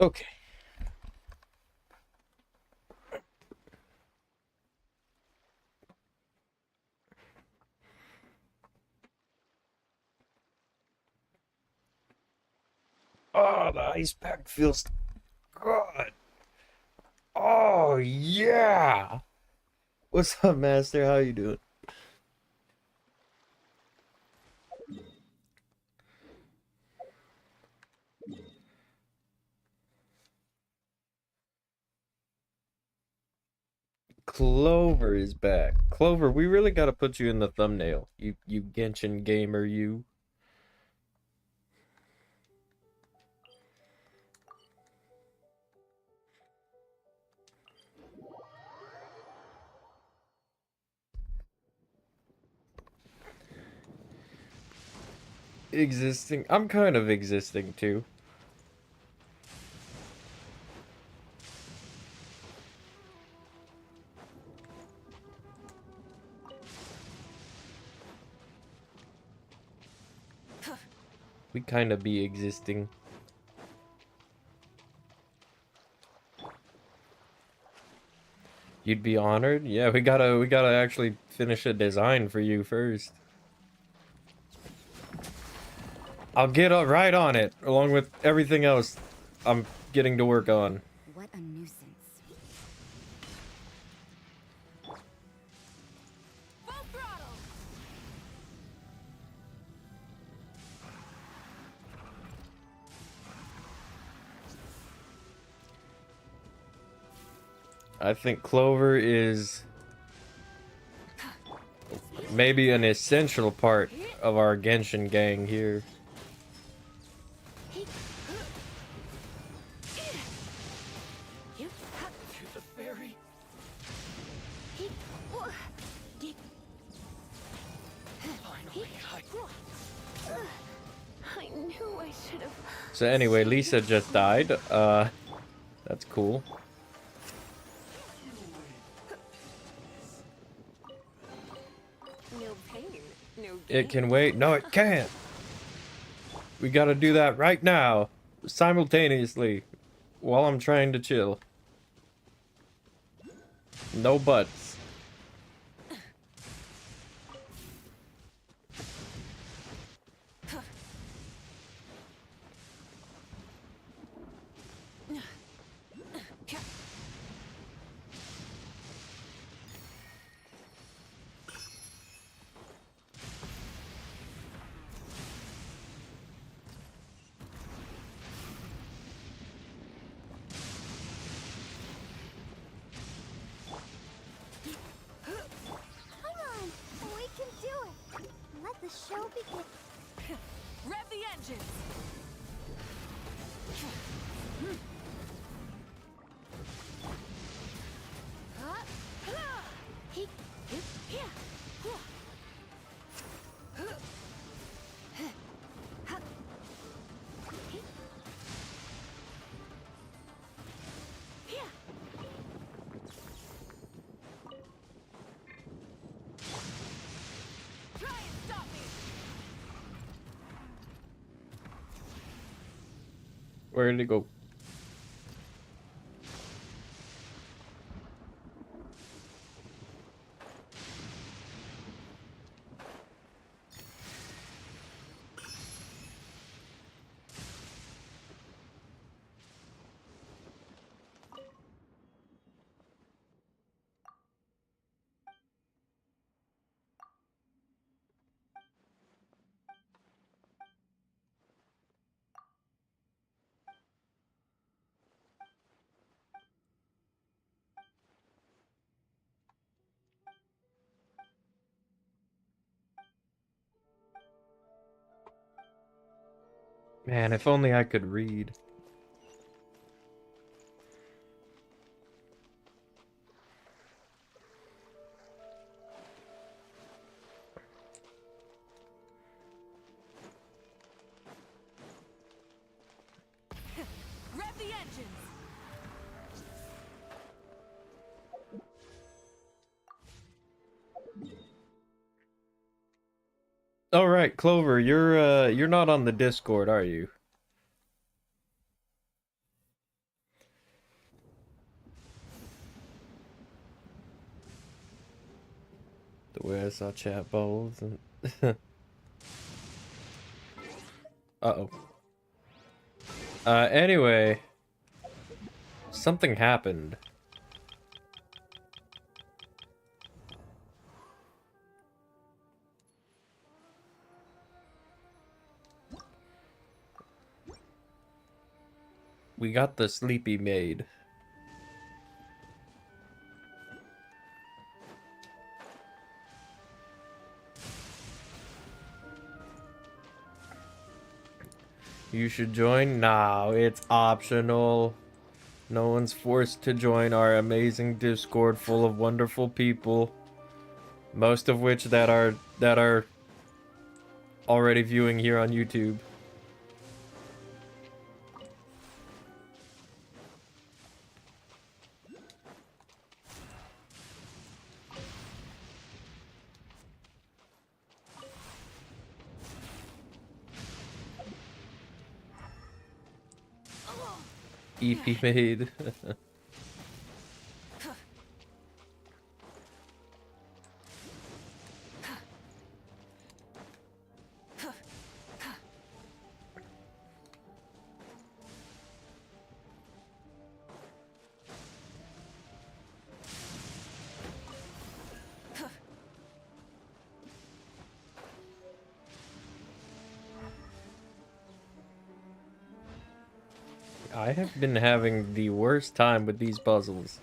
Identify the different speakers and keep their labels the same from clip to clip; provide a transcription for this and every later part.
Speaker 1: Okay. Oh, the ice pack feels good. Oh yeah. What's up, Master? How you doing? Clover is back. Clover, we really gotta put you in the thumbnail. You Genshin gamer, you. Existing. I'm kind of existing too. We kind of be existing. You'd be honored? Yeah, we gotta actually finish a design for you first. I'll get right on it, along with everything else I'm getting to work on.
Speaker 2: What a nuisance. Full throttle.
Speaker 1: I think Clover is maybe an essential part of our Genshin gang here.
Speaker 3: To the ferry. Finally,
Speaker 2: I knew I should have.
Speaker 1: So anyway, Lisa just died. That's cool.
Speaker 2: No pain, no
Speaker 1: It
Speaker 2: gain.
Speaker 1: can wait. No, it can't. We gotta do that right now, simultaneously, while I'm trying to chill. No buts.
Speaker 2: Come on, we can do it. Let the show begin. Rev the engines. Try and stop me.
Speaker 1: Where did it go? Man, if only I could read.
Speaker 2: Rev the engines.
Speaker 1: All right, Clover, you're not on the Discord, are you? where I saw chat bubbles and uh-oh. Anyway, something happened. We got the sleepy maid. You should join now. It's optional. No one's forced to join our amazing Discord full of wonderful people. Most of which that are already viewing here on YouTube. EP made. I have been having the worst time with these puzzles.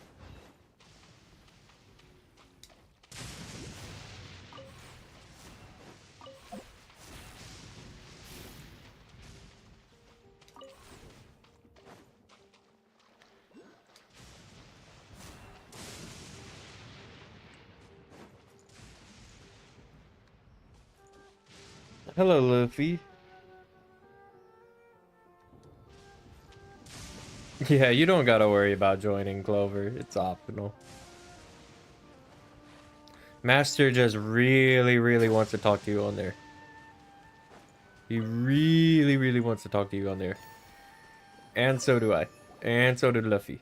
Speaker 1: Hello, Luffy. Yeah, you don't gotta worry about joining, Clover. It's optional. Master just really wants to talk to you on there. He really wants to talk to you on there. And so do I. And so did Luffy.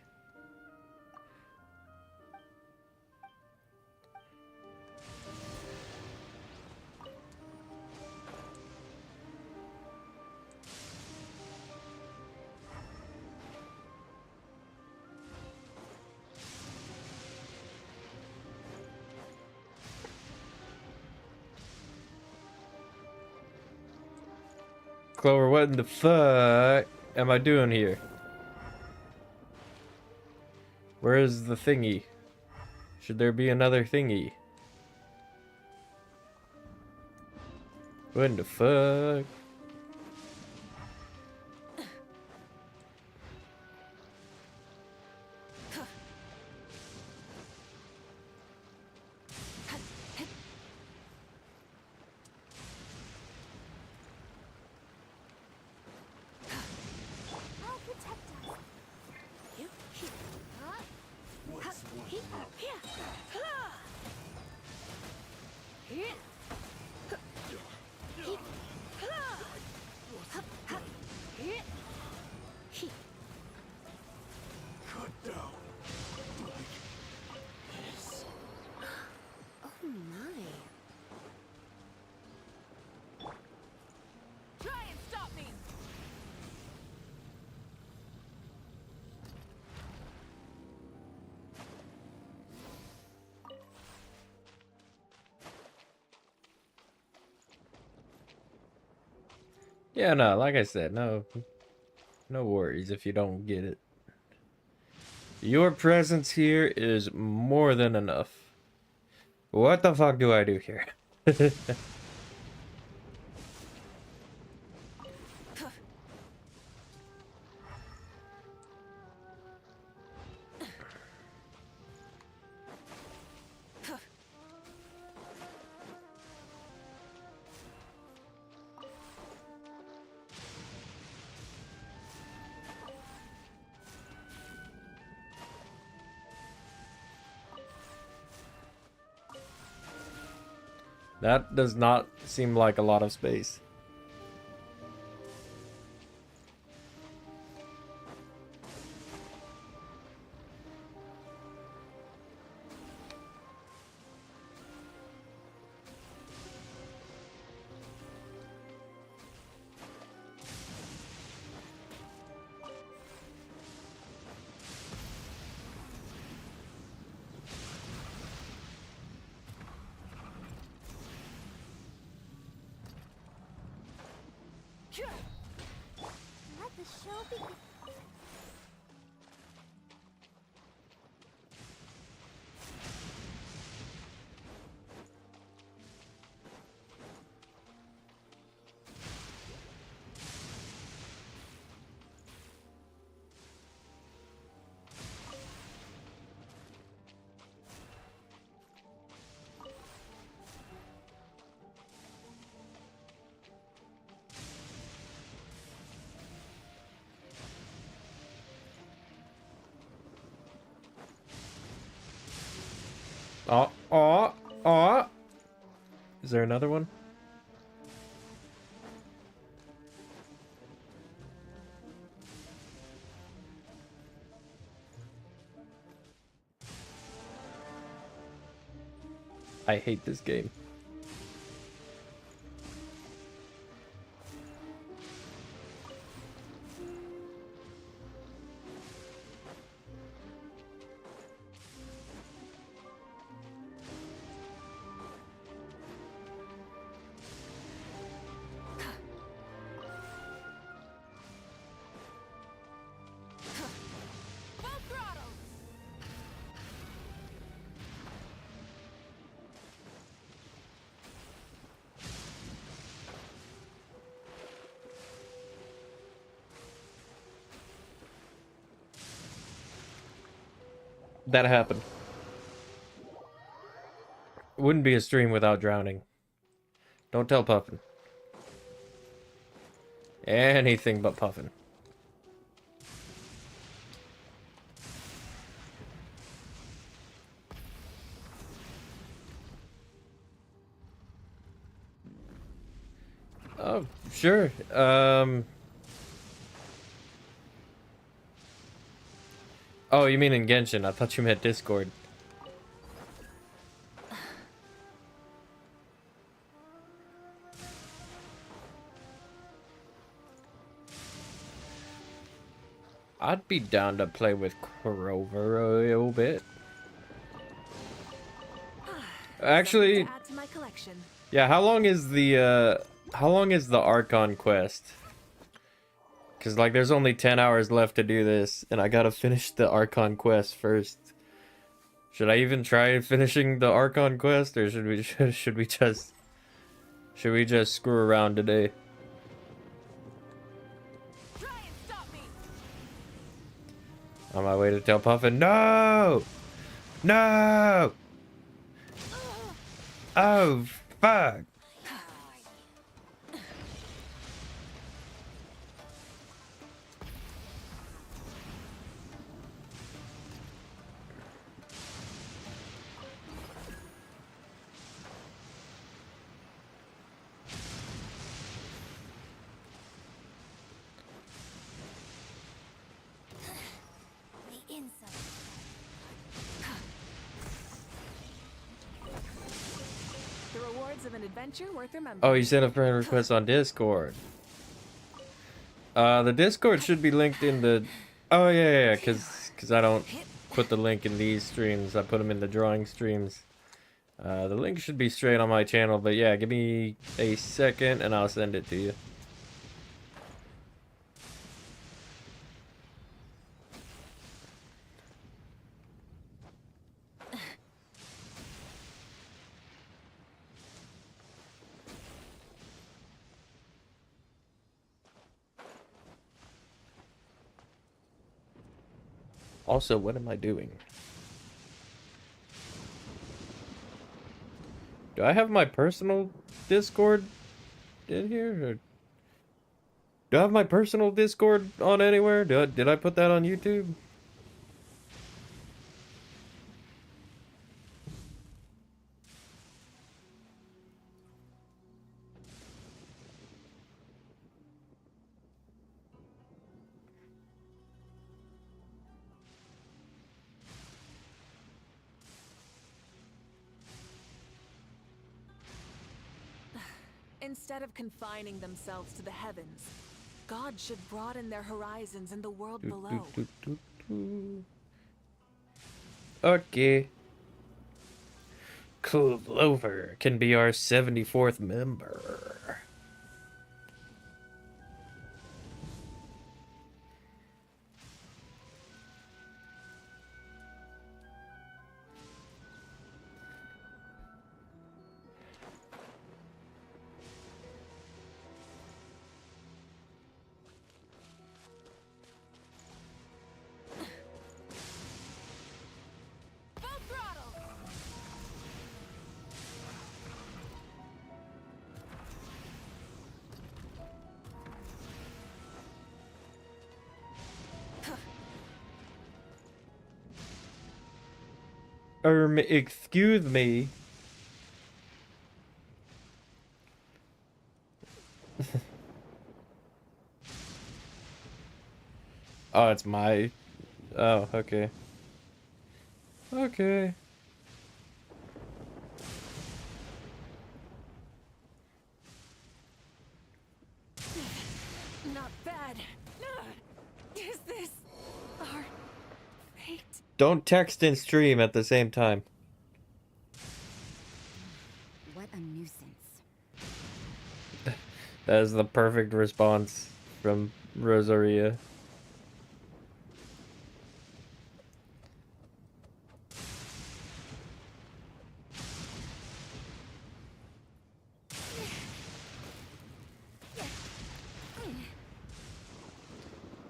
Speaker 1: Clover, what in the fuck am I doing here? Where is the thingy? Should there be another thingy? What in the fuck?
Speaker 2: I'll protect us.
Speaker 3: Cut down.
Speaker 2: Oh my.
Speaker 4: Try and stop me!
Speaker 1: Yeah, no, like I said, no worries if you don't get it. Your presence here is more than enough. What the fuck do I do here? That does not seem like a lot of space.
Speaker 2: Let the show begin.
Speaker 1: Oh, oh, oh. Is there another one? I hate this game.
Speaker 2: Full throttle.
Speaker 1: That happened. Wouldn't be a stream without drowning. Don't tell Puffin. Anything but Puffin. Oh, sure. Oh, you mean in Genshin? I thought you meant Discord. I'd be down to play with Crover a little bit. Actually,
Speaker 4: To add to my collection.
Speaker 1: yeah, how long is the Archon quest? Cause like there's only 10 hours left to do this, and I gotta finish the Archon quest first. Should I even try finishing the Archon quest, or should we just screw around today?
Speaker 4: Try and stop me.
Speaker 1: On my way to tell Puffin, no! No! Oh, fuck!
Speaker 2: The inside.
Speaker 4: The rewards of an adventure worth remembering.
Speaker 1: Oh, you sent a friend request on Discord. The Discord should be linked in the... Oh, yeah, cause I don't put the link in these streams. I put them in the drawing streams. The link should be straight on my channel, but yeah, give me a second and I'll send it to you. Also, what am I doing? Do I have my personal Discord in here? Or do I have my personal Discord on anywhere? Did I put that on YouTube?
Speaker 4: Instead of confining themselves to the heavens, God should broaden their horizons in the world below.
Speaker 1: Okay. Clover can be our 74th member. Excuse me. Oh, it's my... Oh, okay. Okay.
Speaker 4: Not bad. Is this our fate?
Speaker 1: Don't text and stream at the same time.
Speaker 2: What a nuisance.
Speaker 1: That is the perfect response from Rosaria.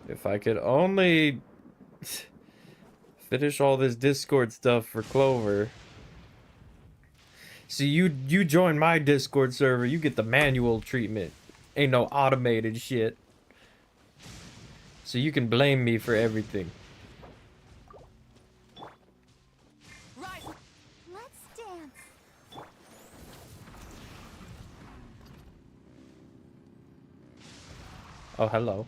Speaker 1: If I could only finish all this Discord stuff for Clover. See, you join my Discord server, you get the manual treatment. Ain't no automated shit. So you can blame me for everything.
Speaker 4: Rise.
Speaker 2: Let's dance.
Speaker 1: Oh, hello.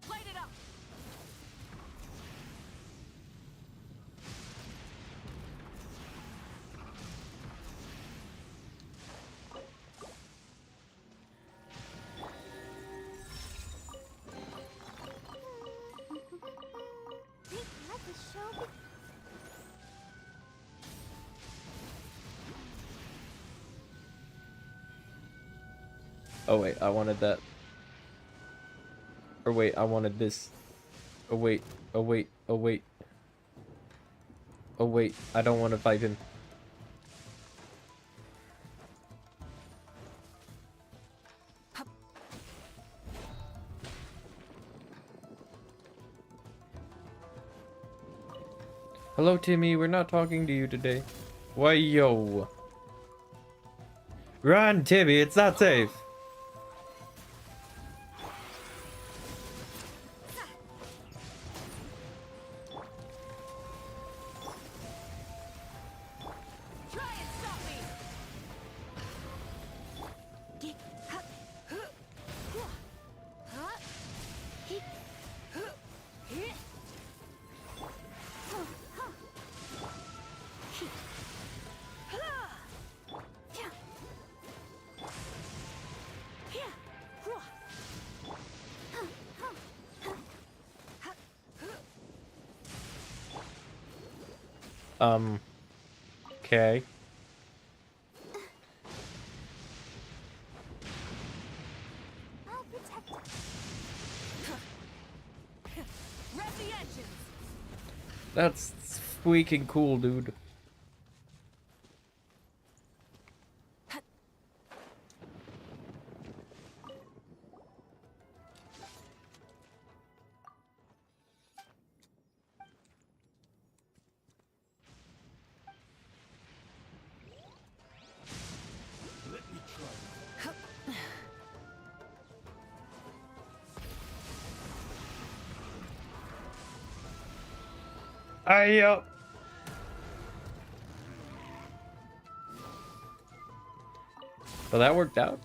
Speaker 4: Light it up.
Speaker 2: Let the show begin.
Speaker 1: Oh wait, I wanted that. Or wait, I wanted this. Oh wait, oh wait, oh wait. Oh wait, I don't want to fight him. Hello, Timmy. We're not talking to you today. Why, yo? Run, Timmy. It's not safe.
Speaker 4: Try and stop me.
Speaker 1: Okay.
Speaker 2: I'll protect it.
Speaker 4: Rev the engines.
Speaker 1: That's freaking cool, dude.
Speaker 3: Let me try.
Speaker 1: Ayo. Well, that worked out.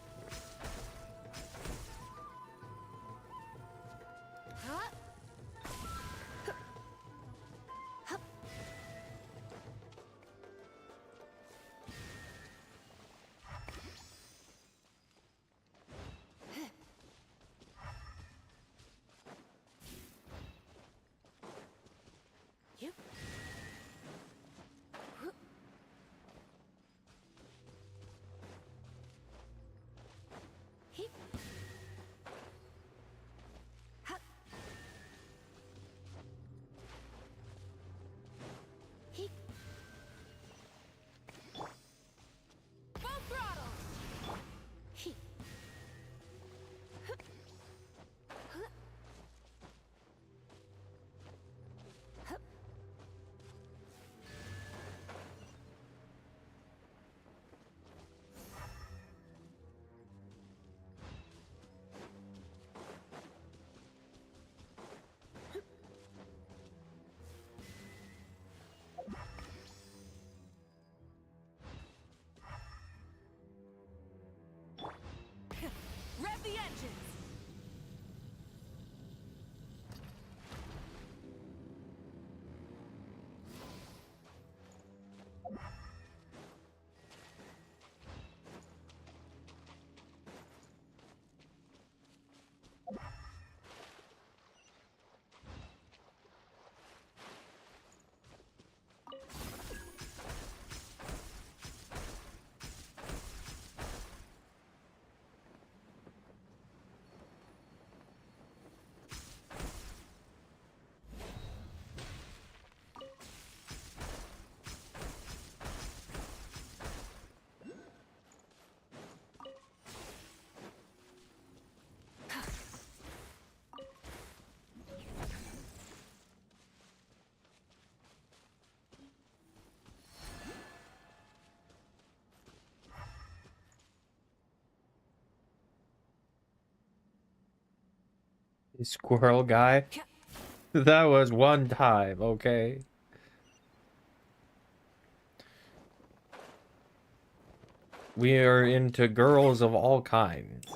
Speaker 1: Squirrel guy. That was one time, okay? We are into girls of all kinds.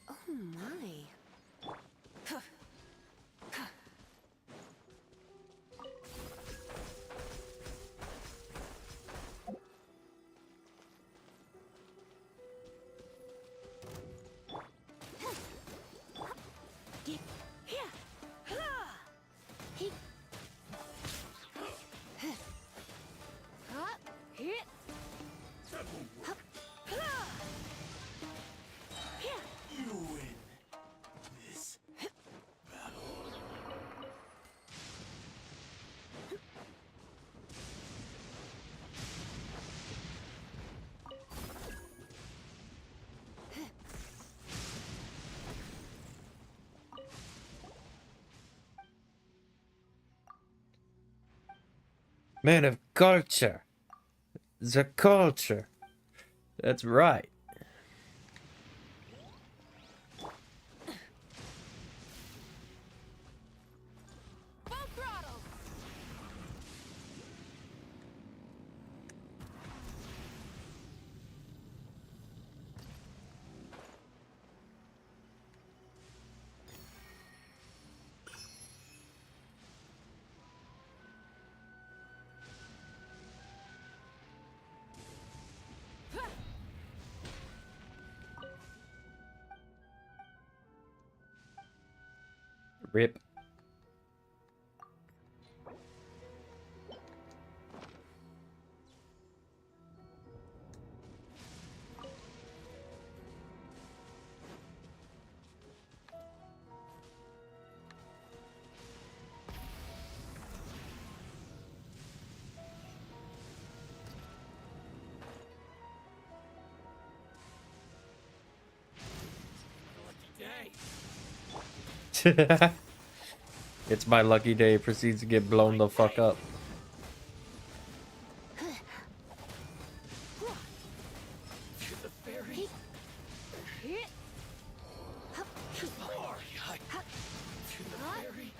Speaker 2: Oh my.
Speaker 3: You win this battle.
Speaker 1: Man of culture. The culture. That's right.
Speaker 2: Full throttle.
Speaker 1: Rip.
Speaker 3: Lucky day.
Speaker 1: It's my lucky day. Proceeds to get blown the fuck up.
Speaker 3: To the fairy. Are you? To the fairy.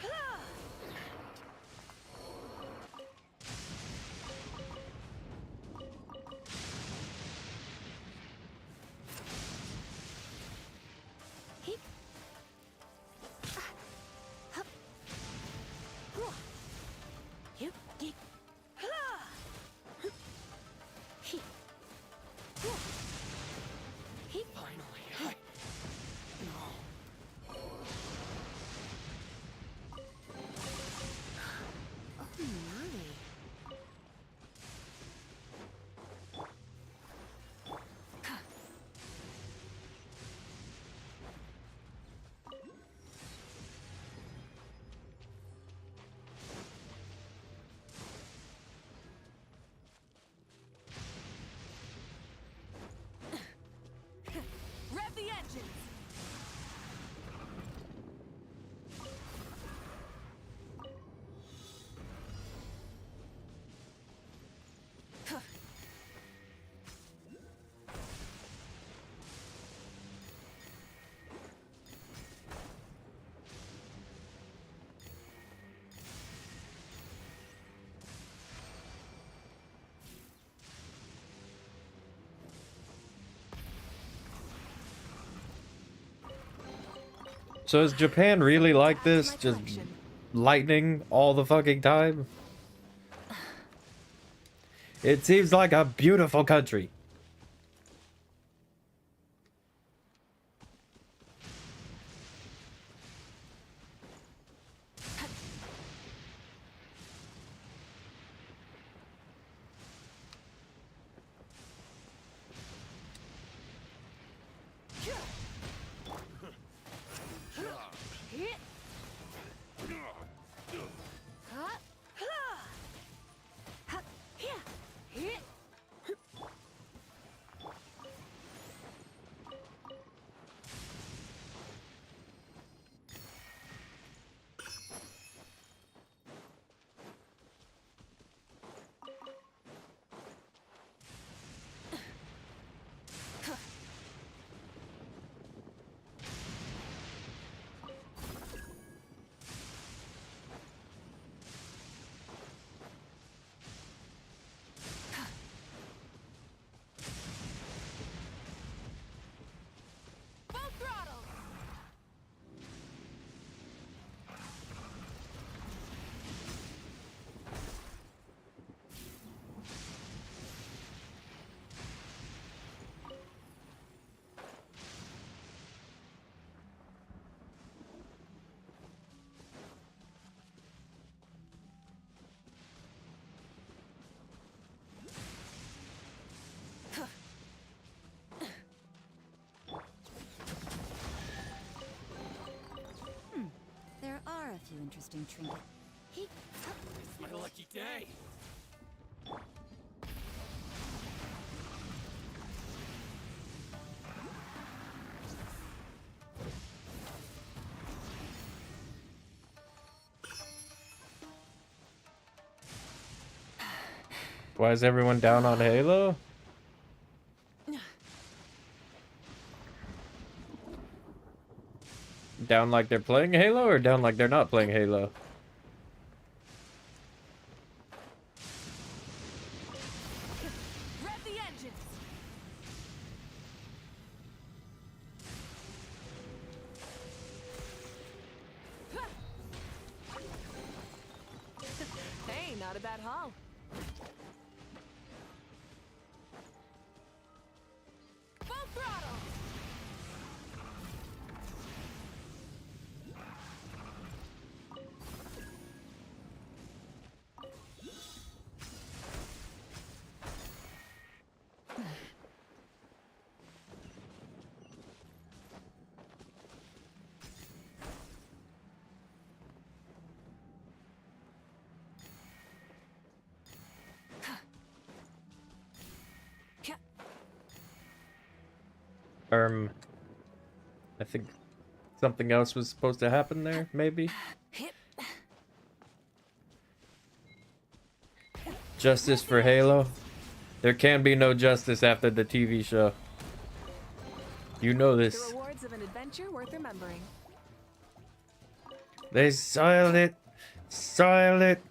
Speaker 3: Finally, no.
Speaker 2: Oh my.
Speaker 4: Rev the engines!
Speaker 1: So is Japan really like
Speaker 4: Add to
Speaker 1: this?
Speaker 4: my
Speaker 1: Just
Speaker 4: collection.
Speaker 1: lightning all the fucking time? It seems like a beautiful country.
Speaker 2: interesting trinket.
Speaker 3: It's my lucky day.
Speaker 1: Why is everyone down on Halo? Down like they're playing Halo or down like they're not playing Halo?
Speaker 4: Rev the engines. Hey, not a bad haul. Full throttle.
Speaker 1: I think something else was supposed to happen there, maybe? Justice for Halo? There can be no justice after the TV show. You know
Speaker 4: The
Speaker 1: this.
Speaker 4: rewards of an adventure worth remembering.
Speaker 1: They soiled it. Soiled it.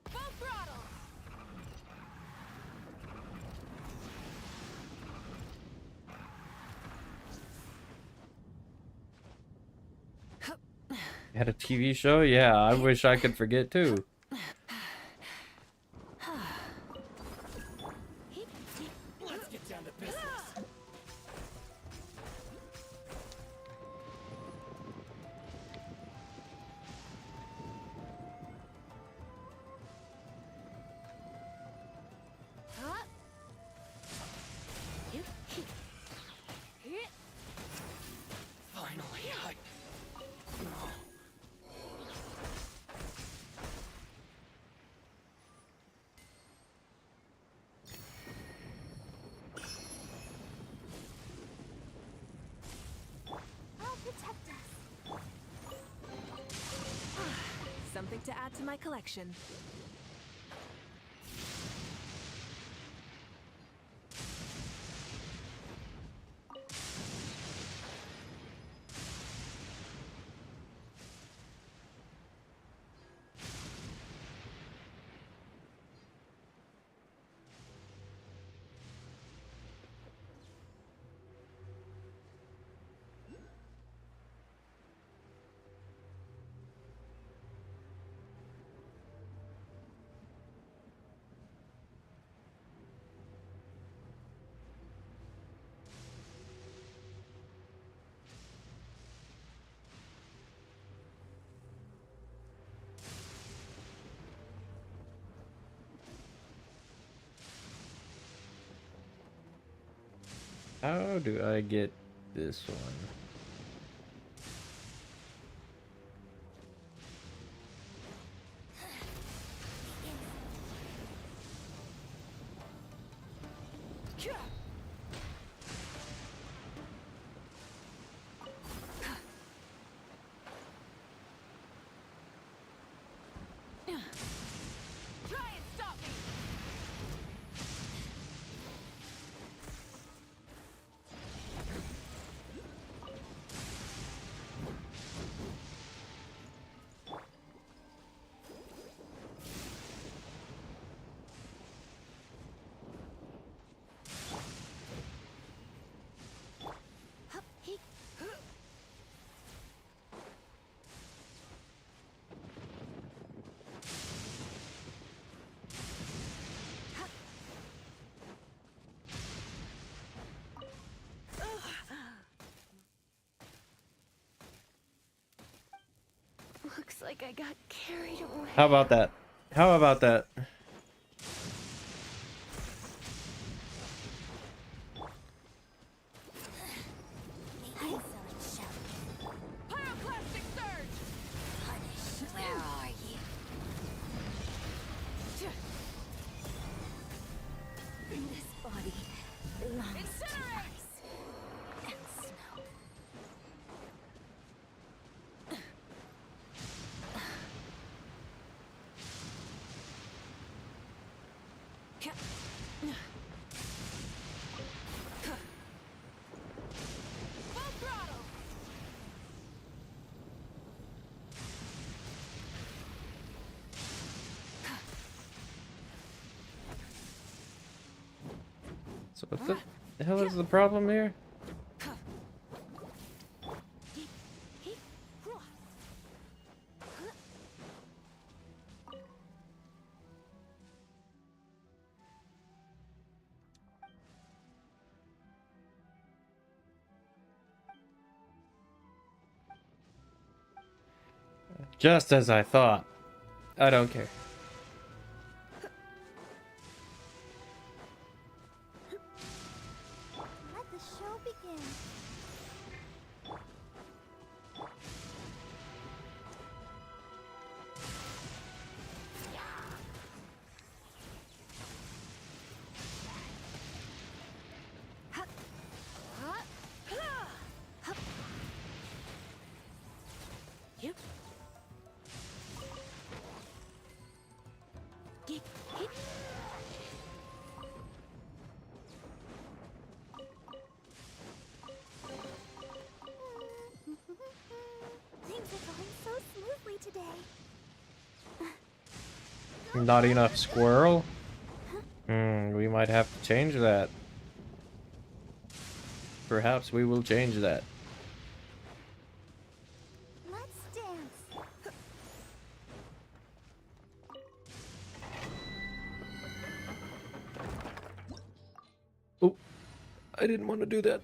Speaker 4: Full throttle.
Speaker 1: Had a TV show? Yeah, I wish I could forget too.
Speaker 3: Let's get down to business.
Speaker 2: Huh?
Speaker 3: Finally,
Speaker 2: I'll protect us.
Speaker 4: Something to add to my collection.
Speaker 1: How do I get this one?
Speaker 4: Try and stop me.
Speaker 2: Looks like I got carried away.
Speaker 1: How about that? How about that?
Speaker 4: Pyroclastic surge!
Speaker 2: Punish, where are you? This body belongs
Speaker 4: Incinerate!
Speaker 2: to ice and snow.
Speaker 4: Full throttle!
Speaker 1: So what the hell is the problem here? Just as I thought. I don't care.
Speaker 2: Let the show begin. Yep. Things are going so smoothly today.
Speaker 1: Not enough squirrel? We might have to change that. Perhaps we will change that.
Speaker 2: Let's dance.
Speaker 1: Oh, I didn't want to do that.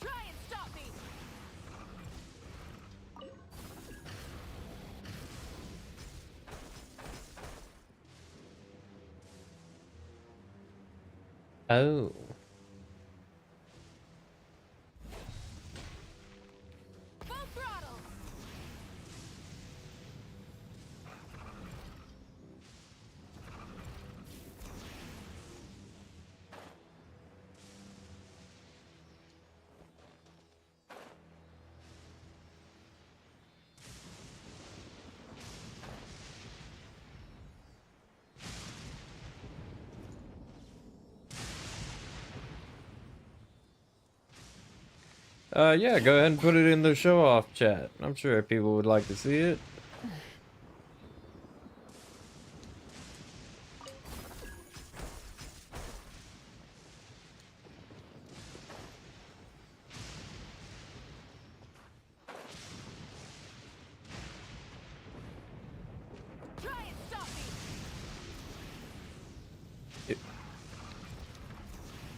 Speaker 4: Try and stop me!
Speaker 1: Oh.
Speaker 4: Full throttle!
Speaker 1: Yeah, go ahead and put it in the show off chat. I'm sure people would like to see it.
Speaker 4: Try and stop me!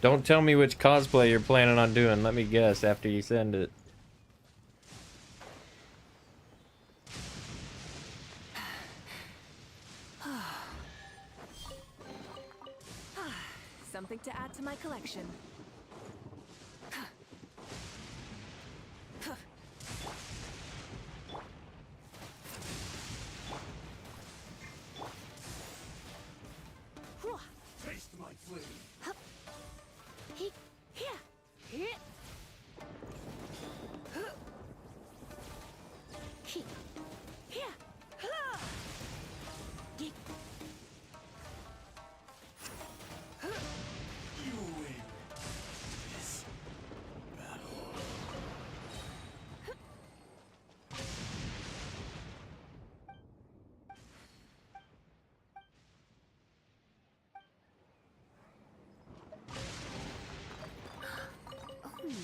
Speaker 1: Don't tell me which cosplay you're planning on doing. Let me guess after you send it.
Speaker 4: Something to add to my collection.
Speaker 3: Taste my flame.
Speaker 2: He, here.
Speaker 4: Hit!
Speaker 2: He, here. He,
Speaker 3: You win. This battle.
Speaker 2: oh no.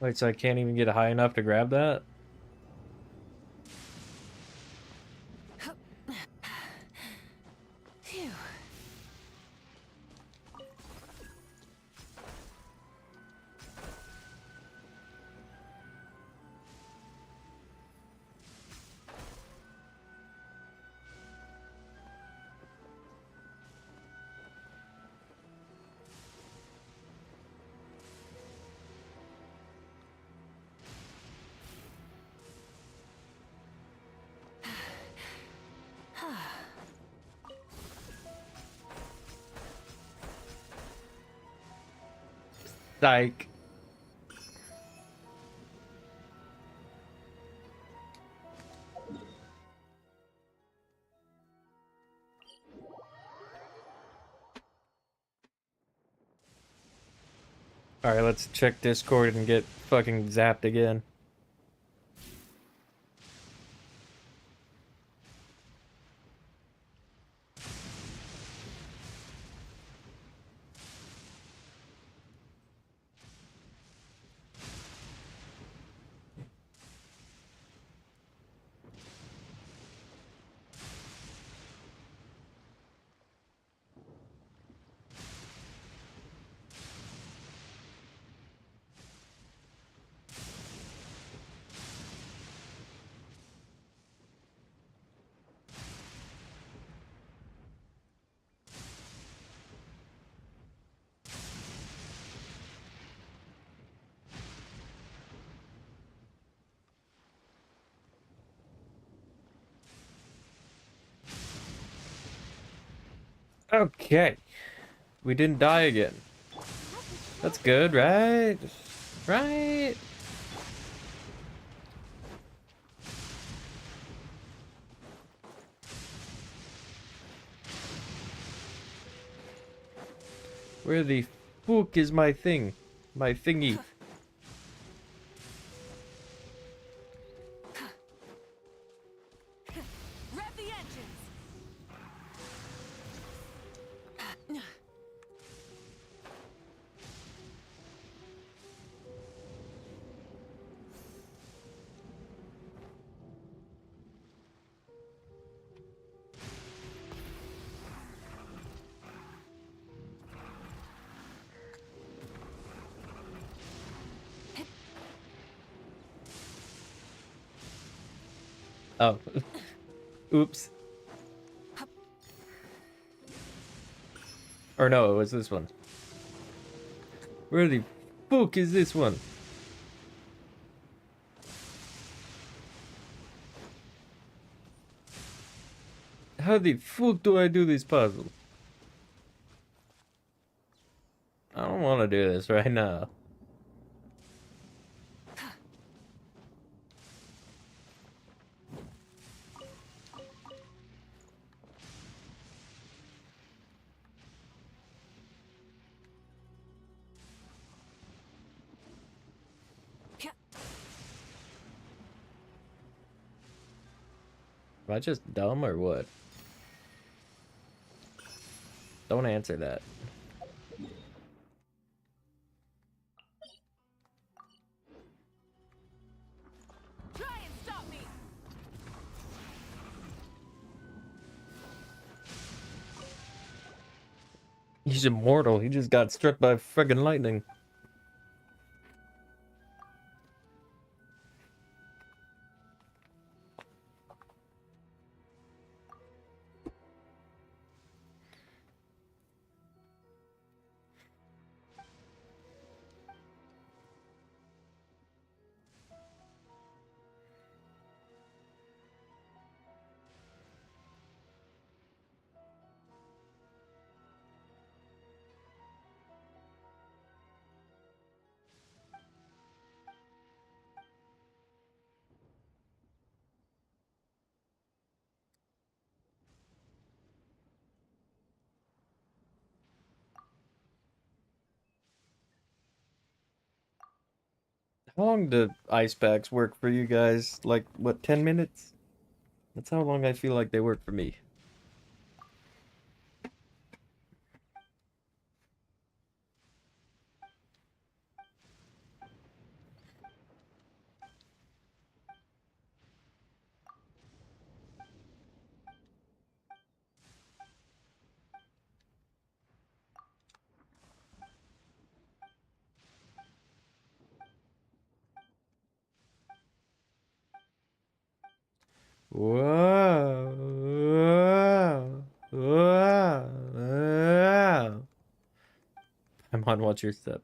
Speaker 1: Wait, so I can't even get high enough to grab that?
Speaker 4: Phew.
Speaker 1: Psych. Alright, let's check Discord and get fucking zapped again. Okay. We didn't die again. That's good, right? Right? Where the fuck is my thing? My thingy.
Speaker 4: Rev the engines.
Speaker 1: Oh. Oops. Or no, it was this one. Where the fuck is this one? How the fuck do I do this puzzle? I don't want to do this right now. Am I just dumb or what? Don't answer that.
Speaker 4: Try and stop me.
Speaker 1: He's immortal. He just got struck by friggin' lightning. How long do ice packs work for you guys? Like, what, 10 minutes? That's how long I feel like they work for me. Whoa. Whoa. Whoa. I'm on Watch Your Step.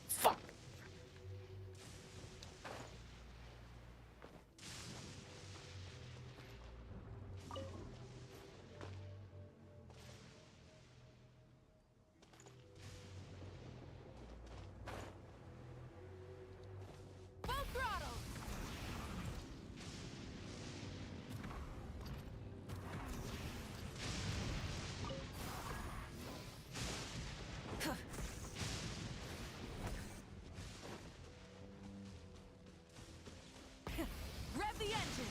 Speaker 1: Fuck.
Speaker 4: Full throttle! Rev the engine!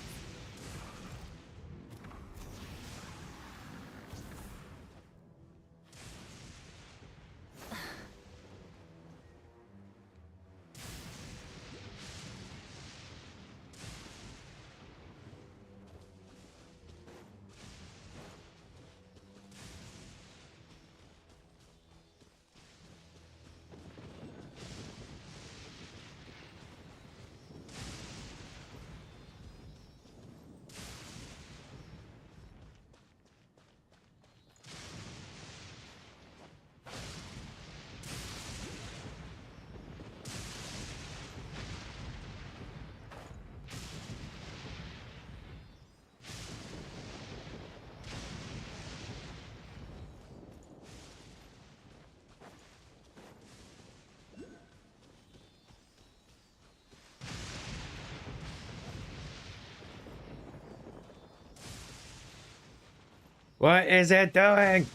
Speaker 1: What is it doing?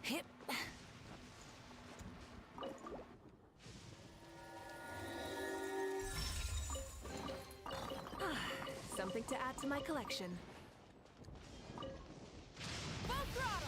Speaker 4: Hip. Something to add to my collection. Full throttle!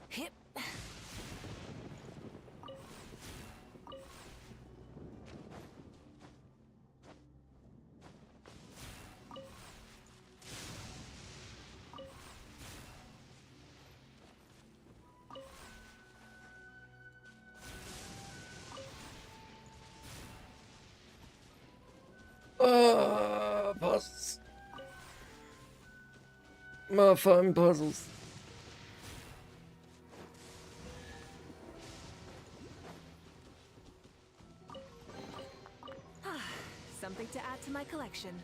Speaker 4: Hip.
Speaker 1: Puzzles. More fun puzzles.
Speaker 4: Something to add to my collection.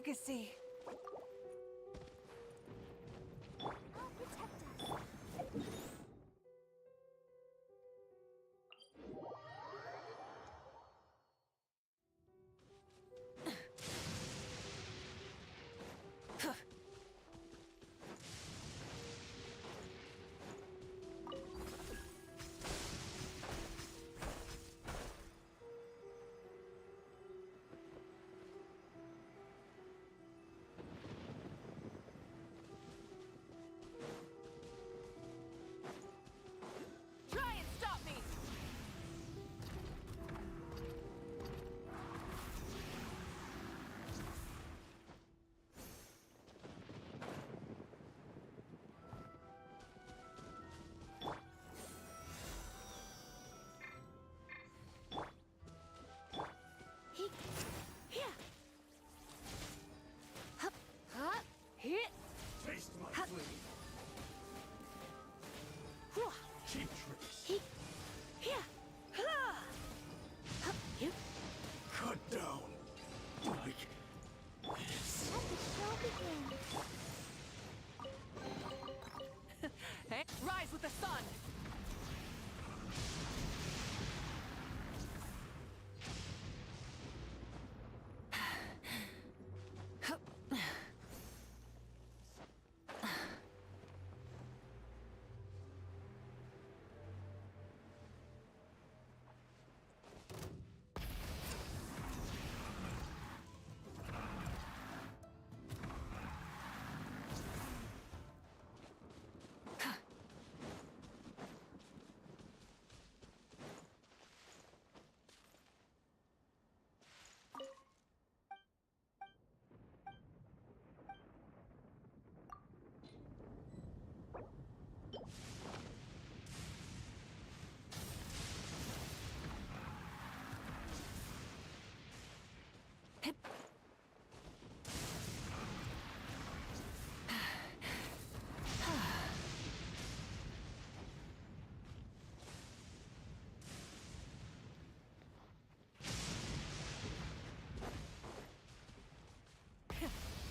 Speaker 4: legacy.
Speaker 2: I'll protect us.
Speaker 4: Try and stop me!
Speaker 2: He- Here. Hup, hup, here.
Speaker 3: Taste my
Speaker 2: Ha.
Speaker 3: flame.
Speaker 2: Whew.
Speaker 3: Cheap tricks.
Speaker 2: He- Here. Ha. Hup, here.
Speaker 3: Cut down. Like this.
Speaker 2: Let the show begin.
Speaker 4: Hey, rise with the sun!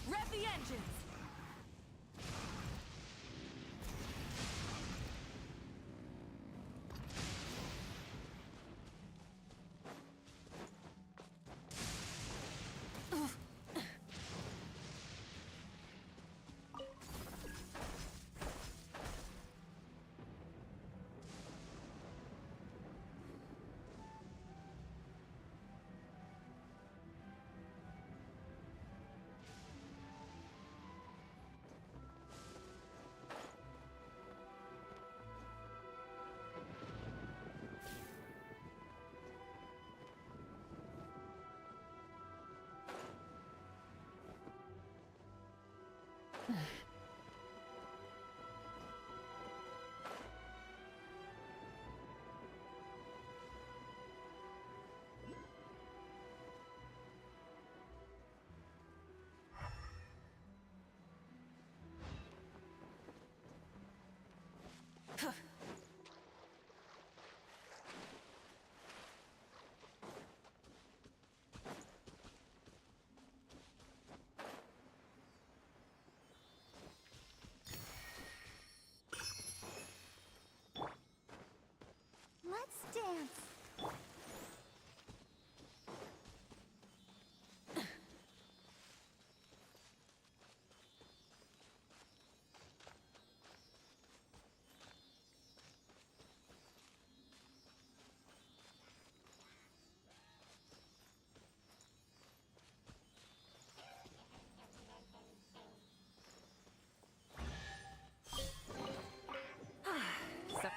Speaker 4: Rev the engines!
Speaker 2: Let's dance.
Speaker 4: So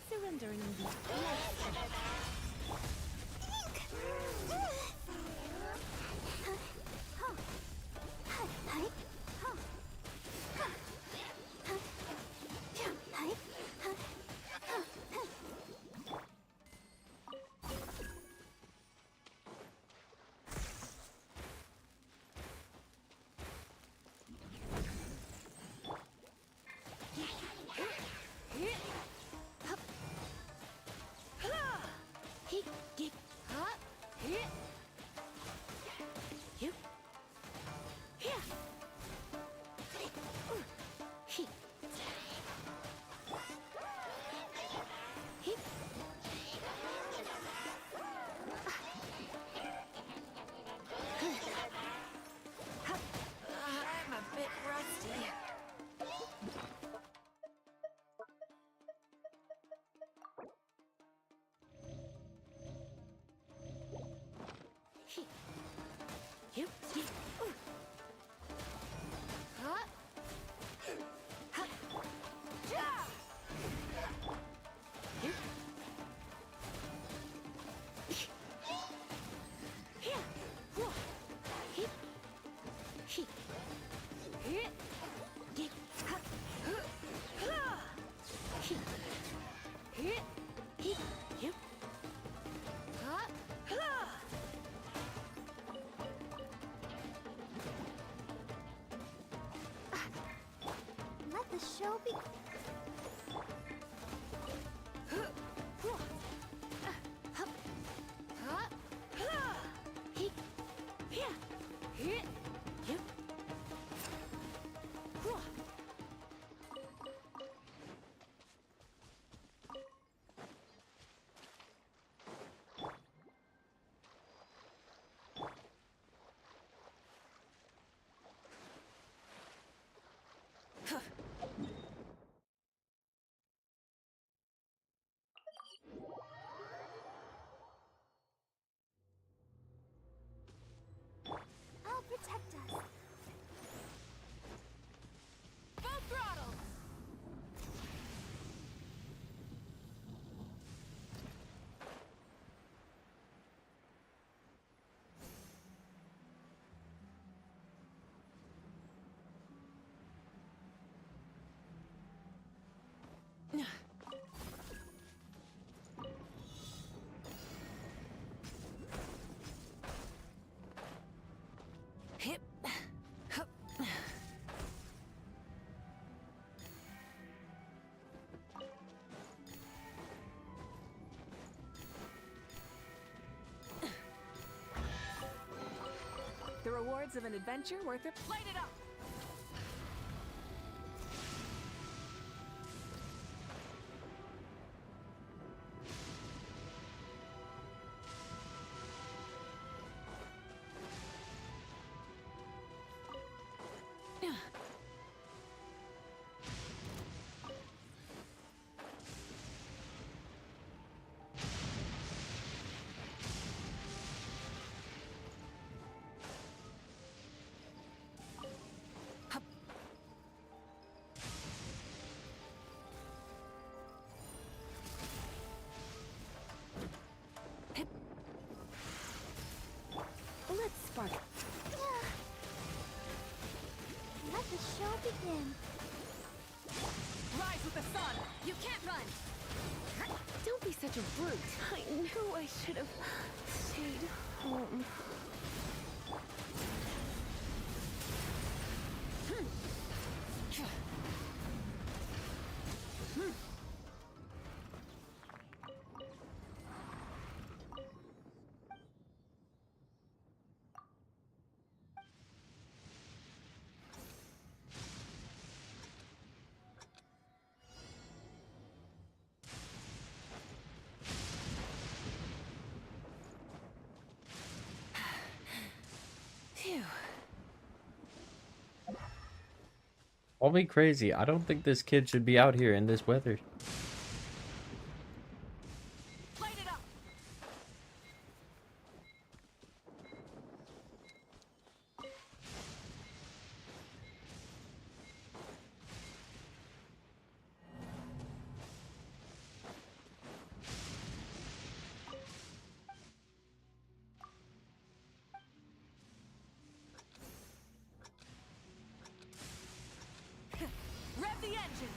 Speaker 2: Surrendering the Let the show begin. I'll protect us.
Speaker 4: Full throttle! Hip. Hup. The rewards of an adventure worth it. Light it up!
Speaker 2: Let's spark. Let the show begin.
Speaker 4: Rise with the sun! You can't run!
Speaker 5: Don't be such a brute. I knew I should have stayed home. Phew.
Speaker 1: Call me crazy. I don't think this kid should be out here in this weather.
Speaker 4: Light it up! Rev the engines!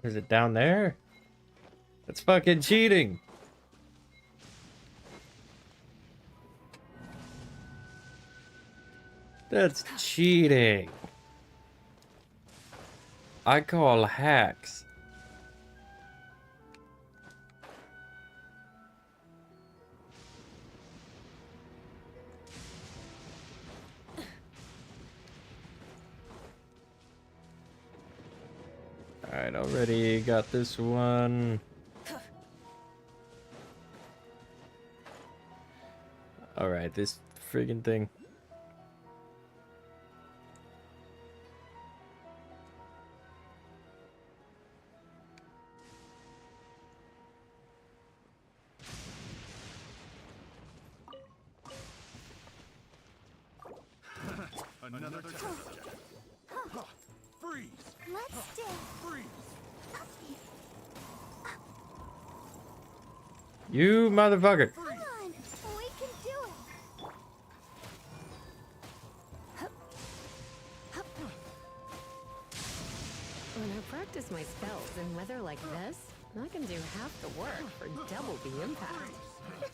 Speaker 1: Is it down there? That's fucking cheating. That's cheating. I call hacks. Alright, already got this one. Alright, this friggin' thing.
Speaker 3: Another test subject. Freeze!
Speaker 2: Let's do.
Speaker 3: Freeze!
Speaker 1: You motherfucker.
Speaker 2: Come on, we can do it.
Speaker 5: When I practice my spells in weather like this, I can do half the work for double the impact.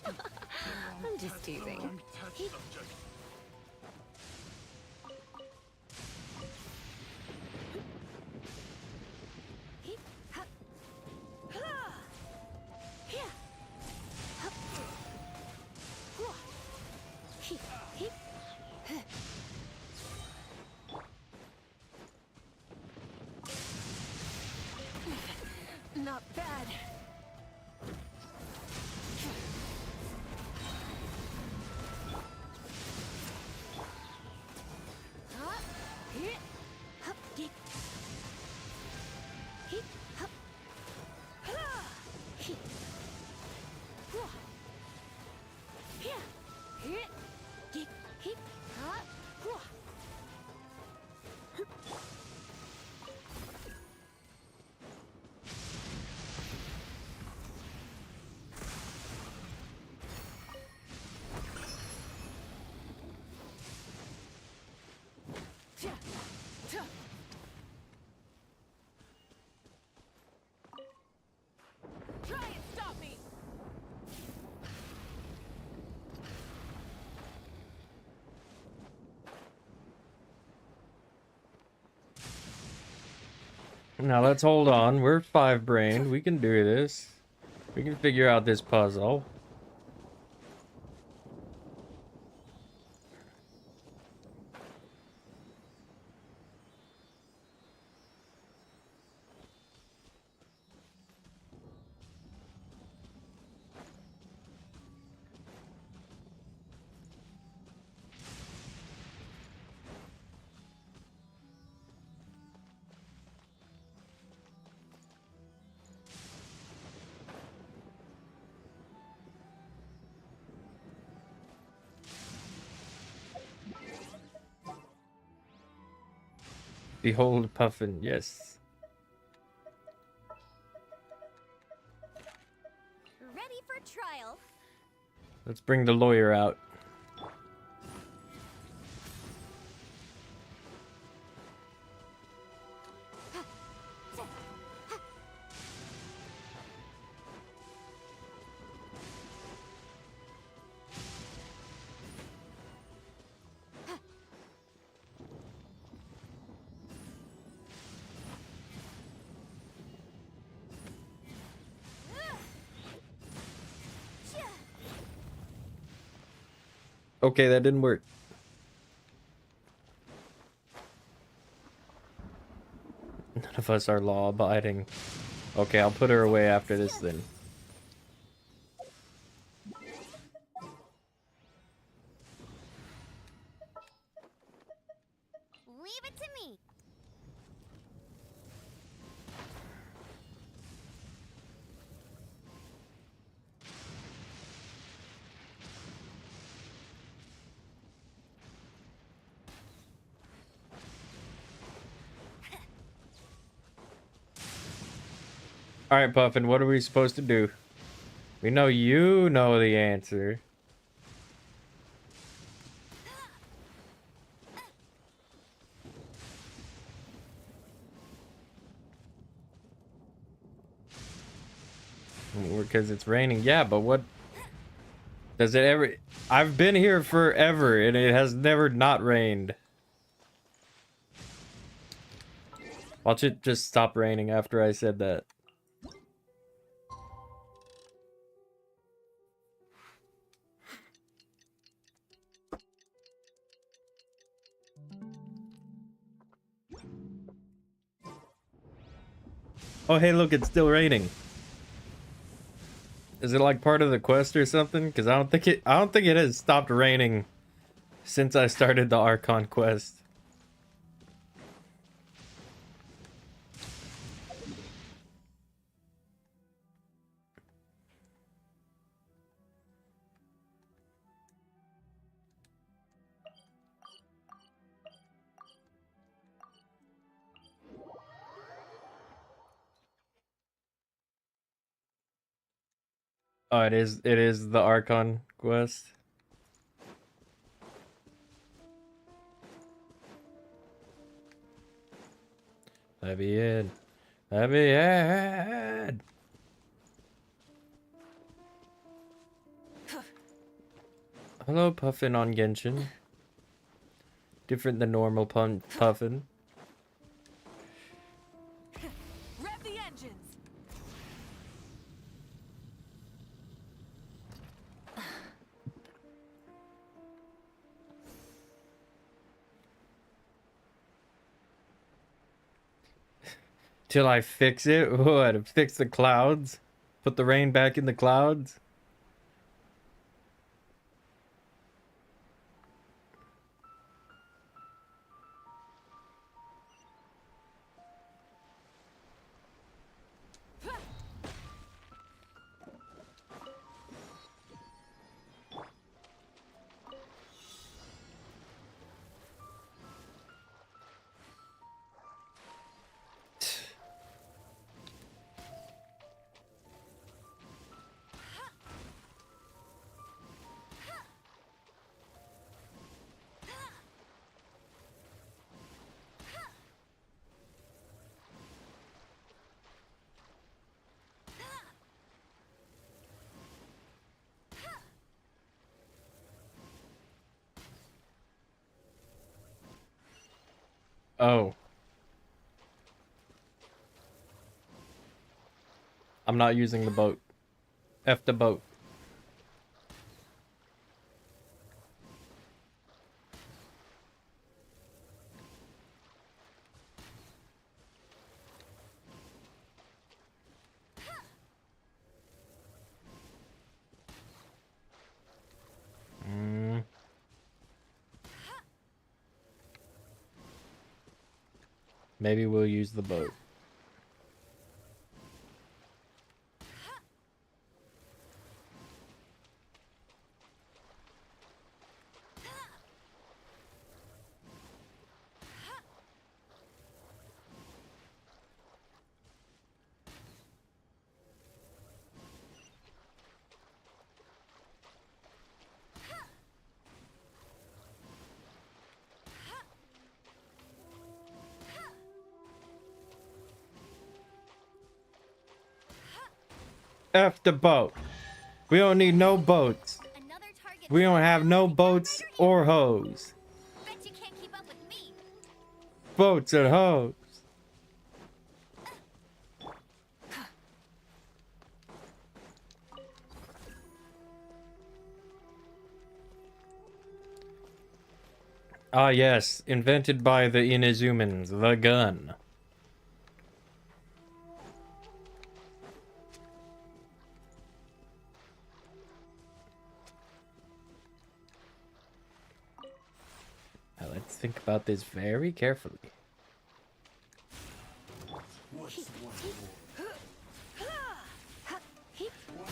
Speaker 5: I'm just teasing.
Speaker 3: Test subject.
Speaker 4: Not bad. Try and stop me.
Speaker 1: Now let's hold on. We're 5-brained. We can do this. We can figure out this puzzle. Behold Puffin, yes.
Speaker 2: Ready for trial.
Speaker 1: Let's bring the lawyer out. Okay, that didn't work. None of us are law-abiding. Okay, I'll put her away after this then.
Speaker 2: Leave it to me.
Speaker 1: Alright, Puffin, what are we supposed to do? We know you know the answer. Because it's raining. Yeah, but what... Does it ever... I've been here forever, and it has never not rained. Watch it just stop raining after I said that. Oh, hey, look, it's still raining. Is it like part of the quest or something? Because I don't think it has stopped raining since I started the Archon quest. Oh, it is the Archon quest. Let me in. Let me in. Hello, Puffin on Genshin. Different than normal Puffin.
Speaker 4: Rev the engines.
Speaker 1: Till I fix it? What? Fix the clouds? Put the rain back in the clouds? Oh. I'm not using the boat. F the boat. Maybe we'll use the boat. F the boat. We don't need no boats.
Speaker 2: Another target.
Speaker 1: We don't have no boats or hoes.
Speaker 2: Bet you can't keep up with me.
Speaker 1: Boats and hoes. Ah yes, invented by the Inazumans, the gun. Now let's think about this very carefully.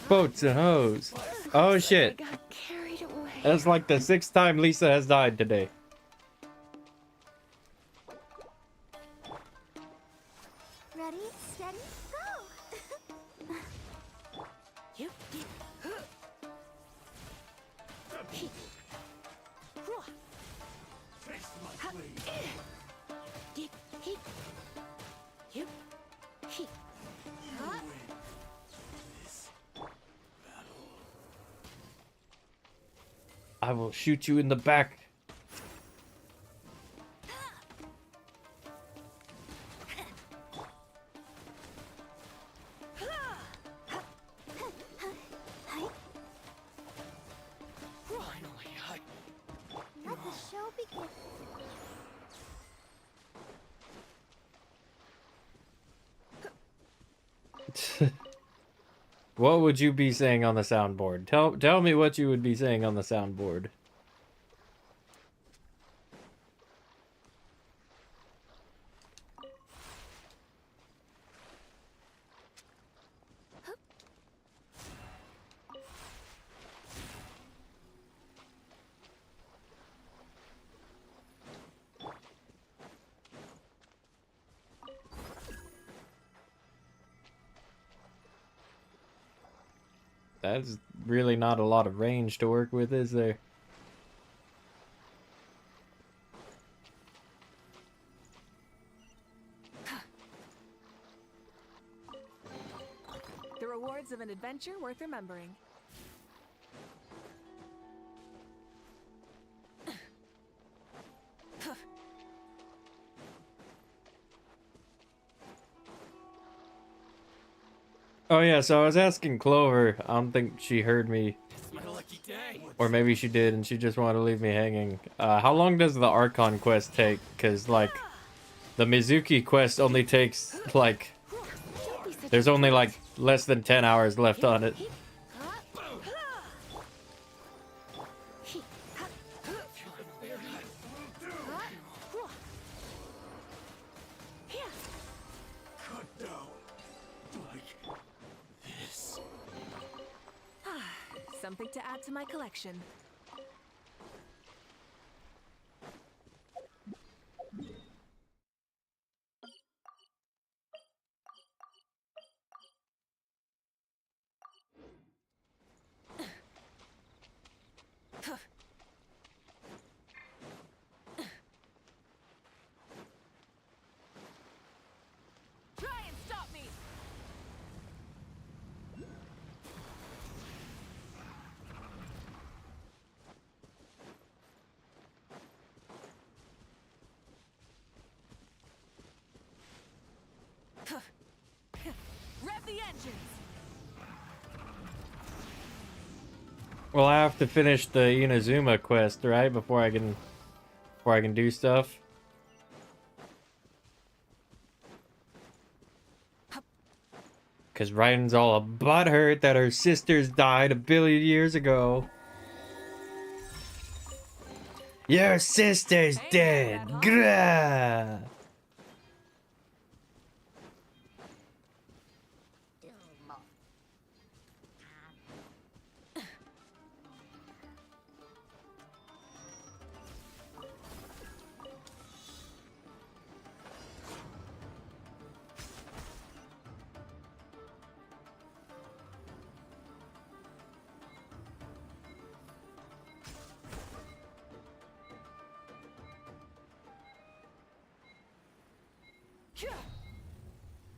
Speaker 1: Boats and hoes. Oh shit.
Speaker 5: I got carried away.
Speaker 1: That's like the 6th time Lisa has died today.
Speaker 2: Ready, steady, go.
Speaker 5: You did.
Speaker 3: Taste my blade.
Speaker 5: Did he? You. He.
Speaker 1: I will shoot you in the back.
Speaker 2: Let the show begin.
Speaker 1: What would you be saying on the soundboard? Tell me what you would be saying on the soundboard. That's really not a lot of range to work with, is there?
Speaker 4: The rewards of an adventure worth remembering.
Speaker 1: Oh yeah, so I was asking Clover. I don't think she heard me.
Speaker 3: My lucky day.
Speaker 1: Or maybe she did and she just wanted to leave me hanging. How long does the Archon quest take? Because, like, the Mizuki quest only takes, like... There's only, like, less than 10 hours left on it.
Speaker 3: Cut down. Like this.
Speaker 4: Something to add to my collection. Try and stop me! Rev the engines!
Speaker 1: Well, I have to finish the Inazuma quest, right? Before I can do stuff. Cause Raiden's all butthurt that her sisters died 1 billion years ago. Your sister's dead. Grah.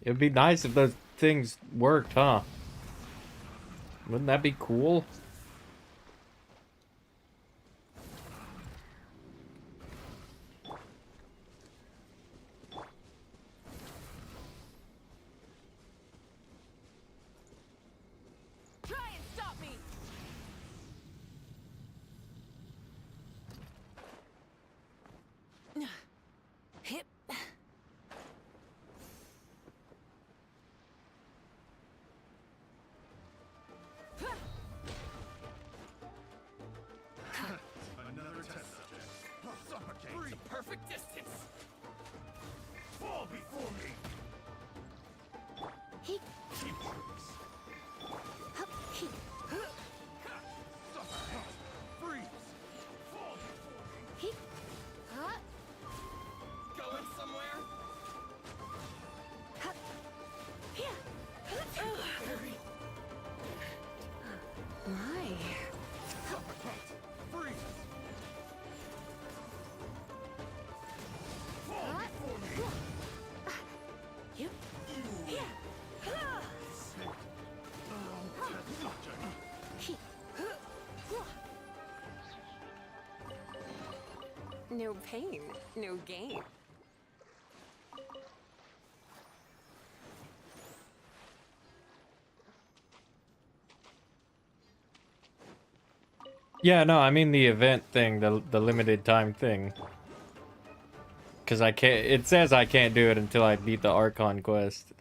Speaker 1: It'd be nice if those things worked, huh? Wouldn't that be cool?
Speaker 4: Try and stop me! Hip.
Speaker 3: Another test subject. Suffocate. The perfect distance. Fall before me.
Speaker 2: He-
Speaker 3: Keep works.
Speaker 2: Hup, he-
Speaker 3: Suffocate. Freeze. Fall before me.
Speaker 2: he- huh?
Speaker 3: Going somewhere?
Speaker 2: Hup. Yeah.
Speaker 5: My.
Speaker 3: Suffocate. Freeze. Fall
Speaker 2: Huh?
Speaker 3: before me.
Speaker 2: Yep. Yeah.
Speaker 3: Test subject.
Speaker 2: He-
Speaker 5: No pain, no gain.
Speaker 1: Yeah, no, I mean the event thing, the limited time thing. Cause I can't. It says I can't do it until I beat the Archon quest.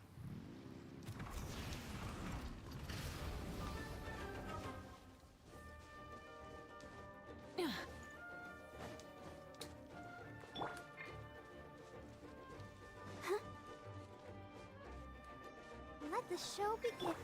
Speaker 2: let the show begin.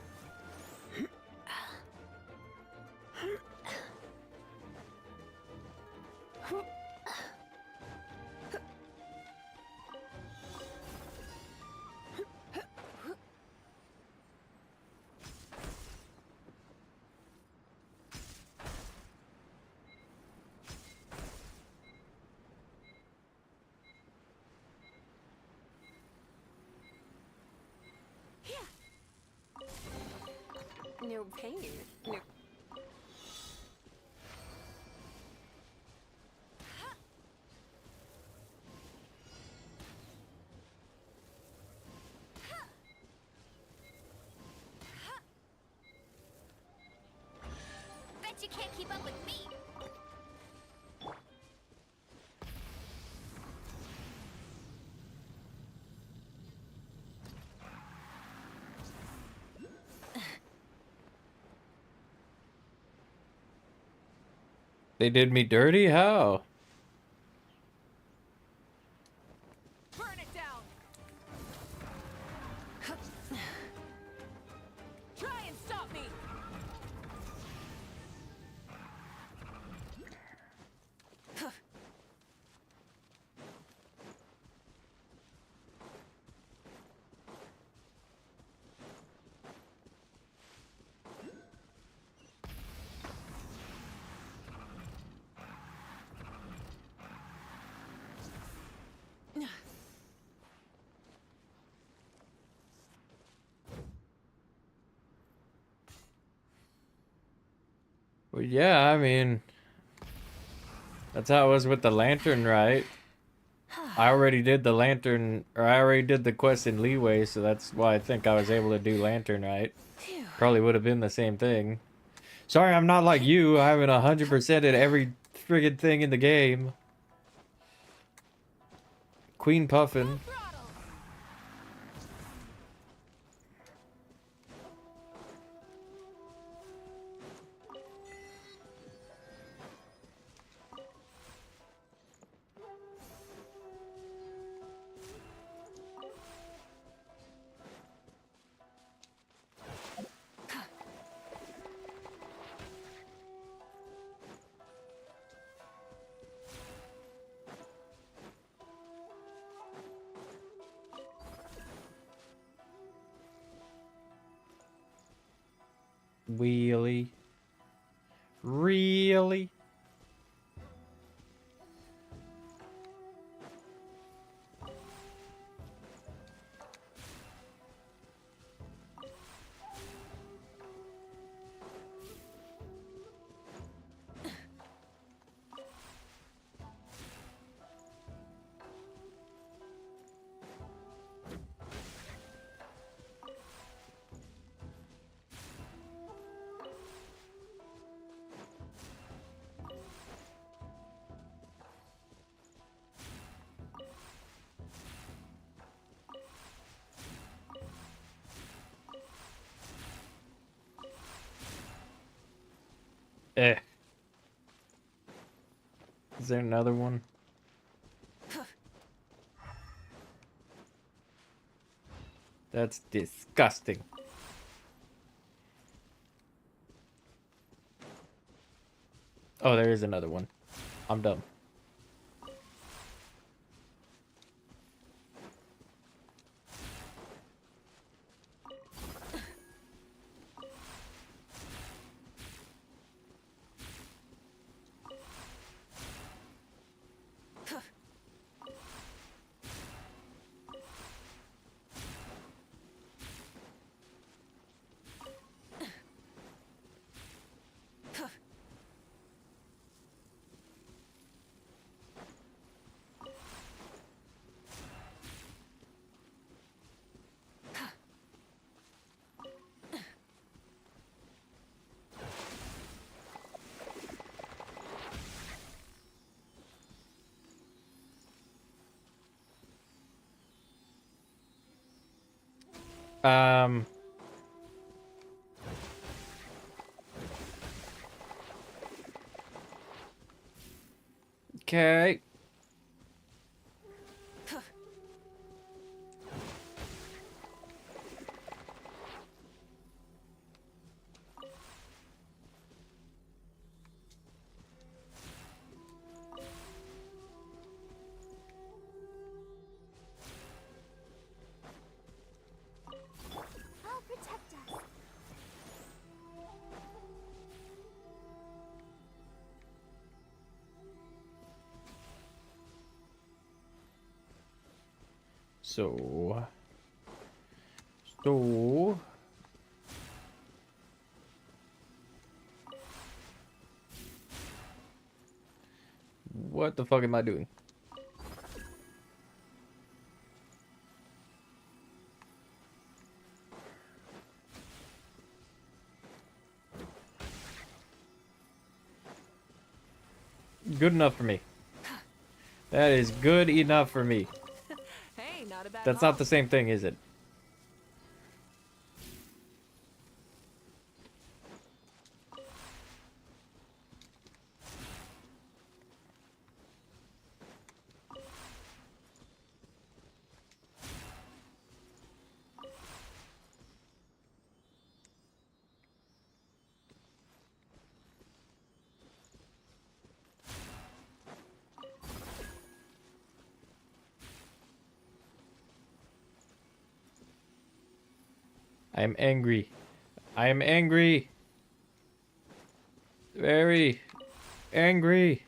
Speaker 5: No pain. No.
Speaker 2: Bet you can't keep up with me.
Speaker 1: They did me dirty? How?
Speaker 4: Burn it down. Try and stop me.
Speaker 1: Well, yeah, I mean, that's how it was with the lantern, right? I already did the lantern, or I already did the quest in Leeway, so that's why I think I was able to do lantern, right? Probably would have been the same thing. Sorry, I'm not like you. I haven't 100% in every friggin' thing in the game. Queen Puffin.
Speaker 4: Throttle.
Speaker 1: Really? Really? Eh. Is there another one? That's disgusting. Oh, there is another one. I'm dumb. Um. Okay. So. What the fuck am I doing? Good enough for me. That is good enough for me.
Speaker 4: Hey, not a bad
Speaker 1: That's
Speaker 4: haul.
Speaker 1: not the same thing, is it? I am angry. I am angry. Very angry.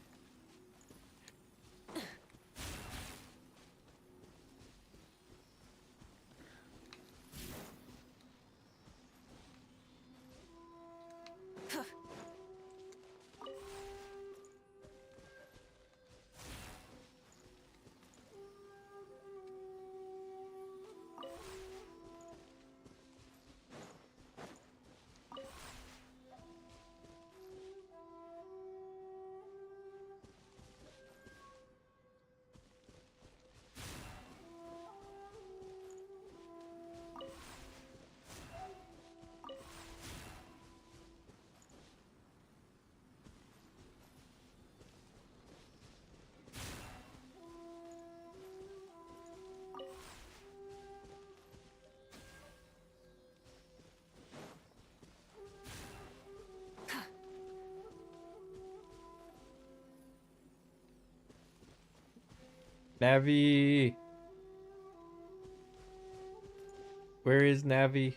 Speaker 1: Navi. Where is Navi?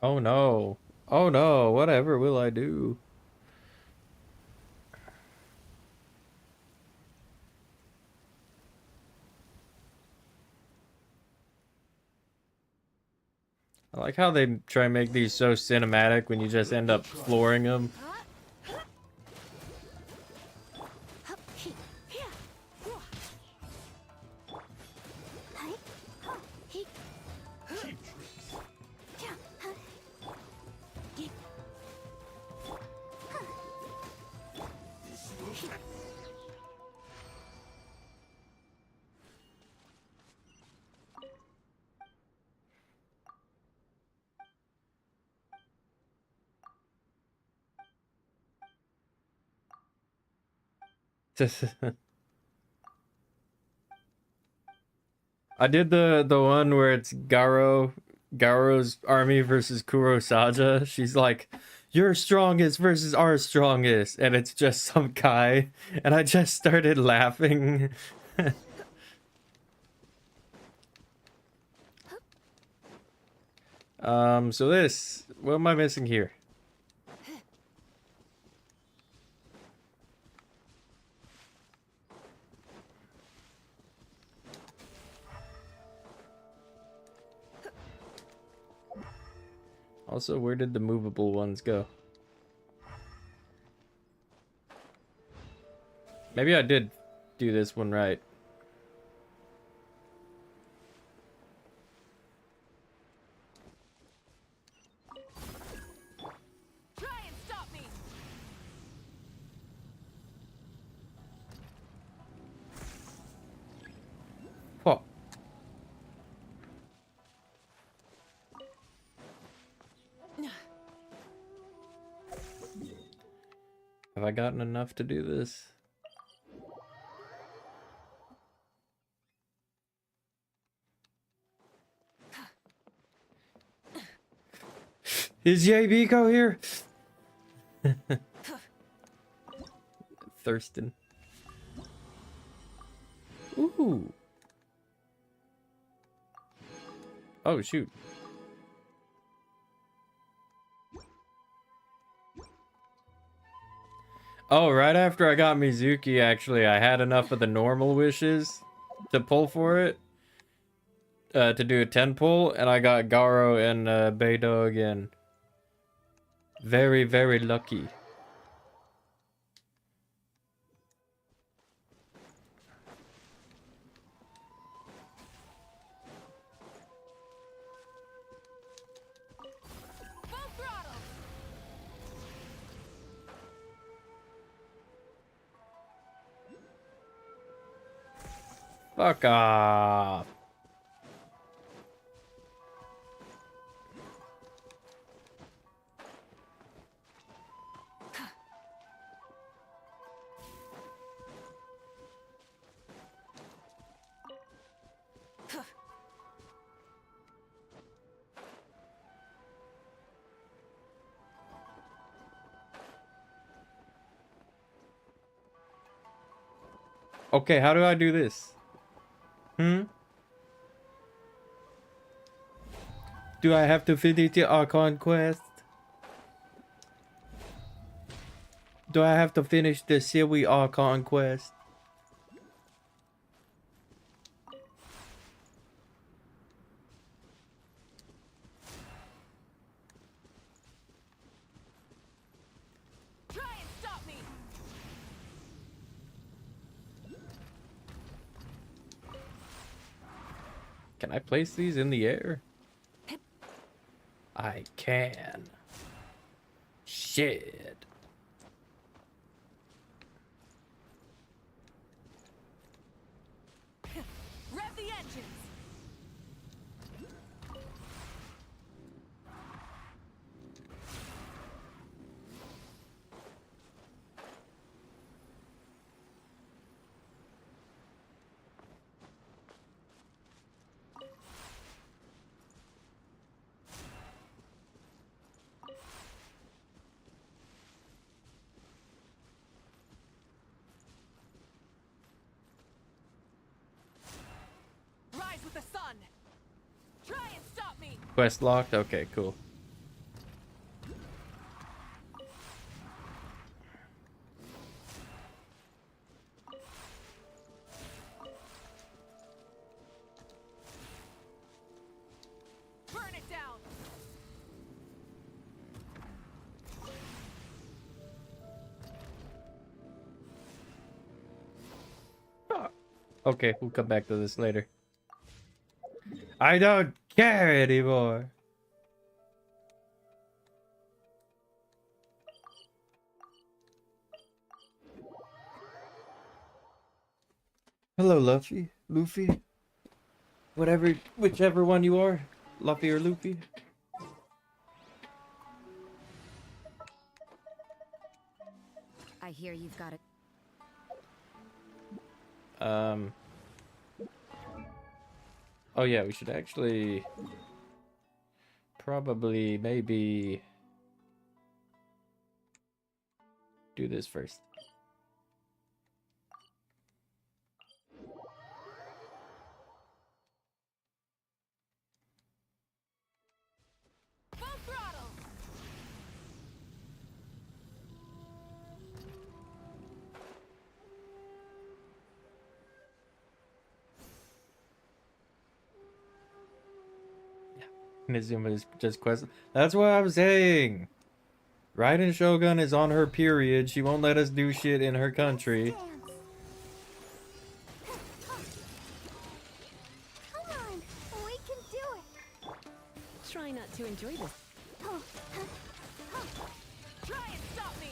Speaker 1: Oh no. Oh no. Whatever will I do? I like how they try and make these so cinematic when you just end up flooring them. I did the one where it's Garo's army versus Kurosaja. She's like, "Your strongest versus our strongest," and it's just some guy, and I just started laughing. So this, what am I missing here? Also, where did the movable ones go? Maybe I did do this one right.
Speaker 4: Try and stop me.
Speaker 1: Oh. I gotten enough to do this? Is Yabiko here? Thurston. Ooh. Oh, shoot. Oh, right after I got Mizuki, actually, I had enough of the normal wishes to pull for it. To do a 10 pull, and I got Garo and Beidou again. Very, very lucky.
Speaker 4: Full throttle!
Speaker 1: Fuck off. Okay, how do I do this? Do I have to finish the Archon quest? Do I have to finish the Silly Archon quest?
Speaker 4: Try and stop me!
Speaker 1: Can I place these in the air? I can. Shit.
Speaker 4: Rev the engines! Rise with the sun! Try and stop me!
Speaker 1: Quest locked? Okay, cool.
Speaker 4: Burn it down!
Speaker 1: Okay, we'll come back to this later. I don't care anymore. Hello, Luffy. Luffy. Whatever, whichever one you are. Luffy or Luffy.
Speaker 2: I hear you've got it.
Speaker 1: Oh yeah, we should actually probably maybe do this first.
Speaker 4: Full throttle!
Speaker 1: Nizuma is just quest. That's what I'm saying. Raiden Shogun is on her period. She won't let us do shit in her country.
Speaker 2: Dance. Come on, we can do it.
Speaker 5: Try not to enjoy this.
Speaker 4: Try and stop me!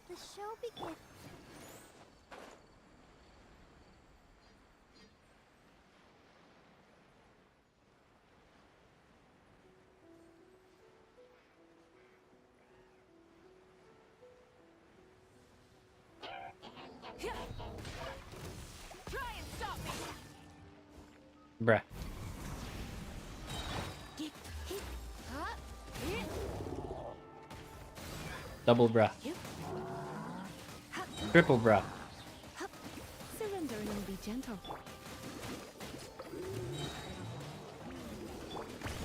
Speaker 2: let the show begin.
Speaker 4: Try and stop me!
Speaker 1: Bruh. Double bruh. Triple bruh.
Speaker 5: Surrender and be gentle.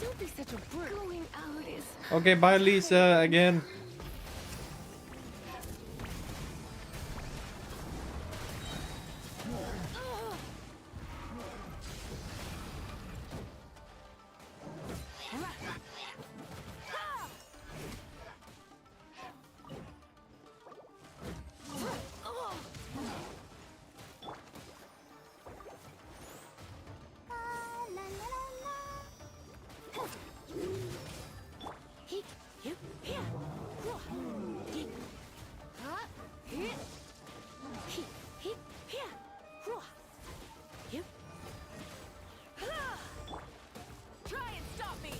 Speaker 5: Don't be such a brute. Going out is
Speaker 1: Okay, bye Lisa again.
Speaker 2: La la la la.
Speaker 4: Try and stop me!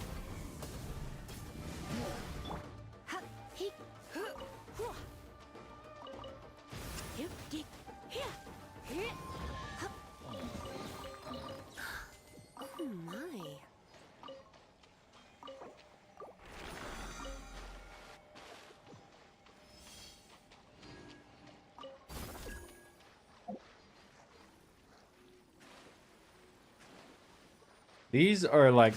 Speaker 5: oh my.
Speaker 1: These are like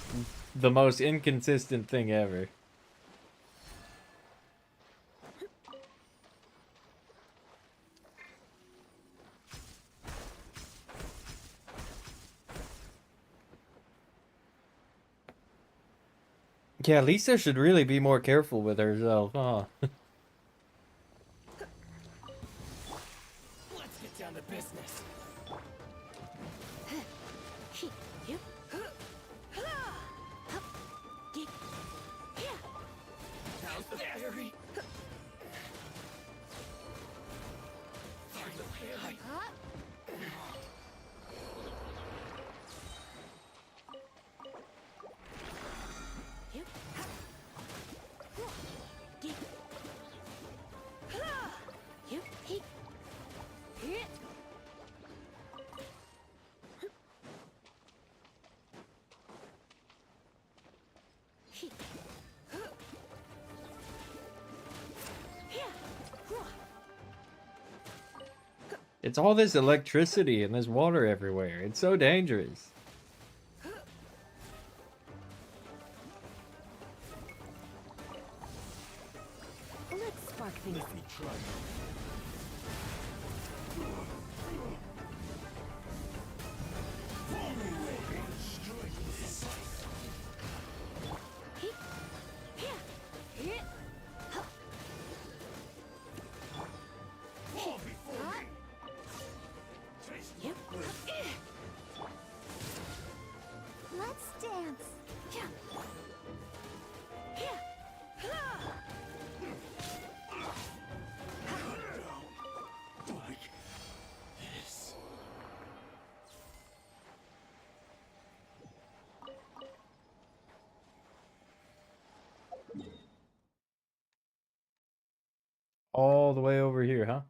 Speaker 1: the most inconsistent thing ever. Yeah, Lisa should really be more careful with herself, huh?
Speaker 3: Let's get down to business. How's the theory? Finally,
Speaker 1: It's all this electricity and this water everywhere. It's so dangerous.
Speaker 5: Let's spark things.
Speaker 3: let me try.
Speaker 2: Let's dance.
Speaker 3: Like this.
Speaker 1: All the way over here, huh?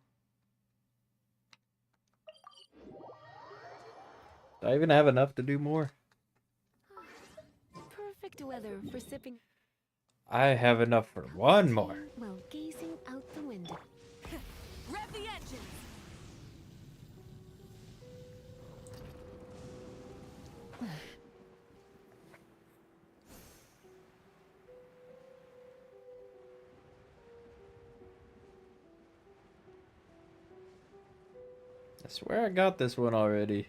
Speaker 1: Do I even have enough to do more?
Speaker 5: Perfect weather for sipping
Speaker 1: I have enough for one more.
Speaker 5: while gazing out the window.
Speaker 4: Rev the engines!
Speaker 1: I swear I got this one already.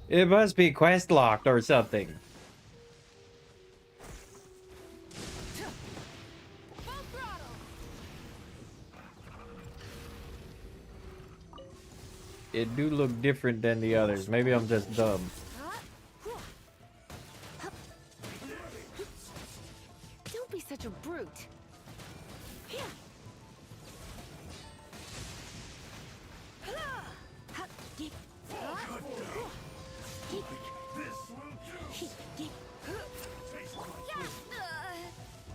Speaker 1: It must be quest locked or something.
Speaker 4: Full throttle!
Speaker 1: It do look different than the others. Maybe I'm just dumb.
Speaker 5: Don't be such a brute.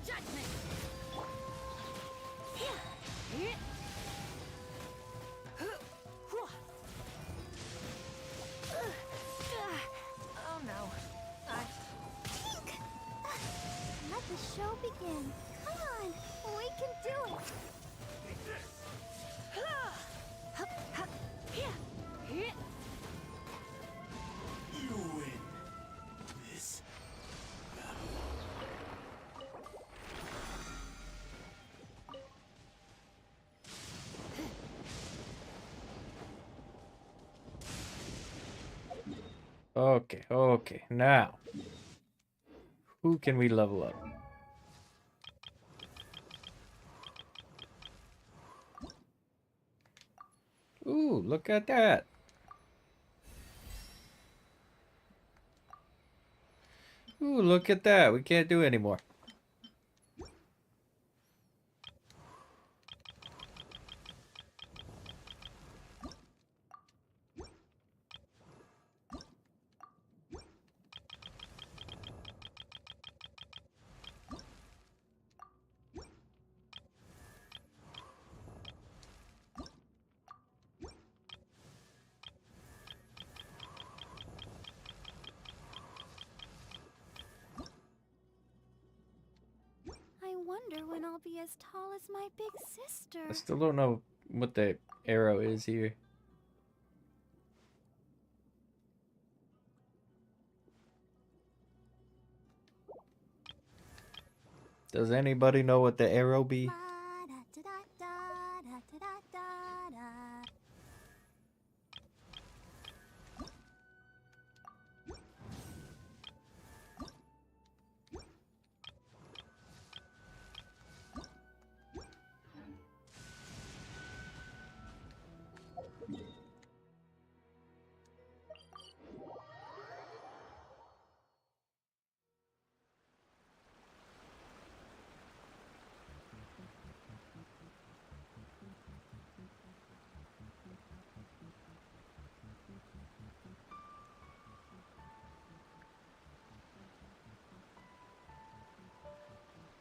Speaker 2: Judgment.
Speaker 4: Oh no.
Speaker 2: Let the show begin. Come on, we can do it.
Speaker 3: You win this.
Speaker 1: Okay, okay. Now, who can we level up? Ooh, look at that. Ooh, look at that. We can't do anymore.
Speaker 2: I wonder when I'll be as tall as my big sister.
Speaker 1: I still don't know what the arrow is here. Does anybody know what the arrow be?
Speaker 2: Da-da-da-da-da-da-da-da.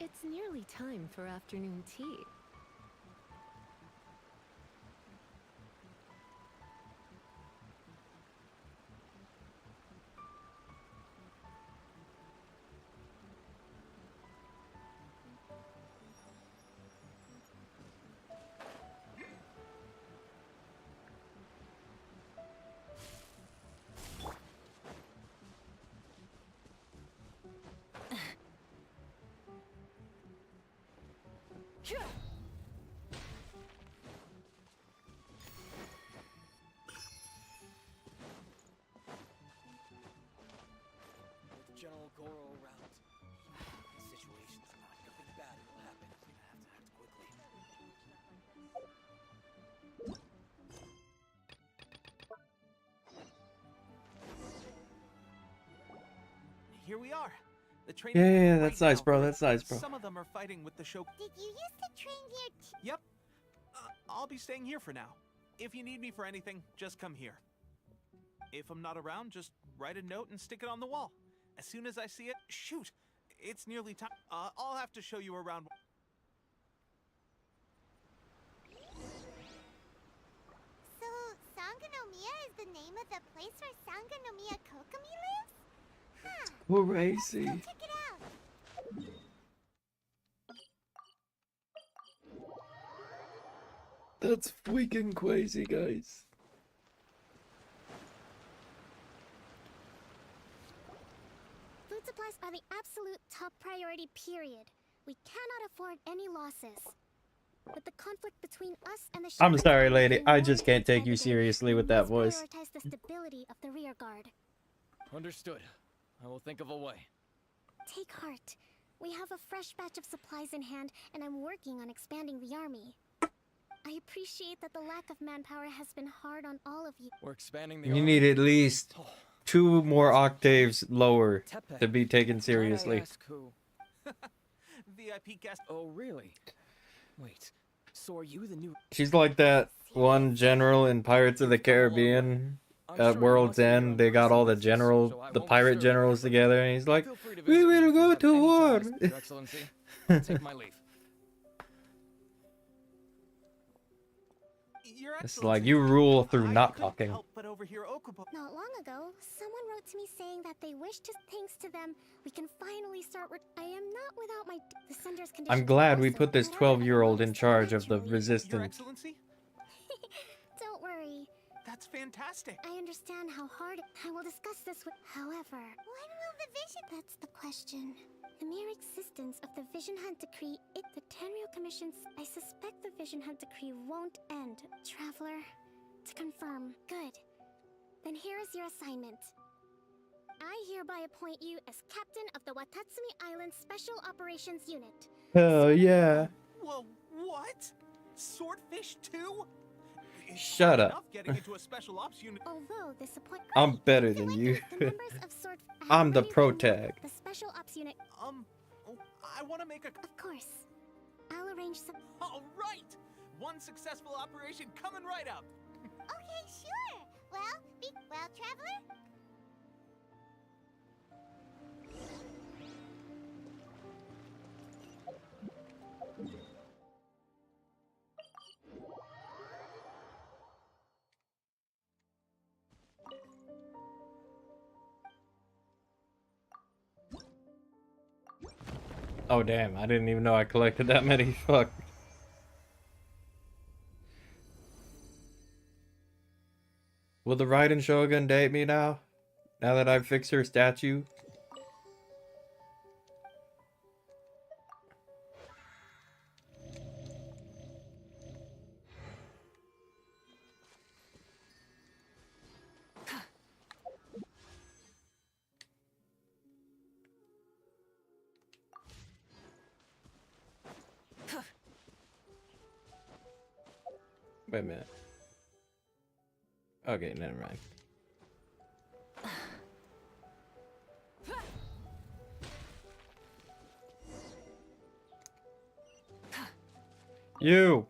Speaker 5: It's nearly time for afternoon tea.
Speaker 3: With General Goro around, the situation's not nothing bad will happen. We're gonna have to act quickly. Here we are. The train.
Speaker 1: Yeah,
Speaker 3: right
Speaker 1: that's nice,
Speaker 3: now.
Speaker 1: bro. That's nice, bro.
Speaker 3: Some of them are fighting with the show.
Speaker 2: Did you used to train here
Speaker 3: Yep. I'll be staying here for now. If you need me for anything, just come here. If I'm not around, just write a note and stick it on the wall. As soon as I see it, shoot! It's nearly time. I'll have to show you around.
Speaker 2: So, Sangonomiya is the name of the place where Sangonomiya Kokomi lives? Huh.
Speaker 1: Crazy.
Speaker 2: Go check it out.
Speaker 1: That's freaking crazy, guys.
Speaker 2: Food supplies are the absolute top priority, period. We cannot afford any losses. With the conflict between us and the
Speaker 1: I'm
Speaker 2: Shepherds
Speaker 1: sorry, lady.
Speaker 2: becoming
Speaker 1: I
Speaker 2: more
Speaker 1: just can't take you
Speaker 2: evident,
Speaker 1: seriously
Speaker 2: we
Speaker 1: with that
Speaker 2: must
Speaker 1: voice.
Speaker 2: prioritize the stability of the rear guard.
Speaker 6: Understood. I will think of a way.
Speaker 2: Take heart. We have a fresh batch of supplies in hand, and I'm working on expanding the army. I appreciate that the lack of manpower has been hard on all of you.
Speaker 6: We're expanding the
Speaker 1: You
Speaker 6: army.
Speaker 1: need at least
Speaker 6: Oh,
Speaker 1: 2 more octaves lower
Speaker 6: Tepe.
Speaker 1: to be taken
Speaker 6: Might I
Speaker 1: seriously.
Speaker 6: ask who?
Speaker 3: VIP guest.
Speaker 6: Oh, really? Wait. So are you the new?
Speaker 1: She's like that one general in Pirates of the Caribbean at World's End, they got all the the pirate generals together, and he's like, "We will go to war."
Speaker 6: Your Excellency, I'll take my leave.
Speaker 3: Your
Speaker 1: It's
Speaker 3: Excellency,
Speaker 1: like you rule through
Speaker 3: I
Speaker 1: not
Speaker 3: couldn't
Speaker 1: talking.
Speaker 3: help but overhear Okubo.
Speaker 2: Not long ago, someone wrote to me saying that they wish to thanks to them, we can finally start I am not without my the sender's condition.
Speaker 1: I'm glad we
Speaker 2: also,
Speaker 1: put this
Speaker 2: but I don't
Speaker 1: 12-year-old in
Speaker 2: understand
Speaker 1: charge of the
Speaker 2: naturally.
Speaker 3: Your
Speaker 1: resistance.
Speaker 3: Excellency?
Speaker 2: Don't worry.
Speaker 3: That's fantastic.
Speaker 2: I understand how hard I will discuss this with. However, when will the vision? That's the question. The mere existence of the Vision Hunt Decree, the Tenryou Commission's. I suspect the Vision Hunt Decree won't end, Traveler. To confirm. Good. Then here is your assignment. I hereby appoint you as captain of the Watatsumi Island Special Operations Unit.
Speaker 1: Oh yeah.
Speaker 3: Whoa, what? Swordfish too? It's
Speaker 1: Shut
Speaker 3: hard
Speaker 1: up.
Speaker 3: enough getting into a special ops unit.
Speaker 2: Although this appointment.
Speaker 1: I'm better than you.
Speaker 2: The members of Sword.
Speaker 1: I'm the
Speaker 2: already
Speaker 1: pro
Speaker 2: removed
Speaker 1: tag.
Speaker 2: The Special Ops Unit.
Speaker 3: Oh, I want to make a.
Speaker 2: Of course. I'll arrange some.
Speaker 3: All right. One successful operation coming right up.
Speaker 2: Okay, sure. Well, Traveler?
Speaker 1: Oh damn, I didn't even know I collected that many. Fuck. Will the Raiden Shogun date me now? Now that I've fixed her statue? Wait a minute. Okay, never mind. You!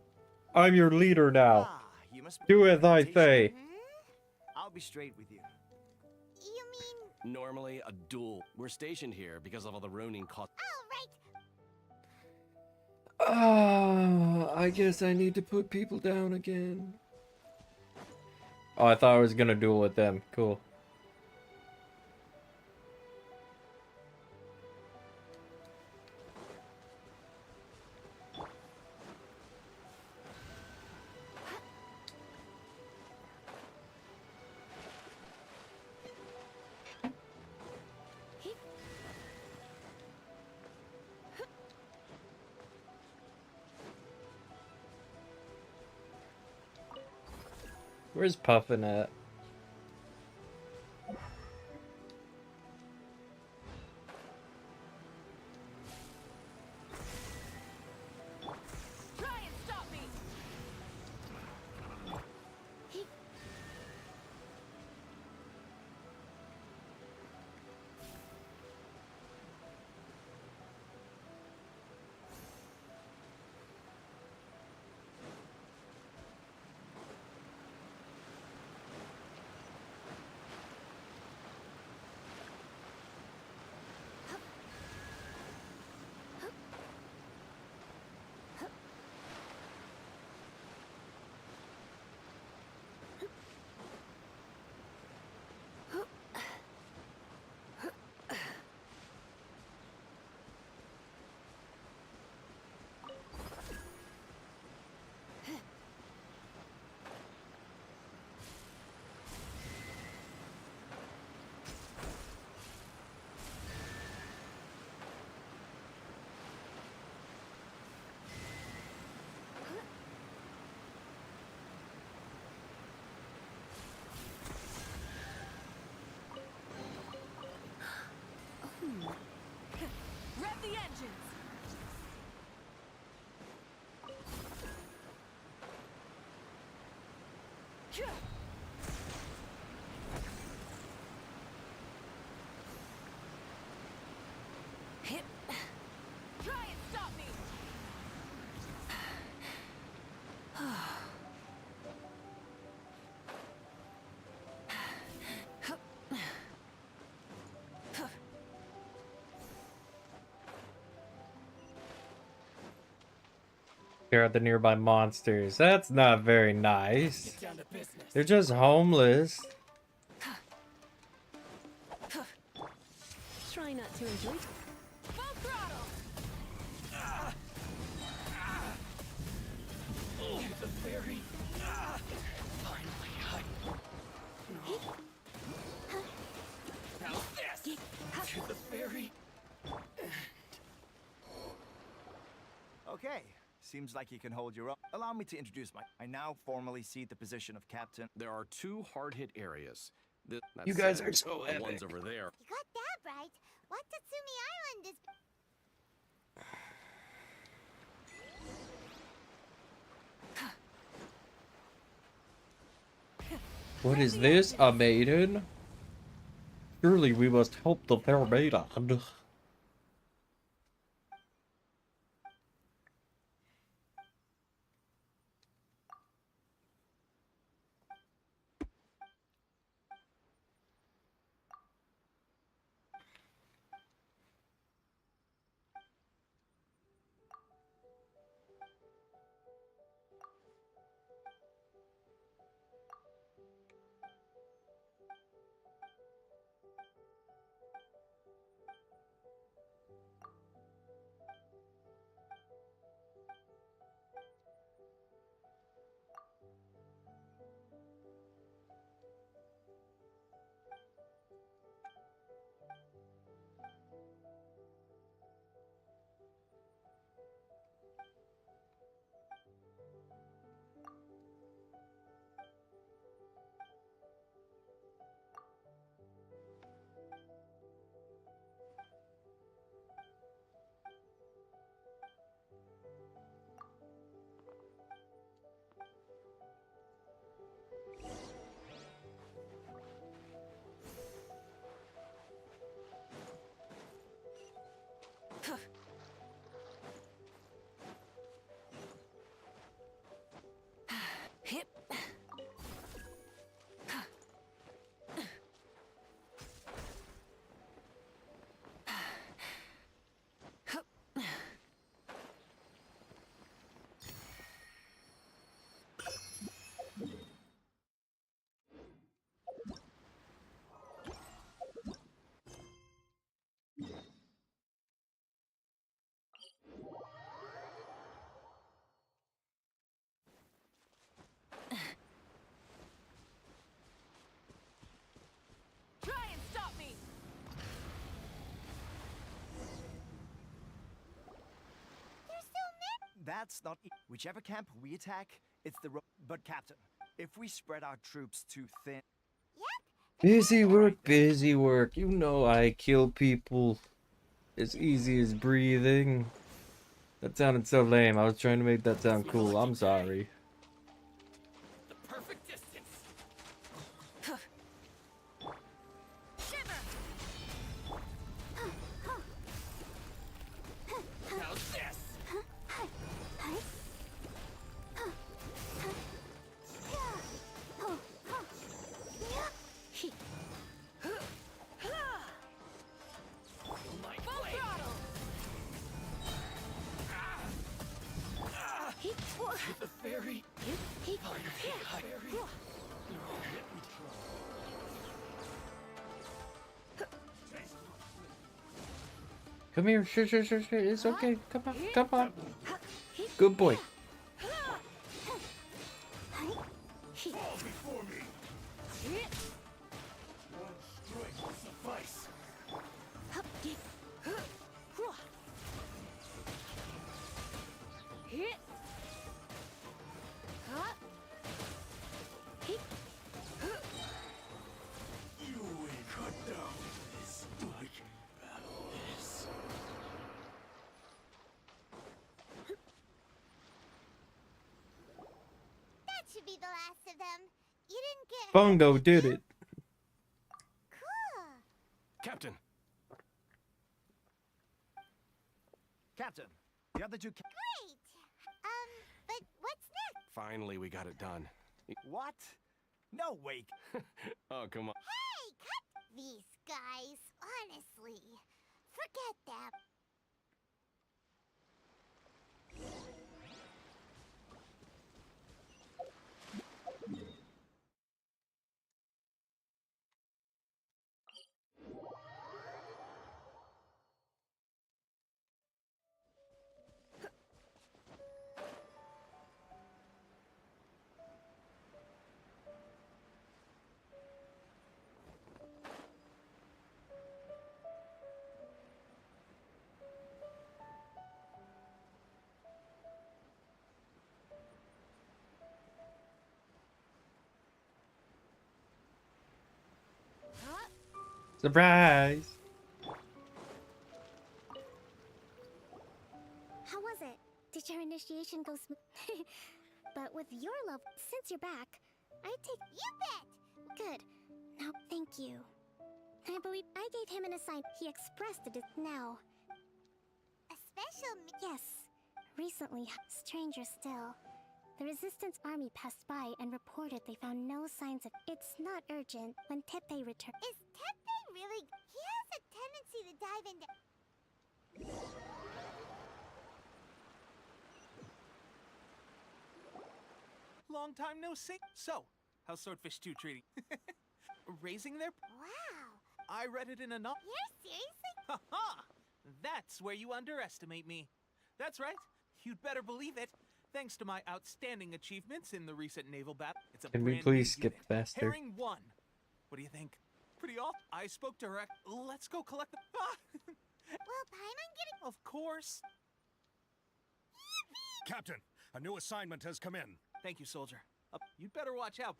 Speaker 1: I'm your leader now.
Speaker 7: Ah, you must be
Speaker 1: Do
Speaker 7: the
Speaker 1: as I
Speaker 7: reputation.
Speaker 1: say.
Speaker 7: I'll be straight with you.
Speaker 2: You mean.
Speaker 8: Normally a duel. We're stationed here because of all the Ronin cost.
Speaker 2: Oh, right.
Speaker 1: I guess I need to put people down again. Oh, I thought I was gonna duel with them. Cool. Where's Puffin at?
Speaker 4: Try and stop me! Rev the engines! Hit. Try and stop me!
Speaker 1: Scare out the nearby monsters. That's not very nice. They're just homeless.
Speaker 5: Try not to enjoy.
Speaker 4: Full throttle!
Speaker 6: The fairy. Finally, how's this? To the fairy.
Speaker 7: Okay, seems like you can hold your own. Allow me to introduce I now formally cede the position of captain.
Speaker 8: There are 2 hard-hit areas. That
Speaker 1: You guys
Speaker 8: said,
Speaker 1: are so
Speaker 8: the
Speaker 1: epic.
Speaker 8: ones over there.
Speaker 2: You got that right. Watatsumi Island is.
Speaker 1: What is this? A maiden? Surely we must help the fair maiden.
Speaker 4: Hip. Try and stop me!
Speaker 2: There's so many.
Speaker 7: That's not. Whichever camp we attack, it's the. But captain, if we spread our troops too thin.
Speaker 1: Busy work, busy work. You know I kill people as easy as breathing. That sounded so lame. I was trying to make that sound cool. I'm sorry.
Speaker 6: The perfect distance. How's this? My
Speaker 4: Full
Speaker 6: blade.
Speaker 4: throttle!
Speaker 6: The fairy. Fairy.
Speaker 1: Come here. Sure. It's okay. Come on. Good boy.
Speaker 6: Fall before me. One strike will suffice. You will cut down this like this.
Speaker 2: That should be the last of them. You didn't get.
Speaker 1: Bungo did it.
Speaker 2: Cool.
Speaker 8: Captain,
Speaker 7: Captain, the other two.
Speaker 2: Great. But what's next?
Speaker 8: finally we got it done.
Speaker 7: What? No, wait.
Speaker 8: Oh, come on.
Speaker 2: Hey, cut these guys. Honestly, forget them.
Speaker 1: Surprise!
Speaker 2: How was it? Did your initiation go But with your love, since you're back, I take— You bet! Good. Now, thank you. I believe I gave him an assignment. He expressed it now. A special— Yes. Recently, stranger still. The Resistance army passed by and reported they found no signs of— It's not urgent. When Teppei returns— Is Teppei really— He has a tendency to dive into—
Speaker 3: Long time no see. So, how's Swordfish 2 treating? Raising their—
Speaker 2: Wow!
Speaker 3: I read it in a novel.
Speaker 2: You're seriously—
Speaker 3: Ha! That's where you underestimate me. That's right. You'd better believe it. Thanks to my outstanding achievements in the recent naval battle. It's a
Speaker 1: Can we
Speaker 3: brand
Speaker 1: please
Speaker 3: new
Speaker 1: skip
Speaker 3: unit.
Speaker 1: faster?
Speaker 3: Herring 1. What do you think? Pretty off. I spoke to her. Let's go collect the—
Speaker 2: Will Paimon get it?
Speaker 3: Of course.
Speaker 6: Captain, a new assignment has come in.
Speaker 3: Thank you, soldier. You'd better watch out.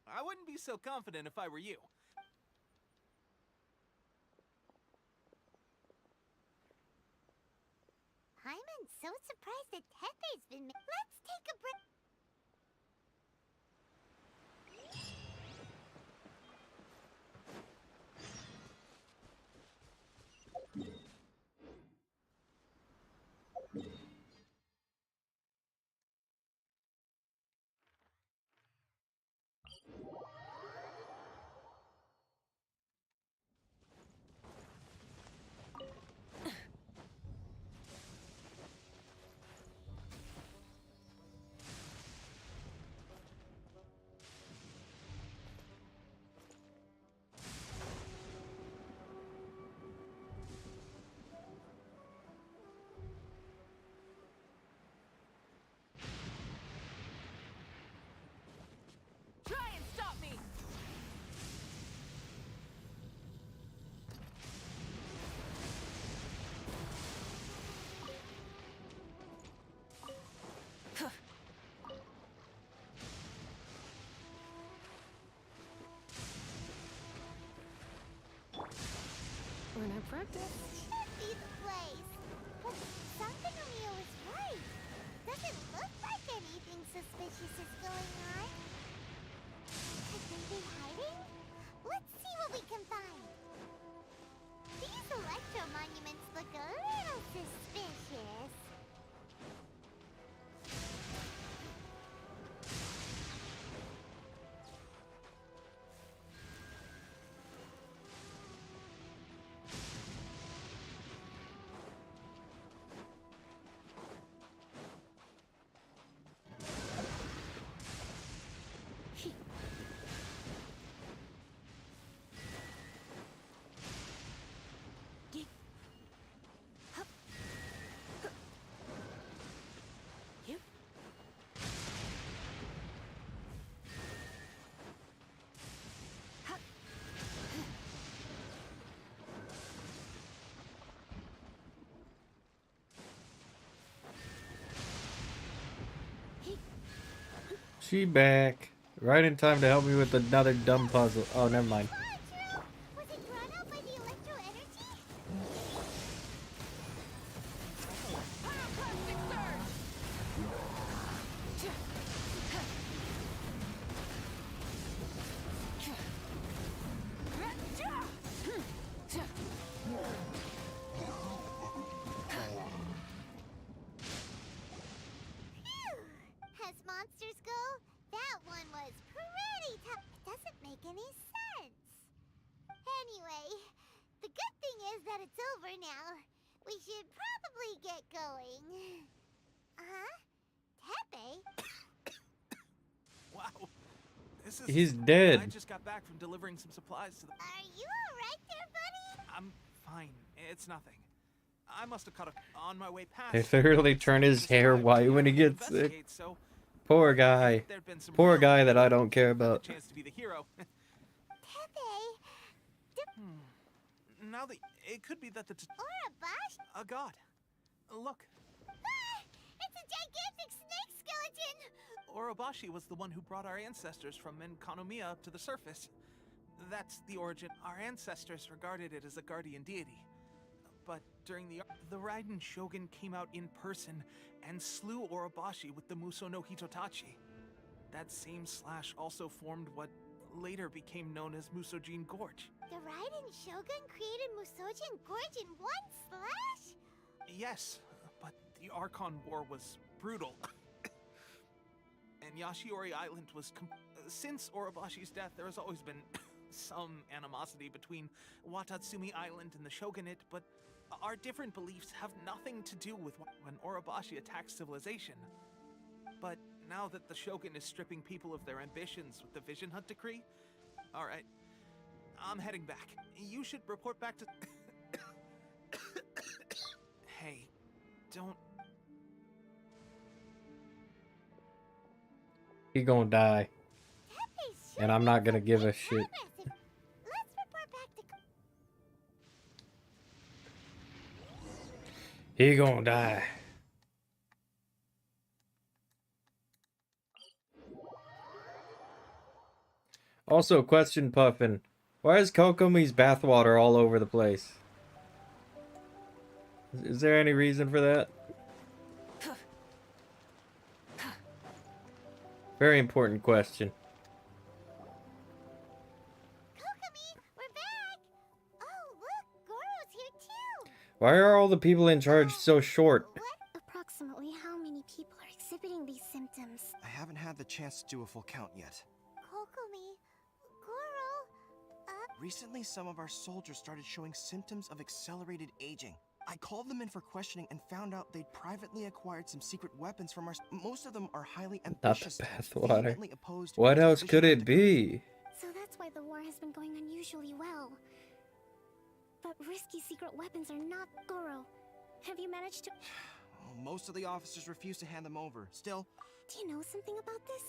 Speaker 3: I wouldn't be so confident if I were you.
Speaker 2: Paimon's so surprised that Teppei's been— Let's take a break.
Speaker 4: Try and stop me!
Speaker 5: When I practice.
Speaker 2: Should be the place. But Sankanomiya was right. Doesn't look like anything suspicious is going on. Could they be hiding? Let's see what we can find. These electro monuments look a little suspicious.
Speaker 1: She back. Right in time to help me with another dumb puzzle. Oh, never mind.
Speaker 2: True. Was it drawn out by the electro energy?
Speaker 4: Plastic surge!
Speaker 2: Phew. As monsters go, that one was pretty tough. It doesn't make any sense. Anyway, the good thing is that it's over now. We should probably get going. Huh? Teppei?
Speaker 3: Wow. This is—
Speaker 1: He's dead.
Speaker 3: I just got back from delivering some supplies to the—
Speaker 2: Are you alright there, buddy?
Speaker 3: I'm fine. It's nothing. I must have caught a— on my way past.
Speaker 1: They thoroughly turn his hair white when he gets sick.
Speaker 3: Investigate, so
Speaker 1: Poor guy.
Speaker 3: there'd been some
Speaker 1: Poor
Speaker 3: real
Speaker 1: guy that I don't care
Speaker 3: a
Speaker 1: about.
Speaker 3: chance to be the hero.
Speaker 2: Teppei?
Speaker 3: Now that it could be that the
Speaker 2: Urabashi?
Speaker 3: a god. Look,
Speaker 2: Ah! It's a gigantic snake skeleton!
Speaker 3: Orobashi was the one who brought our ancestors from Enkanomiya up to the surface. That's the origin. Our ancestors regarded it as a guardian deity. But during the Raiden Shogun came out in person and slew Orobashi with the Muso no Hitotachi. That same slash also formed what later became known as Musojin Gorge.
Speaker 2: The Raiden Shogun created Musojin Gorge in one slash?
Speaker 3: Yes, but the Archon War was brutal. And Yashiori Island was since Orobashi's death, there has always been some animosity between Watatsumi Island and the Shogunate, but our different beliefs have nothing to do with when Orobashi attacked civilization. But now that the Shogun is stripping people of their ambitions with the Vision Hunt Decree, alright, I'm heading back. You should report back to... Hey, don't...
Speaker 1: He gonna die. And I'm not gonna give a shit.
Speaker 2: Let's report back to...
Speaker 1: He gonna die. Also, question Puffin. Why is Kokomi's bathwater all over the place? Is there any reason for that? Very important question.
Speaker 2: Kokomi, we're back! Oh, look, Goro's here too!
Speaker 1: Why are all the people in charge so short?
Speaker 2: What? Approximately how many people are exhibiting these symptoms?
Speaker 7: I haven't had the chance to do a full count yet.
Speaker 2: Kokomi, Goro,
Speaker 7: Recently, some of our soldiers started showing symptoms of accelerated aging. I called them in for questioning and found out they'd privately acquired some secret weapons from our... Most of them are highly ambitious.
Speaker 1: bathwater.
Speaker 7: vehemently opposed
Speaker 1: What
Speaker 7: to
Speaker 1: else
Speaker 7: Vision
Speaker 1: could
Speaker 7: Hunt
Speaker 1: it
Speaker 7: Decree.
Speaker 1: be?
Speaker 2: So that's why the war has been going unusually well. But risky secret weapons are not Goro. Have you managed to...
Speaker 7: Well, most of the officers refuse to hand them over. Still,
Speaker 2: Do you know something about this?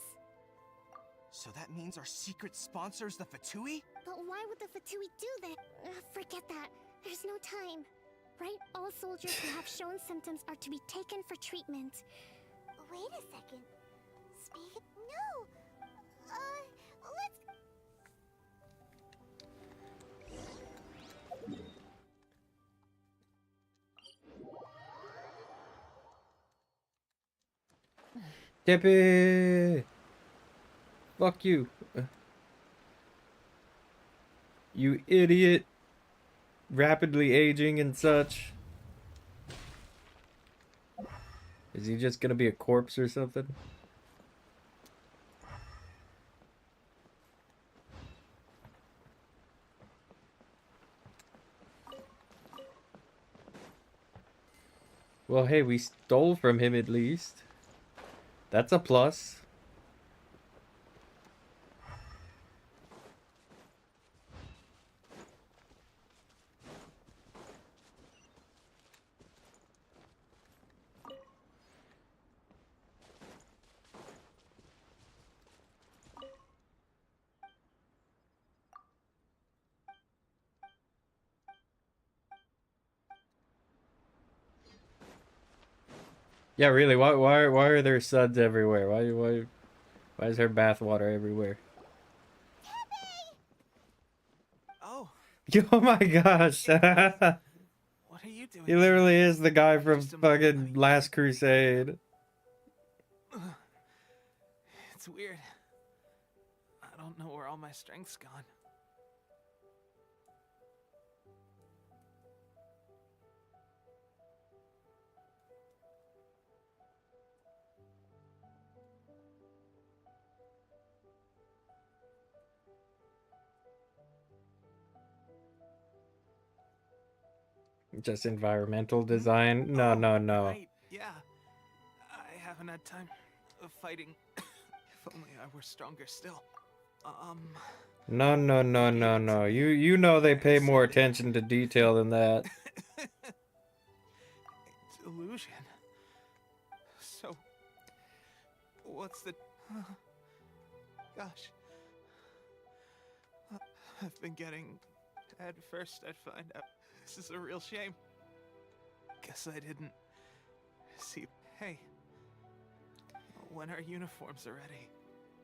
Speaker 7: so that means our secret sponsor is the Fatui?
Speaker 2: But why would the Fatui do that? Forget that. There's no time. Right? All soldiers who have shown symptoms are to be taken for treatment. Wait a second. Speak... No! Let's...
Speaker 1: Tippy! Fuck you. You idiot. Rapidly aging and such. Is he just gonna be a corpse or something? Well, hey, we stole from him at least. That's a plus. Yeah, really. Why are there suds everywhere? Why is there bathwater everywhere?
Speaker 3: Oh,
Speaker 1: Oh my gosh!
Speaker 3: what are you doing?
Speaker 1: He literally is the guy from
Speaker 3: Just a moment,
Speaker 1: fucking
Speaker 3: let me-
Speaker 1: Last Crusade.
Speaker 3: It's weird. I don't know where all my strength's gone.
Speaker 1: Just environmental design? No, no, no.
Speaker 3: Right, yeah. I haven't had time of fighting. If only I were stronger still.
Speaker 1: No, no, no, no, no. You know they pay more attention to detail than that.
Speaker 3: Delusion. So, what's the... Gosh. I've been getting... At first I'd find out this is a real shame. Guess I didn't see... Hey. When our uniforms are ready,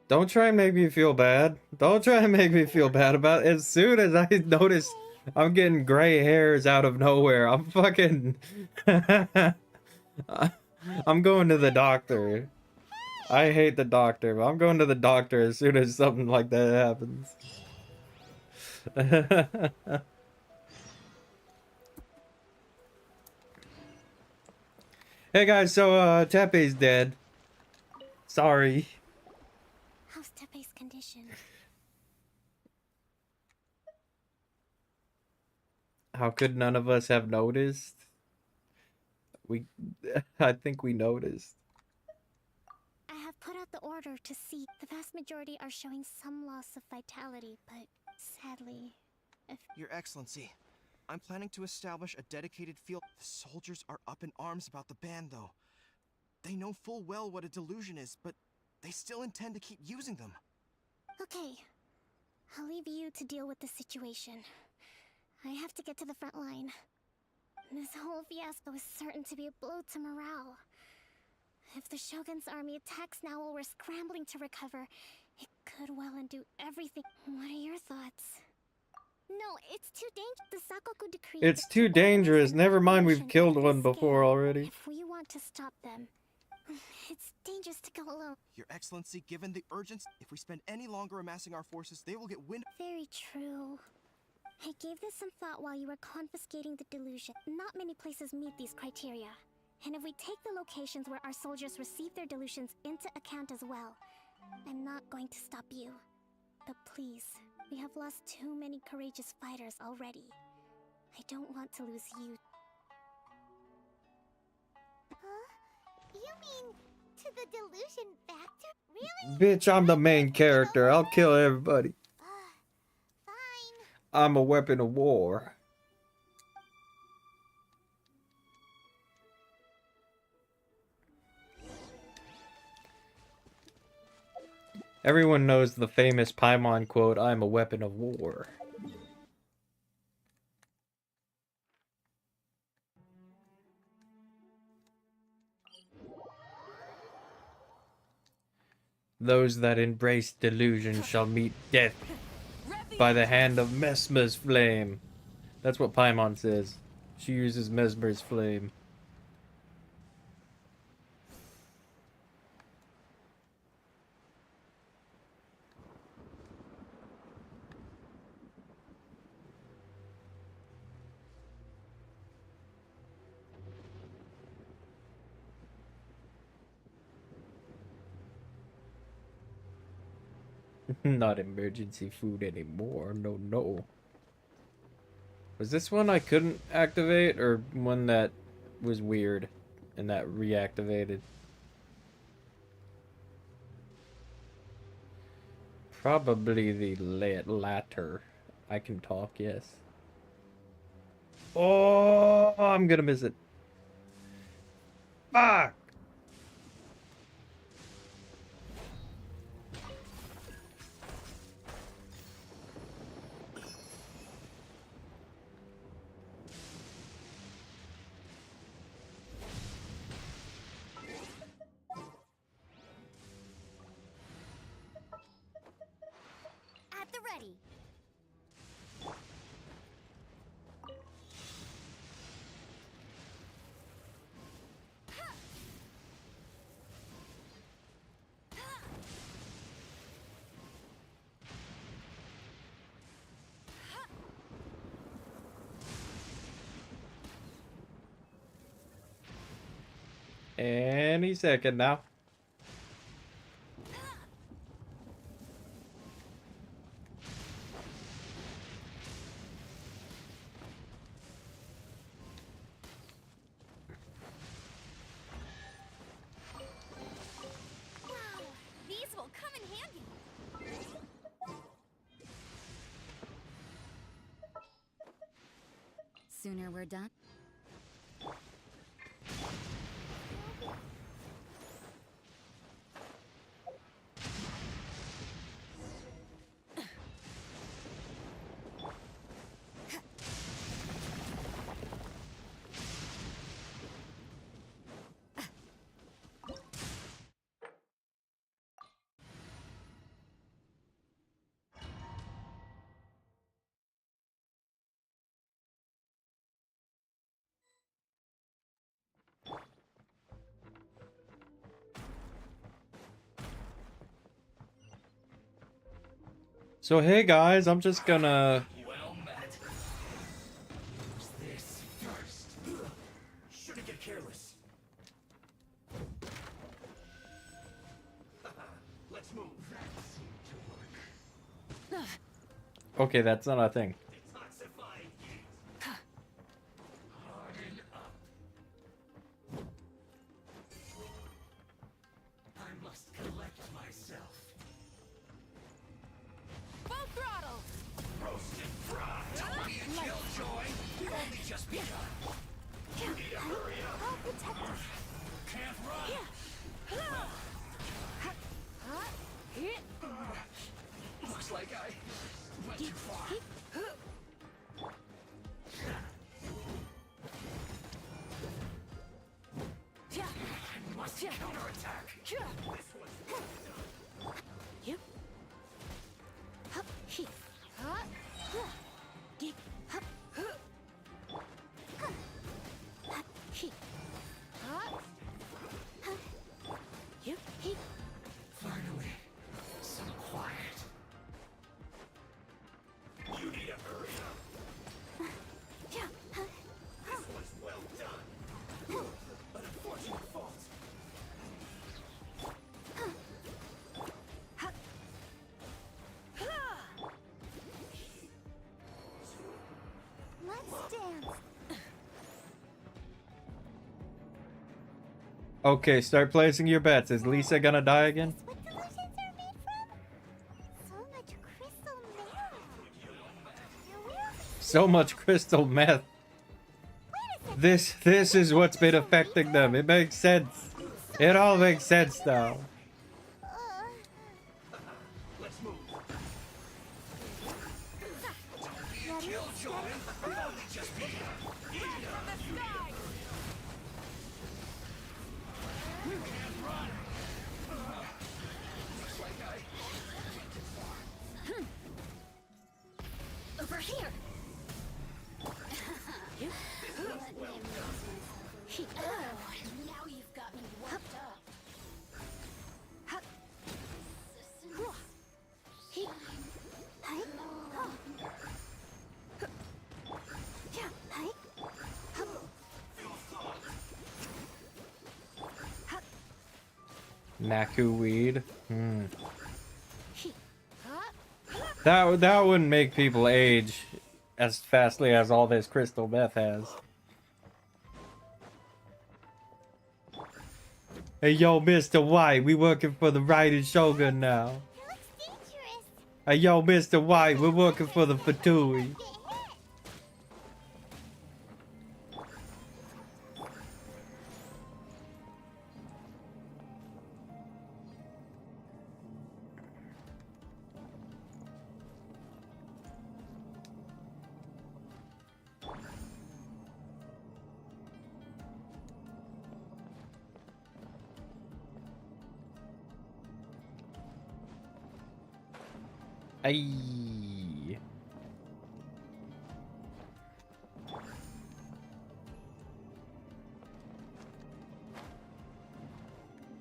Speaker 1: Don't try and make me feel bad. Don't try and make me feel bad about it. As soon as I notice I'm getting gray hairs out of nowhere, I'm fucking... I'm going to the doctor. I hate the doctor, but I'm going to the doctor as soon as something like that happens. Hey guys, so Tepe's dead. Sorry.
Speaker 2: How's Tepe's condition?
Speaker 1: How could none of us have noticed? I think we noticed.
Speaker 2: I have put out the order to see. The vast majority are showing some loss of vitality, but sadly, if
Speaker 7: Your Excellency, I'm planning to establish a dedicated field. The soldiers are up in arms about the ban, though. They know full well what a delusion is, but they still intend to keep using them.
Speaker 2: okay, I'll leave you to deal with the situation. I have to get to the front line. This whole fiasco is certain to be a blow to morale. If the Shogun's army attacks now while we're scrambling to recover, it could well undo everything. What are your thoughts? No, it's too dangerous. The Sakoku decree.
Speaker 1: It's too dangerous. Never mind, we've killed one before already.
Speaker 2: If we want to stop them, it's dangerous to go alone.
Speaker 7: Your Excellency, given the urgency, if we spend any longer amassing our forces, they will get wind.
Speaker 2: Very true. I gave this some thought while you were confiscating the delusion. Not many places meet these criteria. And if we take the locations where our soldiers receive their delusions into account as well, I'm not going to stop you. But please, we have lost too many courageous fighters already. I don't want to lose you. Huh? You mean to the delusion factor? Really?
Speaker 1: Bitch, I'm the main character. I'll kill everybody.
Speaker 2: Fine.
Speaker 1: I'm a weapon of war. Everyone knows the famous Paimon quote, I'm a weapon of war. Those that embrace delusion shall meet death by the hand of Mesmer's flame. That's what Paimon says. She uses Mesmer's flame. Not emergency food anymore. No, no. Was this one I couldn't activate, or one that was weird and that reactivated? Probably the latter. I can talk, yes. Oh, I'm gonna miss it. Fuck!
Speaker 2: At the ready.
Speaker 1: Any second now.
Speaker 2: Wow, these will come in handy.
Speaker 9: Sooner we're done.
Speaker 1: So hey guys, I'm just gonna...
Speaker 6: Well met. This first. Shouldn't get careless. Let's move.
Speaker 1: Okay, that's not a thing.
Speaker 6: Detoxifying heat. Harden up. I must collect myself.
Speaker 4: Full throttle!
Speaker 6: Roasted fried. Don't be a killjoy. We've only just begun. You need to hurry up.
Speaker 2: I'll protect us.
Speaker 6: Can't run. Looks like I went too far. I must counterattack. This one's
Speaker 2: Yep. Hup, he. Huh? Get. Hup. Hup, he. Huh? Yep, he.
Speaker 6: finally some quiet. You need to hurry up.
Speaker 2: Yeah.
Speaker 6: This one's well done. An unfortunate fault.
Speaker 2: Let's dance.
Speaker 1: Okay, start placing your bets. Is Lisa gonna die again?
Speaker 2: What the lotions are made from? So much crystal meth.
Speaker 1: So much crystal meth. This is what's been affecting them. It makes sense. It all makes sense now.
Speaker 6: Let's move.
Speaker 2: Ready?
Speaker 6: We've only just begun.
Speaker 2: Over here. Now you've got me worked up.
Speaker 1: Naku weed. That wouldn't make people age as fastly as all this crystal meth has. Hey yo, Mr. White, we working for the Raiden Shogun now.
Speaker 2: It looks dangerous.
Speaker 1: Hey yo, Mr. White, we're working for the Fatui.
Speaker 2: Get hit.
Speaker 1: Ay.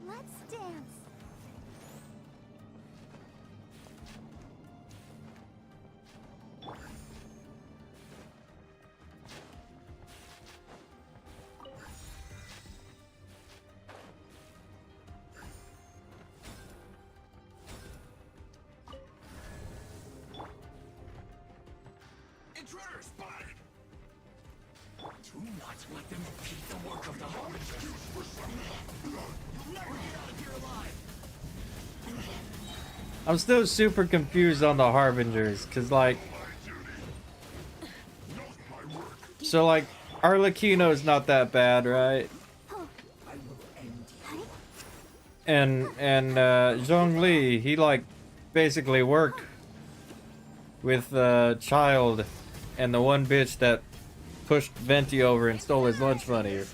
Speaker 2: Let's dance.
Speaker 6: Intruder spotted! Do not let them repeat the work of the Harbingers. You'll never get out of here alive.
Speaker 1: I'm still super confused on the Harbingers, cause like, so like, Arlecchino's not that bad, right? And Zhongli, he like basically worked with Child and the one bitch that pushed Venti over and stole his lunch money.
Speaker 2: Let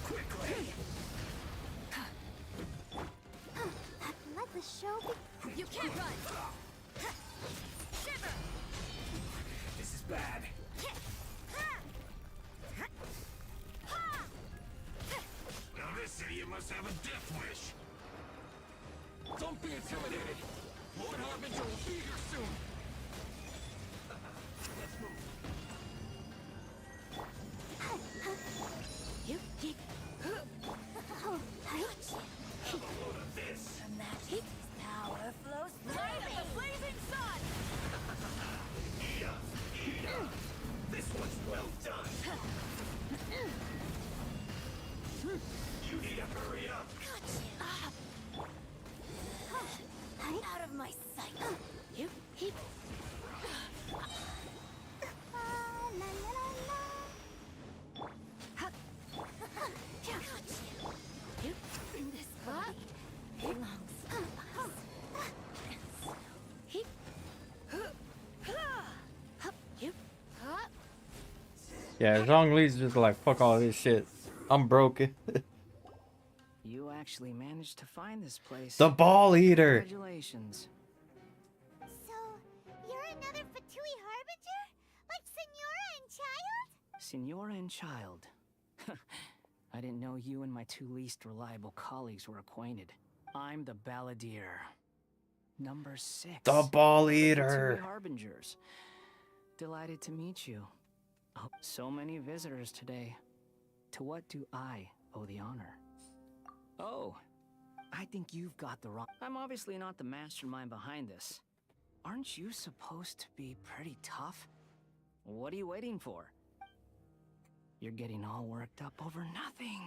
Speaker 2: the show be.
Speaker 4: You can't run! Shiver!
Speaker 6: This is bad. Now this idiot must have a death wish. Don't be intimidated. Lord Harbinger will be here soon.
Speaker 2: You keep.
Speaker 6: This.
Speaker 2: The magic power flows
Speaker 4: Light of the blazing sun!
Speaker 6: This one's well done. You need to hurry up.
Speaker 2: Out of my sight. You keep. You. This body belongs to us. He. You.
Speaker 1: Yeah, Zhongli's just like, fuck all this shit. I'm broken.
Speaker 9: You actually managed to find this place.
Speaker 1: The Ball Eater.
Speaker 9: Congratulations.
Speaker 2: So, you're another Fatui Harbinger? Like Senora and Child?
Speaker 9: Senora and Child. I didn't know you and my two least reliable colleagues were acquainted. I'm the Balladeer. Number 6.
Speaker 1: The Ball
Speaker 9: of the
Speaker 1: Eater.
Speaker 9: Fatui Harbingers. Delighted to meet you. Oh, so many visitors today. To what do I owe the honor? Oh, I think you've got the wrong... I'm obviously not the mastermind behind this. Aren't you supposed to be pretty tough? What are you waiting for? You're getting all worked up over nothing.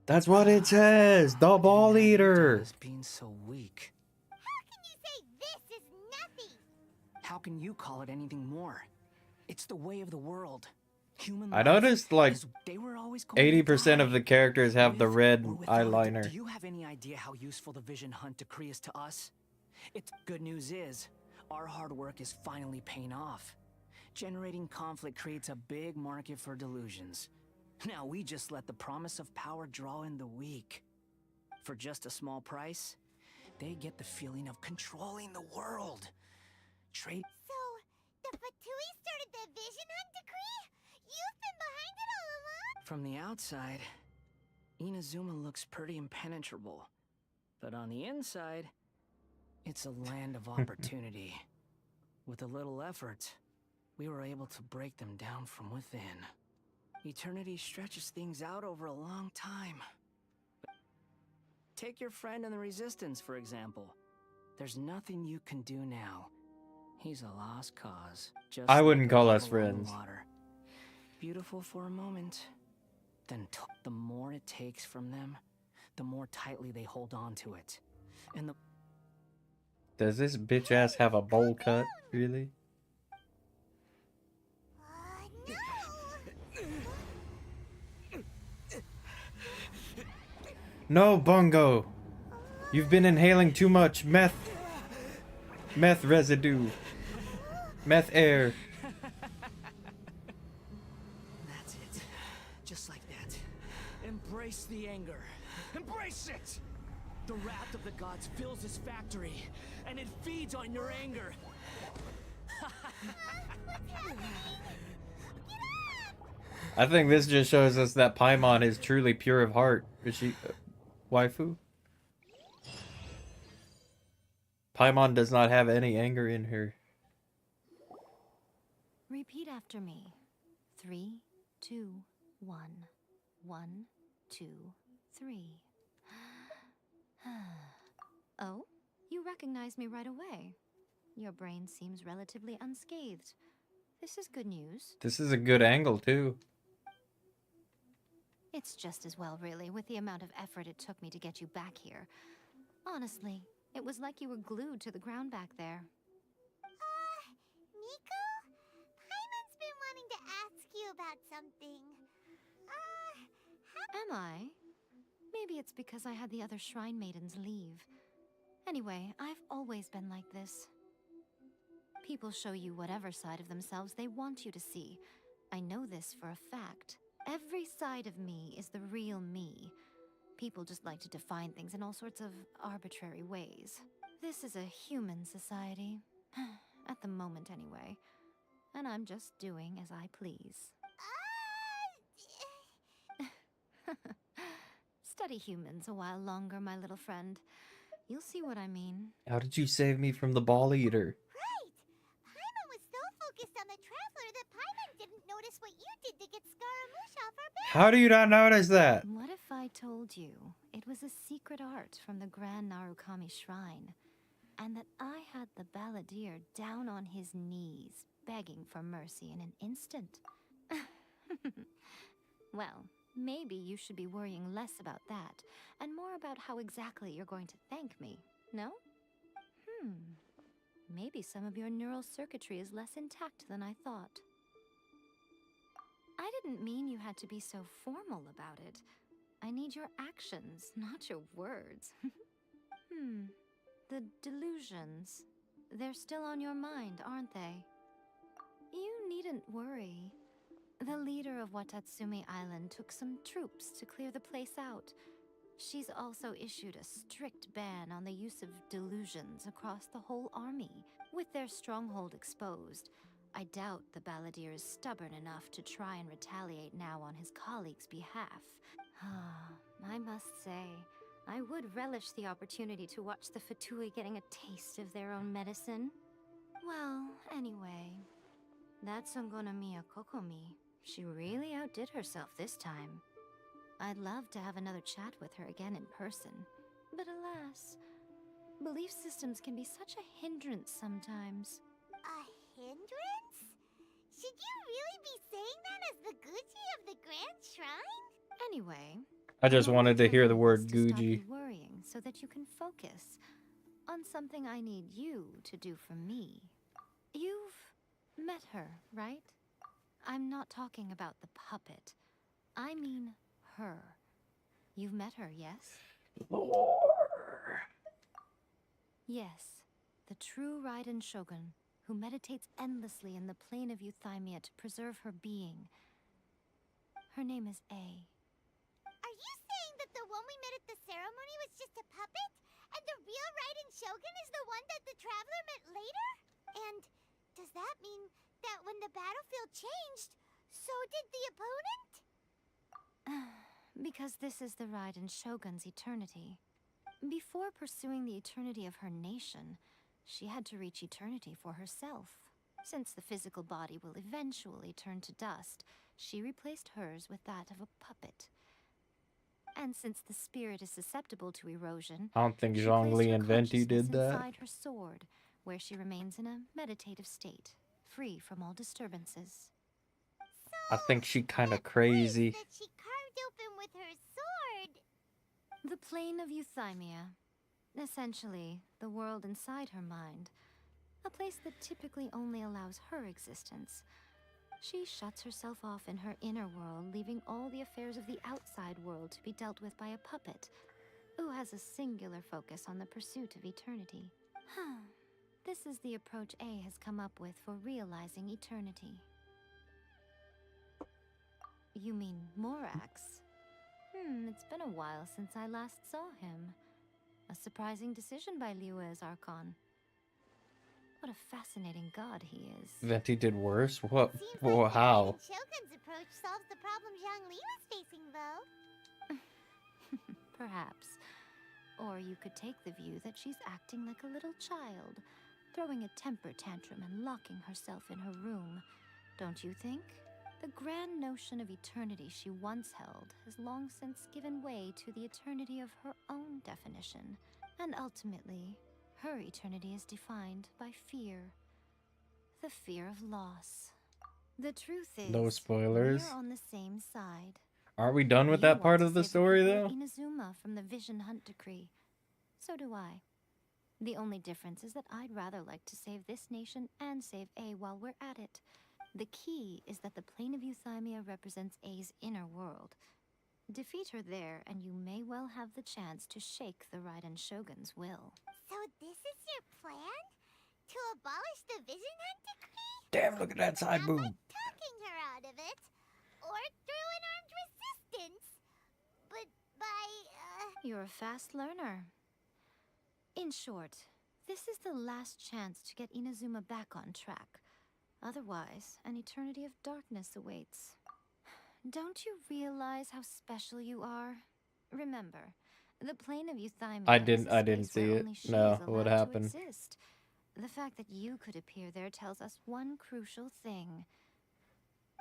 Speaker 1: That's what it says. The Ball Eater.
Speaker 9: As being so weak.
Speaker 2: How can you say this is nothing?
Speaker 9: How can you call it anything more? It's the way of the world. Human
Speaker 1: I
Speaker 9: life
Speaker 1: noticed like
Speaker 9: is- they were always going to
Speaker 1: 80% of
Speaker 9: die.
Speaker 1: the characters have the
Speaker 9: With
Speaker 1: red
Speaker 9: or without it.
Speaker 1: eyeliner.
Speaker 9: Do you have any idea how useful the Vision Hunt decree is to us? It's good news is, our hard work is finally paying off. Generating conflict creates a big market for delusions. Now we just let the promise of power draw in the weak. For just a small price, they get the feeling of controlling the world. Trade
Speaker 2: So, the Fatui started the Vision Hunt decree? You've been behind it all along?
Speaker 9: from the outside, Inazuma looks pretty impenetrable. But on the inside, it's a land of opportunity. With a little effort, we were able to break them down from within. Eternity stretches things out over a long time. Take your friend in the Resistance, for example. There's nothing you can do now. He's a lost cause. Just
Speaker 1: I
Speaker 9: like
Speaker 1: wouldn't
Speaker 9: a
Speaker 1: call
Speaker 9: drop
Speaker 1: us
Speaker 9: along the
Speaker 1: friends.
Speaker 9: water. Beautiful for a moment. Then the more it takes from them, the more tightly they hold on to it. And the
Speaker 1: Does this bitch ass have a bowl cut? Really? No, Bongo. You've been inhaling too much meth residue. Meth air.
Speaker 9: That's it. Just like that. Embrace the anger. Embrace it! The wrath of the gods fills this factory, and it feeds on your anger.
Speaker 1: I think this just shows us that Paimon is truly pure of heart. Is she waifu? Paimon does not have any anger in her.
Speaker 10: Repeat after me. 3, 2, 1. 1, 2, 3. Oh, you recognize me right away. Your brain seems relatively unscathed. This is good news.
Speaker 1: This is a good angle too.
Speaker 10: It's just as well, really, with the amount of effort it took me to get you back here. Honestly, it was like you were glued to the ground back there.
Speaker 2: Nico? Paimon's been wanting to ask you about something.
Speaker 10: Am I? Maybe it's because I had the other Shrine Maidens leave. Anyway, I've always been like this. People show you whatever side of themselves they want you to see. I know this for a fact. Every side of me is the real me. People just like to define things in all sorts of arbitrary ways. This is a human society. At the moment, anyway. And I'm just doing as I please. Study humans a while longer, my little friend. You'll see what I mean.
Speaker 1: How did you save me from the Ball Eater?
Speaker 2: Right! Paimon was so focused on the Traveler that notice what you did to get Scaramouche off our back.
Speaker 1: How do you not notice that?
Speaker 10: What if I told you it was a secret art from the Grand Narukami Shrine, and that I had the balladeer down on his knees, begging for mercy in an instant? Well, maybe you should be worrying less about that, and more about how exactly you're going to thank me, no? Maybe some of your neural circuitry is less intact than I thought. I didn't mean you had to be so formal about it. I need your actions, not your words. The delusions. They're still on your mind, aren't they? You needn't worry. The leader of Watatsumi Island took some troops to clear the place out. She's also issued a strict ban on the use of delusions across the whole army. With their stronghold exposed, I doubt the balladeer is stubborn enough to try and retaliate now on his colleagues' behalf. I must say, I would relish the opportunity to watch the Fatui getting a taste of their own medicine. Well, anyway, that Songonomiya Kokomi, she really outdid herself this time. I'd love to have another chat with her again in person, but alas, belief systems can be such a hindrance sometimes.
Speaker 2: A hindrance? Should you really be saying that as the Gucci of the Grand Shrine?
Speaker 10: Anyway,
Speaker 1: I just wanted to hear the word
Speaker 10: to stop you
Speaker 1: Gucci.
Speaker 10: worrying so that you can focus on something I need you to do for me. You've met her, right? I'm not talking about the puppet. I mean her. You've met her, yes? Yes, the true Raiden Shogun, who meditates endlessly in the plane of Euthymia to preserve her being. Her name is A.
Speaker 2: Are you saying that the one we met at the ceremony was just a puppet? And the real Raiden Shogun is the one that the Traveler met later? And does that mean that when the battlefield changed, so did the opponent?
Speaker 10: Because this is the Raiden Shogun's eternity. Before pursuing the eternity of her nation, she had to reach eternity for herself. Since the physical body will eventually turn to dust, she replaced hers with that of a puppet. And since the spirit is susceptible to erosion,
Speaker 1: I don't think
Speaker 10: she
Speaker 1: Zhongli
Speaker 10: placed her
Speaker 1: and Venti did
Speaker 10: consciousness
Speaker 1: that.
Speaker 10: inside her sword, where she remains in a meditative state, free from all disturbances.
Speaker 1: I think she kind of crazy.
Speaker 2: That she carved open with her sword.
Speaker 10: The plane of Euthymia. Essentially, the world inside her mind. A place that typically only allows her existence. She shuts herself off in her inner world, leaving all the affairs of the outside world to be dealt with by a puppet, who has a singular focus on the pursuit of eternity. This is the approach A has come up with for realizing eternity. You mean Morax? It's been a while since I last saw him. A surprising decision by Liyue's Archon. What a fascinating god he is.
Speaker 1: Venti did worse? What?
Speaker 2: Seems
Speaker 1: Well,
Speaker 2: like the
Speaker 1: how?
Speaker 2: Raiden Shogun's approach solves the problem Zhongli was facing, though.
Speaker 10: Perhaps. Or you could take the view that she's acting like a little child, throwing a temper tantrum and locking herself in her room. Don't you think? The grand notion of eternity she once held has long since given way to the eternity of her own definition. And ultimately, her eternity is defined by fear. The fear of loss. The truth is,
Speaker 1: No spoilers.
Speaker 10: we're on the same side.
Speaker 1: Aren't we done with
Speaker 10: You
Speaker 1: that part
Speaker 10: want
Speaker 1: of
Speaker 10: to
Speaker 1: the
Speaker 10: save
Speaker 1: story,
Speaker 10: people of
Speaker 1: though?
Speaker 10: Inazuma from the Vision Hunt Decree. So do I. The only difference is that I'd rather like to save this nation and save A while we're at it. The key is that the plane of Euthymia represents A's inner world. Defeat her there, and you may well have the chance to shake the Raiden Shogun's will.
Speaker 2: So this is your plan? To abolish the Vision Hunt Decree?
Speaker 1: Damn, look at that side
Speaker 2: Not
Speaker 1: boob.
Speaker 2: by talking her out of it, or through an armed resistance, but by,
Speaker 10: You're a fast learner. In short, this is the last chance to get Inazuma back on track. Otherwise, an eternity of darkness awaits. Don't you realize how special you are? Remember, the plane of Euthymia
Speaker 1: I
Speaker 10: is a
Speaker 1: didn't
Speaker 10: space
Speaker 1: see
Speaker 10: where
Speaker 1: it.
Speaker 10: only she
Speaker 1: No,
Speaker 10: is
Speaker 1: what
Speaker 10: allowed to
Speaker 1: happened?
Speaker 10: exist. The fact that you could appear there tells us one crucial thing.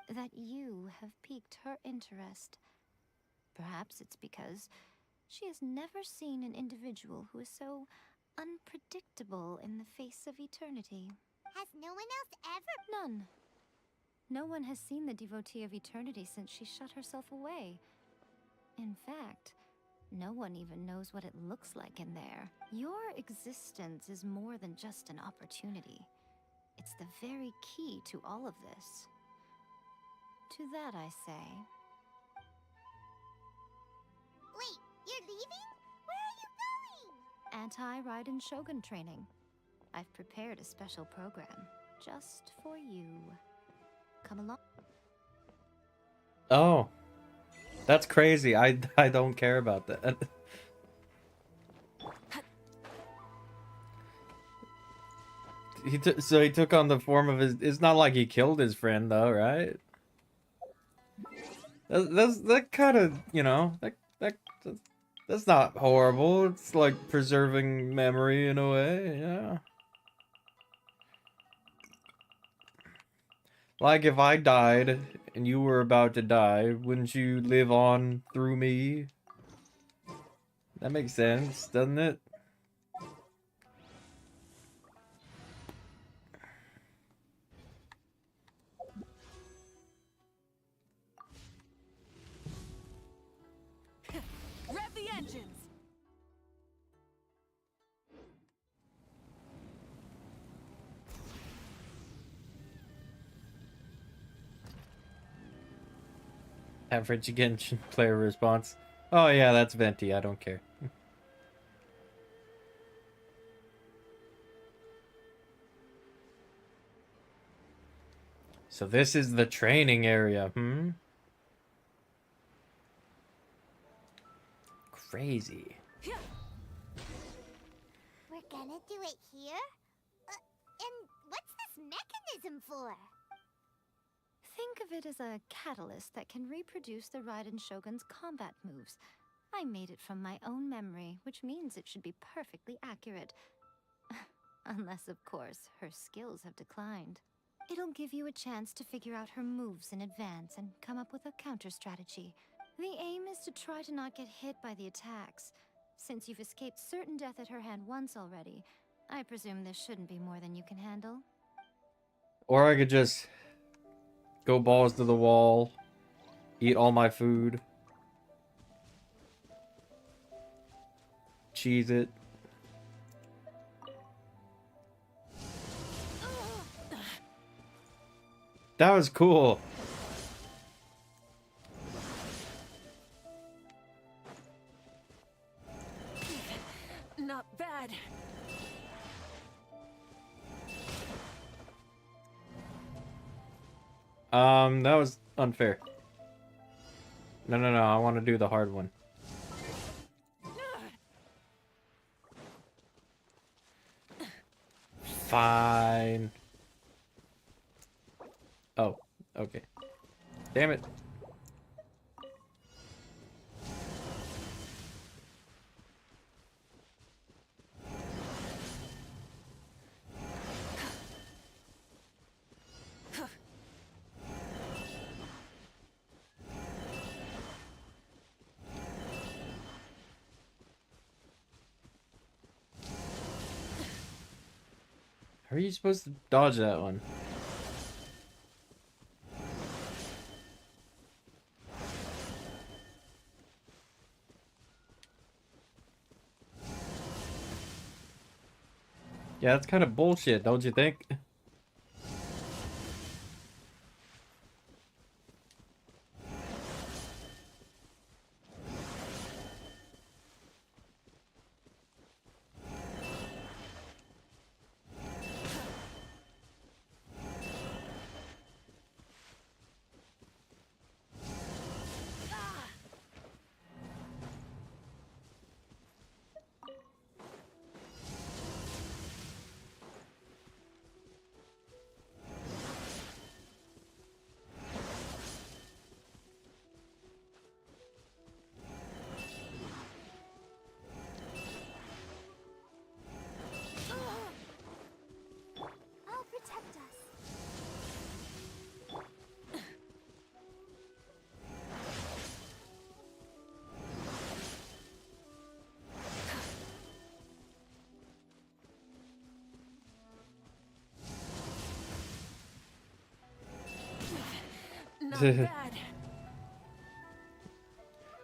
Speaker 10: that you have piqued her interest. Perhaps it's because she has never seen an individual who is so unpredictable in the face of eternity.
Speaker 2: Has no one else ever?
Speaker 10: None. No one has seen the devotee of eternity since she shut herself away. In fact, no one even knows what it looks like in there. Your existence is more than just an opportunity. It's the very key to all of this. To that I say,
Speaker 2: Wait, you're leaving? Where are you going?
Speaker 10: Anti-Raiden Shogun training. I've prepared a special program just for you. Come along.
Speaker 1: Oh, that's crazy. I don't care about that. So he took on the form of his. It's not like he killed his friend, though, right? That kind of, you know, that's not horrible. It's like preserving memory in a way, yeah. Like if I died and you were about to die, wouldn't you live on through me? That makes sense, doesn't it?
Speaker 4: Rev the engines!
Speaker 1: Average Genshin player response. Oh yeah, that's Venti, I don't care. So this is the training area, hmm? Crazy.
Speaker 2: We're gonna do it here? And what's this mechanism for?
Speaker 10: Think of it as a catalyst that can reproduce the Raiden Shogun's combat moves. I made it from my own memory, which means it should be perfectly accurate. Unless, of course, her skills have declined. It'll give you a chance to figure out her moves in advance and come up with a counter strategy. The aim is to try to not get hit by the attacks. Since you've escaped certain death at her hand once already, I presume this shouldn't be more than you can handle.
Speaker 1: Or I could just go balls to the wall, eat all my food, cheese it. That was cool.
Speaker 4: Not bad.
Speaker 1: That was unfair. No, I want to do the hard one. Fine. Oh, okay. Damn it. How are you supposed to dodge that one? Yeah, that's kind of bullshit, don't you think?
Speaker 4: Not bad.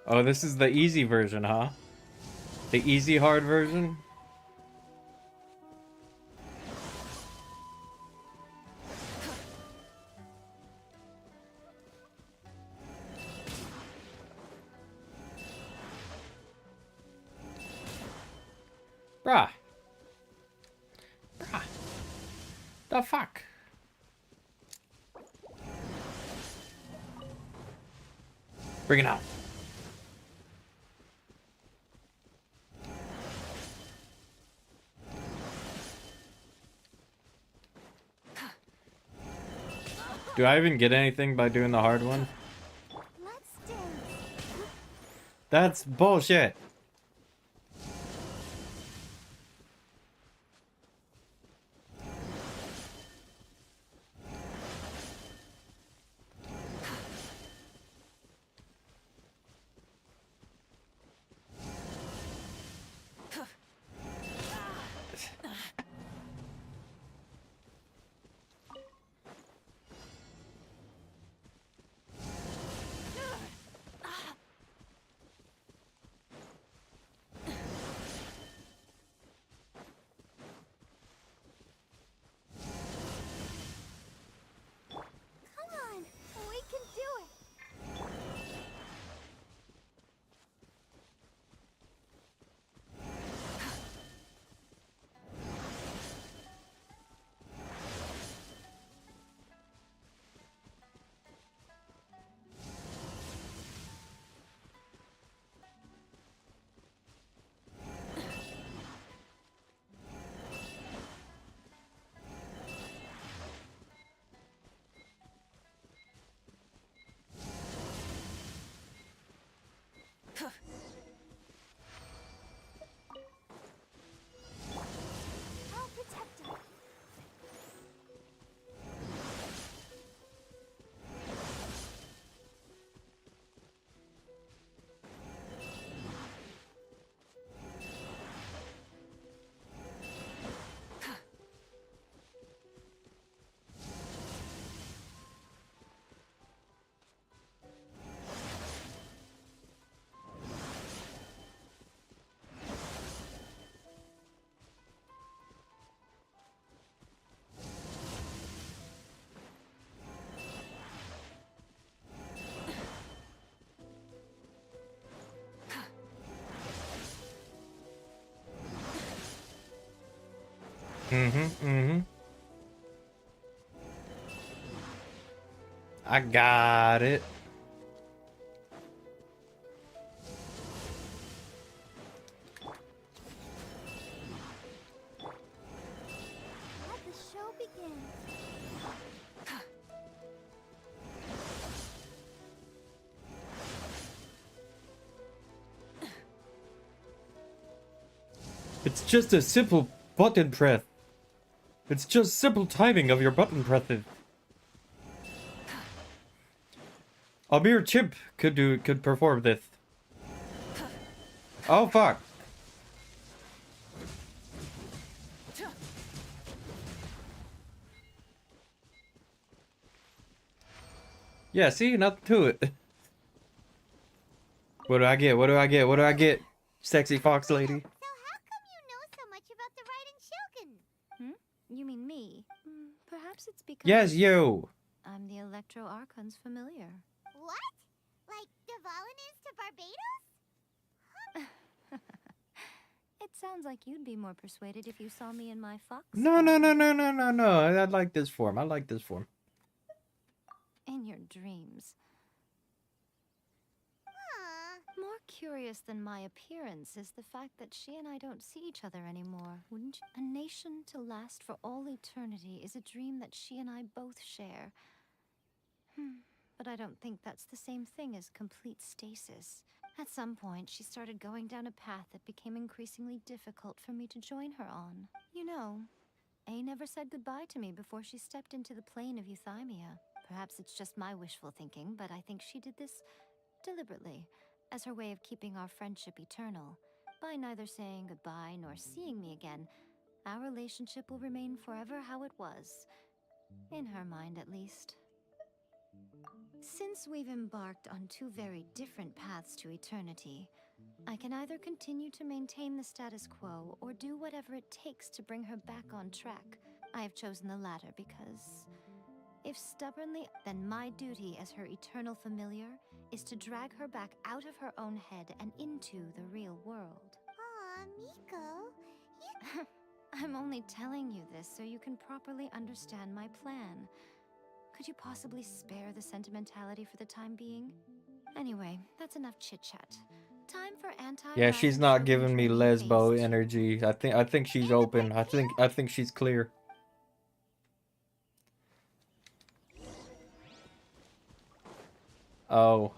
Speaker 1: Oh, this is the easy version, huh? The easy hard version? Bruh. Bruh. The fuck? Bring it out. Do I even get anything by doing the hard one?
Speaker 2: Let's dance.
Speaker 1: That's bullshit.
Speaker 2: Come on, we can do it. I'll protect her.
Speaker 1: I got it.
Speaker 2: Let the show begin.
Speaker 1: It's just a simple button press. It's just simple timing of your button presses. A mere chimp could perform this. Oh fuck. Yeah, see, nothing to it. What do I get? What do I get? What do I get? Sexy fox lady.
Speaker 2: So how come you know so much about the Raiden Shogun?
Speaker 10: You mean me? Perhaps it's because
Speaker 1: Yes, you.
Speaker 10: I'm the Electro Archon's familiar.
Speaker 2: What? Like Devalin is to Barbados?
Speaker 10: It sounds like you'd be more persuaded if you saw me in my fox
Speaker 1: No. I like this form. I like this form.
Speaker 10: in your dreams. More curious than my appearance is the fact that she and I don't see each other anymore, wouldn't you? A nation to last for all eternity is a dream that she and I both share. But I don't think that's the same thing as complete stasis. At some point, she started going down a path that became increasingly difficult for me to join her on. You know, A never said goodbye to me before she stepped into the plane of Euthymia. Perhaps it's just my wishful thinking, but I think she did this deliberately, as her way of keeping our friendship eternal. By neither saying goodbye nor seeing me again, our relationship will remain forever how it was. In her mind, at least. Since we've embarked on two very different paths to eternity, I can either continue to maintain the status quo or do whatever it takes to bring her back on track. I have chosen the latter because if stubbornly, then my duty as her eternal familiar is to drag her back out of her own head and into the real world.
Speaker 2: Aw, Miko,
Speaker 10: I'm only telling you this so you can properly understand my plan. Could you possibly spare the sentimentality for the time being? Anyway, that's enough chit-chat. Time for anti-
Speaker 1: Yeah, she's not giving me lesbo energy. I think she's open. I think she's clear. Oh.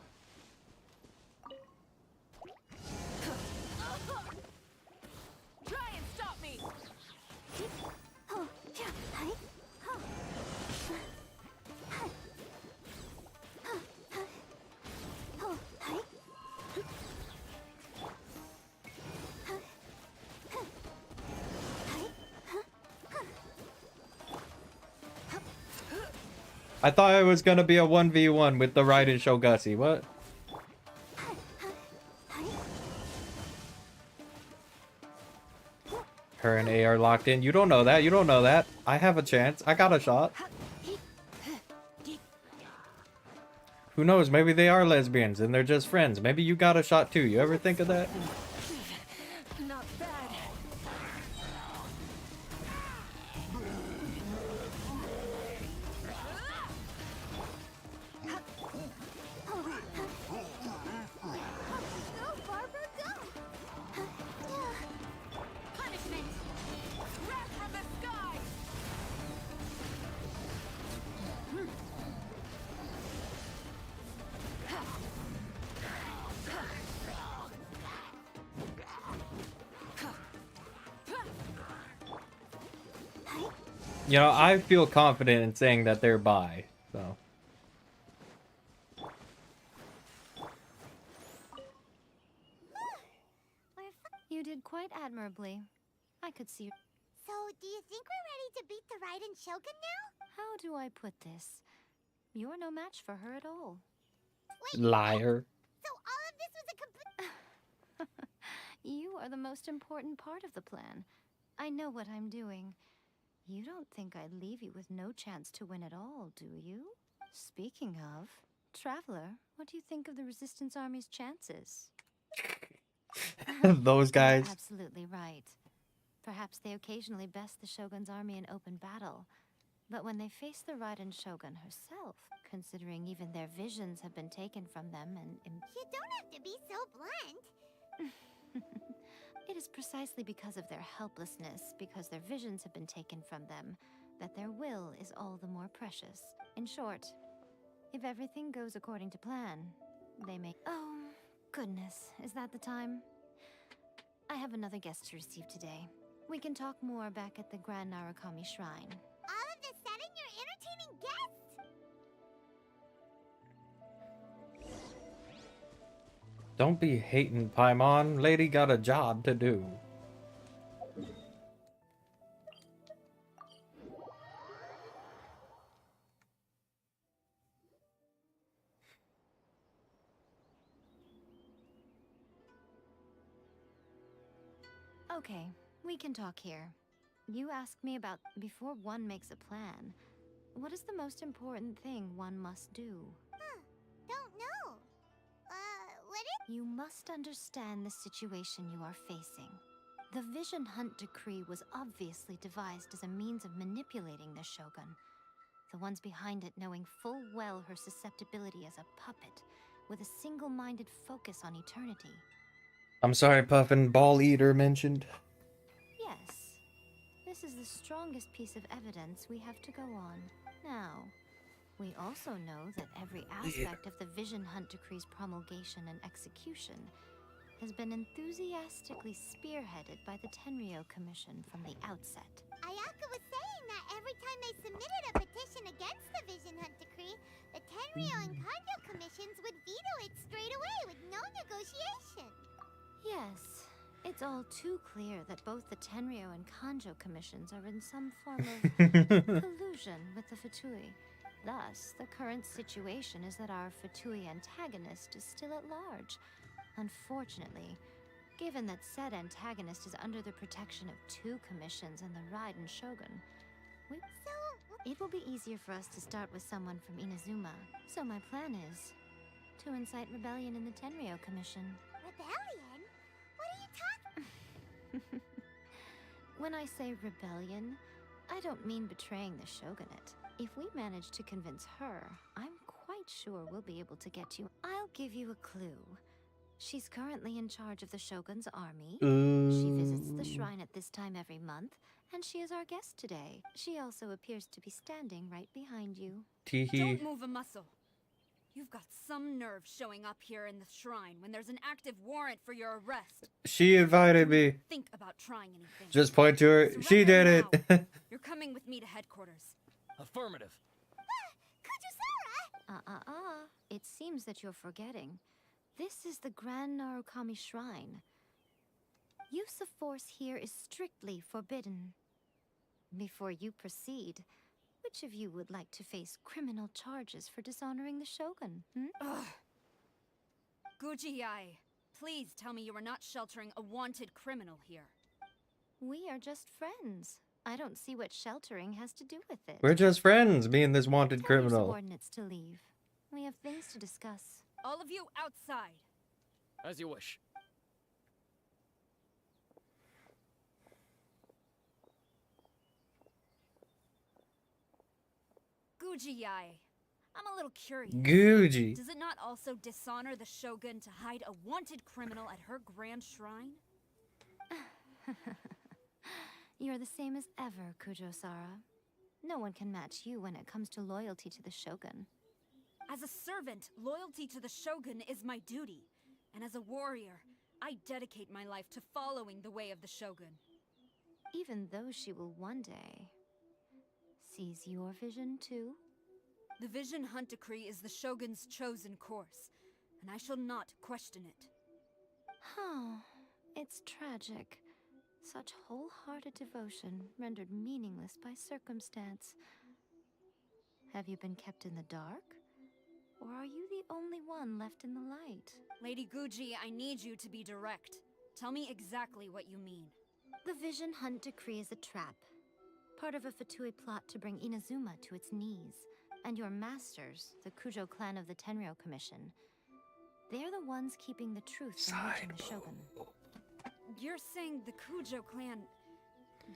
Speaker 4: Try and stop me!
Speaker 2: Oh, yeah, hi. Oh. Oh, hi.
Speaker 1: I thought it was gonna be a 1v1 with the Raiden Shogatsu. What? Her and A are locked in. You don't know that. You don't know that. I have a chance. I got a shot. Who knows? Maybe they are lesbians and they're just friends. Maybe you got a shot too. You ever think of that?
Speaker 4: Not bad.
Speaker 2: Go, Barbara, go! Punishment!
Speaker 4: Wrath from the sky!
Speaker 1: You know, I feel confident in saying that they're bi. So.
Speaker 10: You did quite admirably. I could see.
Speaker 2: So, do you think we're ready to beat the Raiden Shogun now?
Speaker 10: How do I put this? You're no match for her at all.
Speaker 1: Liar.
Speaker 2: So all of this was a complete...
Speaker 10: You are the most important part of the plan. I know what I'm doing. You don't think I'd leave you with no chance to win at all, do you? Speaking of, Traveler, what do you think of the Resistance Army's chances?
Speaker 1: Those guys.
Speaker 10: You're absolutely right. Perhaps they occasionally best the Shogun's army in open battle. But when they face the Raiden Shogun herself, considering even their visions have been taken from them and...
Speaker 2: You don't have to be so blunt.
Speaker 10: It is precisely because of their helplessness, because their visions have been taken from them, that their will is all the more precious. In short, if everything goes according to plan, they may... Oh, goodness, is that the time? I have another guest to receive today. We can talk more back at the Grand Narukami Shrine.
Speaker 2: All of a sudden, you're entertaining guests?
Speaker 1: Don't be hating, Paimon. Lady got a job to do.
Speaker 10: Okay, we can talk here. You asked me about before one makes a plan. What is the most important thing one must do?
Speaker 2: Don't know. What is...
Speaker 10: You must understand the situation you are facing. The Vision Hunt Decree was obviously devised as a means of manipulating the Shogun. The ones behind it knowing full well her susceptibility as a puppet, with a single-minded focus on eternity.
Speaker 1: I'm sorry, Puffin. Ball Eater mentioned.
Speaker 10: Yes. This is the strongest piece of evidence we have to go on. Now, we also know that every aspect of the Vision Hunt Decree's promulgation and execution has been enthusiastically spearheaded by the Tenryo Commission from the outset.
Speaker 2: Ayaka was saying that every time they submitted a petition against the Vision Hunt Decree, the Tenryo and Kanjo commissions would veto it straight away with no negotiation.
Speaker 10: Yes, it's all too clear that both the Tenryo and Kanjo commissions are in some form of collusion with the Fatui. Thus, the current situation is that our Fatui antagonist is still at large. Unfortunately, given that said antagonist is under the protection of 2 commissions and the Raiden Shogun, it will be easier for us to start with someone from Inazuma. So my plan is to incite rebellion in the Tenryou Commission.
Speaker 2: Rebellion? What are you talking?
Speaker 10: When I say rebellion, I don't mean betraying the shogunate. If we manage to convince her, I'm quite sure we'll be able to get you. I'll give you a clue. She's currently in charge of the shogun's army. She visits the shrine at this time every month, and she is our guest today. She also appears to be standing right behind you.
Speaker 1: Teehee.
Speaker 11: Don't move a muscle. You've got some nerve showing up here in the shrine when there's an active warrant for your arrest.
Speaker 1: She invited me.
Speaker 11: Think about trying anything.
Speaker 1: Just point to her. She did it.
Speaker 11: You're coming with me to headquarters.
Speaker 8: Affirmative.
Speaker 2: Kujusara!
Speaker 10: It seems that you're forgetting. This is the Grand Narukami Shrine. Use of force here is strictly forbidden. Before you proceed, which of you would like to face criminal charges for dishonoring the Shogun?
Speaker 11: Ugh. Guji-ai, please tell me you are not sheltering a wanted criminal here.
Speaker 10: We are just friends. I don't see what sheltering has to do with it.
Speaker 1: We're just friends, me and this wanted
Speaker 10: Tell your
Speaker 1: criminal.
Speaker 10: subordinates to leave. We have things to discuss.
Speaker 11: All of you outside.
Speaker 8: As you wish.
Speaker 11: Guji-ai, I'm a little curious.
Speaker 1: Guji.
Speaker 11: Does it not also dishonor the Shogun to hide a wanted criminal at her grand shrine?
Speaker 10: You're the same as ever, Kujo-sara. No one can match you when it comes to loyalty to the Shogun.
Speaker 11: As a servant, loyalty to the Shogun is my duty. And as a warrior, I dedicate my life to following the way of the Shogun.
Speaker 10: Even though she will one day seize your vision too?
Speaker 11: The Vision Hunt Decree is the Shogun's chosen course, and I shall not question it.
Speaker 10: Oh, it's tragic. Such wholehearted devotion rendered meaningless by circumstance. Have you been kept in the dark? Or are you the only one left in the light?
Speaker 11: Lady Guji, I need you to be direct. Tell me exactly what you mean.
Speaker 10: The Vision Hunt Decree is a trap. Part of a Fatui plot to bring Inazuma to its knees. And your masters, the Kujo clan of the Tenryou Commission, they're the ones keeping the truth from reaching the Shogun.
Speaker 11: You're saying the Kujo clan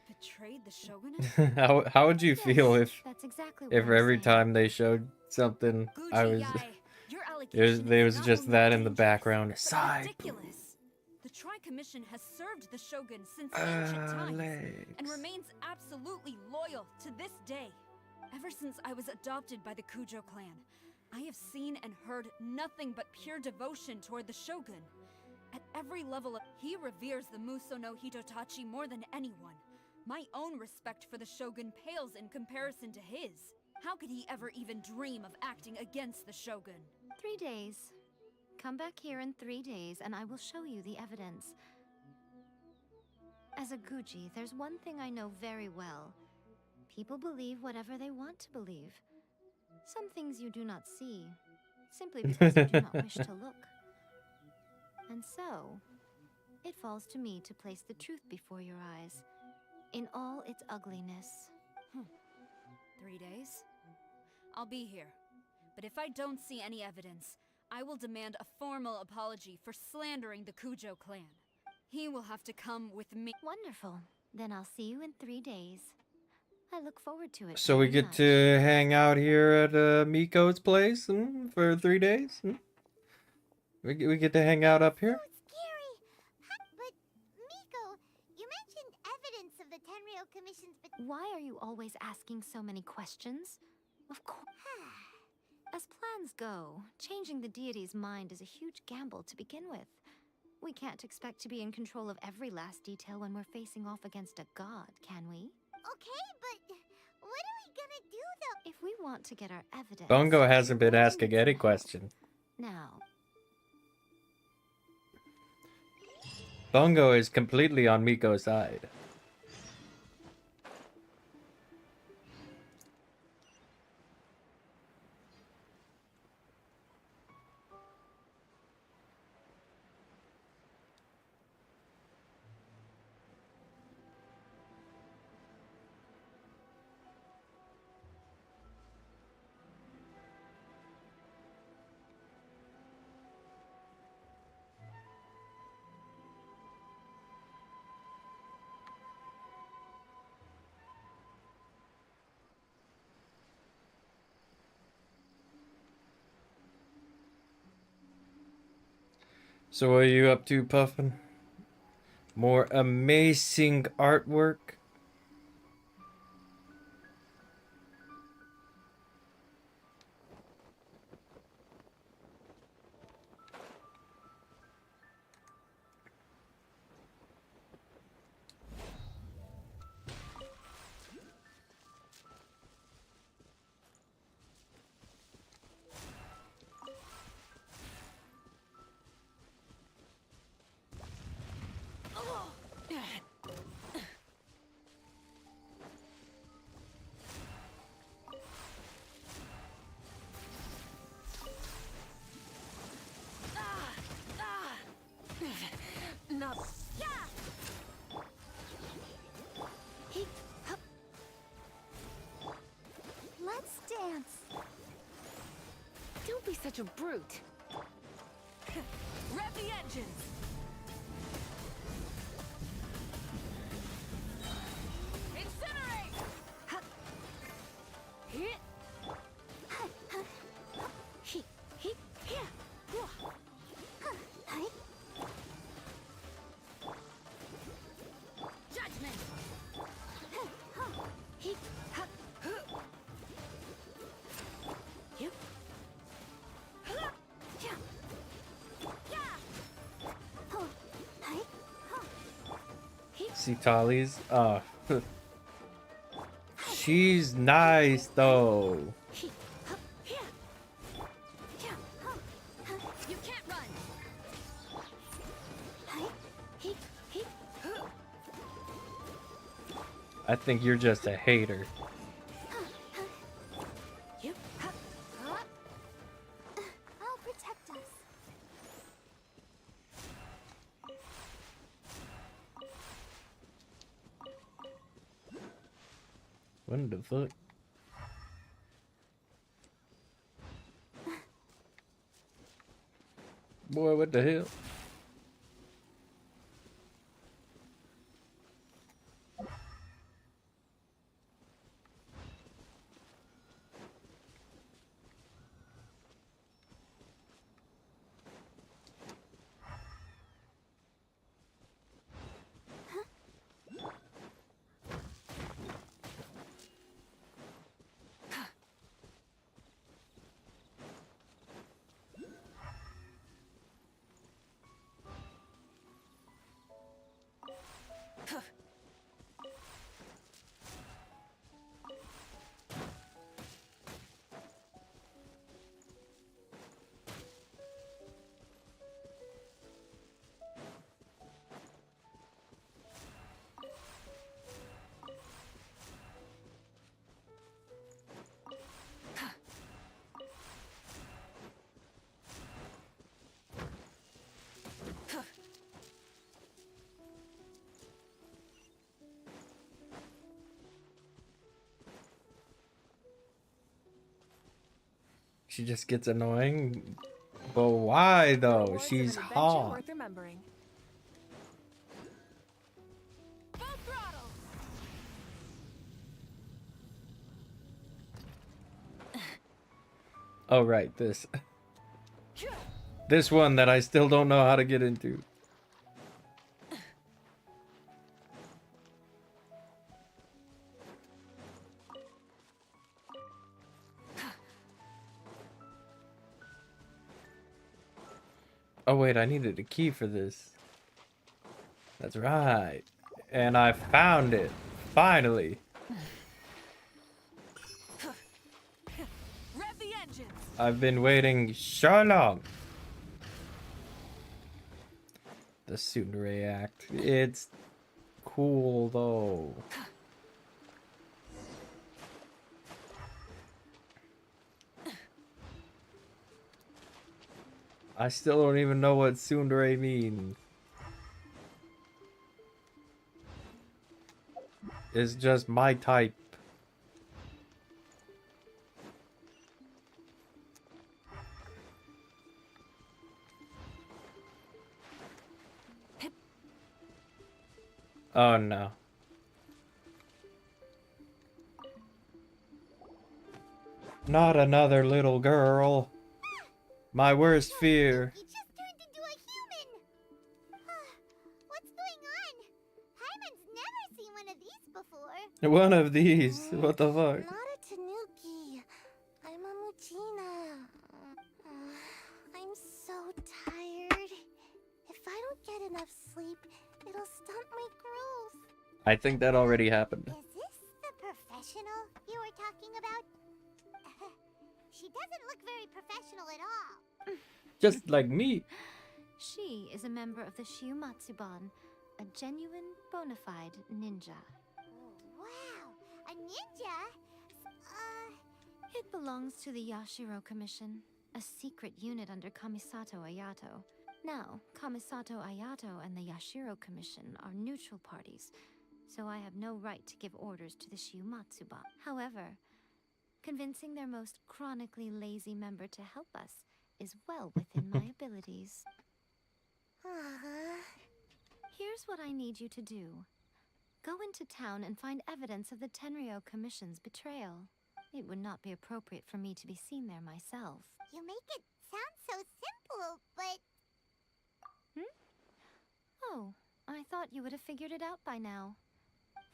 Speaker 11: betrayed the Shogunate?
Speaker 1: how would you feel if
Speaker 10: That's exactly
Speaker 1: if
Speaker 10: what I'm
Speaker 1: every
Speaker 10: saying.
Speaker 1: time they showed something I was
Speaker 11: Your
Speaker 1: there was
Speaker 11: allegation is
Speaker 1: just
Speaker 11: not
Speaker 1: that
Speaker 11: only
Speaker 1: in the
Speaker 11: dangerous,
Speaker 1: background.
Speaker 11: but
Speaker 1: Side.
Speaker 11: ridiculous. The Tri-Commission has served the Shogun since ancient times and remains absolutely loyal to this day. Ever since I was adopted by the Kujo clan, I have seen and heard nothing but pure devotion toward the Shogun. At every level, he reveres the Muso no Hitotachi more than anyone. My own respect for the Shogun pales in comparison to his. How could he ever even dream of acting against the Shogun?
Speaker 10: 3 days. Come back here in 3 days and I will show you the evidence. As a Guji, there's one thing I know very well. People believe whatever they want to believe. Some things you do not see, simply because you do not wish to look. And so, it falls to me to place the truth before your eyes, in all its ugliness.
Speaker 11: 3 days? I'll be here. But if I don't see any evidence, I will demand a formal apology for slandering the Kujo clan. He will have to come with me.
Speaker 10: Wonderful. Then I'll see you in 3 days. I look forward to it.
Speaker 1: So we
Speaker 10: very
Speaker 1: get
Speaker 10: much.
Speaker 1: to hang out here at Miko's place for 3 days. We get to hang out up here.
Speaker 2: Scary. But, Miko, you mentioned evidence of the Tenryou Commission's
Speaker 10: Why are you always asking so many questions? Of course. As plans go, changing the deity's mind is a huge gamble to begin with. We can't expect to be in control of every last detail when we're facing off against a god, can we?
Speaker 2: Okay, but what are we gonna do though?
Speaker 10: If we want to get our evidence...
Speaker 1: Bongo hasn't been
Speaker 10: we're going
Speaker 1: asking
Speaker 10: to
Speaker 1: any
Speaker 10: help.
Speaker 1: question.
Speaker 10: Now,
Speaker 1: Bongo is completely on Miko's side. So what are you up to, Puffin? More amazing artwork?
Speaker 4: Not.
Speaker 2: Let's dance.
Speaker 5: Don't be such a brute.
Speaker 4: Rev the engines. Incinerate.
Speaker 5: Hit.
Speaker 2: He, yeah. Hi.
Speaker 11: Judgment.
Speaker 2: He,
Speaker 5: Yep.
Speaker 2: oh, hi.
Speaker 1: See Tally's? She's nice though.
Speaker 2: He, yeah.
Speaker 11: You can't run.
Speaker 2: Hi. He,
Speaker 1: I think you're just a hater.
Speaker 2: Yep. I'll protect us.
Speaker 1: What the fuck? Boy, what the hell? She just gets annoying. But why though?
Speaker 4: Rewards of
Speaker 1: She's
Speaker 4: an adventure
Speaker 1: hot.
Speaker 4: worth remembering. Full throttle.
Speaker 1: Oh right, this. This one that I still don't know how to get into. Oh wait, I needed a key for this. That's right. And I found it. Finally.
Speaker 4: Rev the engines.
Speaker 1: I've been waiting so long. The Tsundere Act. It's cool though. I still don't even know what Tsundere means. It's just my type. Oh no. Not another little girl. My worst fear.
Speaker 2: He just turned into a human. Paimon's never seen one of these before.
Speaker 1: One of these. What the fuck?
Speaker 2: Not a Tanuki. I'm a Muchina. I'm so tired. If I don't get enough sleep, it'll stunt my growth.
Speaker 1: I think that already happened.
Speaker 2: Is this the professional you were talking about? She doesn't look very professional at all.
Speaker 1: Just like me.
Speaker 10: She is a member of the Shiumatsuban, a genuine, bona fide ninja.
Speaker 2: Wow, a ninja?
Speaker 10: It belongs to the Yashiro Commission, a secret unit under Kamisato Ayato. Now, Kamisato Ayato and the Yashiro Commission are neutral parties, so I have no right to give orders to the Shiumatsuban. However, convincing their most chronically lazy member to help us is well within my abilities. Here's what I need you to do. Go into town and find evidence of the Tenryou Commission's betrayal. It would not be appropriate for me to be seen there myself.
Speaker 2: You make it sound so simple, but...
Speaker 10: Oh, I thought you would have figured it out by now.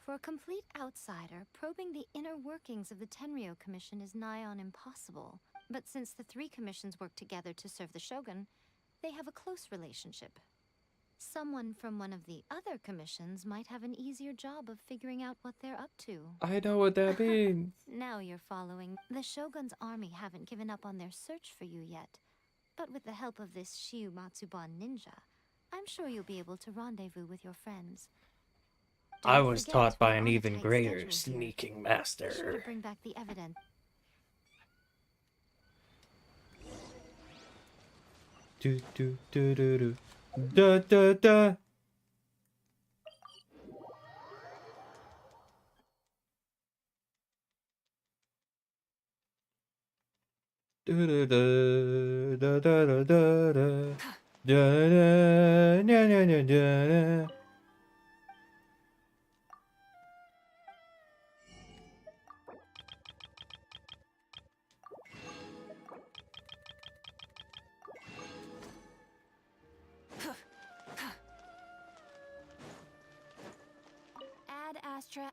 Speaker 10: For a complete outsider, probing the inner workings of the Tenryou Commission is nigh on impossible. But since the three commissions work together to serve the Shogun, they have a close relationship. Someone from one of the other commissions might have an easier job of figuring out what they're up to.
Speaker 1: I know what that means.
Speaker 10: Now you're following. The Shogun's army haven't given up on their search for you yet. But with the help of this Shiumatsuban ninja, I'm sure you'll be able to rendezvous with your friends.
Speaker 1: I
Speaker 10: Don't
Speaker 1: was
Speaker 10: forget,
Speaker 1: taught by
Speaker 10: we're
Speaker 1: an
Speaker 10: on a
Speaker 1: even
Speaker 10: tight
Speaker 1: greater
Speaker 10: schedule here.
Speaker 1: sneaking
Speaker 10: Be sure
Speaker 1: master.
Speaker 10: to bring back the evidence.
Speaker 1: Do do do do do. Da da da. Do do do da da da da da. Da da na na na da da.
Speaker 2: Ad Astra...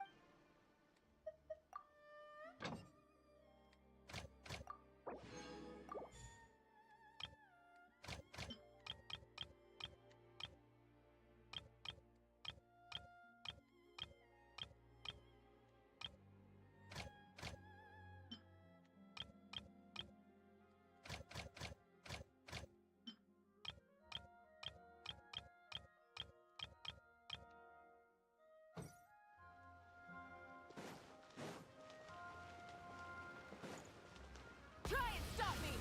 Speaker 4: Try and stop me!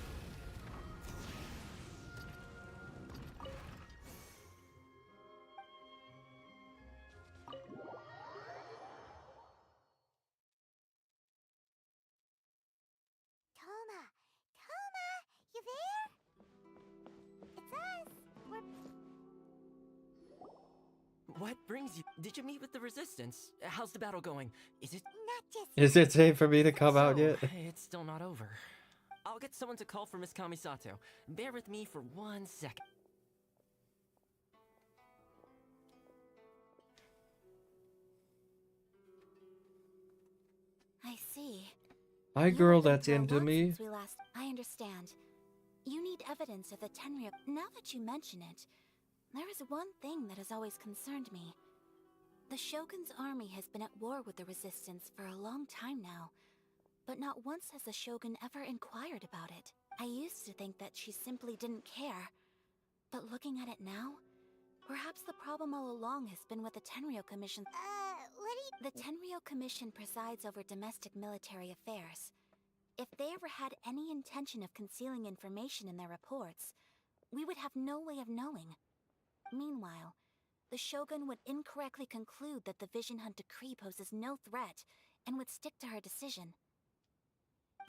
Speaker 2: Toma! Toma! You there? It's us! We're...
Speaker 12: What brings you? Did you meet with the Resistance? How's the battle going? Is it...
Speaker 2: Not just...
Speaker 1: Is it safe for me to come out
Speaker 12: So,
Speaker 1: yet?
Speaker 12: It's still not over. I'll get someone to call for Miss Kamisato. Bear with me for 1 second.
Speaker 2: I see.
Speaker 1: Hi,
Speaker 2: You
Speaker 1: girl
Speaker 2: have been
Speaker 1: that's
Speaker 2: through a
Speaker 1: into
Speaker 2: lot
Speaker 1: me.
Speaker 2: since we last... I understand. You need evidence of the Tenryou... Now that you mention it, there is one thing that has always concerned me. The Shogun's army has been at war with the Resistance for a long time now, but not once has the Shogun ever inquired about it. I used to think that she simply didn't care, but looking at it now, perhaps the problem all along has been with the Tenryou Commission. The Tenryou Commission presides over domestic military affairs. If they ever had any intention of concealing information in their reports, we would have no way of knowing. Meanwhile, the Shogun would incorrectly conclude that the Vision Hunt decree poses no threat and would stick to her decision.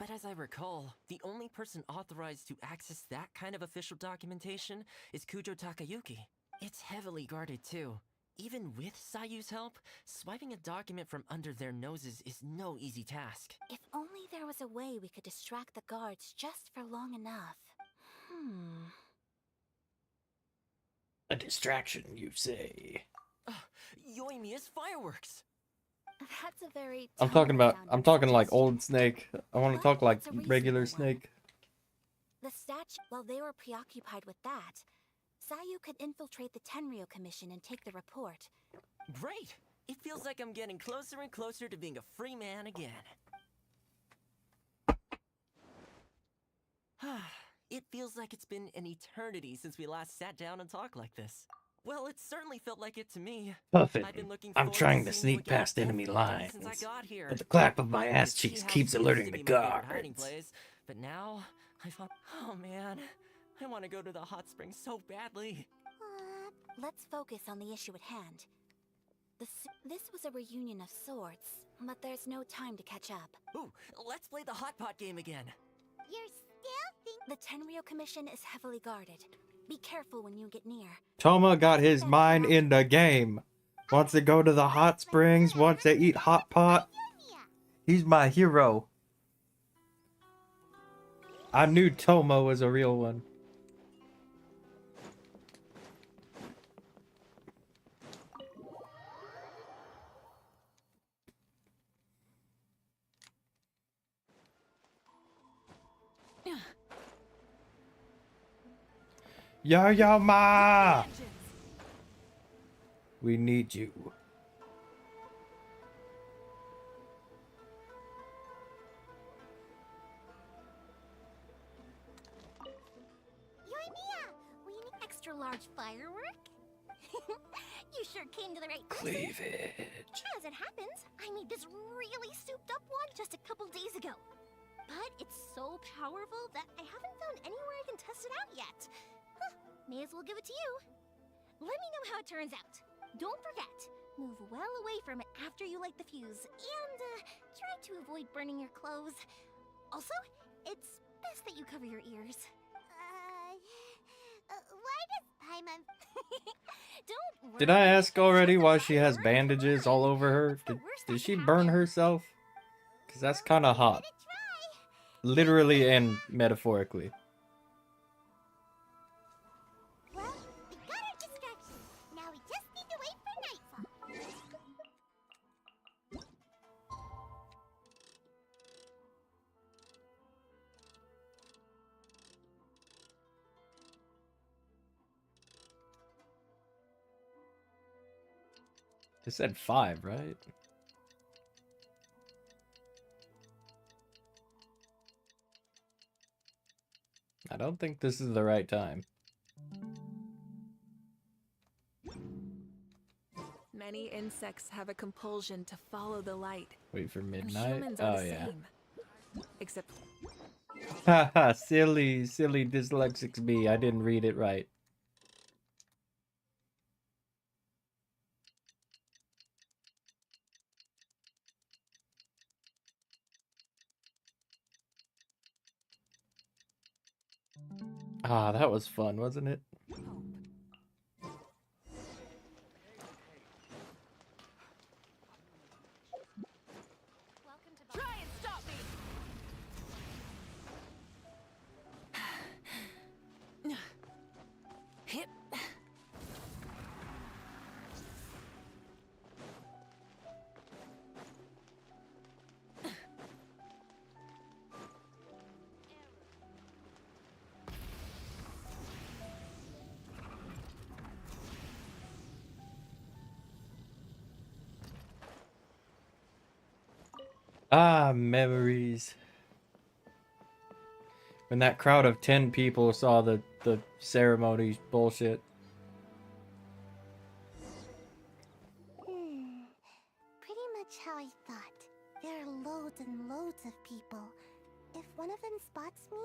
Speaker 12: But as I recall, the only person authorized to access that kind of official documentation is Kujo Takayuki. It's heavily guarded too. Even with Sayu's help, swiping a document from under their noses is no easy task.
Speaker 2: If only there was a way we could distract the guards just for long enough.
Speaker 1: A distraction, you say?
Speaker 12: Yoimiya's fireworks.
Speaker 4: That's a very
Speaker 1: I'm talking
Speaker 4: Tomo-founded
Speaker 1: like
Speaker 4: suggestion.
Speaker 1: old Snake. I want to
Speaker 2: Well,
Speaker 1: talk like
Speaker 2: it's a reasonable
Speaker 1: regular
Speaker 2: one.
Speaker 1: Snake.
Speaker 2: The statue, while they were preoccupied with that, Sayu could infiltrate the Tenryo Commission and take the report.
Speaker 12: Great! It feels like I'm getting closer and closer to being a free man again. It feels like it's been an eternity since we last sat down and talked like this. Well, it certainly felt like it to me.
Speaker 1: Puffin,
Speaker 12: I've been looking
Speaker 1: I'm
Speaker 12: forward
Speaker 1: trying to
Speaker 12: seeing you
Speaker 1: sneak
Speaker 12: again
Speaker 1: past enemy
Speaker 12: every day
Speaker 1: lines,
Speaker 12: since I got here.
Speaker 1: but the clap of my
Speaker 12: I
Speaker 1: ass
Speaker 12: could see
Speaker 1: cheeks
Speaker 12: how
Speaker 1: keeps
Speaker 12: this
Speaker 1: alerting
Speaker 12: used
Speaker 1: the
Speaker 12: to be my favorite hiding
Speaker 1: guards.
Speaker 12: place, but now I thought, oh man, I want to go to the hot springs so badly.
Speaker 2: Let's focus on the issue at hand. This was a reunion of sorts, but there's no time to catch up.
Speaker 12: Ooh, let's play the hot pot game again.
Speaker 2: You're still The Tenryo Commission is heavily guarded. Be careful when you get near.
Speaker 1: Toma got his mind in the game. Wants to go to the hot springs, wants to eat hot pot. He's my hero. I knew Toma was a real one. Yo ma! We need you.
Speaker 2: Yoimiya! We need extra large firework? You sure came to the right person.
Speaker 1: Cleavage.
Speaker 2: As it happens, I made this really souped up one just a couple days ago. But it's so powerful that I haven't found anywhere I can test it out yet. Huh, may as well give it to you. Let me know how it turns out. Don't forget, move well away from it after you light the fuse, and try to avoid burning your clothes. Also, it's best that you cover your ears. Why does Paimon... Don't
Speaker 1: Did I ask already why she has bandages all over her? Did she burn herself? Because that's kind of hot. Literally and metaphorically.
Speaker 2: Well, we got our distraction. Now we just need to wait for nightfall.
Speaker 1: It said 5, right? I don't think this is the right time.
Speaker 4: Many insects have a compulsion to follow the light.
Speaker 1: Wait for
Speaker 4: And
Speaker 1: midnight?
Speaker 4: humans are
Speaker 1: Oh
Speaker 4: the
Speaker 1: yeah.
Speaker 4: same. Except
Speaker 1: Haha, silly dyslexics me. I didn't read it right. Ah, that was fun, wasn't it?
Speaker 4: try and stop me. Hit.
Speaker 1: Ah, memories. When that crowd of 10 people saw the ceremony bullshit.
Speaker 2: Pretty much how I thought. There are loads and loads of people. If one of them spots me,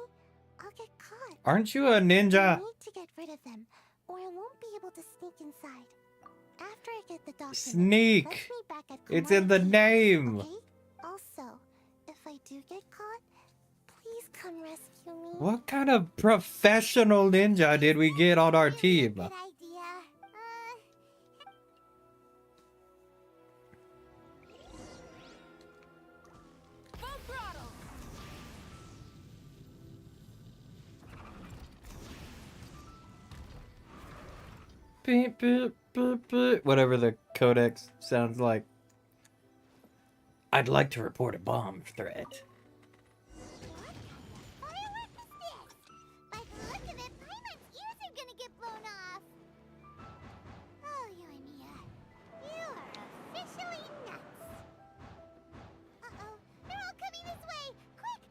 Speaker 2: I'll get caught.
Speaker 1: Aren't you a
Speaker 2: I
Speaker 1: ninja?
Speaker 2: need to get rid of them, or I won't be able to sneak inside. After I get the document,
Speaker 1: Sneak.
Speaker 2: let's meet back at
Speaker 1: It's in the
Speaker 2: Komura
Speaker 1: name.
Speaker 2: Okay? Also, if I do get caught, please come rescue me.
Speaker 1: What kind of professional ninja did we get on our team?
Speaker 2: Good idea.
Speaker 4: Full throttle.
Speaker 1: Beep, beep, whatever the codex sounds like. I'd like to report a bomb threat.
Speaker 2: By the look of it, Paimon's ears are gonna get blown off. Oh, Yoimiya, you are officially nuts. Uh-oh, they're all coming this way. Quick,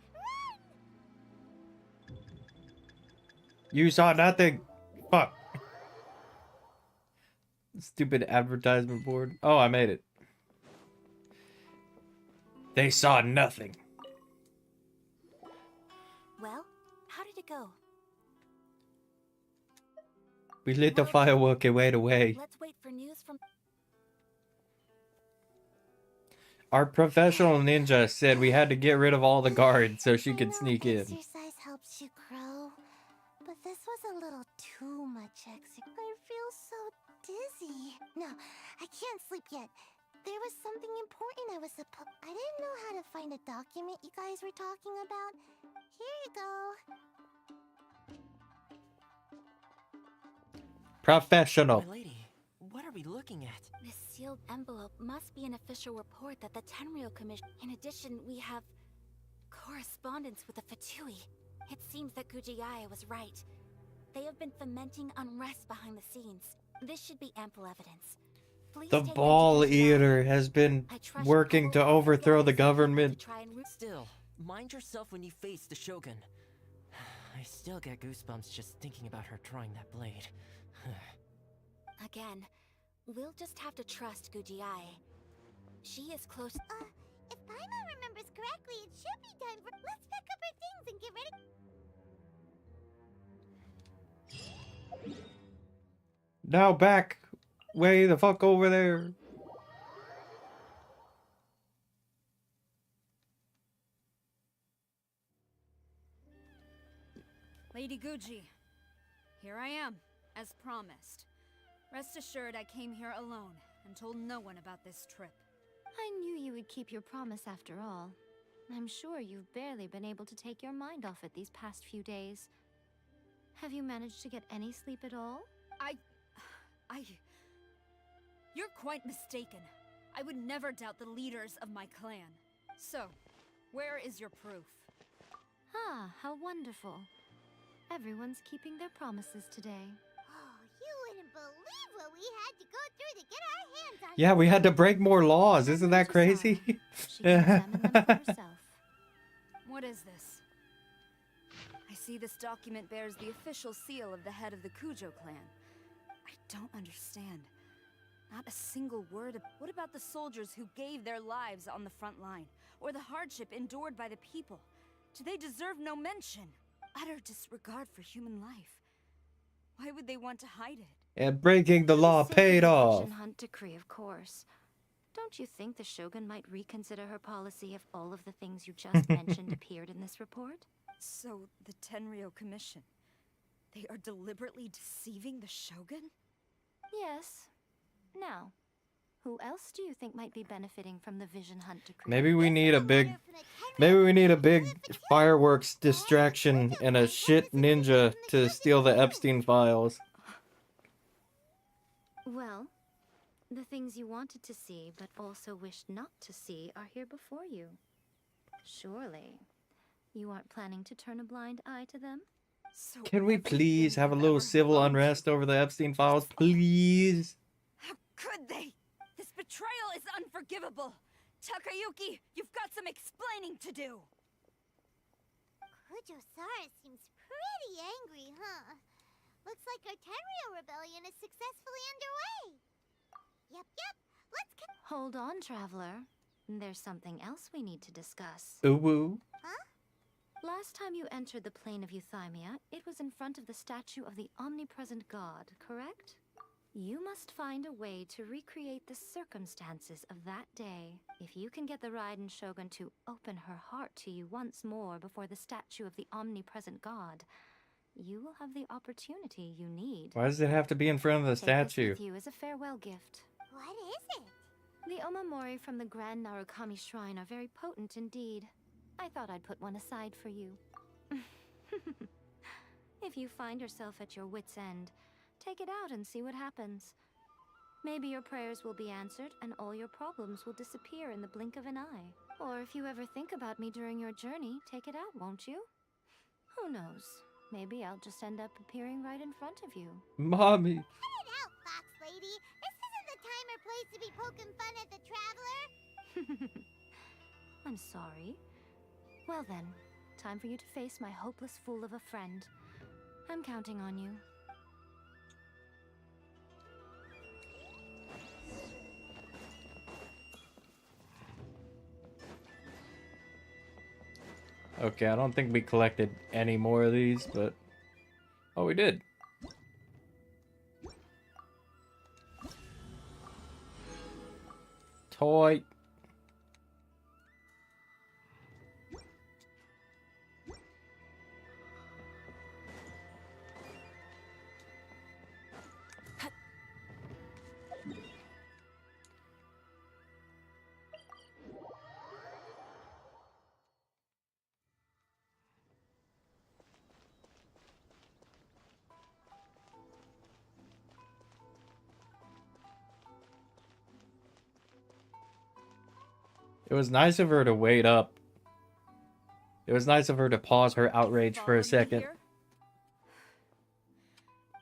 Speaker 2: run!
Speaker 1: You saw nothing. Fuck. Stupid advertisement board. Oh, I made it. They saw nothing.
Speaker 2: Well, how did it go?
Speaker 1: We lit the firework and went away.
Speaker 2: Let's wait for news from...
Speaker 1: Our professional ninja said we had to get rid of all the guards so she could sneak in.
Speaker 2: Exercise helps you grow, but this was a little too much exercise. I feel so dizzy. No, I can't sleep yet. There was something important I was supposed... I didn't know how to find a document you guys were talking about. Here you go.
Speaker 1: Professional.
Speaker 12: My lady, what are we looking at?
Speaker 2: This sealed envelope must be an official report that the Tenryou Commission... In addition, we have correspondence with the Fatui. It seems that Gujiaya was right. They have been fomenting unrest behind the scenes. This should be ample evidence. Please
Speaker 1: The
Speaker 2: take
Speaker 1: ball
Speaker 2: them to
Speaker 1: eater has been working to overthrow the government.
Speaker 12: Still, mind yourself when you face the Shogun. I still get goosebumps just thinking about her drawing that blade.
Speaker 2: Again, we'll just have to trust Gujiai. She is close. If Paimon remembers correctly, it should be time for... Let's pack up our things and get ready.
Speaker 1: Now back. Way the fuck over there.
Speaker 11: Lady Guji, here I am, as promised. Rest assured I came here alone and told no one about this trip.
Speaker 10: I knew you would keep your promise after all. I'm sure you've barely been able to take your mind off it these past few days. Have you managed to get any sleep at all?
Speaker 11: You're quite mistaken. I would never doubt the leaders of my clan. So, where is your proof?
Speaker 10: Ah, how wonderful. Everyone's keeping their promises today.
Speaker 2: Oh, you wouldn't believe what we had to go through to get our hands on...
Speaker 1: Yeah, we had to break more laws. Isn't that crazy?
Speaker 10: She can examine them for herself.
Speaker 11: What is this? I see this document bears the official seal of the head of the Kujo clan. I don't understand. Not a single word. What about the soldiers who gave their lives on the front line? Or the hardship endured by the people? Do they deserve no mention? Utter disregard for human life. Why would they want to hide it?
Speaker 1: And breaking the law paid off.
Speaker 10: Vision Hunt decree, of course. Don't you think the Shogun might reconsider her policy if all of the things you just mentioned appeared in this report?
Speaker 11: So, the Tenryou Commission, they are deliberately deceiving the Shogun?
Speaker 10: Yes. Now, who else do you think might be benefiting from the Vision Hunt decree?
Speaker 1: Maybe we need a big fireworks distraction and a shit ninja to steal the Epstein files.
Speaker 10: Well, the things you wanted to see but also wished not to see are here before you. Surely, you aren't planning to turn a blind eye to them?
Speaker 11: So
Speaker 1: Can we please have a little civil unrest over the Epstein files, please?
Speaker 11: how could they? This betrayal is unforgivable. Takayuki, you've got some explaining to do.
Speaker 2: Kujo-Sara seems pretty angry, huh? Looks like our Tenryou rebellion is successfully underway. Yep, let's
Speaker 10: Hold on, traveler. There's something else we need to discuss.
Speaker 1: Ooh woo.
Speaker 2: Huh?
Speaker 10: Last time you entered the plane of Euthymia, it was in front of the statue of the omnipresent god, correct? You must find a way to recreate the circumstances of that day. If you can get the Raiden Shogun to open her heart to you once more before the statue of the omnipresent god, you will have the opportunity you need.
Speaker 1: Why does it have to be in front of the
Speaker 10: Take this
Speaker 1: statue?
Speaker 10: with you as a farewell gift.
Speaker 2: What is it?
Speaker 10: The Omamori from the Grand Narukami Shrine are very potent indeed. I thought I'd put one aside for you. If you find yourself at your wit's end, take it out and see what happens. Maybe your prayers will be answered and all your problems will disappear in the blink of an eye. Or if you ever think about me during your journey, take it out, won't you? Who knows? Maybe I'll just end up appearing right in front of you.
Speaker 1: Mommy.
Speaker 2: Cut it out, Fox Lady. This isn't the time or place to be poking fun at the Traveler.
Speaker 10: I'm sorry. Well then, time for you to face my hopeless fool of a friend. I'm counting on you.
Speaker 1: Okay, I don't think we collected any more of these, but... Oh, we did. Toy. It was nice of her to wait up. It was nice of her to pause her outrage for a second.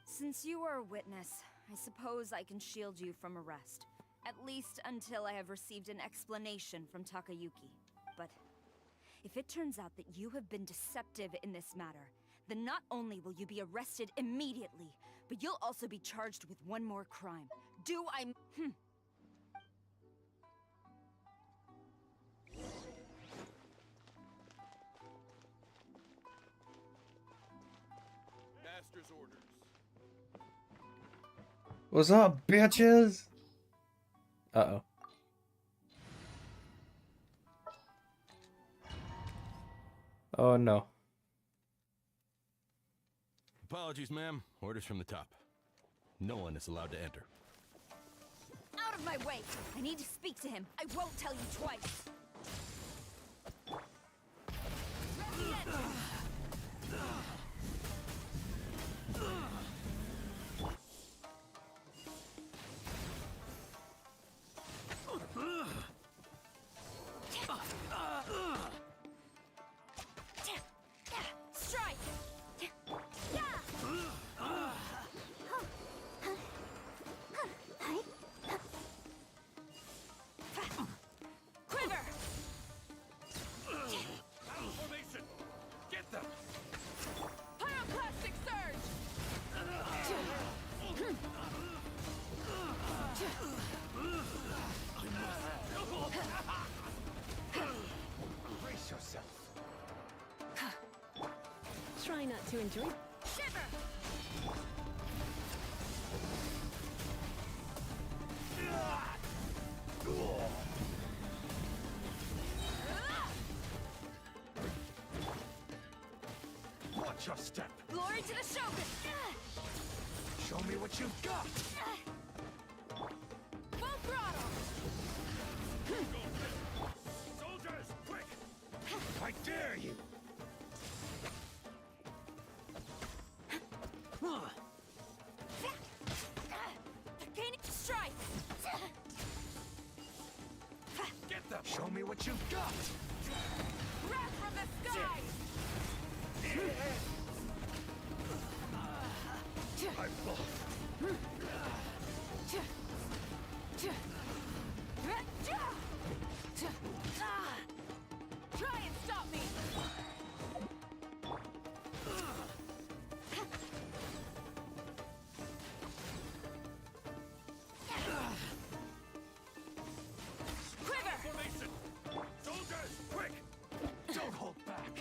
Speaker 11: Since you are a witness, I suppose I can shield you from arrest. At least until I have received an explanation from Takayuki. But if it turns out that you have been deceptive in this matter, then not only will you be arrested immediately, but you'll also be charged with one more crime. Do I...
Speaker 6: Master's orders.
Speaker 1: What's up, bitches? Uh-oh. Oh, no.
Speaker 8: Apologies, ma'am. Orders from the top. No one is allowed to enter.
Speaker 11: Out of my way! I need to speak to him. I won't tell you twice. Strike! Quiver!
Speaker 6: Formation! Get them!
Speaker 4: Pyroclastic surge!
Speaker 6: Brace yourself.
Speaker 5: Try not to enjoy.
Speaker 11: Shiver!
Speaker 6: Watch your step.
Speaker 11: Glory to the Shogun!
Speaker 6: Show me what you've got.
Speaker 11: Full throttle!
Speaker 6: Soldiers, quick! I dare you!
Speaker 11: Gaining strike!
Speaker 6: Get them! Show me what you've got!
Speaker 11: Wrath from the sky!
Speaker 6: I've lost.
Speaker 11: Try and stop me! Quiver!
Speaker 6: Formation! Soldiers, quick! Don't hold back!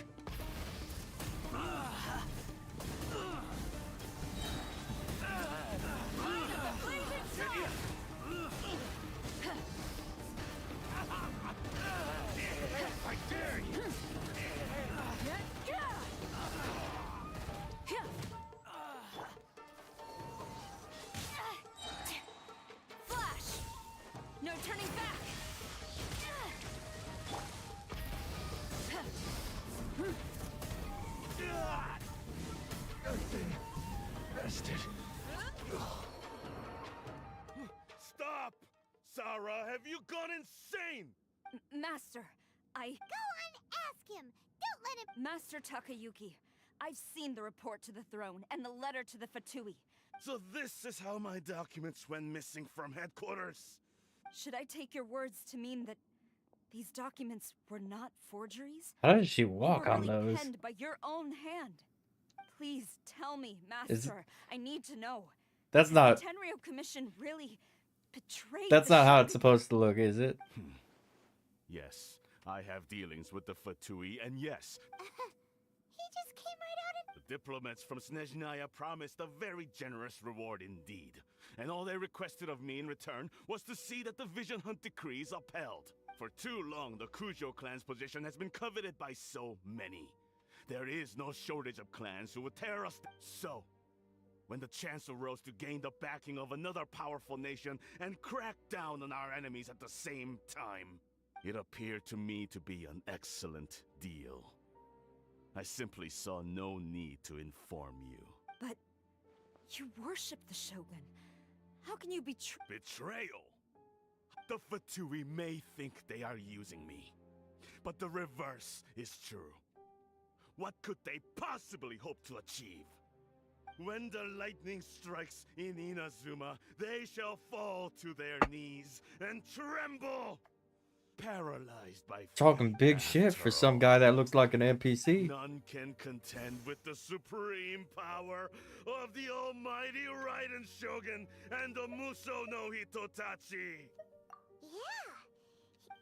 Speaker 6: Have you gone insane?
Speaker 11: Master,
Speaker 2: Go on, ask him. Don't let him.
Speaker 11: Master Takayuki, I've seen the report to the throne and the letter to the Fatui.
Speaker 6: So this is how my documents went missing from headquarters.
Speaker 11: Should I take your words to mean that these documents were not forgeries?
Speaker 1: How does she
Speaker 11: They
Speaker 1: walk
Speaker 11: were
Speaker 1: on
Speaker 11: really
Speaker 1: those?
Speaker 11: penned by your own hand. Please tell me,
Speaker 1: Is-
Speaker 11: Master. I need to know.
Speaker 1: That's
Speaker 11: Did
Speaker 1: not.
Speaker 11: the Tenryo Commission really betrayed
Speaker 1: That's
Speaker 11: the
Speaker 1: not how it's
Speaker 11: Shogun?
Speaker 1: supposed to look, is it?
Speaker 6: Yes, I have dealings with the Fatui, and yes,
Speaker 2: He just came right out
Speaker 6: the diplomats from Snezhnaya promised a very generous reward indeed. And all they requested of me in return was to see that the Vision Hunt decree is upheld. For too long, the Kujo clan's position has been coveted by so many. There is no shortage of clans who would tear us. So, when the chance arose to gain the backing of another powerful nation and crack down on our enemies at the same time, it appeared to me to be an excellent deal. I simply saw no need to inform you.
Speaker 11: But you worship the Shogun. How can you
Speaker 6: Betrayal? The Fatui may think they are using me, but the reverse is true. What could they possibly hope to achieve? When the lightning strikes in Inazuma, they shall fall to their knees and tremble, paralyzed by
Speaker 1: Talking
Speaker 6: fear
Speaker 1: big shit
Speaker 6: after
Speaker 1: for some
Speaker 6: all.
Speaker 1: guy that looks like an NPC.
Speaker 6: None can contend with the supreme power of the almighty Raiden Shogun and the Muso no Hitotachi.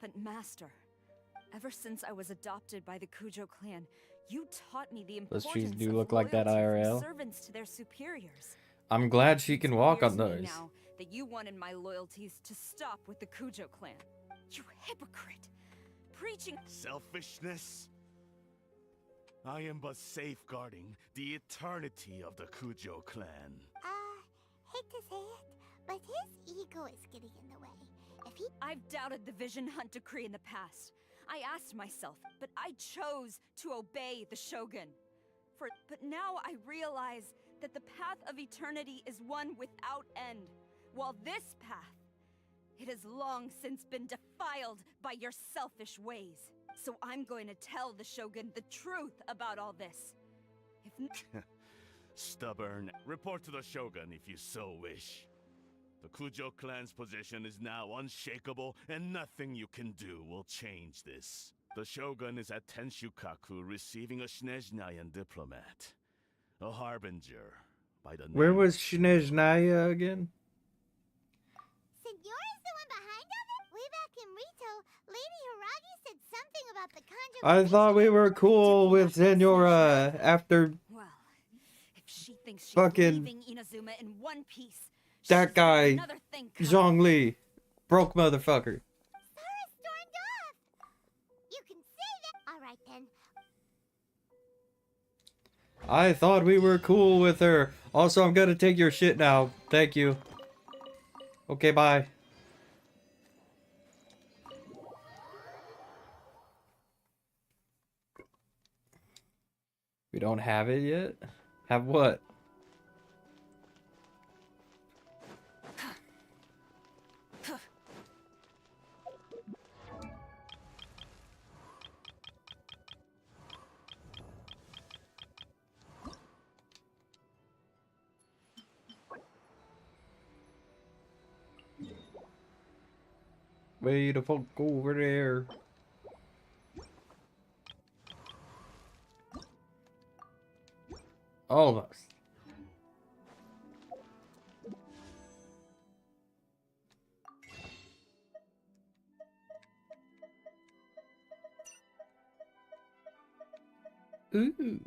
Speaker 11: But Master, ever since I was adopted by the Kujo clan, you taught me the
Speaker 1: Those
Speaker 11: importance
Speaker 1: trees do
Speaker 11: of
Speaker 1: look like that
Speaker 11: loyalty from
Speaker 1: IRL.
Speaker 11: servants to their superiors.
Speaker 1: I'm glad she can walk on
Speaker 11: Inspires me
Speaker 1: those.
Speaker 11: Now that you wanted my loyalties to stop with the Kujo clan. You hypocrite! Preaching
Speaker 6: Selfishness? I am but safeguarding the eternity of the Kujo clan.
Speaker 2: Hate to say it, but his ego is getting in the way. If he
Speaker 11: I've doubted the Vision Hunt decree in the past. I asked myself, but I chose to obey the Shogun. But now I realize that the path of eternity is one without end, while this path, it has long since been defiled by your selfish ways. So I'm going to tell the Shogun the truth about all this. If
Speaker 6: Stubborn. Report to the Shogun if you so wish. The Kujo clan's position is now unshakable, and nothing you can do will change this. The Shogun is at Tenshukaku receiving a Snezhnayan diplomat. A harbinger by the
Speaker 1: Where
Speaker 6: name
Speaker 1: was Snezhnaya again?
Speaker 2: Senor is the one behind all this? Way back in Rito, Lady Hiragi said something about the Kanjo.
Speaker 1: I thought we were cool with Senora after
Speaker 11: Well, if she thinks she's
Speaker 1: fucking
Speaker 11: leaving Inazuma in one piece,
Speaker 1: that
Speaker 11: she's got
Speaker 1: guy,
Speaker 11: another thing coming.
Speaker 1: Zhongli. Broke motherfucker.
Speaker 2: Sora stormed off. You can say that. All right then.
Speaker 1: I thought we were cool with her. Also, I'm gonna take your shit now. Thank you. Okay, bye. We don't have it yet? Have what? Way the fuck over there. Almost. Ooh.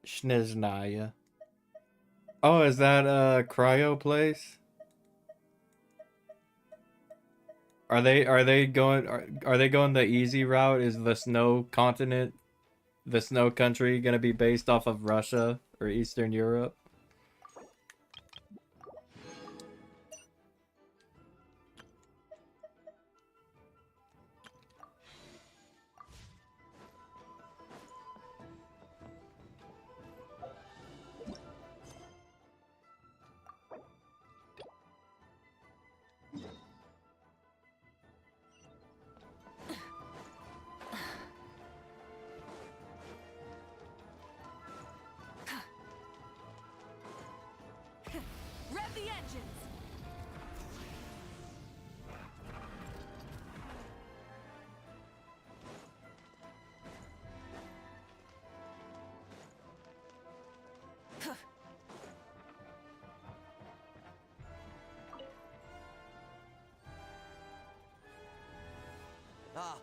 Speaker 1: Snezhnaya. Oh, is that a cryo place? Are they going the easy route? Is the snow continent, the snow country, gonna be based off of Russia or Eastern Europe?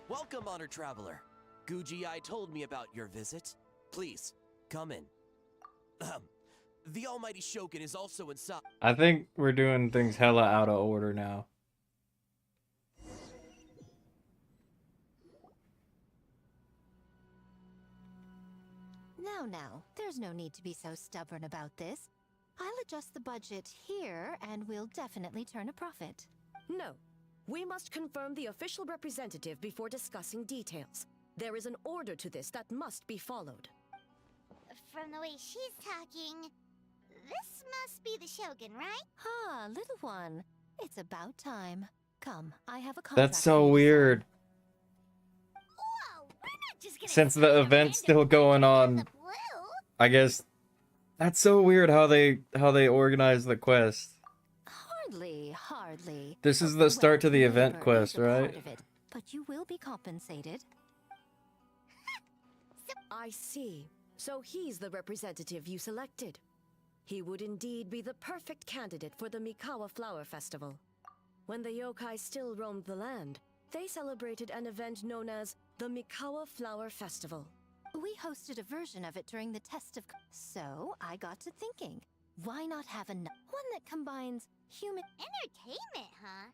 Speaker 13: Welcome, honored traveler. Guji-ai told me about your visit. Please, come in. The almighty Shogun is also inside.
Speaker 1: I think we're doing things hella out of order now.
Speaker 10: Now, there's no need to be so stubborn about this. I'll adjust the budget here, and we'll definitely turn a profit.
Speaker 14: No. We must confirm the official representative before discussing details. There is an order to this that must be followed.
Speaker 2: From the way she's talking, this must be the Shogun, right?
Speaker 10: Ah, little one. It's about time. Come, I have a contract.
Speaker 1: That's so weird.
Speaker 2: Whoa, we're not just gonna
Speaker 1: Since the event's still going on, I guess that's so weird how they organize the quest.
Speaker 10: Hardly.
Speaker 1: This is the start to the event quest, right?
Speaker 10: But you will be compensated.
Speaker 14: I see. So he's the representative you selected. He would indeed be the perfect candidate for the Mikawa Flower Festival. When the yokai still roamed the land, they celebrated an event known as the Mikawa Flower Festival.
Speaker 10: We hosted a version of it during the test of... So, I got to thinking, why not have one that combines human...
Speaker 2: Entertainment, huh?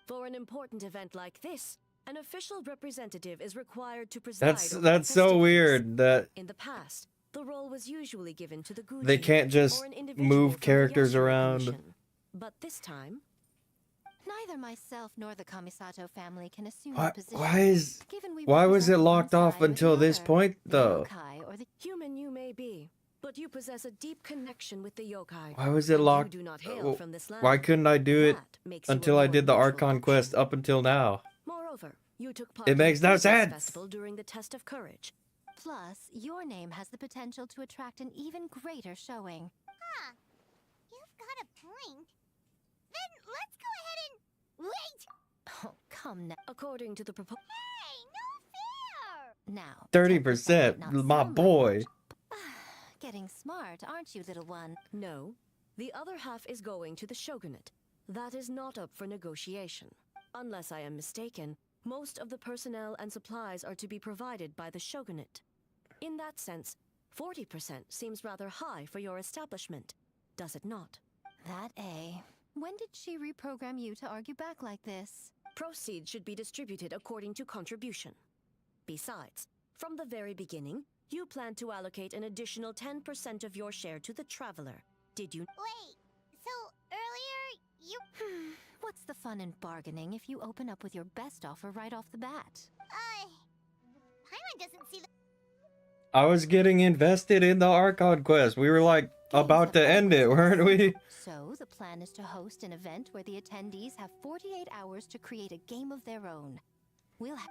Speaker 14: For an important event like this, an official representative is required to preside over the
Speaker 1: That's so
Speaker 14: festivities.
Speaker 1: weird that
Speaker 14: In the past, the role was usually given to the Guji
Speaker 1: they can't just
Speaker 14: or an individual
Speaker 1: move
Speaker 14: from the
Speaker 1: characters
Speaker 14: Yashiro
Speaker 1: around.
Speaker 14: Commission. But this time,
Speaker 10: Neither myself nor the Kamisato family can assume
Speaker 1: Why,
Speaker 10: the position.
Speaker 1: why was it locked off until this point, though?
Speaker 14: human you may be, but you possess a deep connection with the yokai.
Speaker 1: Why was it
Speaker 14: and
Speaker 1: locked?
Speaker 14: You do not hail from this land.
Speaker 1: Why couldn't I do it
Speaker 14: That makes you
Speaker 1: until
Speaker 14: a
Speaker 1: I
Speaker 14: more
Speaker 1: did the
Speaker 14: neutral
Speaker 1: Archon quest up until now?
Speaker 14: Moreover, you took part
Speaker 1: It
Speaker 14: in the
Speaker 1: makes no
Speaker 14: previous
Speaker 1: sense.
Speaker 14: festival during the test of courage.
Speaker 10: Plus, your name has the potential to attract an even greater showing.
Speaker 2: Huh. You've got a point. Then let's go ahead and... Wait!
Speaker 10: Oh, come now.
Speaker 14: According to the proposal...
Speaker 2: Hey, no fair!
Speaker 10: Now,
Speaker 1: 30%, my boy.
Speaker 10: getting smart, aren't you, little one?
Speaker 14: No. The other half is going to the shogunate. That is not up for negotiation. Unless I am mistaken, most of the personnel and supplies are to be provided by the shogunate. In that sense, 40% seems rather high for your establishment, does it not?
Speaker 10: That A. When did she reprogram you to argue back like this?
Speaker 14: Proceeds should be distributed according to contribution. Besides, from the very beginning, you plan to allocate an additional 10% of your share to the traveler. Did you?
Speaker 2: Wait, so earlier you...
Speaker 10: What's the fun in bargaining if you open up with your best offer right off the bat?
Speaker 2: Paimon doesn't see the...
Speaker 1: I was getting invested in the Archon quest. We were like about to end it, weren't we?
Speaker 10: So, the plan is to host an event where the attendees have 48 hours to create a game of their own. We'll have...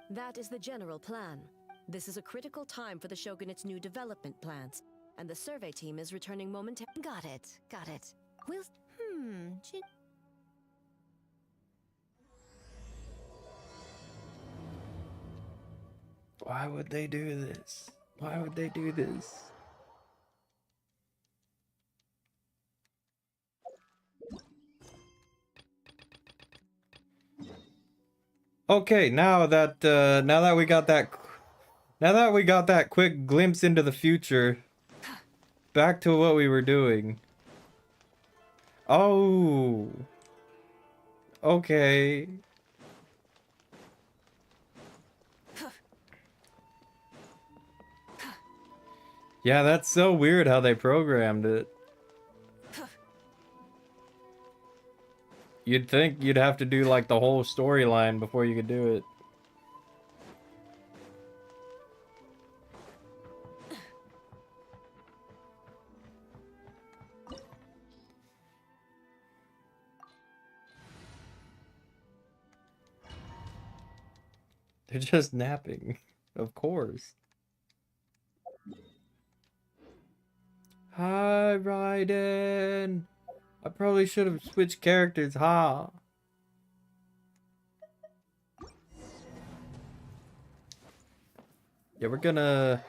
Speaker 14: That is the general plan. This is a critical time for the Shogunate's new development plans, and the survey team is returning momentarily.
Speaker 10: Got it. We'll...
Speaker 1: Why would they do this? Why would they do this? Okay, now that we got that quick glimpse into the future, back to what we were doing. Oh. Okay. Yeah, that's so weird how they programmed it. You'd think you'd have to do like the whole storyline before you could do it. They're just napping, of course. Hi, Raiden. I probably should have switched characters, huh? Yeah, we're gonna...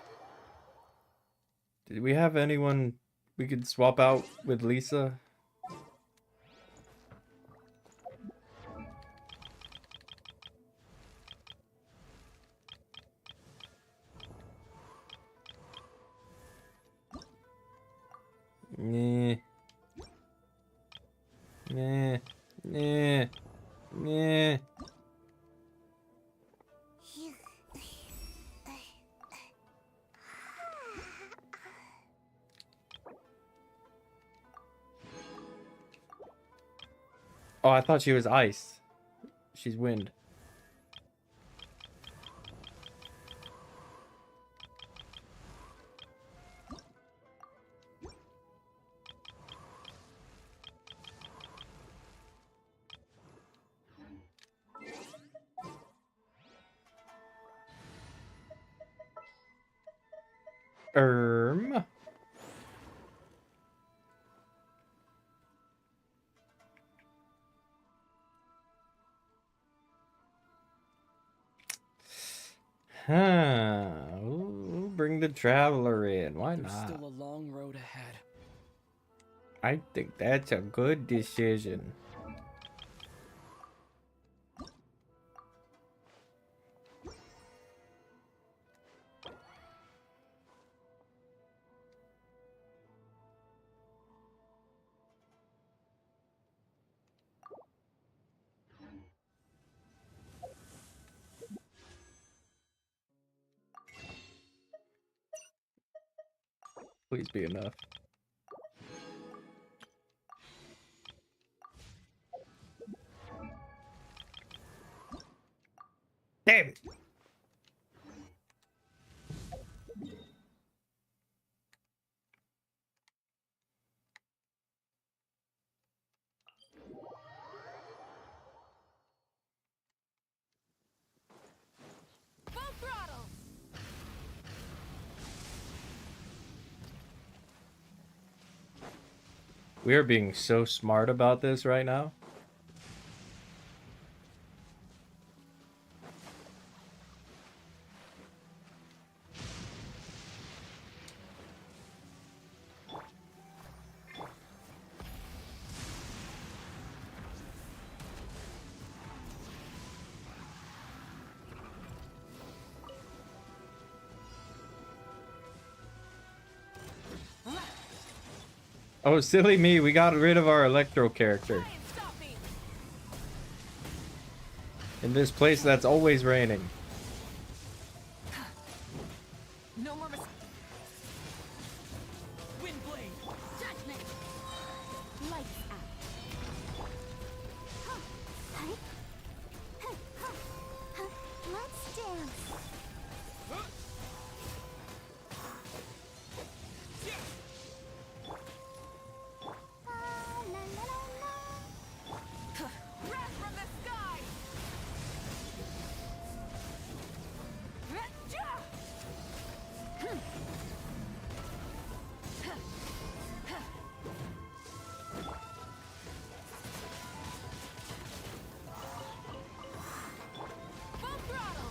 Speaker 1: Did we have anyone we could swap out with Lisa? Eh. Eh. Oh, I thought she was ice. She's wind. Erm. Huh. Ooh, bring the traveler in. Why
Speaker 9: There's
Speaker 1: not?
Speaker 9: still a long road ahead.
Speaker 1: I think that's a good decision. Please be enough. Damn it!
Speaker 11: Full throttle!
Speaker 1: We are being so smart about this right now. Oh, silly me, we got rid of our Electro character. In this place that's always raining.
Speaker 4: No more Windblade!
Speaker 11: Judgment! Lights out. Let's dance.
Speaker 4: Wrath from the sky!
Speaker 11: Full throttle.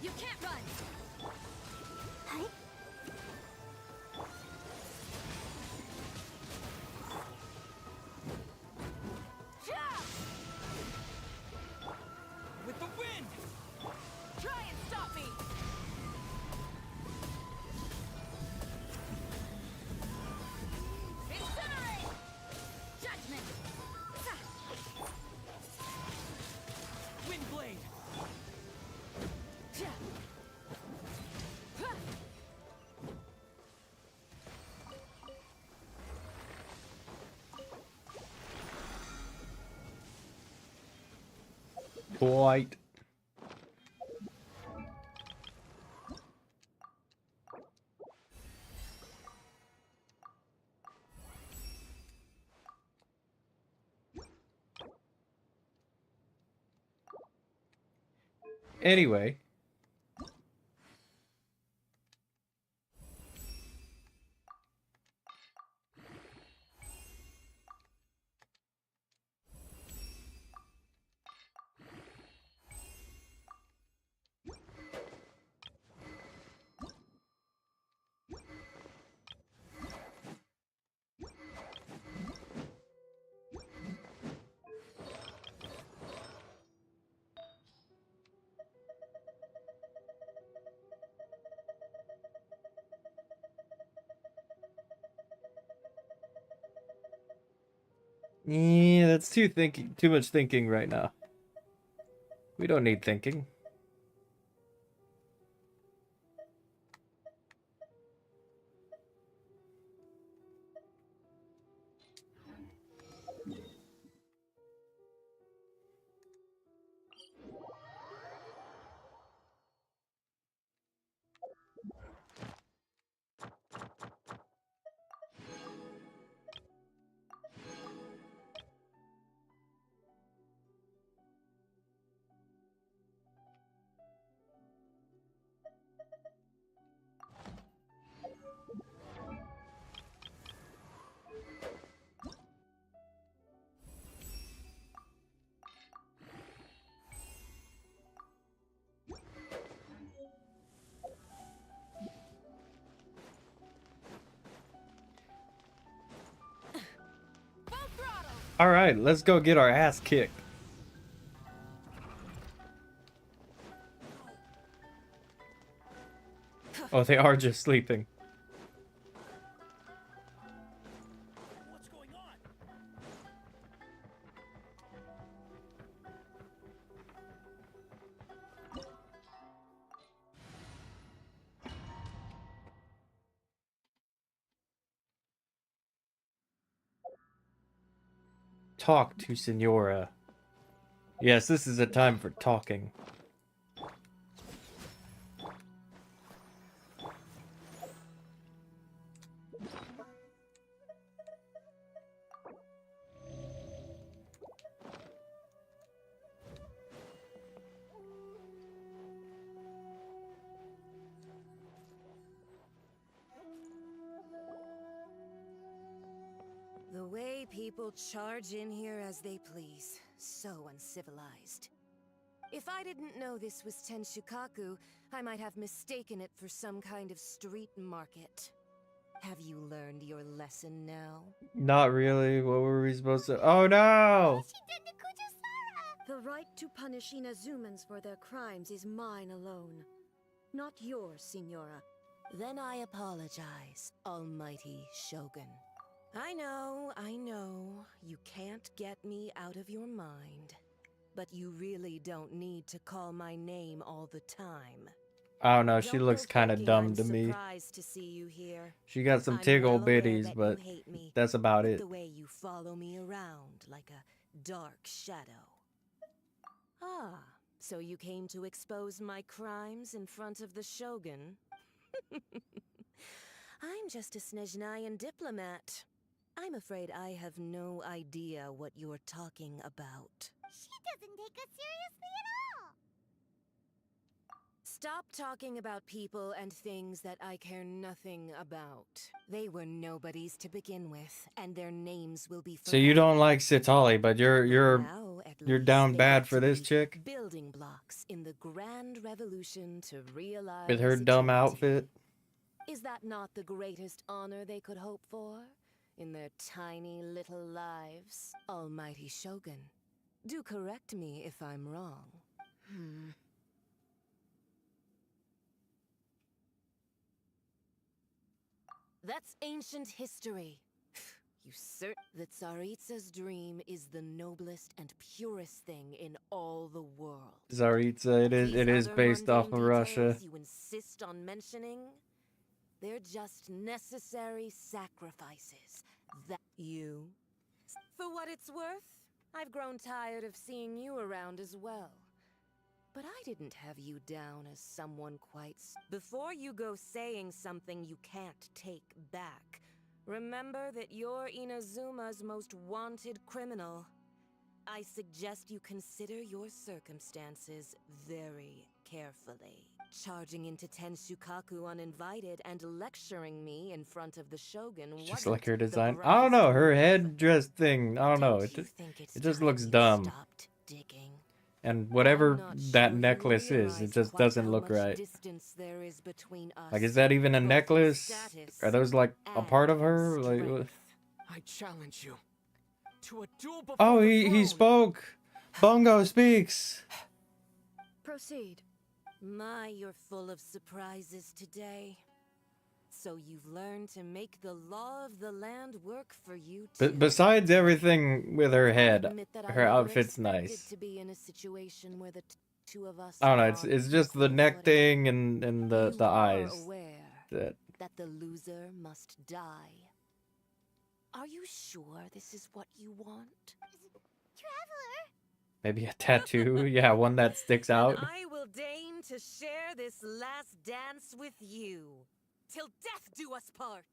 Speaker 11: You can't run.
Speaker 4: With the wind! Try and stop me!
Speaker 11: Incinerate! Judgment!
Speaker 4: Windblade!
Speaker 1: Quite. Anyway. Yeah, that's too much thinking right now. We don't need thinking. All right, let's go get our ass kicked. Oh, they are just sleeping. Talk to Senora. Yes, this is a time for talking.
Speaker 15: The way people charge in here as they please. So uncivilized. If I didn't know this was Tenshukaku, I might have mistaken it for some kind of street market. Have you learned your lesson now?
Speaker 1: Not really. What were we supposed to... Oh, no!
Speaker 15: The right to punish Inazumans for their crimes is mine alone. Not yours, Signora.
Speaker 14: Then I apologize, Almighty Shogun.
Speaker 15: I know. You can't get me out of your mind. But you really don't need to call my name all the time.
Speaker 1: I don't know. She looks kind of dumb to me.
Speaker 15: To see you here.
Speaker 1: She got some
Speaker 15: I'm
Speaker 1: tiggle
Speaker 15: well aware
Speaker 1: bitties,
Speaker 15: that
Speaker 1: but
Speaker 15: you hate me,
Speaker 1: that's about it.
Speaker 15: The way you follow me around like a dark shadow. Ah, so you came to expose my crimes in front of the Shogun? I'm just a Snezhnayan diplomat. I'm afraid I have no idea what you're talking about.
Speaker 2: She doesn't take us seriously at all!
Speaker 15: Stop talking about people and things that I care nothing about. They were nobodies to begin with, and their names will be forgotten.
Speaker 1: So you don't like Sitali, but you're down bad for this chick?
Speaker 15: Building blocks in the grand revolution to realize
Speaker 1: With her dumb outfit?
Speaker 15: Is that not the greatest honor they could hope for? In their tiny little lives? Almighty Shogun, do correct me if I'm wrong. That's ancient history. You certain that Tsaritsa's dream is the noblest and purest thing in all the world.
Speaker 1: Tsaritsa, it is based off of Russia.
Speaker 15: You insist on mentioning? They're just necessary sacrifices. That you. For what it's worth, I've grown tired of seeing you around as well. But I didn't have you down as someone quite... Before you go saying something you can't take back, remember that you're Inazuma's most wanted criminal. I suggest you consider your circumstances very carefully. Charging into Tenshukaku uninvited and lecturing me in front of the Shogun
Speaker 1: Just like her design. I don't know, her headdress thing, I don't know. It just looks dumb. And whatever that necklace is, it just doesn't look right. Like, is that even a necklace? Are those like a part of her? Like,
Speaker 13: I challenge you to a duel before
Speaker 1: oh,
Speaker 13: the
Speaker 1: he
Speaker 13: throne.
Speaker 1: spoke. Bongo speaks.
Speaker 15: Proceed. My, you're full of surprises today. So you've learned to make the law of the land work for you too.
Speaker 1: But besides everything with her head,
Speaker 15: Admit that I
Speaker 1: her
Speaker 15: never
Speaker 1: outfit's
Speaker 15: expected
Speaker 1: nice.
Speaker 15: to be in a situation where the two of us
Speaker 1: I don't know.
Speaker 15: are
Speaker 1: It's just the neck thing and the eyes. That
Speaker 15: that the loser must die. Are you sure this is what you want?
Speaker 1: maybe a tattoo. Yeah, one that sticks out.
Speaker 15: I will deign to share this last dance with you. Till death do us part.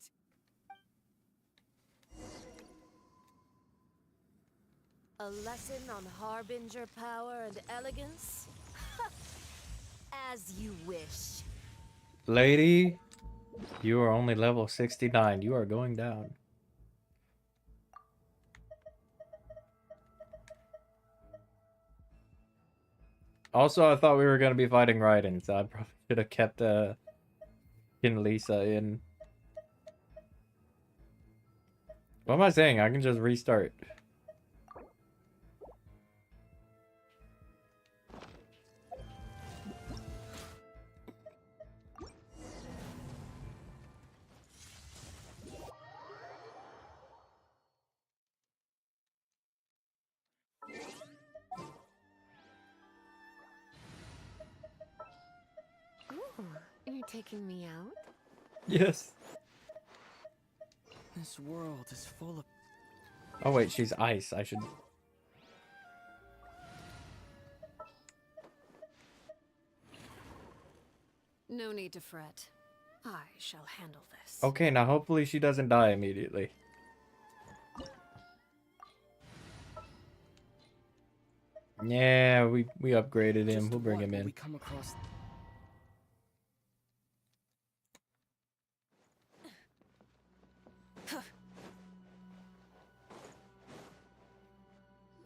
Speaker 15: A lesson on Harbinger power and elegance? As you wish.
Speaker 1: Lady, you are only level 69. You are going down. Also, I thought we were going to be fighting Raiden, so I probably should have kept Lisa in. What am I saying? I can just restart.
Speaker 5: Ooh, you're taking me out?
Speaker 1: Yes.
Speaker 9: This world is full of...
Speaker 1: Oh wait, she's ice. I should...
Speaker 5: No need to fret. I shall handle this.
Speaker 1: Okay, now hopefully she doesn't die immediately. Yeah, we upgraded him. We'll bring him in.
Speaker 9: We come across...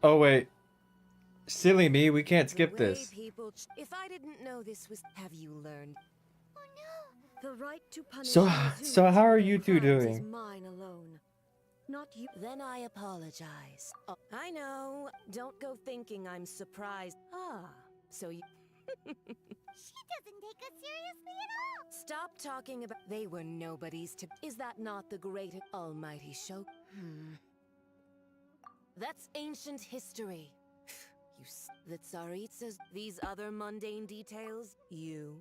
Speaker 1: Oh wait. Silly me, we can't skip this.
Speaker 15: If I didn't know this was... Have you learned? Oh no! The right to punish
Speaker 1: So how are you two
Speaker 15: is
Speaker 1: doing?
Speaker 15: mine alone. Not you. Then I apologize. Oh, I know. Don't go thinking I'm surprised. Ah, so you...
Speaker 2: She doesn't take us seriously at all.
Speaker 15: Stop talking about... They were nobodies to... Is that not the great almighty show? That's ancient history. The Tsaritsas, these other mundane details, you...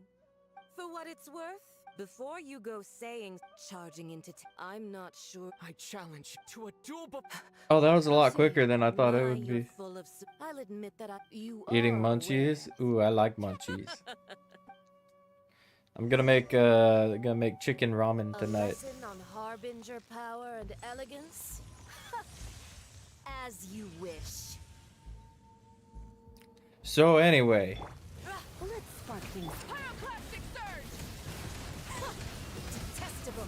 Speaker 15: For what it's worth, before you go saying, charging into I'm not sure...
Speaker 9: I challenge you to a duel
Speaker 1: Oh, that was a lot quicker than I thought it would be.
Speaker 15: Full of I'll admit that you
Speaker 1: Eating
Speaker 15: are
Speaker 1: munchies? Ooh, I like munchies. I'm gonna make chicken ramen tonight.
Speaker 15: A lesson on Harbinger power and elegance? As you wish.
Speaker 1: So anyway,
Speaker 15: Let's spark things. Pyroclastic surge! Detestable.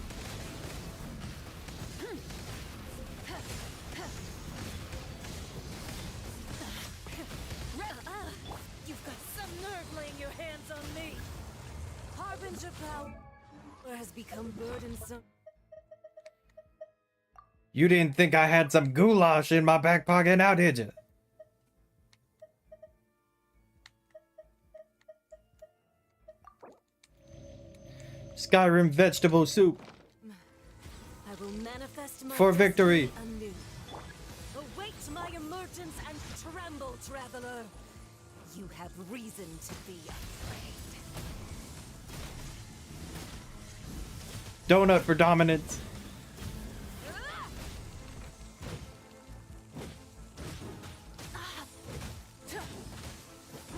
Speaker 15: You've got some nerve laying your hands on me. Harbinger power has become burdensome.
Speaker 1: you didn't think I had some goulash in my back pocket now, did you? Skyrim vegetable soup.
Speaker 15: I will manifest my
Speaker 1: For victory.
Speaker 15: destiny anew. Await my emergence and tremble, traveler. You have reason to be afraid.
Speaker 1: Donut for dominance.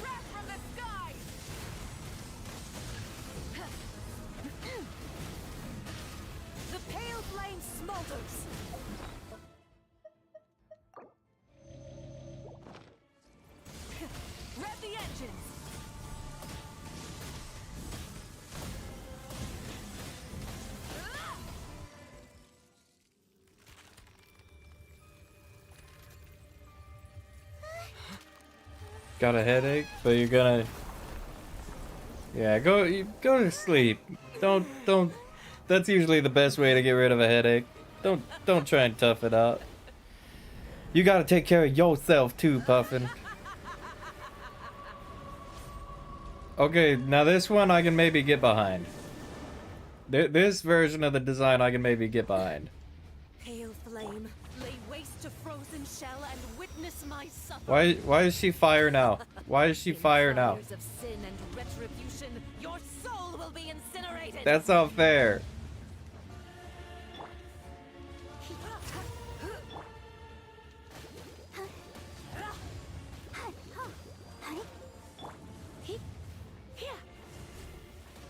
Speaker 4: Wrath from the sky!
Speaker 15: The pale flame smolders.
Speaker 4: Rev the engines!
Speaker 1: Got a headache, but you're gonna... Yeah, go to sleep. Don't. That's usually the best way to get rid of a headache. Don't try and tough it out. You gotta take care of yourself too, Puffin. Okay, now this one I can maybe get behind. This version of the design I can maybe get behind.
Speaker 15: Pale flame, lay waste to frozen shell and witness my suffering.
Speaker 1: Why is she fire now? Why is she fire now?
Speaker 15: Fires of sin and retribution, your soul will be incinerated.
Speaker 1: That's not fair.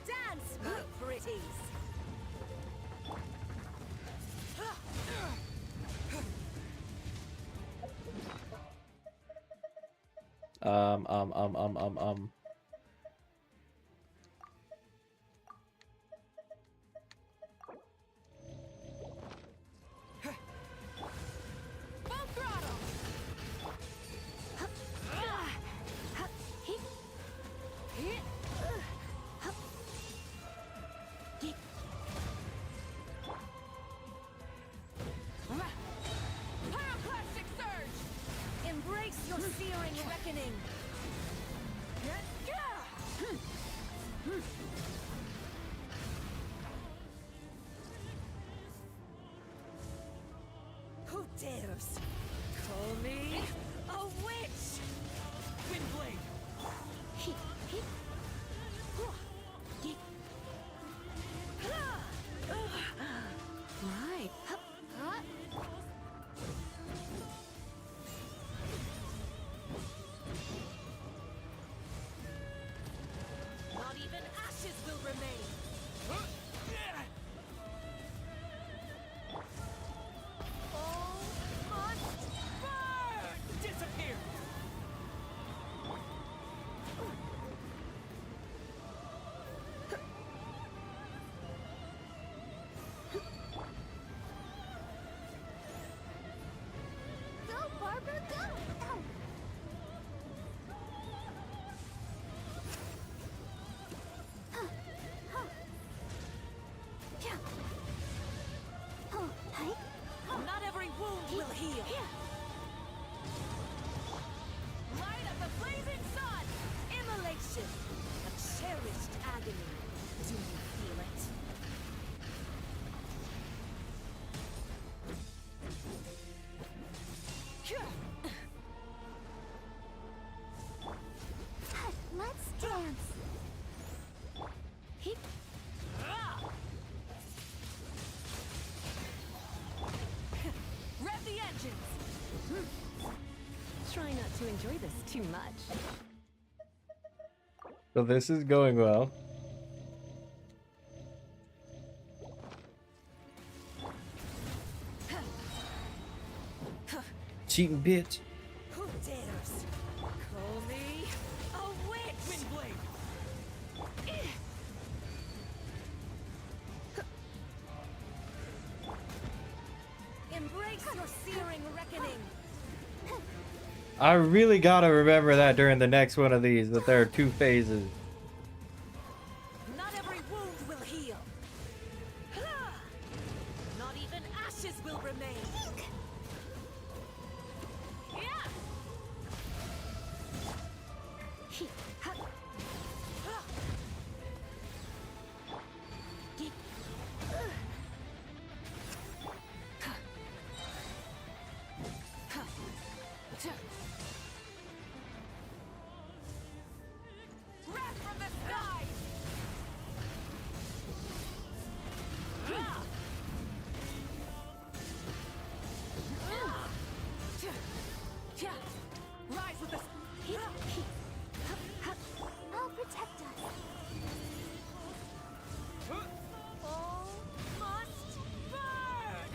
Speaker 15: Dance, my pretties. Full throttle. Pyroclastic surge. Embrace your searing reckoning. Who dares call me a witch? Windblade.
Speaker 5: Right.
Speaker 15: Not even ashes will remain. All must burn! Disappear!
Speaker 2: Go, Barbara, go!
Speaker 15: Not every wound will heal. Light of the blazing sun! Immolation! A cherished agony. Do you feel it?
Speaker 2: Let's dance.
Speaker 15: Rev the engines!
Speaker 5: Try not to enjoy this too much.
Speaker 1: So this is going well. Cheating bitch.
Speaker 15: Who dares call me a witch? Windblade! Embrace your searing reckoning.
Speaker 1: I really gotta remember that during the next one of these, that there are two phases.
Speaker 15: Not every wound will heal. Not even ashes will remain. Wrath from the skies! Rise with us!
Speaker 2: I'll protect us.
Speaker 15: All must burn!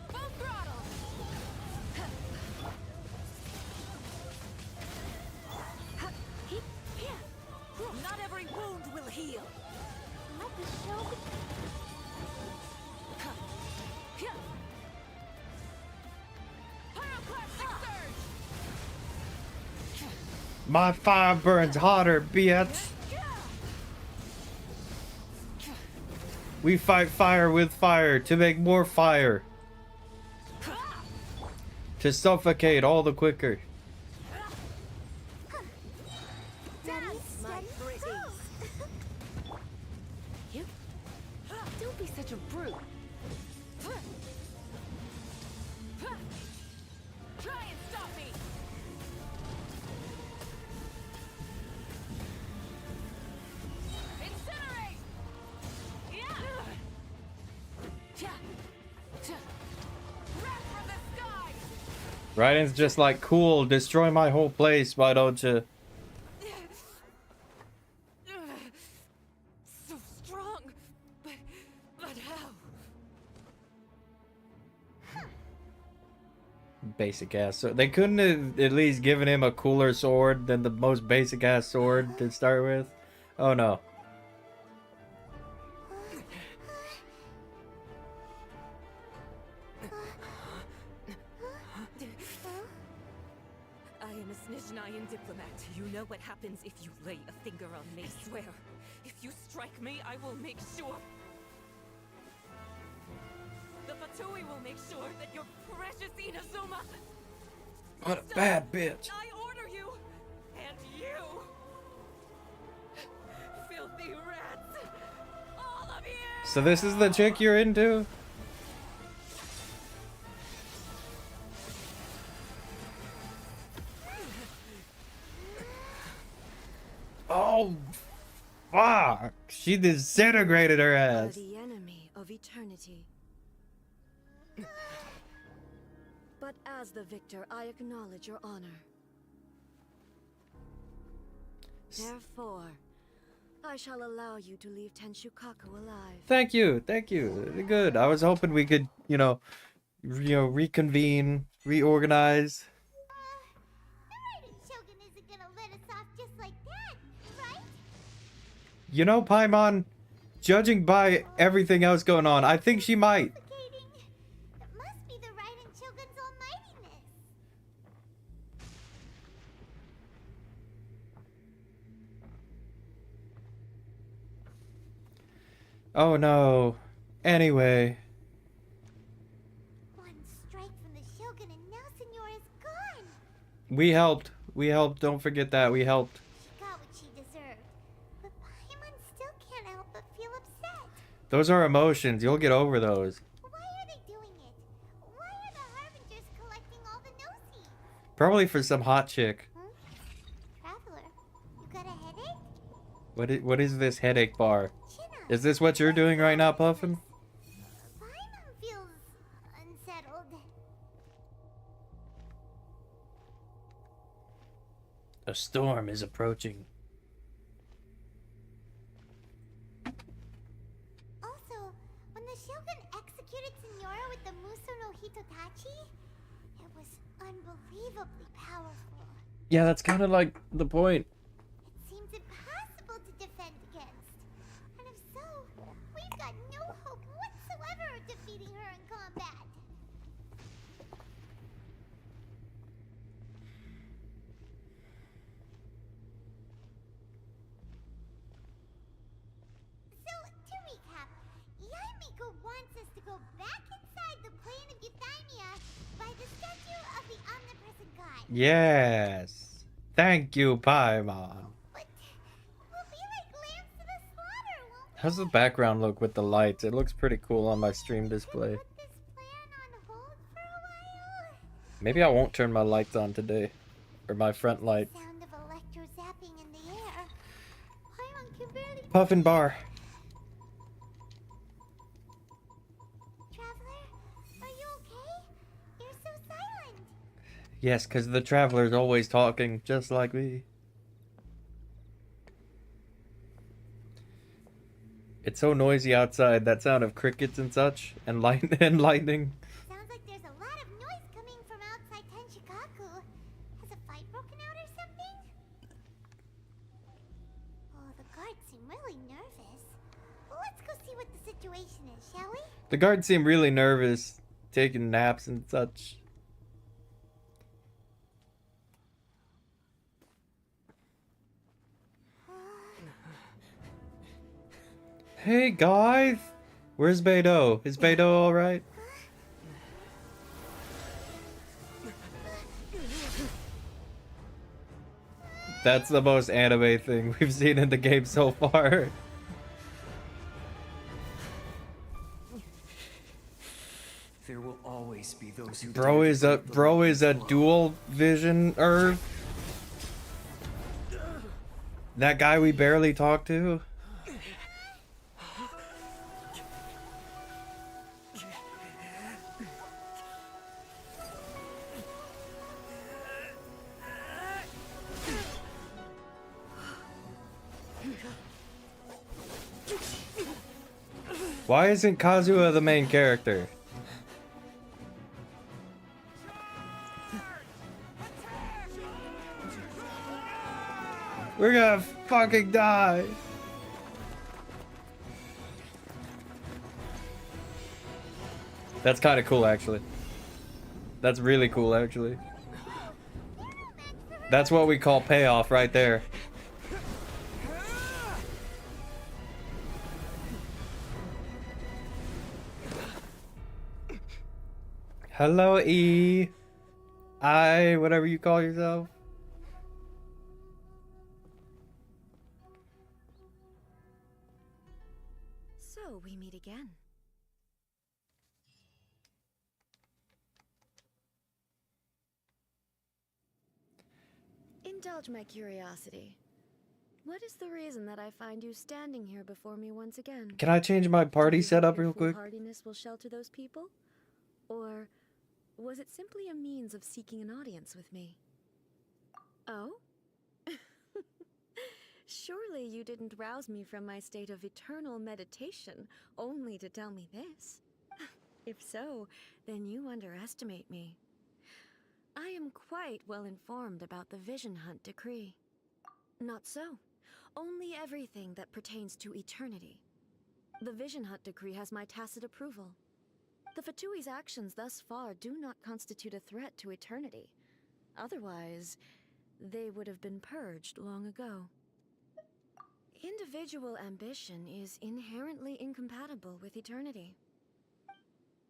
Speaker 15: Full throttle! Not every wound will heal.
Speaker 2: Let the show begin.
Speaker 1: My fire burns hotter, bitch. We fight fire with fire to make more fire. To suffocate all the quicker.
Speaker 14: Don't be such a brute.
Speaker 4: Try and stop me! Incinerate! Wrath from the sky!
Speaker 1: Raiden's just like, cool, destroy my whole place, why don't you?
Speaker 14: So strong, but how?
Speaker 1: Basic ass. So they couldn't have at least given him a cooler sword than the most basic ass sword to start with. Oh no.
Speaker 14: I am a Snezhnayan diplomat. You know what happens if you lay a finger on me, swear. If you strike me, I will make sure. The Fatui will make sure that your precious Inazuma...
Speaker 1: What a bad bitch.
Speaker 14: I order you! And you! Filthy rats! All of you!
Speaker 1: So this is the chick you're into? Oh, fuck. She disintegrated her ass.
Speaker 14: The enemy of eternity. But as the victor, I acknowledge your honor. Therefore, I shall allow you to leave Tenshukaku alive.
Speaker 1: Thank you. Thank you. Good. I was hoping we could, reconvene, reorganize.
Speaker 2: Shogun isn't gonna let us off just like that, right?
Speaker 1: You know, Paimon, judging by everything else going on, I think she might.
Speaker 2: It must be the Raiden Shogun's almightiness.
Speaker 1: Oh no. Anyway.
Speaker 2: One strike from the Shogun and now Senora is gone.
Speaker 1: We helped. We helped. Don't forget that. We helped.
Speaker 2: She got what she deserved. But Paimon still can't help but feel upset.
Speaker 1: Those are emotions. You'll get over those.
Speaker 2: Why are they doing it? Why are the Harbingers collecting all the Gnosis?
Speaker 1: Probably for some hot chick.
Speaker 2: Traveler, you got a headache?
Speaker 1: What is this headache bar? Is this what you're doing right now, Puffin?
Speaker 2: Paimon feels unsettled.
Speaker 1: A storm is approaching.
Speaker 2: Also, when the Shogun executed Senora with the Muso no Hitotachi, it was unbelievably powerful.
Speaker 1: Yeah, that's kind of like the point.
Speaker 2: It seems impossible to defend against. And if so, we've got no hope whatsoever of defeating her in combat. So, to recap, Yaimiko wants us to go back inside the plane of Euthymia by the statue of the omnipresent god.
Speaker 1: Yes. Thank you, Paimon.
Speaker 2: We'll be like lambs to the slaughter, won't we?
Speaker 1: How's the background look with the lights? It looks pretty cool on my stream display. Maybe I won't turn my lights on today. Or my front light.
Speaker 2: Sound of electro zapping in the air. Paimon can barely...
Speaker 1: Puffin bar.
Speaker 2: Traveler, are you okay? You're so silent.
Speaker 1: Yes, because the traveler's always talking, just like me. It's so noisy outside, that sound of crickets and such, and lightning.
Speaker 2: Sounds like there's a lot of noise coming from outside Tenshukaku. Has a fight broken out or something? Oh, the guards seem really nervous. Well, let's go see what the situation is, shall we?
Speaker 1: The guards seem really nervous, taking naps and such. Hey guys, where's Beidou? Is Beidou all right? That's the most anime thing we've seen in the game so far.
Speaker 9: There will always be those who
Speaker 1: Bro is a dual vision Earth. That guy we barely talked to. Why isn't Kazuha the main character? We're gonna fucking die. That's kind of cool, actually. That's really cool, actually. That's what we call payoff right there. Hello, E. I, whatever you call yourself.
Speaker 10: So we meet again. Indulge my curiosity. What is the reason that I find you standing here before me once again?
Speaker 1: Can I change my party
Speaker 10: Do you
Speaker 1: setup
Speaker 10: hope your
Speaker 1: real quick?
Speaker 10: foolhardiness will shelter those people? Or was it simply a means of seeking an audience with me? Oh? Surely you didn't rouse me from my state of eternal meditation only to tell me this. If so, then you underestimate me. I am quite well informed about the Vision Hunt decree. Not so. Only everything that pertains to eternity. The Vision Hunt decree has my tacit approval. The Fatui's actions thus far do not constitute a threat to eternity. Otherwise, they would have been purged long ago. Individual ambition is inherently incompatible with eternity.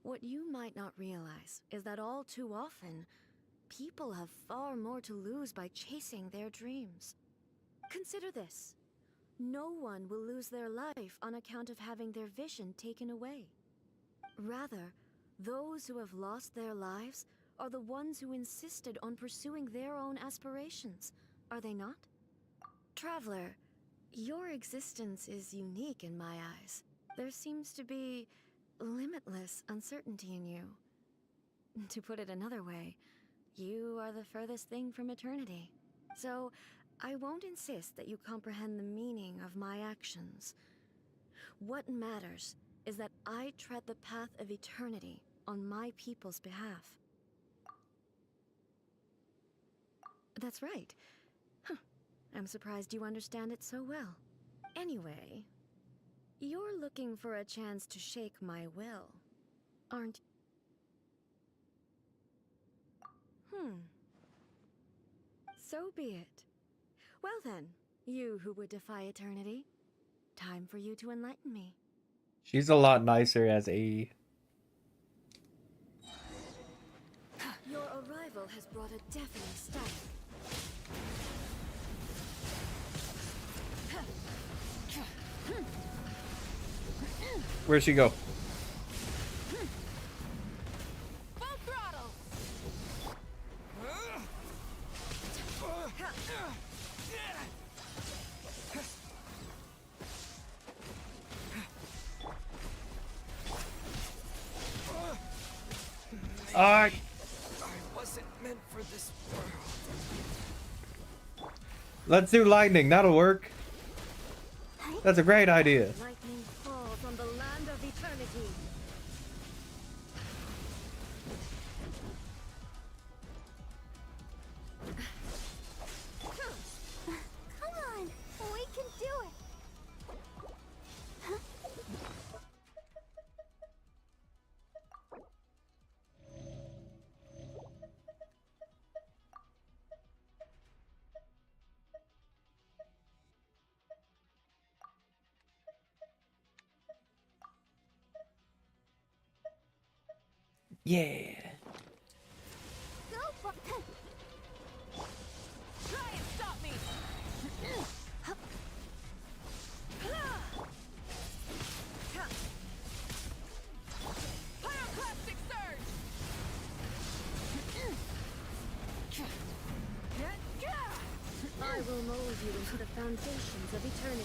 Speaker 10: What you might not realize is that all too often, people have far more to lose by chasing their dreams. Consider this. No one will lose their life on account of having their vision taken away. Rather, those who have lost their lives are the ones who insisted on pursuing their own aspirations, are they not? Traveler, your existence is unique in my eyes. There seems to be limitless uncertainty in you. To put it another way, you are the furthest thing from eternity. So, I won't insist that you comprehend the meaning of my actions. What matters is that I tread the path of eternity on my people's behalf. That's right. Huh. I'm surprised you understand it so well. Anyway, you're looking for a chance to shake my will, aren't you? So be it. Well then, you who would defy eternity, time for you to enlighten me.
Speaker 1: She's a lot nicer as AE.
Speaker 10: Your arrival has brought a deafening static.
Speaker 1: Where'd she go?
Speaker 11: Full throttle!
Speaker 1: I
Speaker 9: wasn't meant for this world.
Speaker 1: Let's do lightning. That'll work. That's a great idea.
Speaker 10: Lightning falls on the land of eternity.
Speaker 2: Come on, we can do it.
Speaker 1: Yeah.
Speaker 2: Go for
Speaker 4: Try and stop me! Pyroclastic surge!
Speaker 15: I will mold you into the foundations of eternity.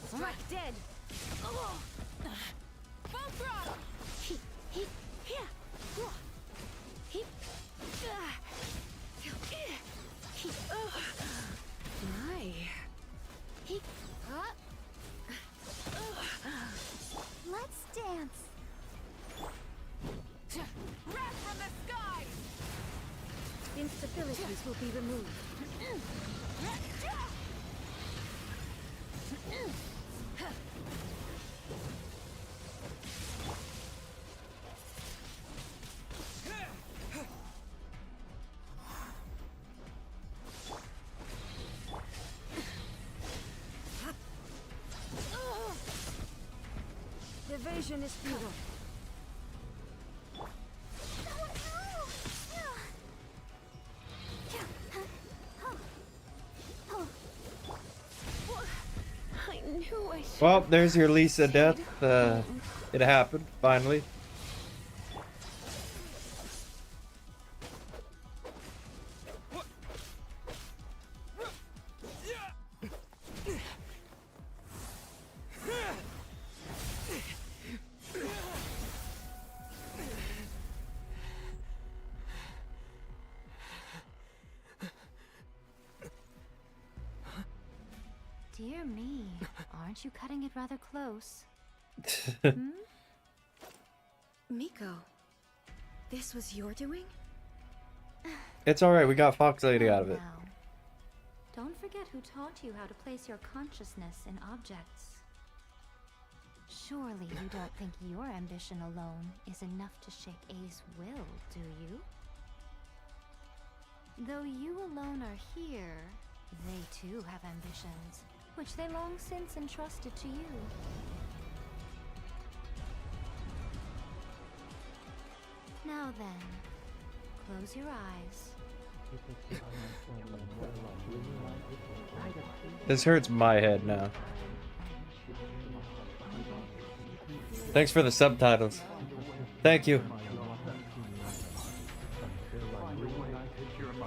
Speaker 11: Strike dead.
Speaker 4: Full throttle!
Speaker 15: My.
Speaker 2: Let's dance.
Speaker 4: Wrath from the sky!
Speaker 15: Instabilities will be removed. Division is futile. I knew I should.
Speaker 1: Well, there's your Lisa death. It happened, finally.
Speaker 10: Dear me, aren't you cutting it rather close?
Speaker 15: Miko, this was your doing?
Speaker 1: It's alright, we got Fox Lady out of it.
Speaker 10: Now, don't forget who taught you how to place your consciousness in objects. Surely you don't think your ambition alone is enough to shake A's will, do you? Though you alone are here, they too have ambitions, which they long since entrusted to you. Now then, close your eyes.
Speaker 1: This hurts my head now. Thanks for the subtitles. Thank you.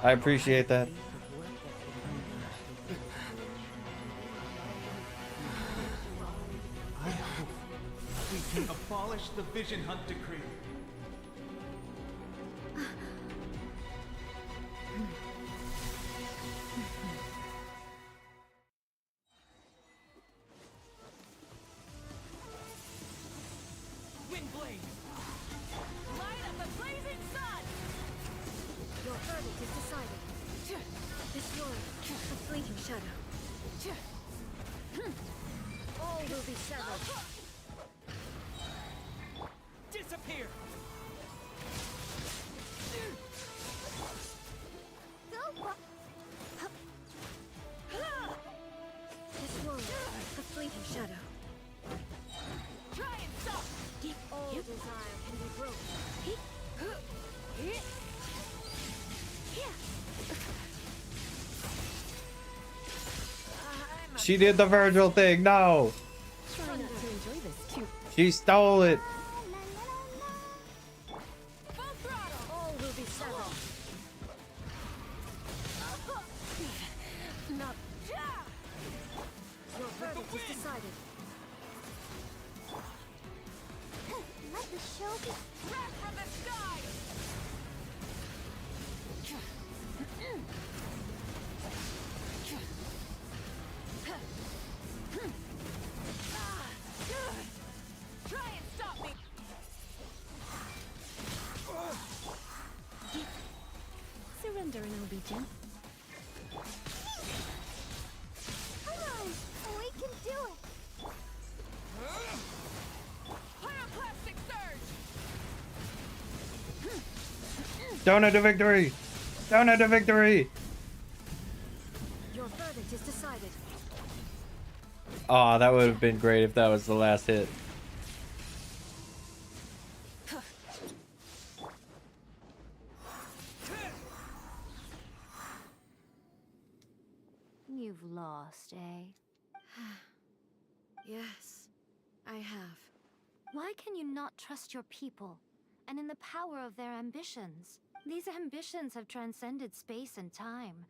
Speaker 1: I appreciate that.
Speaker 3: I hope we can abolish the Vision Hunt Decree.
Speaker 4: Windblade! Light up the blazing sun!
Speaker 15: Your verdict is decided. This world, a fleeting shadow. All will be severed.
Speaker 3: Disappear!
Speaker 15: This world, a fleeting shadow.
Speaker 4: Try and stop!
Speaker 15: All desire can be broken.
Speaker 1: She did the Virgil thing, no!
Speaker 15: Try not to enjoy this cute.
Speaker 1: She stole it!
Speaker 4: Full throttle!
Speaker 15: All will be severed. Not. Your verdict is decided.
Speaker 2: Let the show be.
Speaker 4: Wrath from the sky! Try and stop me!
Speaker 15: Surrender and I'll be gentle.
Speaker 1: Donut to victory! Donut to victory!
Speaker 14: Your verdict is decided.
Speaker 1: Aw, that would have been great if that was the last hit.
Speaker 10: You've lost, eh?
Speaker 5: Yes, I have.
Speaker 10: Why can you not trust your people and in the power of their ambitions? These ambitions have transcended space and time.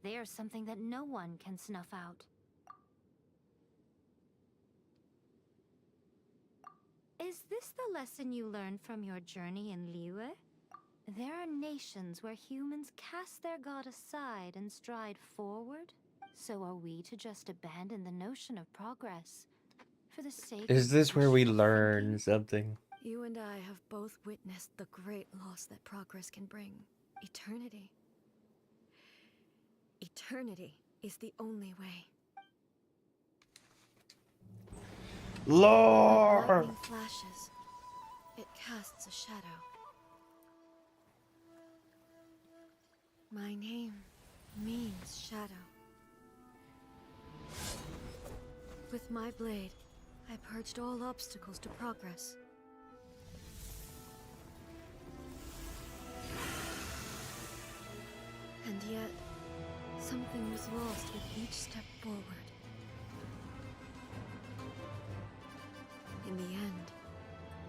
Speaker 10: They are something that no one can snuff out. Is this the lesson you learned from your journey in Liyue? There are nations where humans cast their god aside and stride forward. So are we to just abandon the notion of progress for the sake
Speaker 1: Is
Speaker 10: of
Speaker 1: this where we
Speaker 10: wishful
Speaker 1: learn
Speaker 10: thinking?
Speaker 1: something?
Speaker 5: You and I have both witnessed the great loss that progress can bring. Eternity. Eternity is the only way.
Speaker 1: Lord!
Speaker 5: Lightning flashes. It casts a shadow. My name means shadow. With my blade, I purged all obstacles to progress. And yet, something was lost with each step forward. In the end,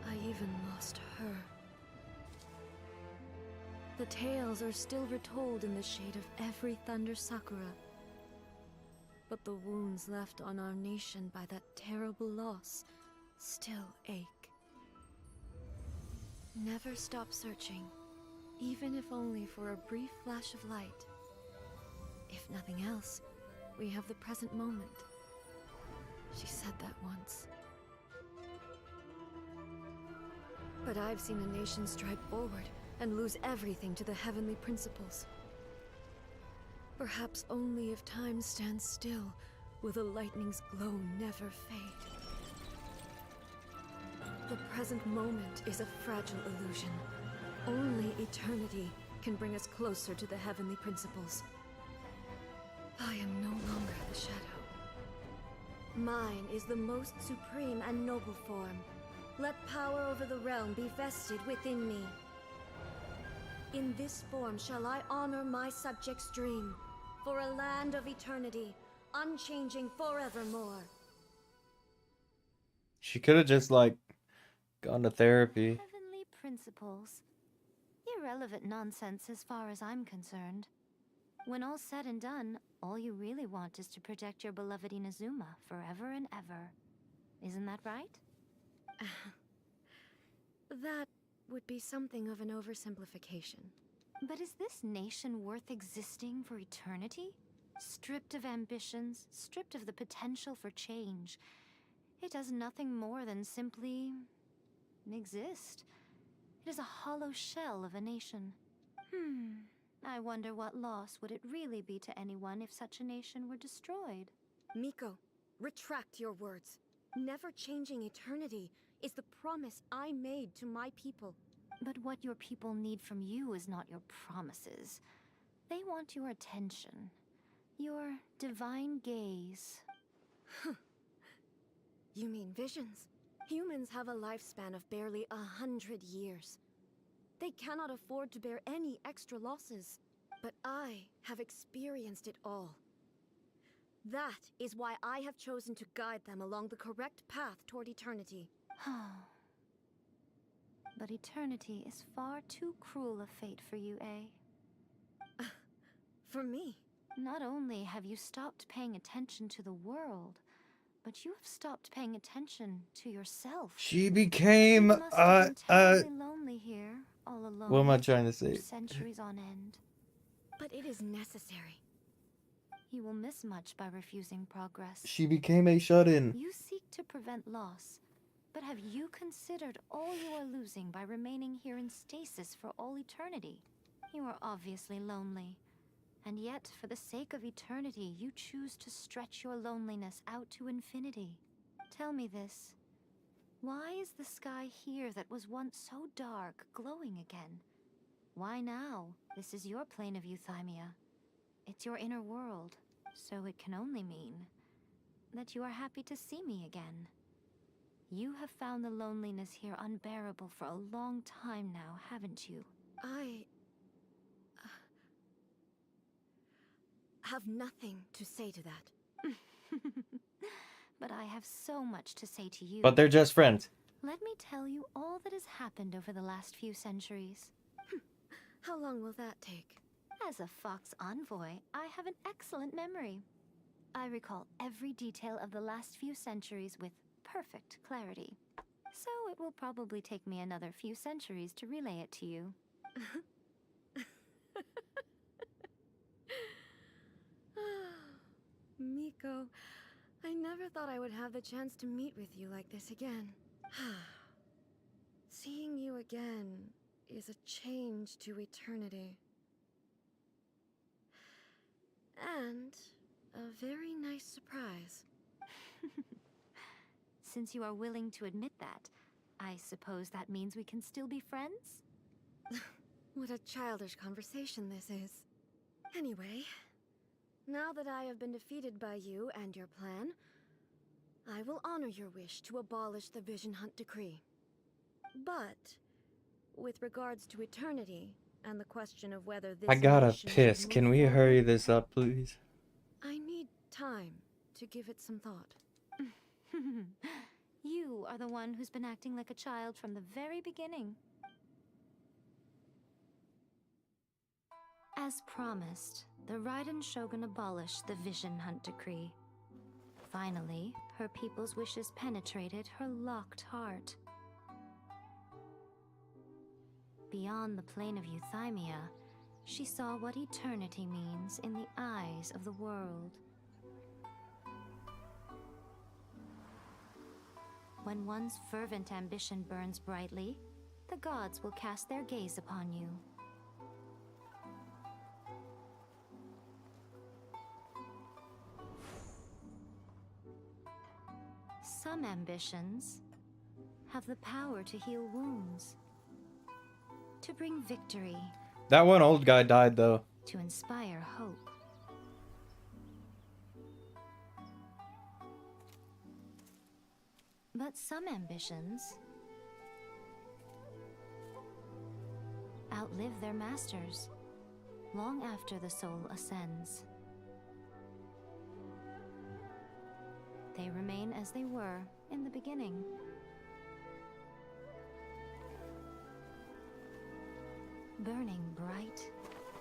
Speaker 5: I even lost her. The tales are still retold in the shade of every Thunder Sakura. But the wounds left on our nation by that terrible loss still ache. Never stop searching, even if only for a brief flash of light. If nothing else, we have the present moment. She said that once. But I've seen a nation stride forward and lose everything to the heavenly principles. Perhaps only if time stands still will the lightning's glow never fade. The present moment is a fragile illusion. Only eternity can bring us closer to the heavenly principles. I am no longer the shadow. Mine is the most supreme and noble form. Let power over the realm be vested within me. In this form shall I honor my subjects' dream, for a land of eternity, unchanging forevermore.
Speaker 1: She could have just, like, gone to therapy.
Speaker 10: Heavenly principles. Irrelevant nonsense as far as I'm concerned. When all's said and done, all you really want is to protect your beloved Inazuma forever and ever. Isn't that right?
Speaker 5: That would be something of an oversimplification.
Speaker 10: But is this nation worth existing for eternity? Stripped of ambitions, stripped of the potential for change. It does nothing more than simply exist. It is a hollow shell of a nation. I wonder what loss would it really be to anyone if such a nation were destroyed?
Speaker 5: Miko, retract your words. Never changing eternity is the promise I made to my people.
Speaker 10: But what your people need from you is not your promises. They want your attention. Your divine gaze.
Speaker 5: You mean visions? Humans have a lifespan of barely 100 years. They cannot afford to bear any extra losses. But I have experienced it all. That is why I have chosen to guide them along the correct path toward eternity.
Speaker 10: But eternity is far too cruel a fate for you, eh?
Speaker 5: For me?
Speaker 10: Not only have you stopped paying attention to the world, but you have stopped paying attention to yourself.
Speaker 1: She became,
Speaker 10: You must have been terribly lonely here, all alone.
Speaker 1: what am I trying to say?
Speaker 10: For centuries on end.
Speaker 5: But it is necessary.
Speaker 10: You will miss much by refusing progress.
Speaker 1: She became a shut-in.
Speaker 10: You seek to prevent loss, but have you considered all you are losing by remaining here in stasis for all eternity? You are obviously lonely, and yet, for the sake of eternity, you choose to stretch your loneliness out to infinity. Tell me this. Why is the sky here that was once so dark glowing again?
Speaker 2: Why now? This is your plane of euthymia. It's your inner world, so it can only mean that you are happy to see me again. You have found the loneliness here unbearable for a long time now, haven't you?
Speaker 5: I have nothing to say to that.
Speaker 2: But I have so much to say to you.
Speaker 1: But they're just friends.
Speaker 2: Let me tell you all that has happened over the last few centuries.
Speaker 5: How long will that take?
Speaker 2: As a Fox envoy, I have an excellent memory. I recall every detail of the last few centuries with perfect clarity. So it will probably take me another few centuries to relay it to you.
Speaker 5: Miko, I never thought I would have the chance to meet with you like this again. Seeing you again is a change to eternity. And a very nice surprise.
Speaker 2: Since you are willing to admit that, I suppose that means we can still be friends?
Speaker 5: What a childish conversation this is. Anyway, now that I have been defeated by you and your plan, I will honor your wish to abolish the Vision Hunt Decree. But, with regards to eternity, and the question of whether this
Speaker 1: I gotta
Speaker 5: nation should
Speaker 1: piss.
Speaker 5: move
Speaker 1: Can we
Speaker 5: forward,
Speaker 1: hurry this up, please?
Speaker 5: I need time to give it some thought.
Speaker 2: You are the one who's been acting like a child from the very beginning. As promised, the Raiden Shogun abolished the Vision Hunt Decree. Finally, her people's wishes penetrated her locked heart. Beyond the plane of euthymia, she saw what eternity means in the eyes of the world. When one's fervent ambition burns brightly, the gods will cast their gaze upon you. Some ambitions have the power to heal wounds, to bring victory,
Speaker 1: That one old guy died though.
Speaker 2: to inspire hope. But some ambitions outlive their masters long after the soul ascends. They remain as they were in the beginning. Burning bright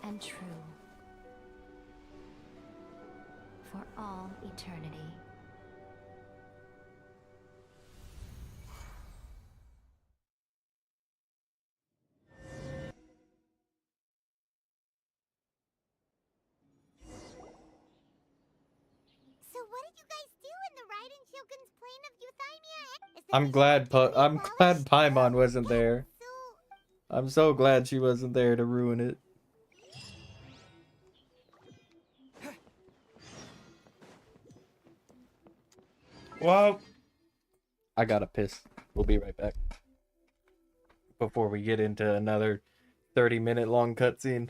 Speaker 2: and true for all eternity.
Speaker 16: So what did you guys do in the Raiden Shogun's plane of euthymia? Is the
Speaker 1: I'm glad Paimon wasn't there. I'm so glad she wasn't there to ruin it. Whoa. I gotta piss. We'll be right back. Before we get into another 30-minute long cutscene.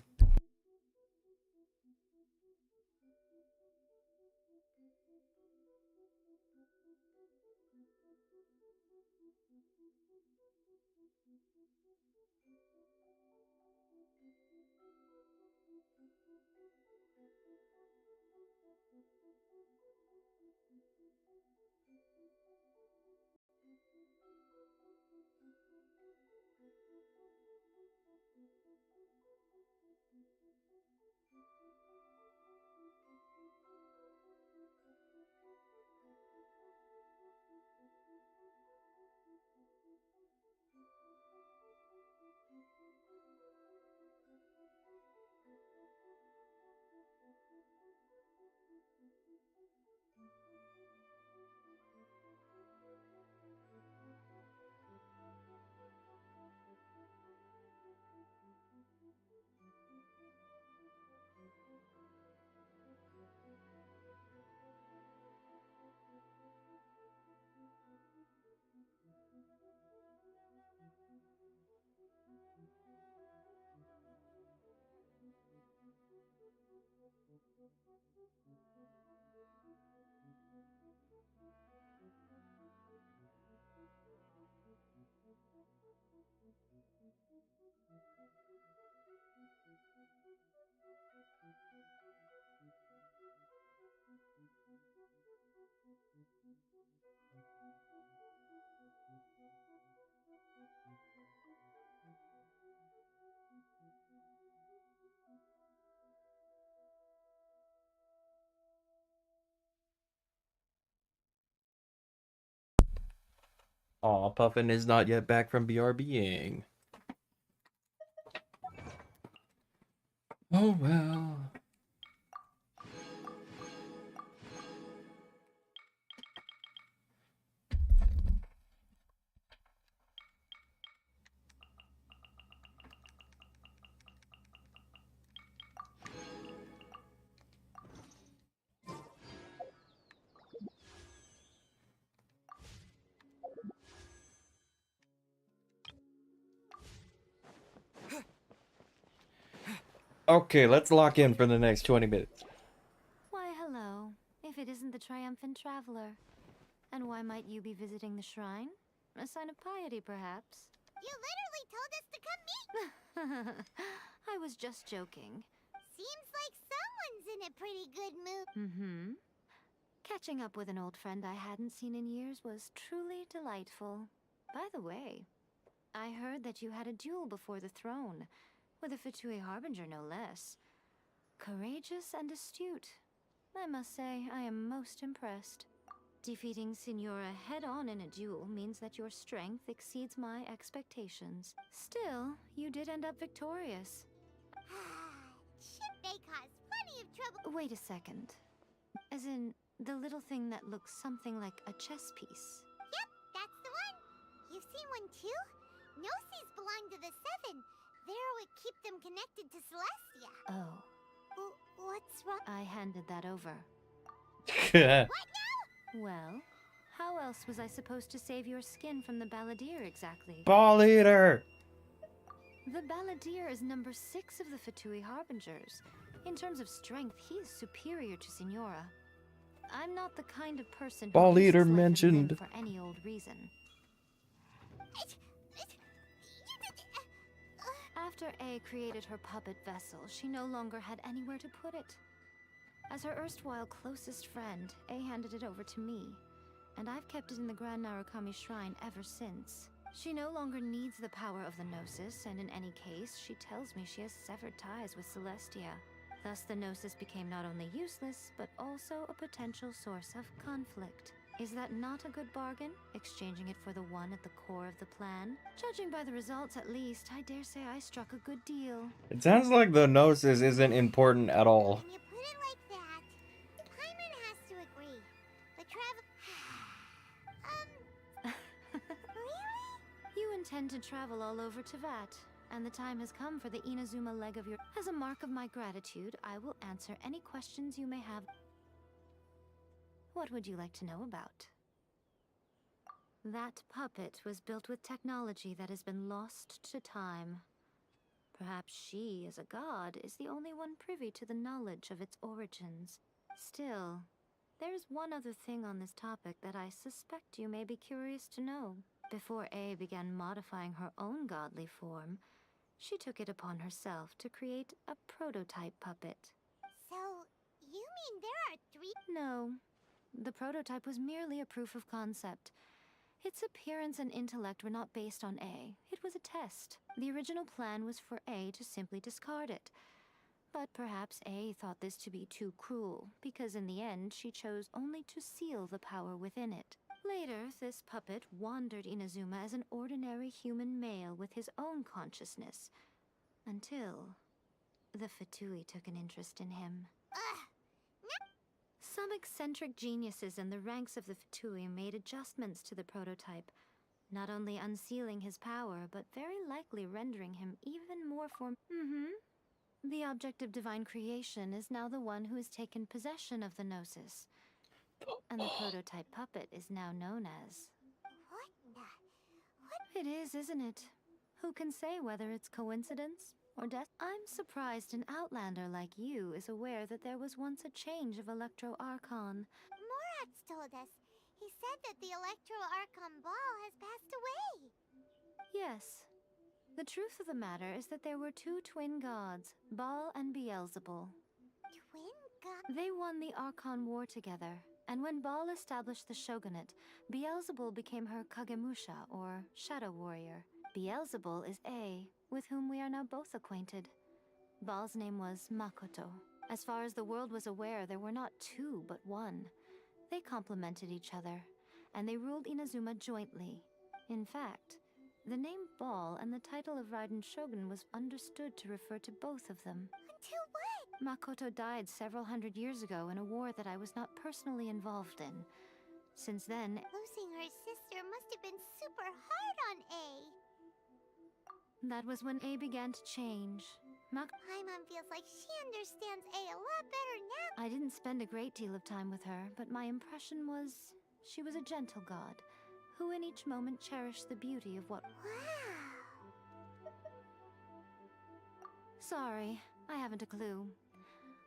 Speaker 1: Aw, Puffin is not yet back from BRBing. Oh well. Okay, let's lock in for the next 20 minutes.
Speaker 10: Why, hello. If it isn't the triumphant traveler. And why might you be visiting the shrine? A sign of piety, perhaps?
Speaker 16: You literally told us to come meet.
Speaker 10: I was just joking.
Speaker 16: Seems like someone's in a pretty good mood.
Speaker 10: Mm-hmm. Catching up with an old friend I hadn't seen in years was truly delightful. By the way, I heard that you had a duel before the throne, with a Fatui Harbinger no less. Courageous and astute. I must say, I am most impressed. Defeating Signora head-on in a duel means that your strength exceeds my expectations. Still, you did end up victorious.
Speaker 16: They caused plenty of trouble.
Speaker 10: Wait a second. As in, the little thing that looks something like a chess piece.
Speaker 16: Yep, that's the one. You've seen one too? Gnosis belong to the Seven. They're what keep them connected to Celestia.
Speaker 10: Oh.
Speaker 16: What's wrong?
Speaker 10: I handed that over.
Speaker 16: What now?
Speaker 10: Well, how else was I supposed to save your skin from the Balladeer exactly?
Speaker 1: Ball Eater!
Speaker 10: The Balladeer is number 6 of the Fatui Harbingers. In terms of strength, he is superior to Signora. I'm not the kind of person who
Speaker 1: Ball
Speaker 10: uses
Speaker 1: Eater
Speaker 10: life and limb
Speaker 1: mentioned.
Speaker 10: for any old reason. After A created her puppet vessel, she no longer had anywhere to put it. As her erstwhile closest friend, A handed it over to me, and I've kept it in the Grand Narukami Shrine ever since. She no longer needs the power of the Gnosis, and in any case, she tells me she has severed ties with Celestia. Thus, the Gnosis became not only useless, but also a potential source of conflict. Is that not a good bargain, exchanging it for the one at the core of the plan? Judging by the results, at least, I dare say I struck a good deal.
Speaker 1: It sounds like the Gnosis isn't important at all.
Speaker 16: When you put it like that, Paimon has to agree. The really?
Speaker 10: You intend to travel all over Teyvat, and the time has come for the Inazuma leg of your... As a mark of my gratitude, I will answer any questions you may have. What would you like to know about? That puppet was built with technology that has been lost to time. Perhaps she, as a god, is the only one privy to the knowledge of its origins. Still, there's one other thing on this topic that I suspect you may be curious to know. Before A began modifying her own godly form, she took it upon herself to create a prototype puppet.
Speaker 16: So, you mean there are 3?
Speaker 10: No. The prototype was merely a proof of concept. Its appearance and intellect were not based on A. It was a test. The original plan was for A to simply discard it. But perhaps A thought this to be too cruel, because in the end she chose only to seal the power within it. Later, this puppet wandered Inazuma as an ordinary human male with his own consciousness, until the Fatui took an interest in him. Some eccentric geniuses in the ranks of the Fatui made adjustments to the prototype, not only unsealing his power, but very likely rendering him even more The object of divine creation is now the one who has taken possession of the Gnosis. And the prototype puppet is now known as... It is, isn't it? Who can say whether it's coincidence or death. I'm surprised an outlander like you is aware that there was once a change of Electro Archon.
Speaker 16: Morax told us. He said that the Electro Archon Ball has passed away.
Speaker 10: Yes. The truth of the matter is that there were two twin gods, Baal and Beelzebul.
Speaker 16: Twin gods?
Speaker 10: They won the Archon War together, and when Baal established the shogunate, Beelzebul became her Kagemusha, or Shadow Warrior. Beelzebul is A, with whom we are now both acquainted. Baal's name was Makoto. As far as the world was aware, there were not two, but one. They complemented each other, and they ruled Inazuma jointly. In fact, the name Baal and the title of Raiden Shogun was understood to refer to both of them.
Speaker 16: Until what?
Speaker 10: Makoto died several hundred years ago in a war that I was not personally involved in. Since then,
Speaker 16: Losing her sister must have been super hard on A.
Speaker 10: that was when A began to change.
Speaker 16: Paimon feels like she understands A a lot better now.
Speaker 10: I didn't spend a great deal of time with her, but my impression was she was a gentle god, who in each moment cherished the beauty of what...
Speaker 16: Wow.
Speaker 10: Sorry, I haven't a clue.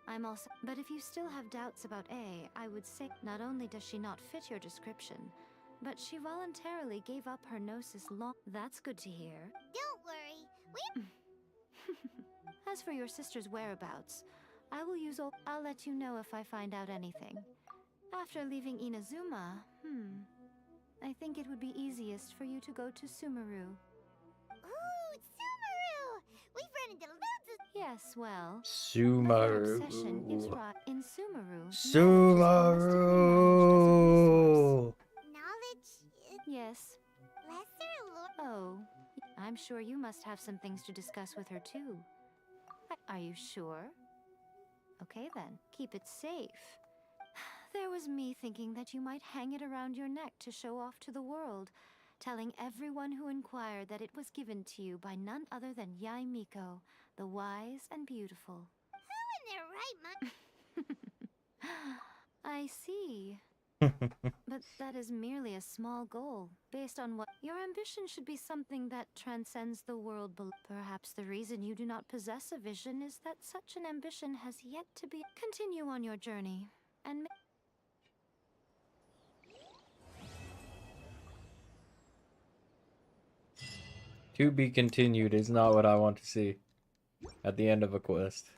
Speaker 10: I'm also... But if you still have doubts about A, I would say not only does she not fit your description, but she voluntarily gave up her gnosis long... That's good to hear.
Speaker 16: Don't worry. We...
Speaker 10: As for your sister's whereabouts, I will use all... I'll let you know if I find out anything. After leaving Inazuma, I think it would be easiest for you to go to Sumeru.
Speaker 16: Ooh, Sumeru! We've run into loads of...
Speaker 10: Yes, well...
Speaker 1: Sumeru.
Speaker 10: Your obsession is right. In Sumeru...
Speaker 1: Sumeru!
Speaker 16: Knowledge...
Speaker 10: Yes.
Speaker 16: Lesser
Speaker 10: Oh, I'm sure you must have some things to discuss with her too. Are you sure? Okay then, keep it safe. There was me thinking that you might hang it around your neck to show off to the world, telling everyone who inquired that it was given to you by none other than Yae Miko, the wise and beautiful.
Speaker 16: Who in their right mind?
Speaker 10: I see. But that is merely a small goal, based on what... Your ambition should be something that transcends the world below. Perhaps the reason you do not possess a vision is that such an ambition has yet to be... Continue on your journey, and...
Speaker 1: To be continued is not what I want to see at the end of a quest.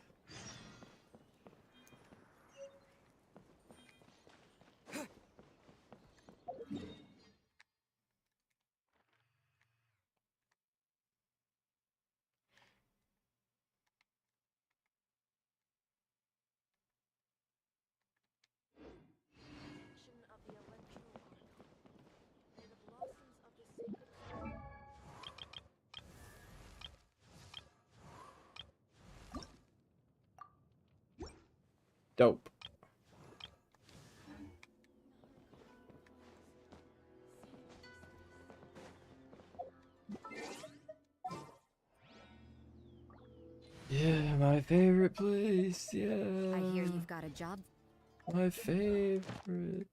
Speaker 1: Dope. Yeah, my favorite place, yeah.
Speaker 11: I hear you've got a job.
Speaker 1: My favorite.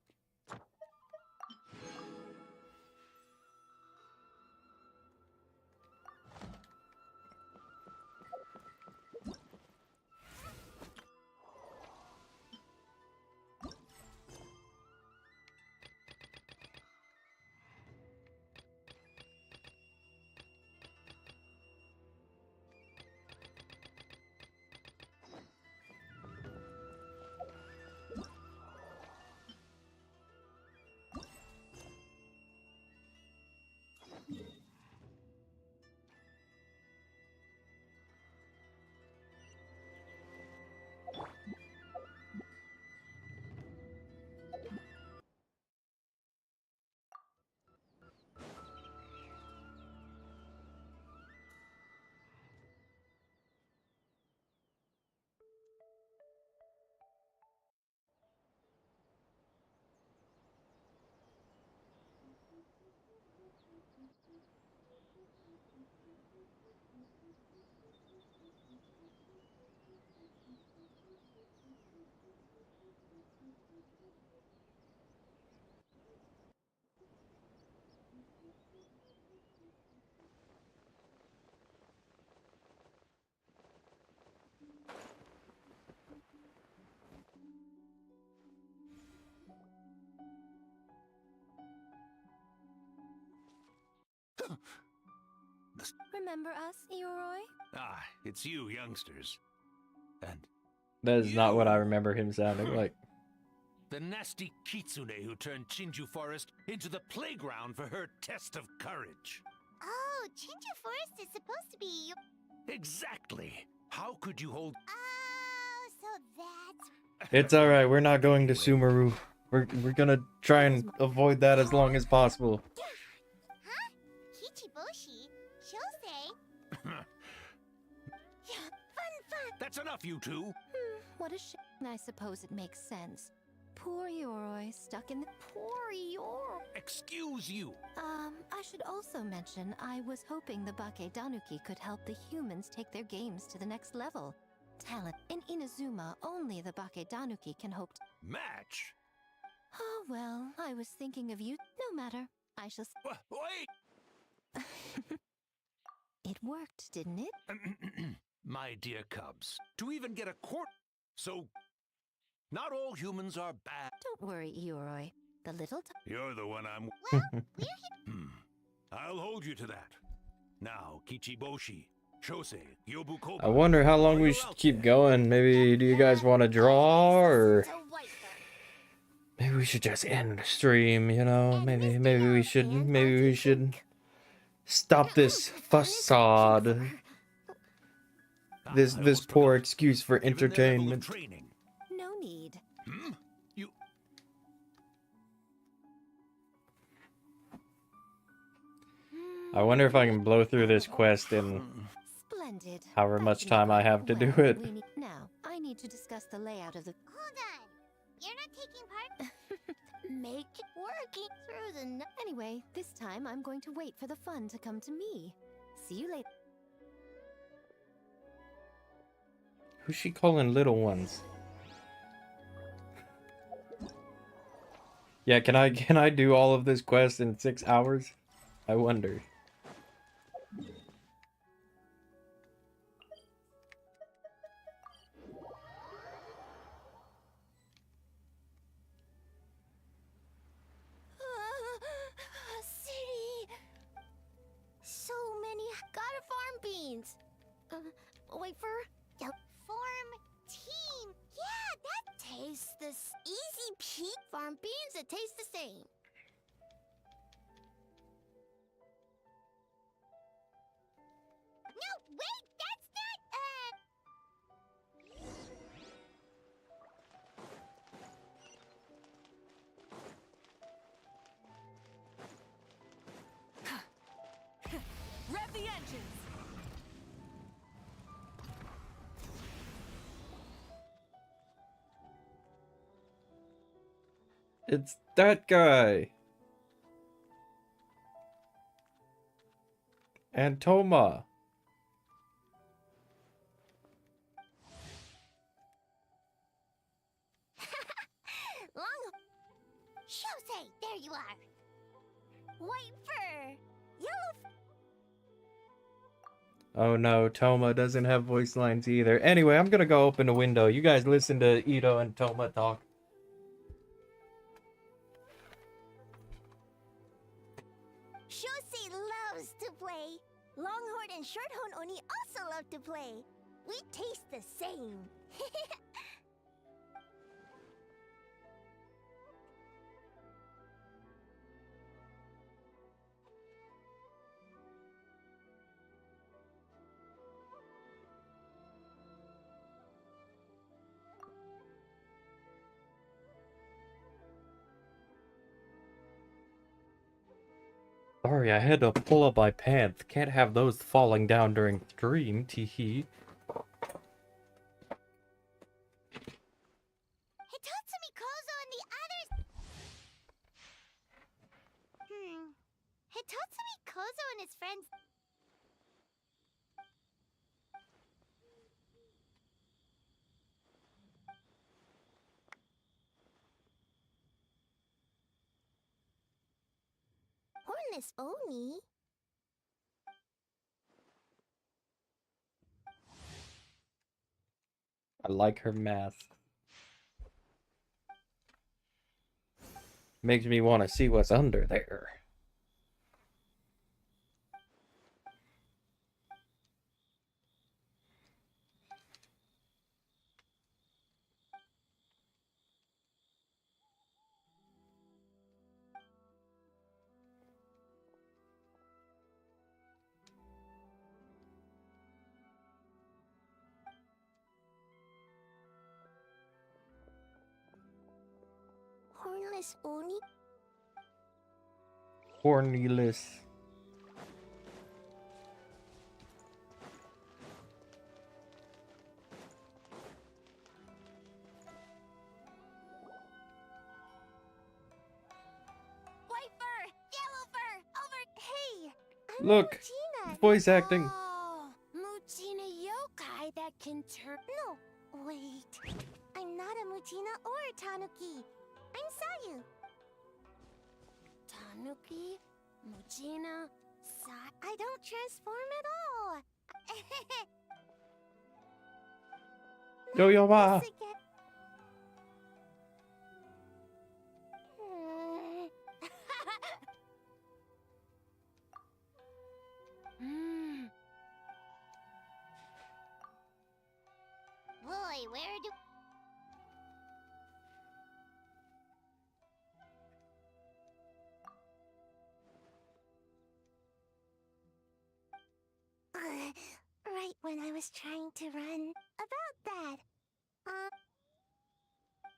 Speaker 13: the...
Speaker 10: Remember us, Ioroi?
Speaker 8: Ah, it's you youngsters. And
Speaker 1: That is not what I remember him sounding like.
Speaker 8: the nasty Kitsune who turned Chinju Forest into the playground for her test of courage.
Speaker 16: Oh, Chinju Forest is supposed to be your...
Speaker 8: Exactly. How could you hold...
Speaker 16: Oh, so that's...
Speaker 1: It's alright, we're not going to Sumeru. We're gonna try and avoid that as long as possible.
Speaker 16: Huh? Kichiboshi? Shosei? Fun!
Speaker 8: That's enough, you two.
Speaker 10: What a shame. I suppose it makes sense. Poor Ioroi, stuck in the... Poor Ioroi.
Speaker 8: Excuse you.
Speaker 10: I should also mention, I was hoping the Bake Danuki could help the humans take their games to the next level. Talent. In Inazuma, only the Bake Danuki can hope to...
Speaker 8: Match?
Speaker 10: Oh, well, I was thinking of you. No matter. I shall...
Speaker 8: Wait!
Speaker 10: It worked, didn't it?
Speaker 8: My dear cubs, to even get a court... So, not all humans are bad.
Speaker 10: Don't worry, Ioroi. The little...
Speaker 8: You're the one I'm...
Speaker 16: Well, we're here...
Speaker 8: I'll hold you to that. Now, Kichiboshi, Shosei, Yobukoba...
Speaker 1: I wonder how long we should keep going. Maybe do you guys want to draw, or... Maybe we should just end the stream, you know? Maybe we should stop this facade. This poor excuse for entertainment.
Speaker 10: No need.
Speaker 8: You...
Speaker 1: I wonder if I can blow through this quest in
Speaker 10: Splendid.
Speaker 1: however much time I have to do it.
Speaker 10: Now, I need to discuss the layout of the...
Speaker 16: Hold on. You're not taking part?
Speaker 10: Make it working through the... Anyway, this time I'm going to wait for the fun to come to me. See you later.
Speaker 1: Who's she calling little ones? Yeah, can I do all of this quest in 6 hours? I wonder.
Speaker 10: City. So many gotta farm beans. Wafer.
Speaker 16: Form team. Yeah, that tastes this easy peak.
Speaker 10: Farm beans that taste the same.
Speaker 16: No, wait, that's not,
Speaker 4: Rev the engines!
Speaker 1: It's that guy. And Toma.
Speaker 16: Shosei, there you are. White fur. Yellow
Speaker 1: Oh no, Toma doesn't have voice lines either. Anyway, I'm gonna go open the window. You guys listen to Ito and Toma talk.
Speaker 16: Shosei loves to play. Longhorn and Shorthorn Oni also love to play. We taste the same.
Speaker 1: Sorry, I had to pull up my pants. Can't have those falling down during stream, teehee.
Speaker 16: Hitatsumi Kozo and the others... Hitatsumi Kozo and his friends... Hornless Oni?
Speaker 1: I like her mask. Makes me want to see what's under there.
Speaker 16: hornless Oni?
Speaker 1: Cornelius.
Speaker 16: White fur! Yellow fur! Over! Hey! I'm
Speaker 1: Look,
Speaker 16: Muchina.
Speaker 1: voice acting.
Speaker 16: Oh, Muchina yokai that can turn. No, wait. I'm not a Muchina or a Tanuki. I'm Sayu. Tanuki, Muchina, I don't transform at all.
Speaker 1: Yo yo ma.
Speaker 16: This again. Hmm. Boy, where do... right when I was trying to run. About that.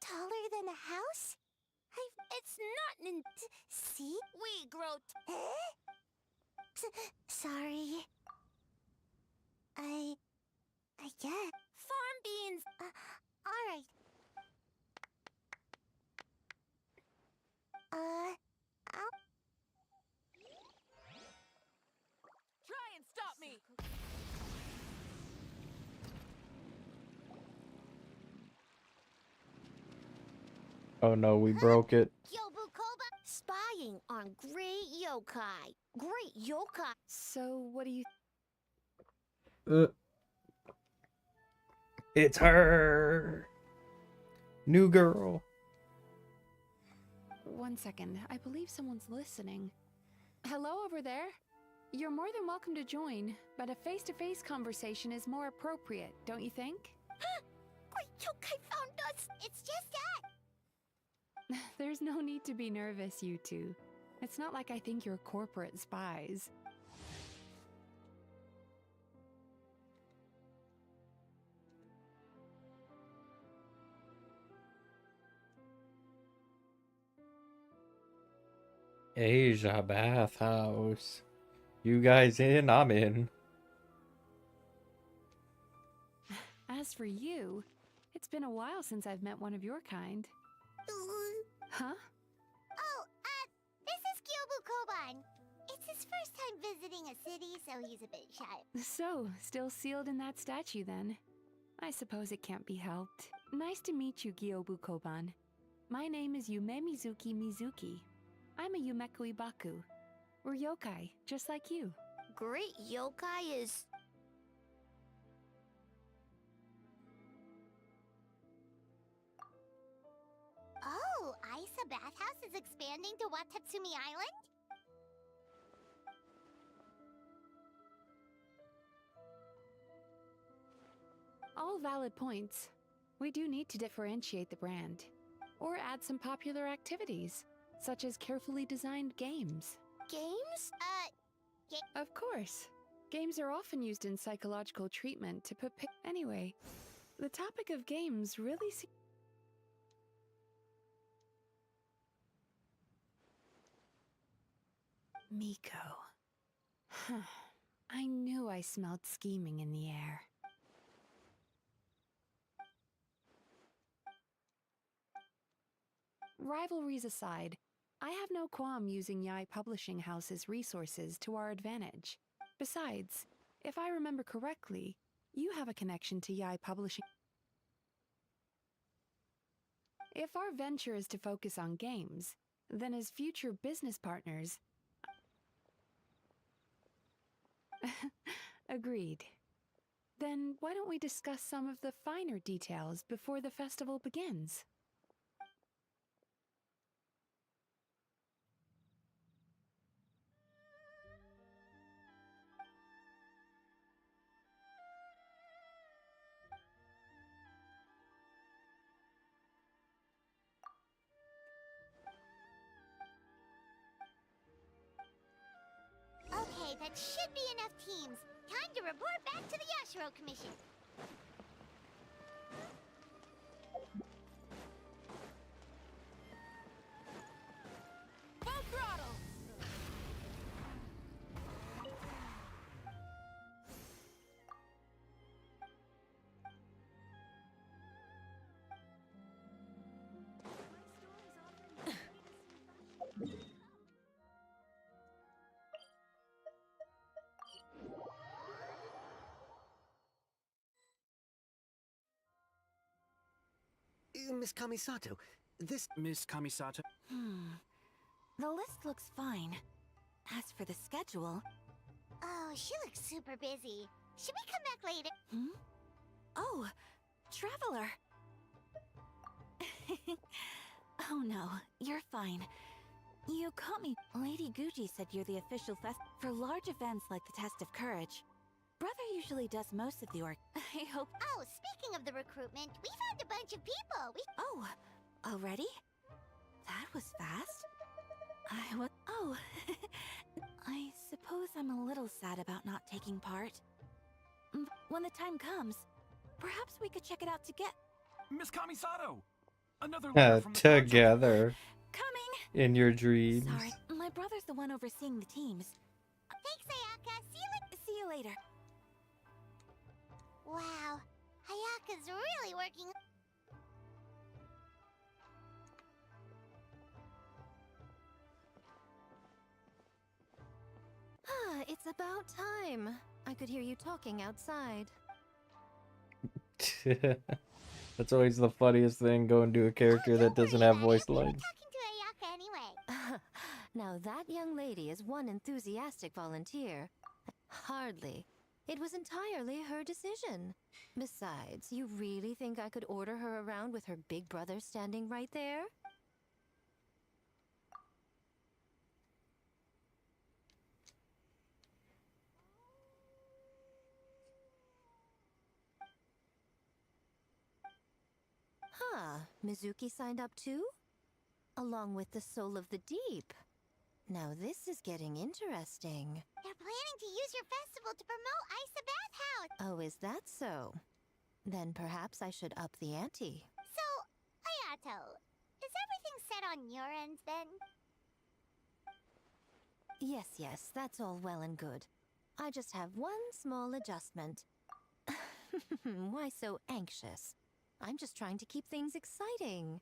Speaker 16: Taller than a house? It's not in... See? We grow... Sorry. I get... Farm beans! Alright.
Speaker 4: Try and stop me!
Speaker 1: Oh no, we broke it.
Speaker 16: Kyobu Koba spying on great yokai. Great yokai.
Speaker 5: So, what do you...
Speaker 1: It's her. New girl.
Speaker 5: One second. I believe someone's listening. Hello over there? You're more than welcome to join, but a face-to-face conversation is more appropriate, don't you think?
Speaker 16: Great yokai found us. It's just that.
Speaker 5: There's no need to be nervous, you two. It's not like I think you're corporate spies.
Speaker 1: Asia bathhouse. You guys in? I'm in.
Speaker 5: As for you, it's been a while since I've met one of your kind. Huh?
Speaker 16: Oh, this is Kyobu Koban. It's his first time visiting a city, so he's a bit shy.
Speaker 5: So, still sealed in that statue then? I suppose it can't be helped. Nice to meet you, Gyobu Koban. My name is Yume Mizuki Mizuki. I'm a Yumeku Ibaku. We're yokai, just like you.
Speaker 16: Great yokai is... Oh, Aisa Bathhouse is expanding to Watatsumi Island?
Speaker 5: All valid points. We do need to differentiate the brand. Or add some popular activities, such as carefully designed games.
Speaker 16: Games?
Speaker 5: Of course. Games are often used in psychological treatment to put Anyway, the topic of games really Miko. I knew I smelled scheming in the air. Rivalries aside, I have no qualm using Yae Publishing House's resources to our advantage. Besides, if I remember correctly, you have a connection to Yae Publishing. If our venture is to focus on games, then as future business partners... Agreed. Then why don't we discuss some of the finer details before the festival begins?
Speaker 16: Okay, that should be enough teams. Time to report back to the Yashiro Commission.
Speaker 9: Miss Kamisato, this...
Speaker 3: Miss Kamisato?
Speaker 15: The list looks fine. As for the schedule...
Speaker 16: Oh, she looks super busy. Should we come back later?
Speaker 15: Oh, Traveler! Oh no, you're fine. You caught me. Lady Guji said you're the official fest for large events like the Test of Courage. Brother usually does most of the I hope...
Speaker 16: Oh, speaking of the recruitment, we found a bunch of people.
Speaker 15: Oh, already? That was fast. Oh, I suppose I'm a little sad about not taking part. When the time comes, perhaps we could check it out together.
Speaker 3: Miss Kamisato! Another letter from the
Speaker 1: Together.
Speaker 15: Coming!
Speaker 1: In your dreams.
Speaker 15: Sorry, my brother's the one overseeing the teams.
Speaker 16: Thanks, Ayaka.
Speaker 15: See you later.
Speaker 16: Wow, Ayaka's really working.
Speaker 10: Ah, it's about time. I could hear you talking outside.
Speaker 1: That's always the funniest thing, going to a character that doesn't have voice lines.
Speaker 16: Talking to Ayaka anyway.
Speaker 10: Now that young lady is one enthusiastic volunteer. Hardly. It was entirely her decision. Besides, you really think I could order her around with her big brother standing right there? Huh, Mizuki signed up too? Along with the Soul of the Deep. Now this is getting interesting.
Speaker 16: They're planning to use your festival to promote Isa Bathhouse.
Speaker 10: Oh, is that so? Then perhaps I should up the ante.
Speaker 16: So, Ayato, is everything set on your end then?
Speaker 10: Yes, that's all well and good. I just have one small adjustment. Why so anxious? I'm just trying to keep things exciting.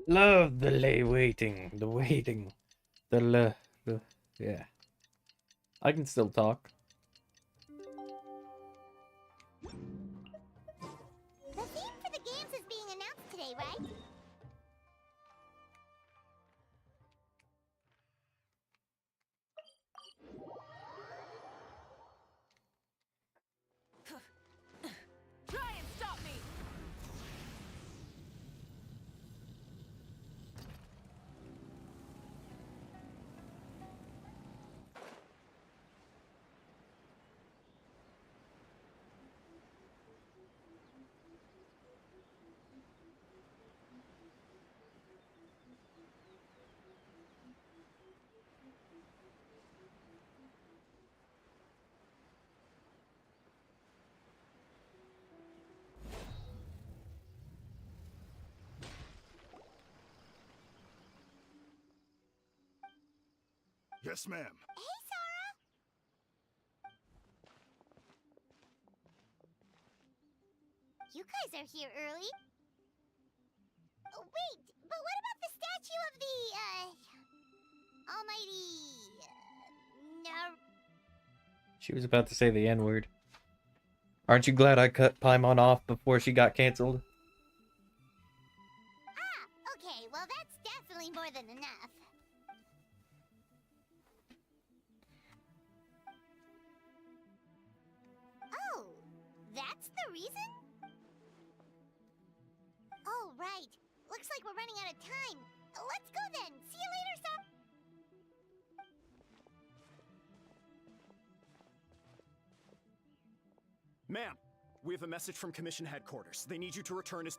Speaker 1: Love the waiting, yeah. I can still talk.
Speaker 16: The theme for the games is being announced today, right?
Speaker 4: Try and stop me!
Speaker 6: Yes, ma'am.
Speaker 16: Hey, Sora! You guys are here early. Oh, wait, but what about the statue of the, Almighty...
Speaker 1: She was about to say the N-word. Aren't you glad I cut Paimon off before she got canceled?
Speaker 16: Ah, okay, well that's definitely more than enough. Oh, that's the reason? Oh, right. Looks like we're running out of time. Let's go then. See you later, sir.
Speaker 17: Ma'am, we have a message from Commission Headquarters. They need you to return as...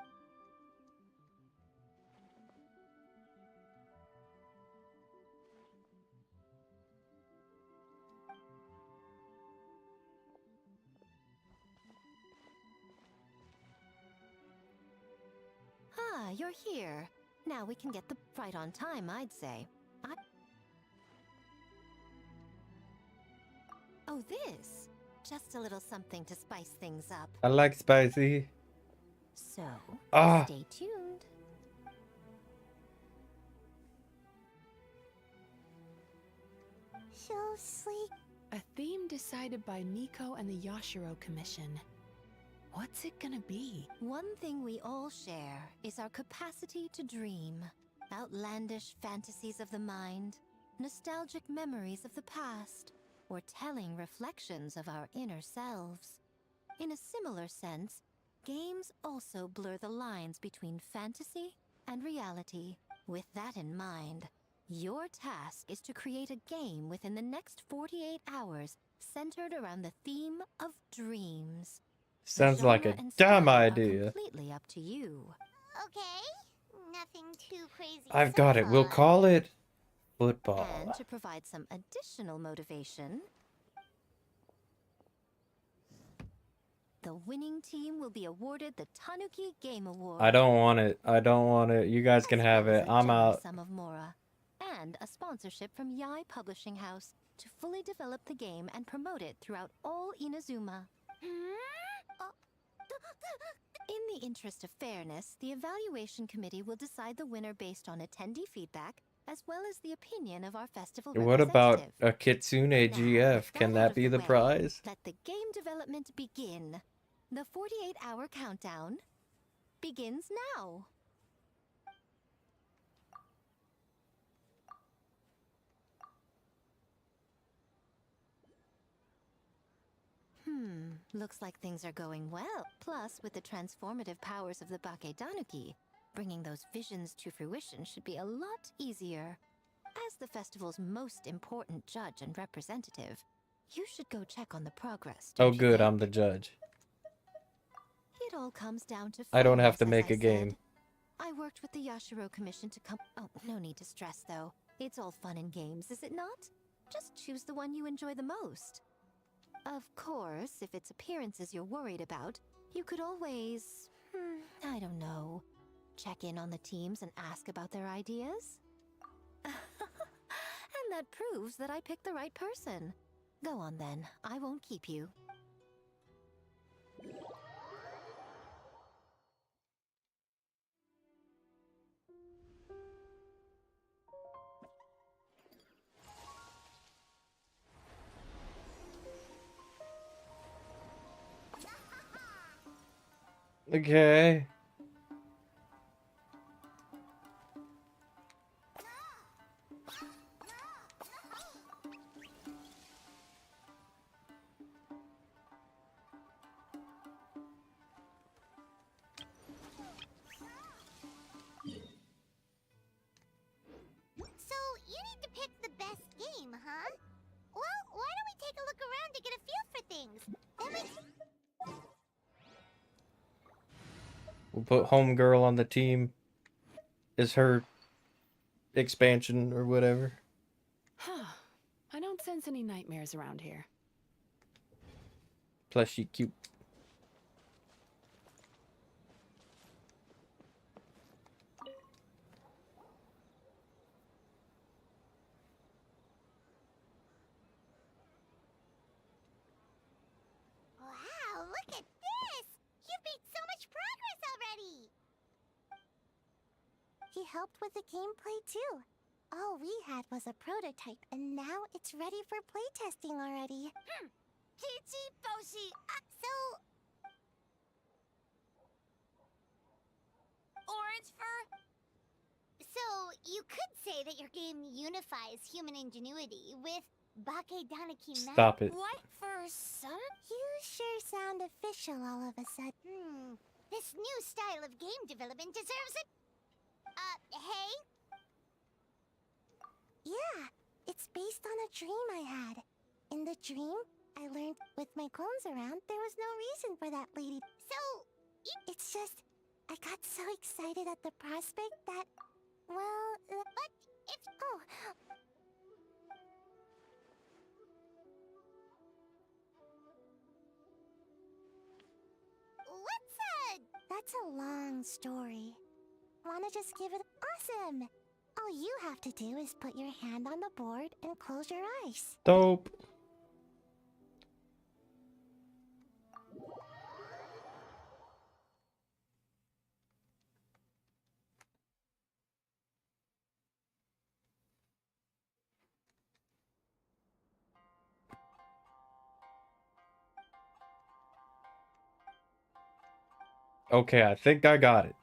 Speaker 10: Ah, you're here. Now we can get the right on time, I'd say. Oh, this. Just a little something to spice things up.
Speaker 1: I like spicy.
Speaker 10: So,
Speaker 1: Ah.
Speaker 10: stay tuned.
Speaker 16: So sleep.
Speaker 18: A theme decided by Miko and the Yashiro Commission. What's it gonna be?
Speaker 10: One thing we all share is our capacity to dream. Outlandish fantasies of the mind, nostalgic memories of the past, or telling reflections of our inner selves. In a similar sense, games also blur the lines between fantasy and reality. With that in mind, your task is to create a game within the next 48 hours centered around the theme of dreams.
Speaker 1: Sounds like a
Speaker 10: Genre and
Speaker 1: dumb
Speaker 10: style are
Speaker 1: idea.
Speaker 10: completely up to you.
Speaker 16: Okay, nothing too crazy.
Speaker 1: I've
Speaker 16: so
Speaker 1: got it. We'll
Speaker 16: far.
Speaker 1: call it football.
Speaker 10: And to provide some additional motivation, the winning team will be awarded the Tanuki Game Award.
Speaker 1: I don't want it. I don't want it. You guys can have it. I'm out.
Speaker 10: Sum of Mora, and a sponsorship from Yai Publishing House to fully develop the game and promote it throughout all Inazuma. In the interest of fairness, the evaluation committee will decide the winner based on attendee feedback, as well as the opinion of our festival
Speaker 1: What about
Speaker 10: representative.
Speaker 1: a Kitsune GF? Can
Speaker 10: Out
Speaker 1: that
Speaker 10: of
Speaker 1: be the
Speaker 10: way,
Speaker 1: prize?
Speaker 10: Let the game development begin. The 48-hour countdown begins now. Looks like things are going well. Plus, with the transformative powers of the Bakedanuki, bringing those visions to fruition should be a lot easier. As the festival's most important judge and representative, you should go check on the progress.
Speaker 1: Oh, good. I'm the judge.
Speaker 10: It all comes down to
Speaker 1: I don't have to
Speaker 10: fairness,
Speaker 1: make
Speaker 10: as I
Speaker 1: a game.
Speaker 10: said. I worked with the Yashiro Commission to come. Oh, no need to stress, though. It's all fun and games, is it not? Just choose the one you enjoy the most. Of course, if it's appearances you're worried about, you could always, I don't know, check in on the teams and ask about their ideas. And that proves that I picked the right person. Go on then, I won't keep you.
Speaker 1: Okay.
Speaker 16: So, you need to pick the best game, huh? Well, why don't we take a look around to get a feel for things? Then we can...
Speaker 1: We'll put Homegirl on the team. Is her expansion or whatever.
Speaker 18: I don't sense any nightmares around here.
Speaker 1: Plus she cute.
Speaker 16: Wow, look at this! You've made so much progress already! He helped with the gameplay too. All we had was a prototype, and now it's ready for playtesting already. Peachy Boshi. So orange fur. So you could say that your game unifies human ingenuity with Bakedanaki magic.
Speaker 1: Stop it.
Speaker 16: What for some? You sure sound official all of a sudden. This new style of game development deserves it. Hey? Yeah, it's based on a dream I had. In the dream, I learned with my clones around, there was no reason for that lady. So, it's just, I got so excited at the prospect that, well, but if, oh. That's a long story. Wanna just give it awesome? All you have to do is put your hand on the board and close your eyes.
Speaker 1: Dope. Okay, I think I got it.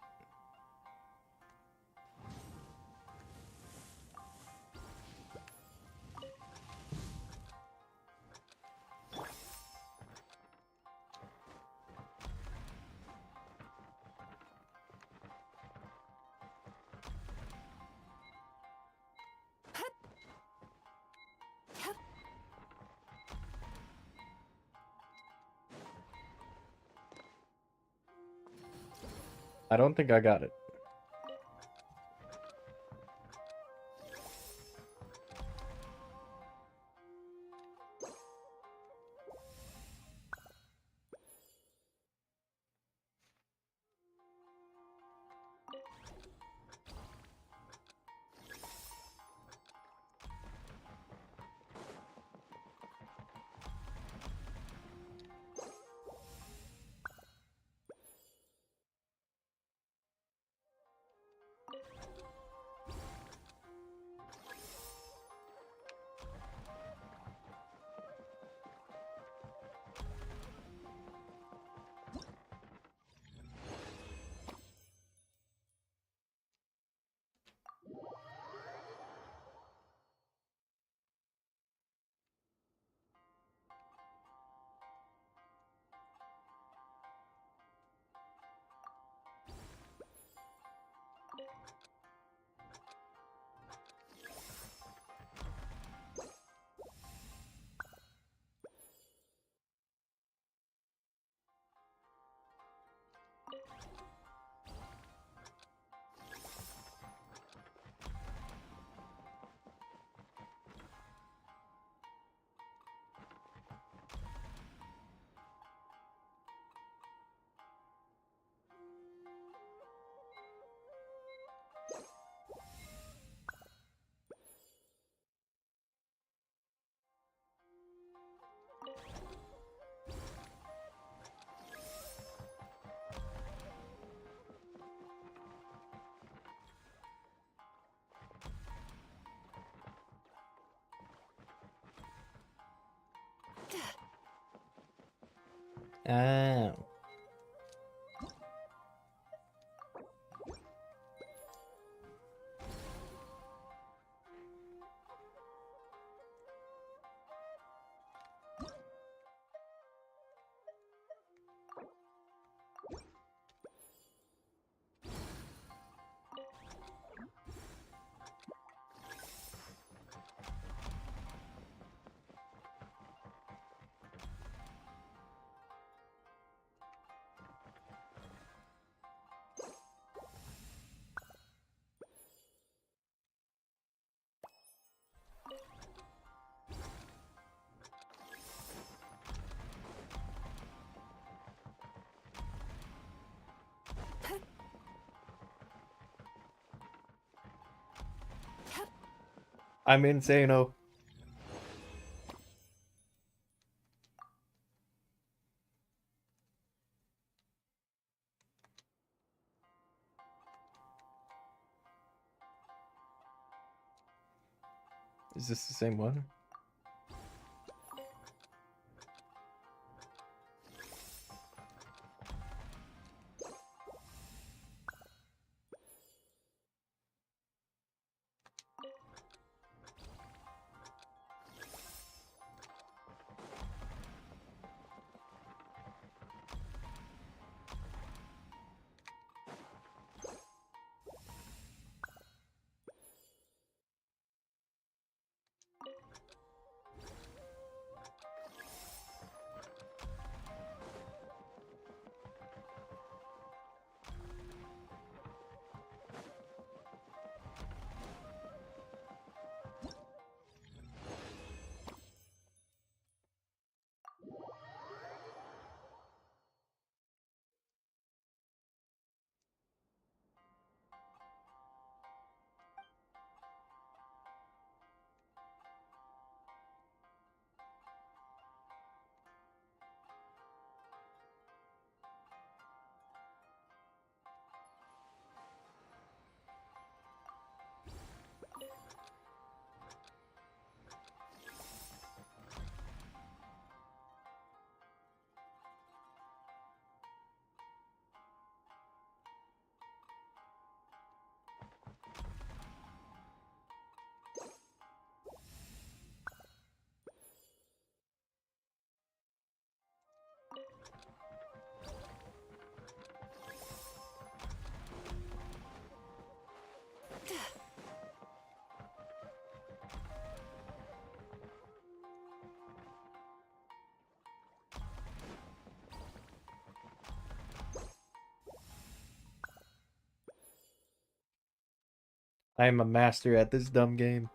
Speaker 1: I don't think I got it. Oh. I'm insane-o. Is this the same one? I am a master at this dumb game.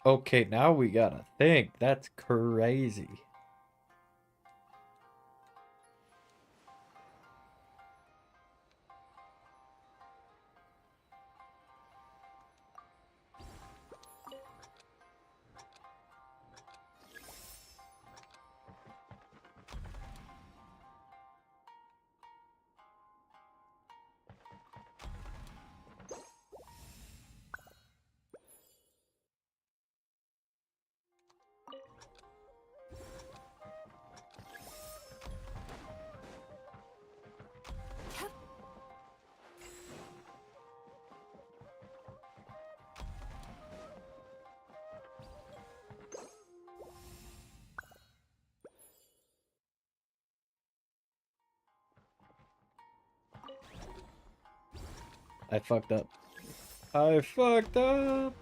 Speaker 1: Okay, now we gotta think. That's crazy. I fucked up. I fucked up.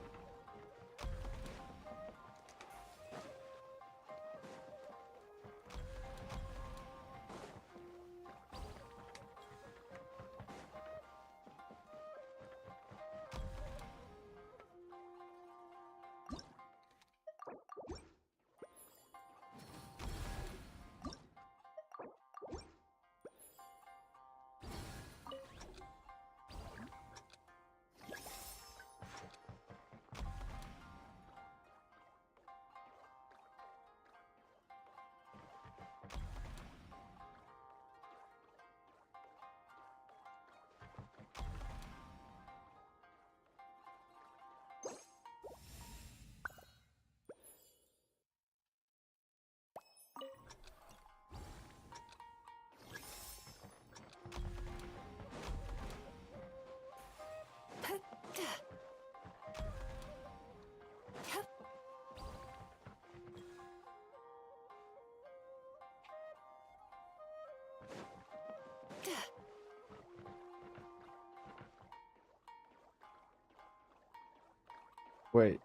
Speaker 1: Wait.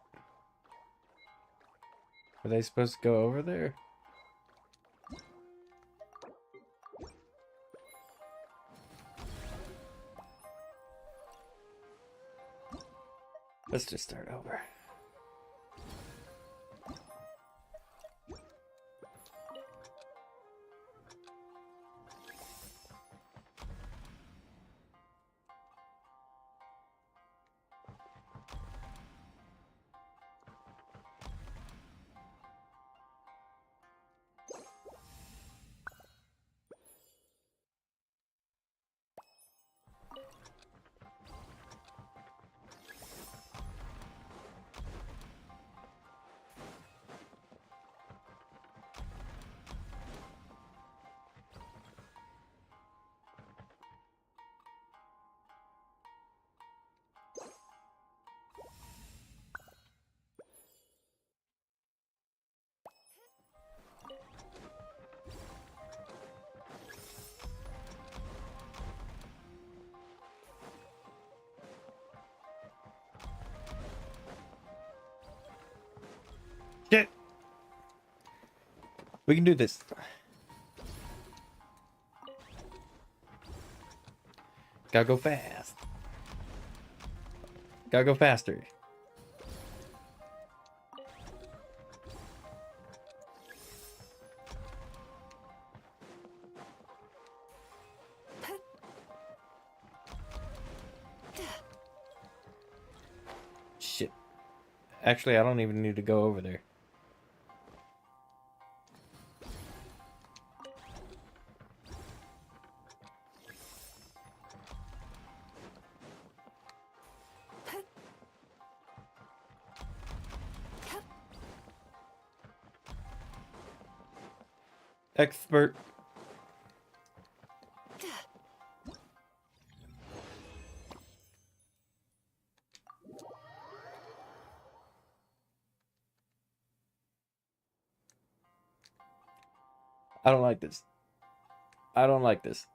Speaker 1: Are they supposed to go over there? Let's just start over. Shit. We can do this. Gotta go fast. Gotta go faster. Shit. Actually, I don't even need to go over there. Expert. I don't like this. I don't like this.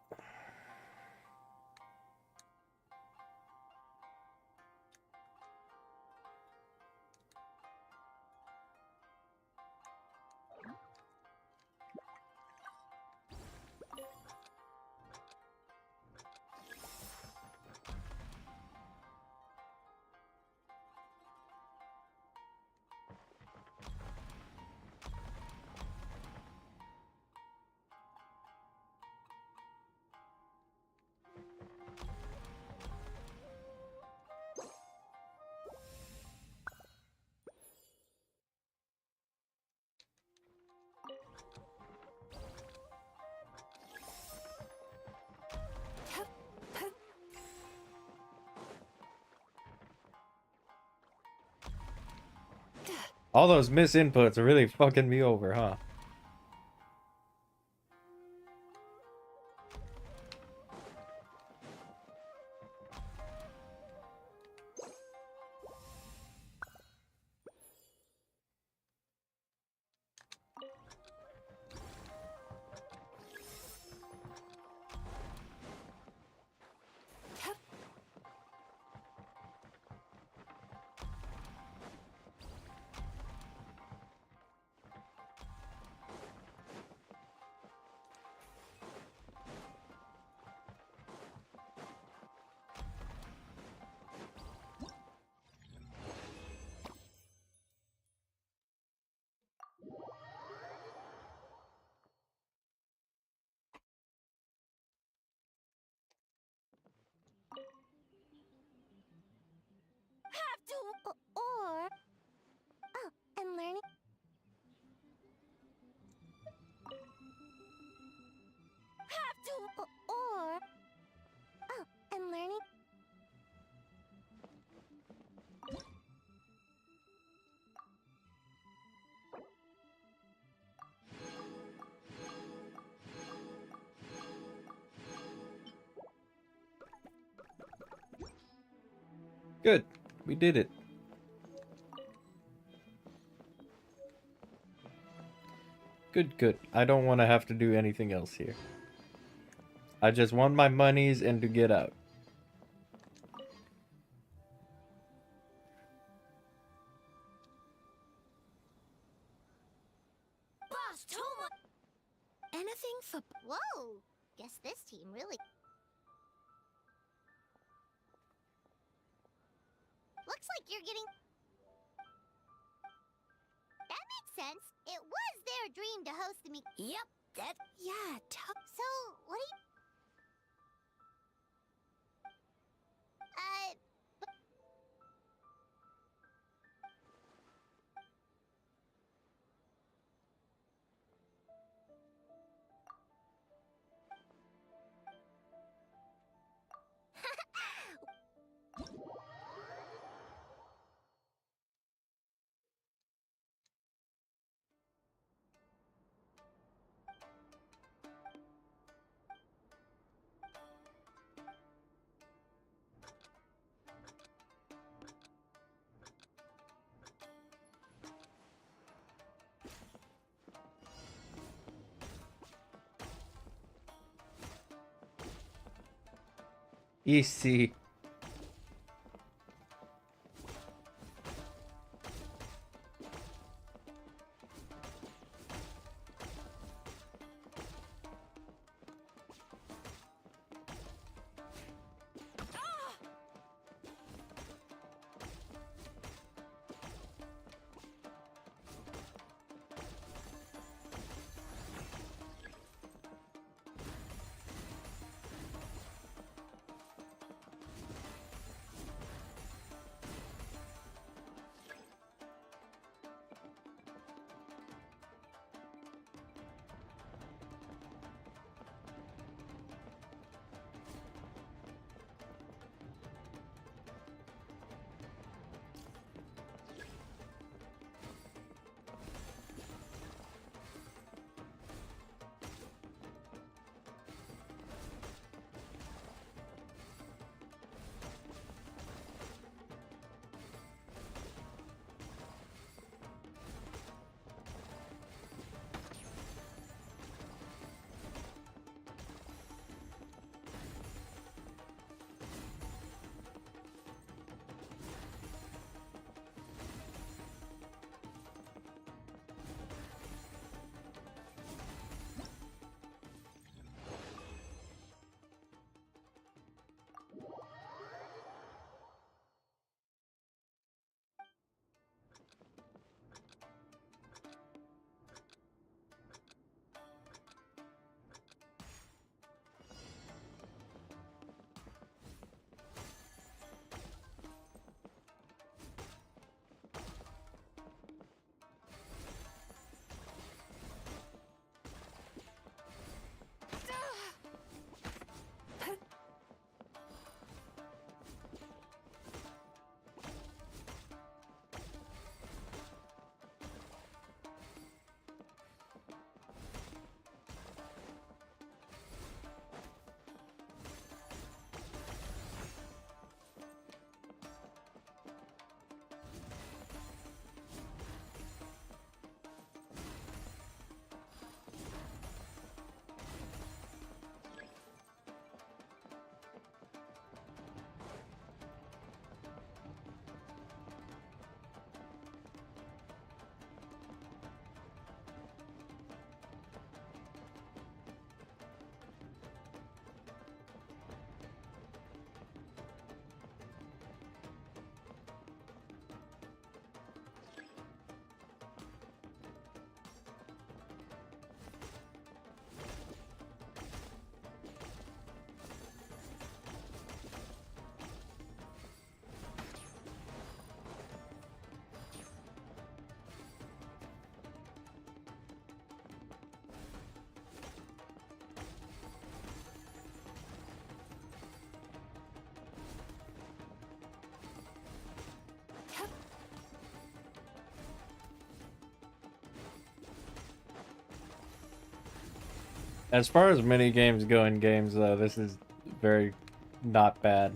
Speaker 1: All those misinputs are really fucking me over, huh?
Speaker 16: Have to, or oh, and learning. Have to, or oh, and learning.
Speaker 1: Good. We did it. Good, good. I don't want to have to do anything else here. I just want my monies and to get out.
Speaker 16: Boss Toma! Anything for... Whoa! Guess this team really... Looks like you're getting... That makes sense. It was their dream to host me. Yep, that... Yeah, so, what do you...
Speaker 1: Easy. As far as mini games go in games, though, this is very not bad.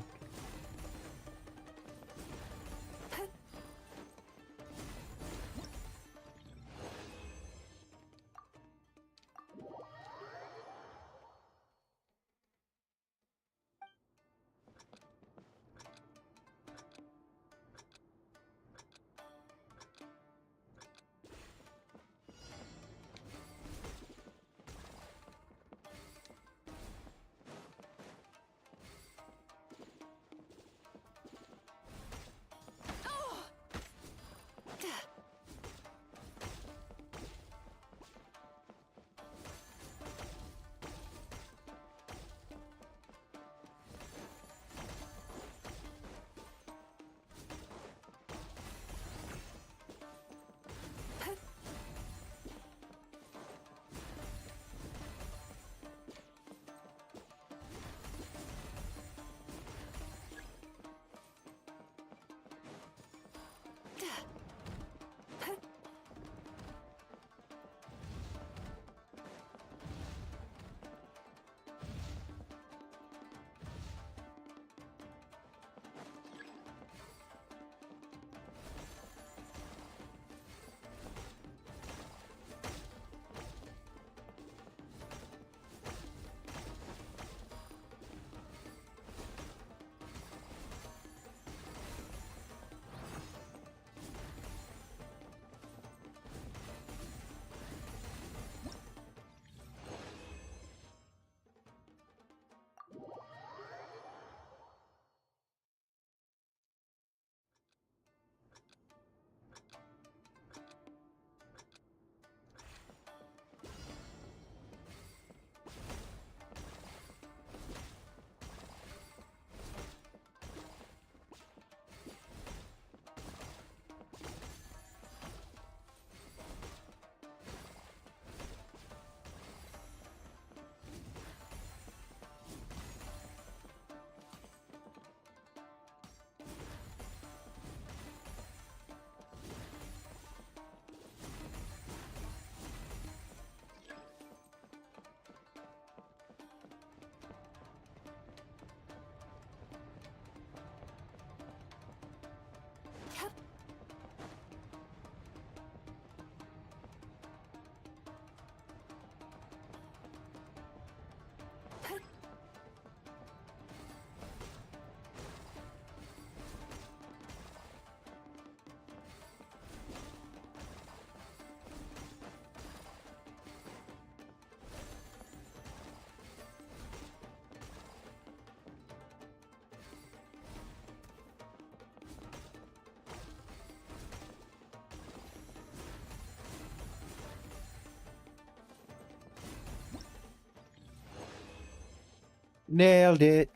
Speaker 1: Nailed it.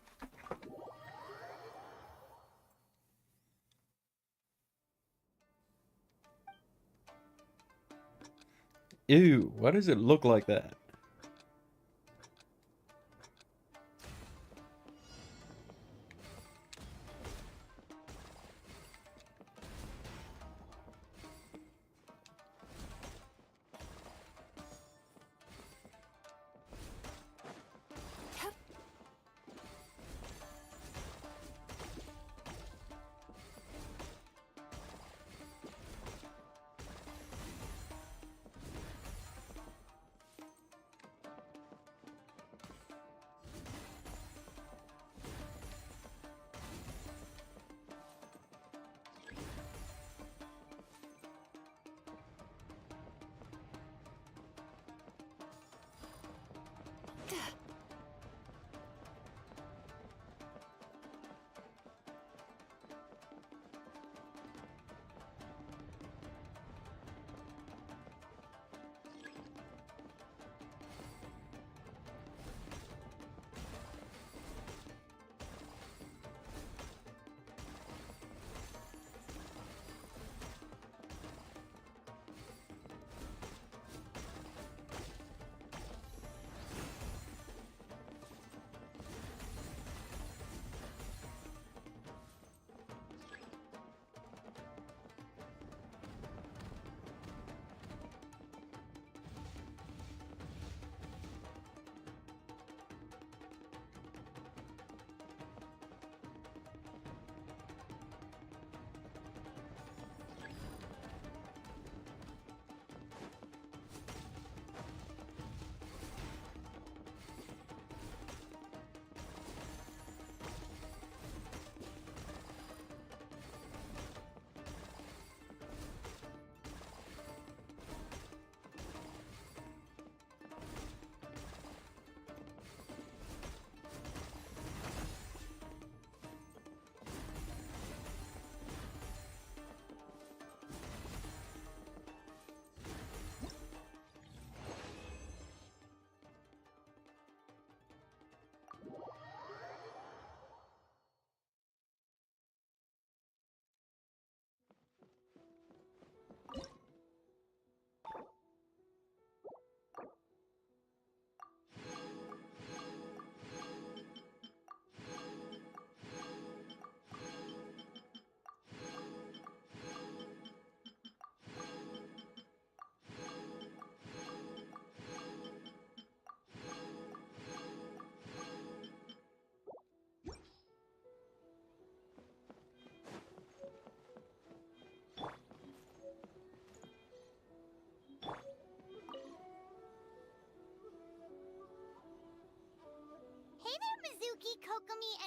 Speaker 1: Ew, why does it look like that?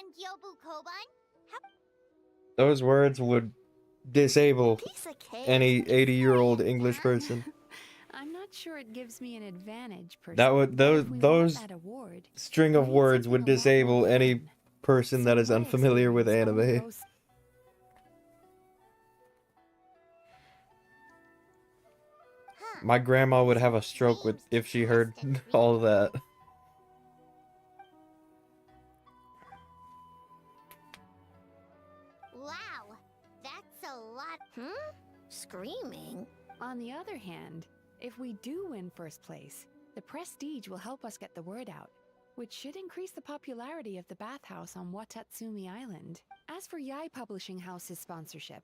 Speaker 16: And Yobu Koban?
Speaker 1: Those words would disable
Speaker 16: Piece of cake.
Speaker 1: any 80-year-old English person.
Speaker 18: I'm not sure it gives me an advantage, per
Speaker 1: That
Speaker 18: se,
Speaker 1: would
Speaker 18: but if we want
Speaker 1: those
Speaker 18: that award,
Speaker 1: string
Speaker 18: we
Speaker 1: of
Speaker 18: need
Speaker 1: words
Speaker 18: something
Speaker 1: would
Speaker 18: a lot more
Speaker 1: disable any
Speaker 18: fun.
Speaker 1: person that is
Speaker 18: My
Speaker 1: unfamiliar with
Speaker 18: experience only
Speaker 1: anime.
Speaker 18: goes-
Speaker 1: My grandma would have a stroke with if she heard all that.
Speaker 16: Wow, that's a lot. Screaming?
Speaker 18: On the other hand, if we do win first place, the prestige will help us get the word out, which should increase the popularity of the bathhouse on Watatsumi Island. As for Yai Publishing House's sponsorship,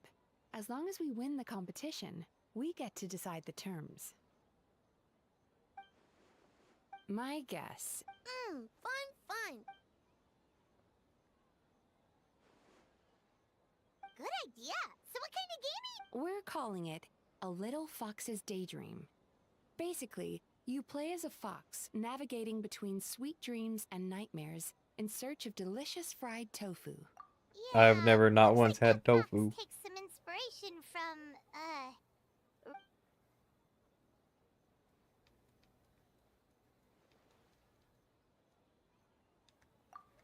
Speaker 18: as long as we win the competition, we get to decide the terms. My guess.
Speaker 16: Fun. Good idea. So what kind of game
Speaker 18: We're calling it A Little Fox's Daydream. Basically, you play as a fox navigating between sweet dreams and nightmares in search of delicious fried tofu.
Speaker 1: I've never not once had tofu.
Speaker 16: Take some inspiration from,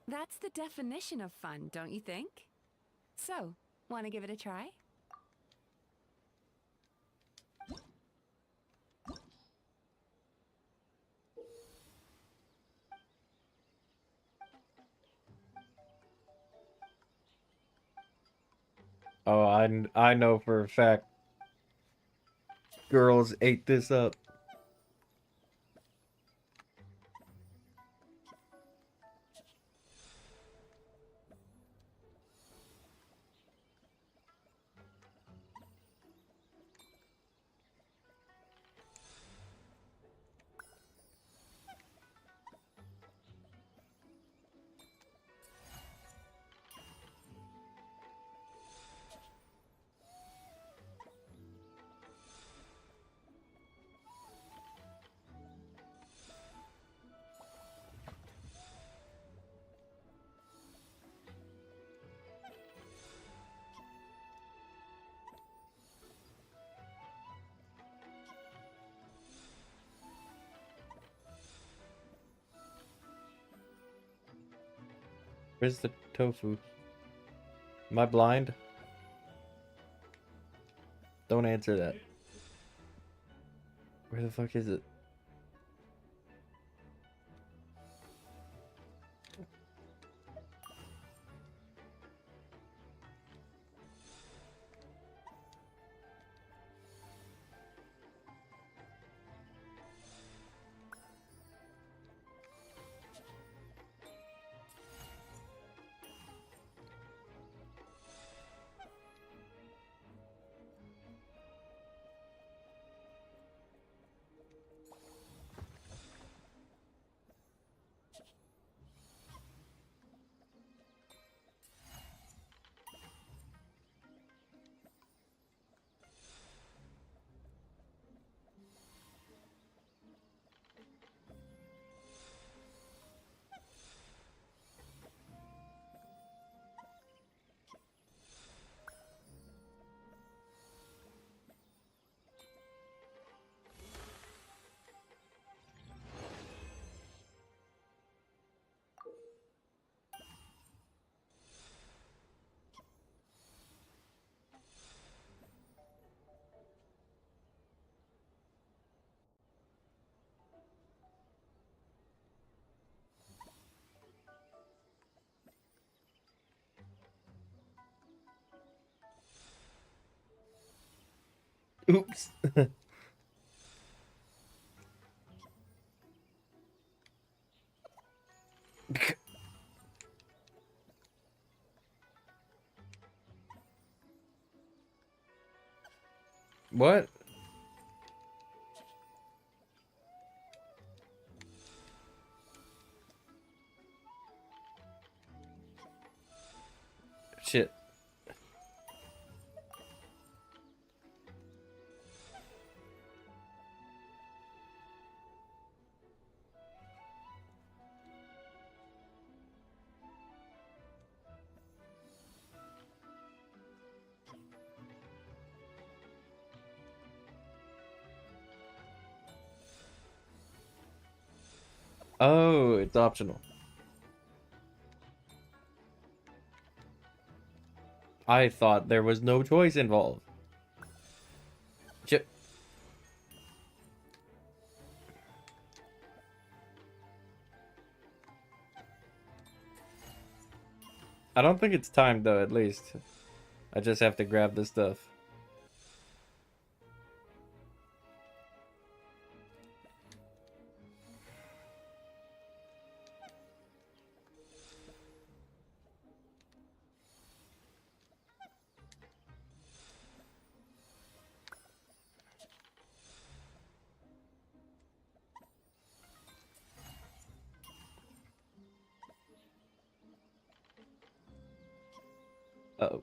Speaker 18: That's the definition of fun, don't you think? So, want to give it a try?
Speaker 1: Oh, I know for a fact. Girls ate this up. Where's the tofu? Am I blind? Don't answer that. Where the fuck is it? Oops. What? Shit. Oh, it's optional. I thought there was no choice involved. Chip. I don't think it's timed though, at least. I just have to grab the stuff. Uh-oh.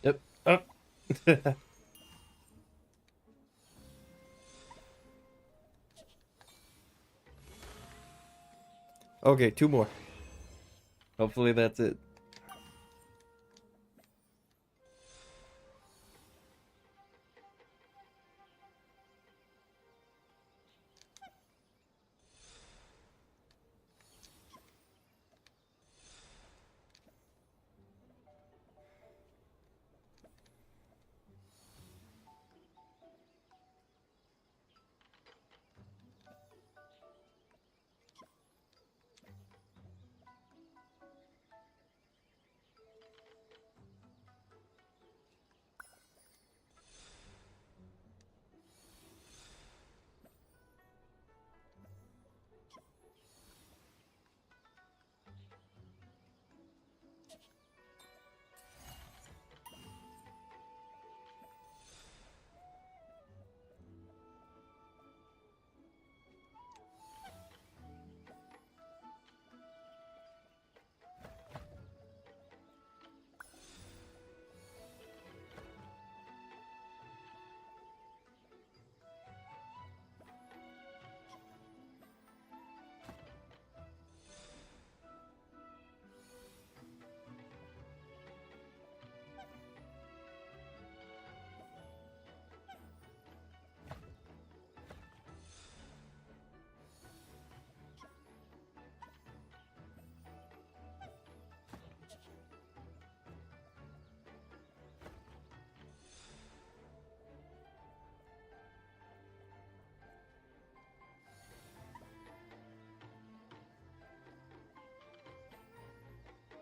Speaker 1: Yep. Up. Okay, 2 more. Hopefully that's it.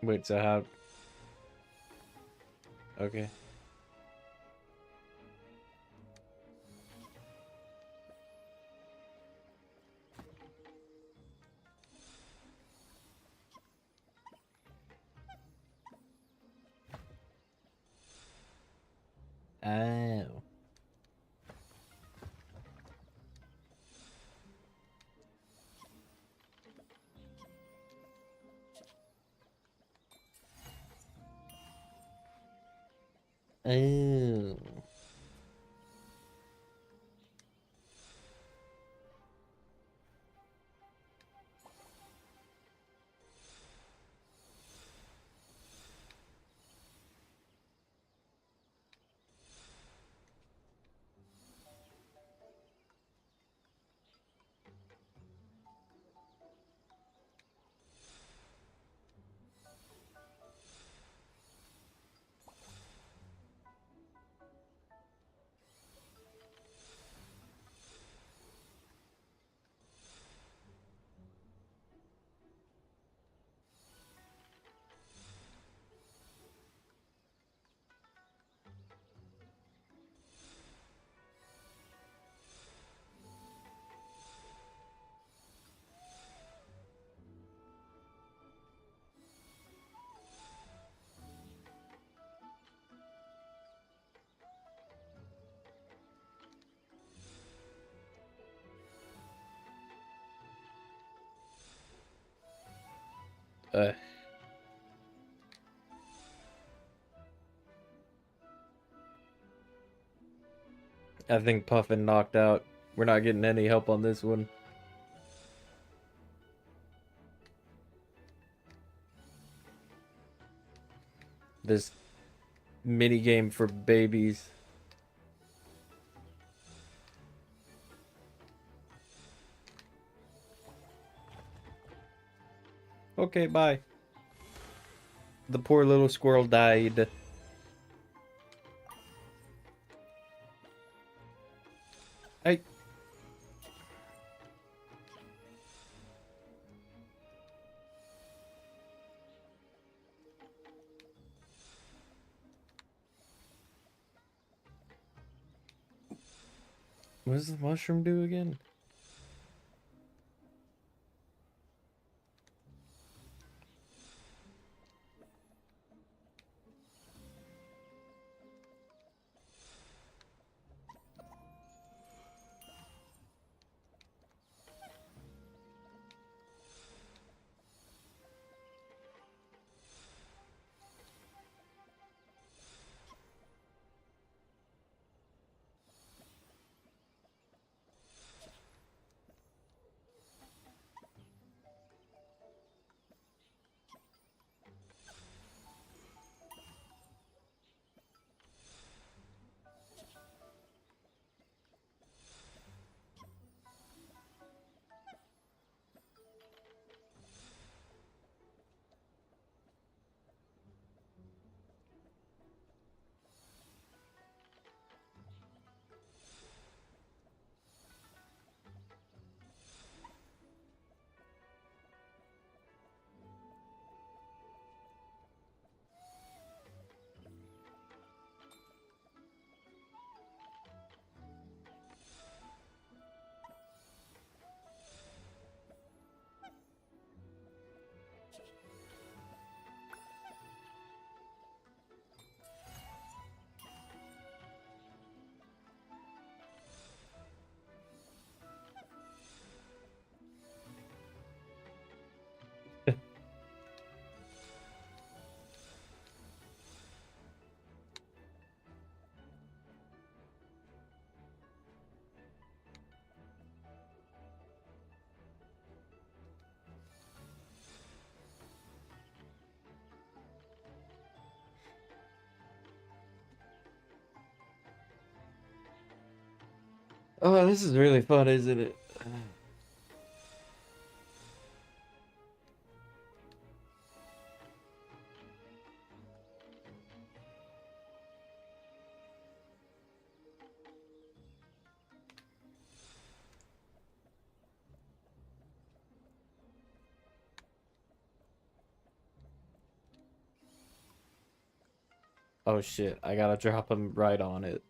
Speaker 1: Wait, so how? Okay. Oh. Oh. I think Puffin knocked out. We're not getting any help on this one. This mini game for babies. Okay, bye. The poor little squirrel died. Hey. What does the mushroom do again? Oh, this is really fun, isn't it? Oh shit, I gotta drop him right on it.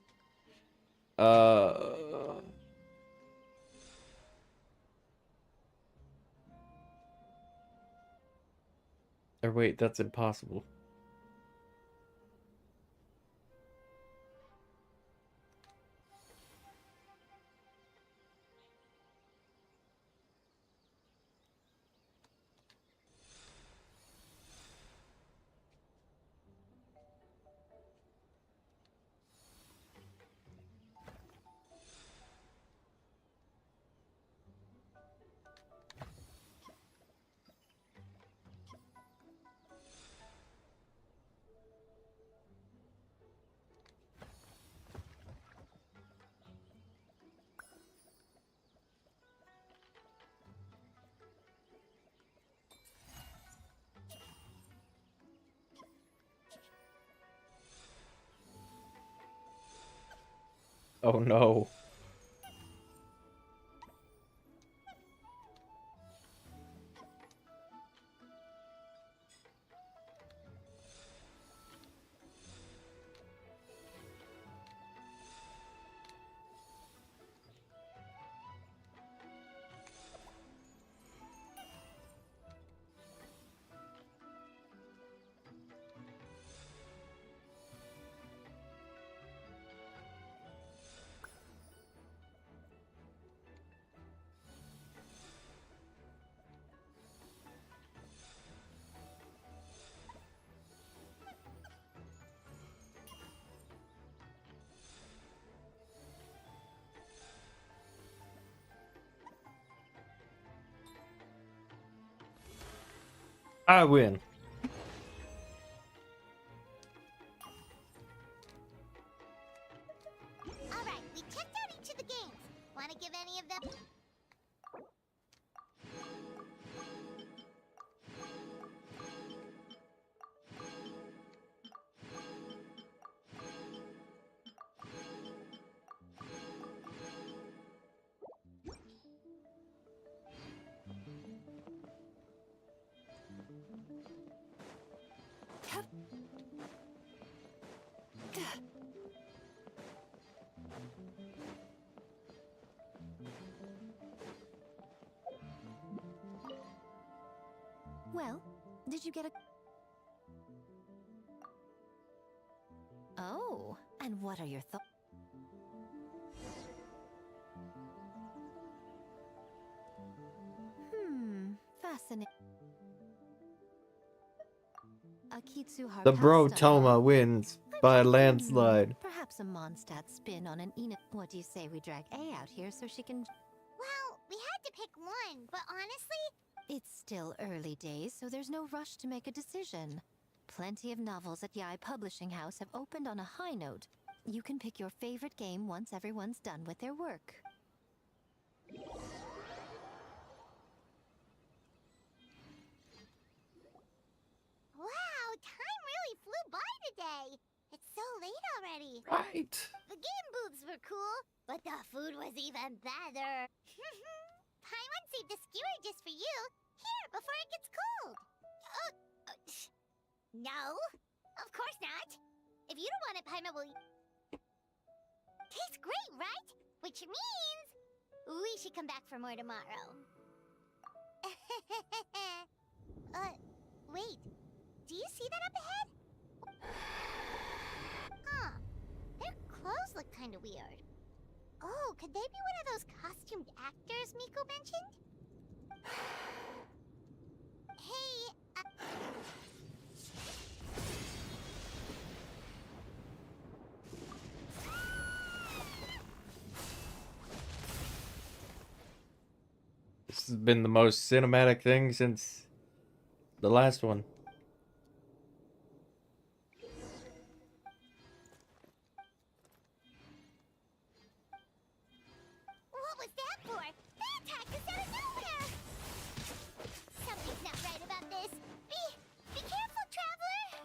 Speaker 1: Or wait, that's impossible. Oh no. I win.
Speaker 16: Alright, we checked out each of the games. Wanna give any of them?
Speaker 10: Well, did you get a... Oh, and what are your thoughts? Fascinating. Akitsu
Speaker 1: The Bro
Speaker 10: Harpasta,
Speaker 1: Toma
Speaker 10: huh?
Speaker 1: wins by a landslide.
Speaker 10: Perhaps a Mondstadt spin on an Ena. What do you say we drag A out here so she can...
Speaker 16: Well, we had to pick one, but honestly...
Speaker 10: It's still early days, so there's no rush to make a decision. Plenty of novels at Yai Publishing House have opened on a high note. You can pick your favorite game once everyone's done with their work.
Speaker 16: Wow, time really flew by today. It's so late already.
Speaker 1: Right.
Speaker 16: The game booths were cool, but the food was even better. Paimon saved a skewer just for you. Here, before it gets cold. No, of course not. If you don't want it, Paimon will... Tastes great, right? Which means we should come back for more tomorrow. Wait. Do you see that up ahead? Huh. Their clothes look kind of weird. Oh, could they be one of those costumed actors Miko mentioned? Hey,
Speaker 1: This has been the most cinematic thing since the last one.
Speaker 16: what was that for? They attacked us out of nowhere! Something's not right about this. Be careful, traveler!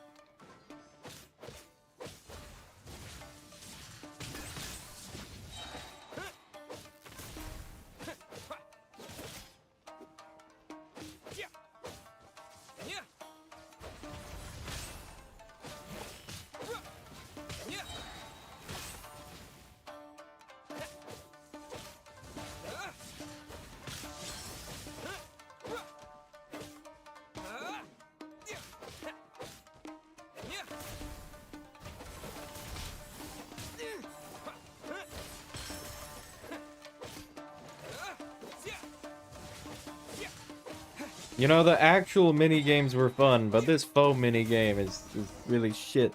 Speaker 1: You know, the actual mini games were fun, but this faux mini game is really shit.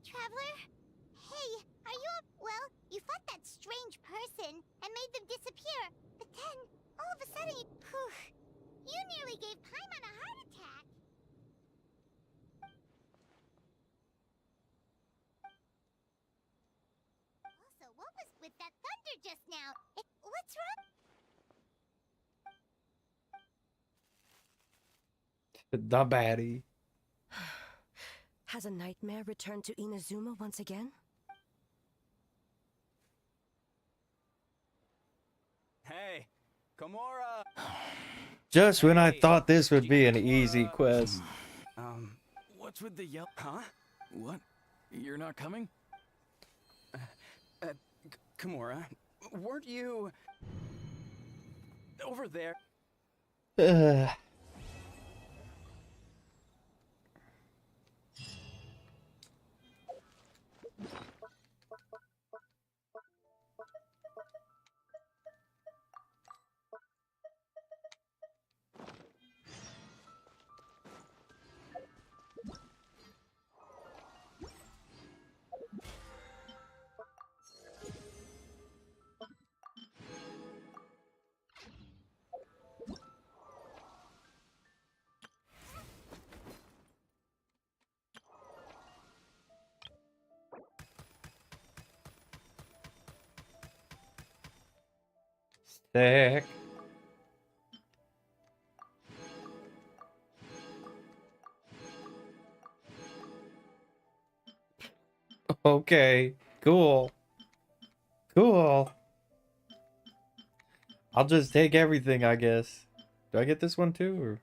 Speaker 16: Traveler? Hey, are you well, you fought that strange person and made them disappear, but then, all of a sudden, you nearly gave Paimon a heart attack. Also, what was with that thunder just now? What's wrong?
Speaker 1: The baddie.
Speaker 14: Has a nightmare returned to Inazuma once again?
Speaker 17: Hey, Komura!
Speaker 1: Just when I thought this would be an easy quest.
Speaker 17: What's with the yell? Huh? What? You're not coming? Komura, weren't you over there?
Speaker 1: Sick. Okay, cool. Cool. I'll just take everything, I guess. Do I get this one too, or?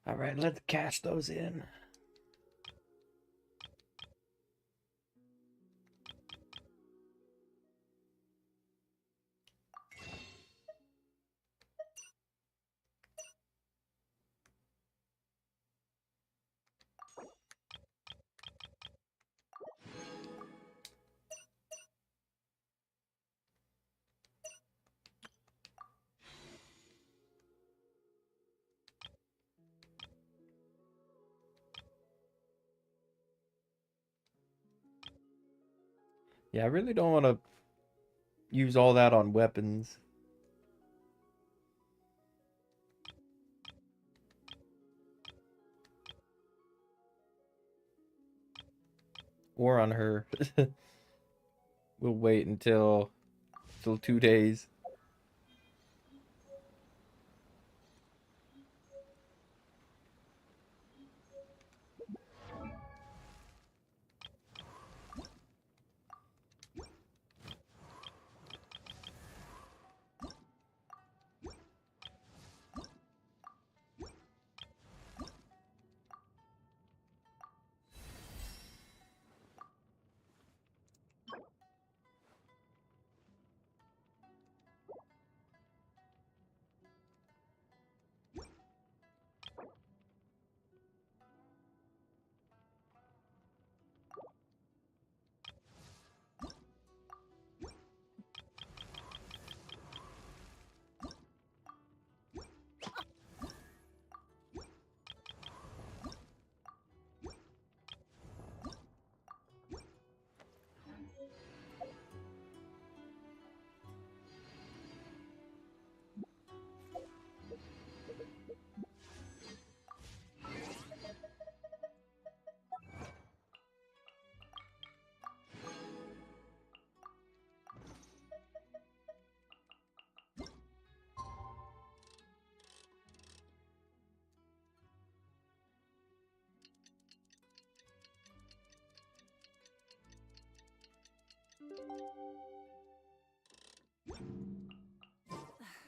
Speaker 1: All right, let's cash those in. Yeah, I really don't want to use all that on weapons. Or on her. We'll wait until 2 days.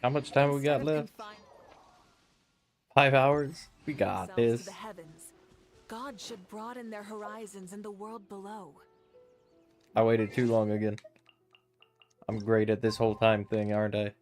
Speaker 1: How much time we got left? 5 hours? We got
Speaker 4: themselves
Speaker 1: this.
Speaker 4: to the heavens, God should broaden their horizons in the world below.
Speaker 1: I waited too long again. I'm great at this whole time thing, aren't I?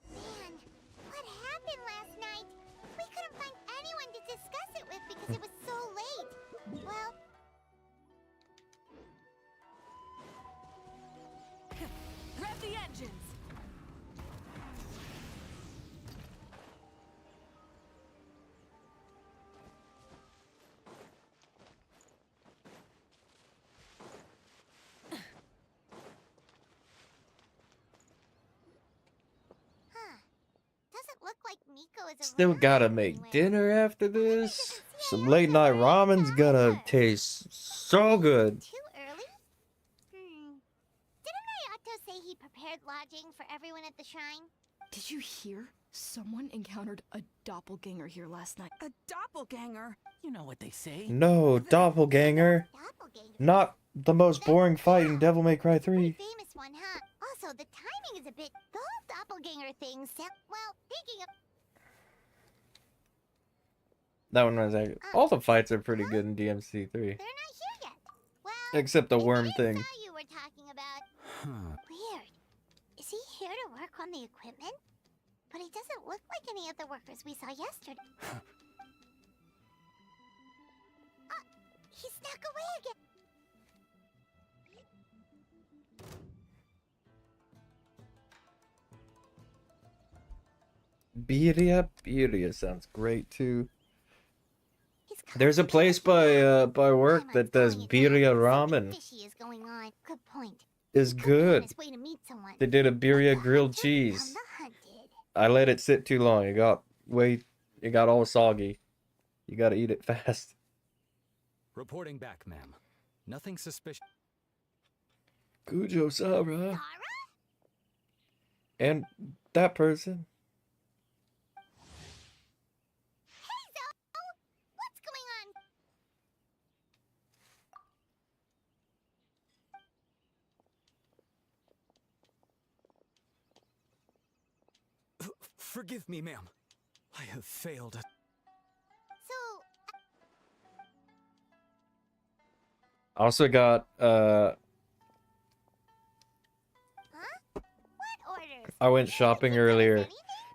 Speaker 16: Man, what happened last night? We couldn't find anyone to discuss it with because it was so late. Well,
Speaker 4: Rev the engines!
Speaker 16: doesn't look like Miko is
Speaker 1: Still gotta make dinner after this. Some late night ramen's gonna taste so good.
Speaker 16: too early. Didn't Ayato say he prepared lodging for everyone at the shrine?
Speaker 5: Did you hear? Someone encountered a doppelganger here last night.
Speaker 4: A doppelganger?
Speaker 12: You know what they say.
Speaker 1: No, doppelganger. Not the most boring fight in Devil May Cry 3.
Speaker 16: Famous one, huh? Also, the timing is a bit. The whole doppelganger thing. Well, speaking of.
Speaker 1: That one was actually, all the fights are pretty good in DMC3.
Speaker 16: They're not here yet. Well,
Speaker 1: Except the worm thing.
Speaker 16: you were talking about. Weird. Is he here to work on the equipment? But he doesn't look like any of the workers we saw yesterday. He snuck away again.
Speaker 1: Birria sounds great too. There's a place by work that does birria ramen.
Speaker 16: Fishy is going on. Good point.
Speaker 1: Is good.
Speaker 16: His way to meet someone.
Speaker 1: They did a birria grilled cheese. I let it sit too long. It got all soggy. You gotta eat it fast.
Speaker 17: Reporting back, ma'am. Nothing suspicious.
Speaker 1: Kujo-Sara. And that person.
Speaker 16: What's going on?
Speaker 17: Forgive me, ma'am. I have failed.
Speaker 16: So,
Speaker 1: Also got
Speaker 16: What orders?
Speaker 1: I went shopping earlier.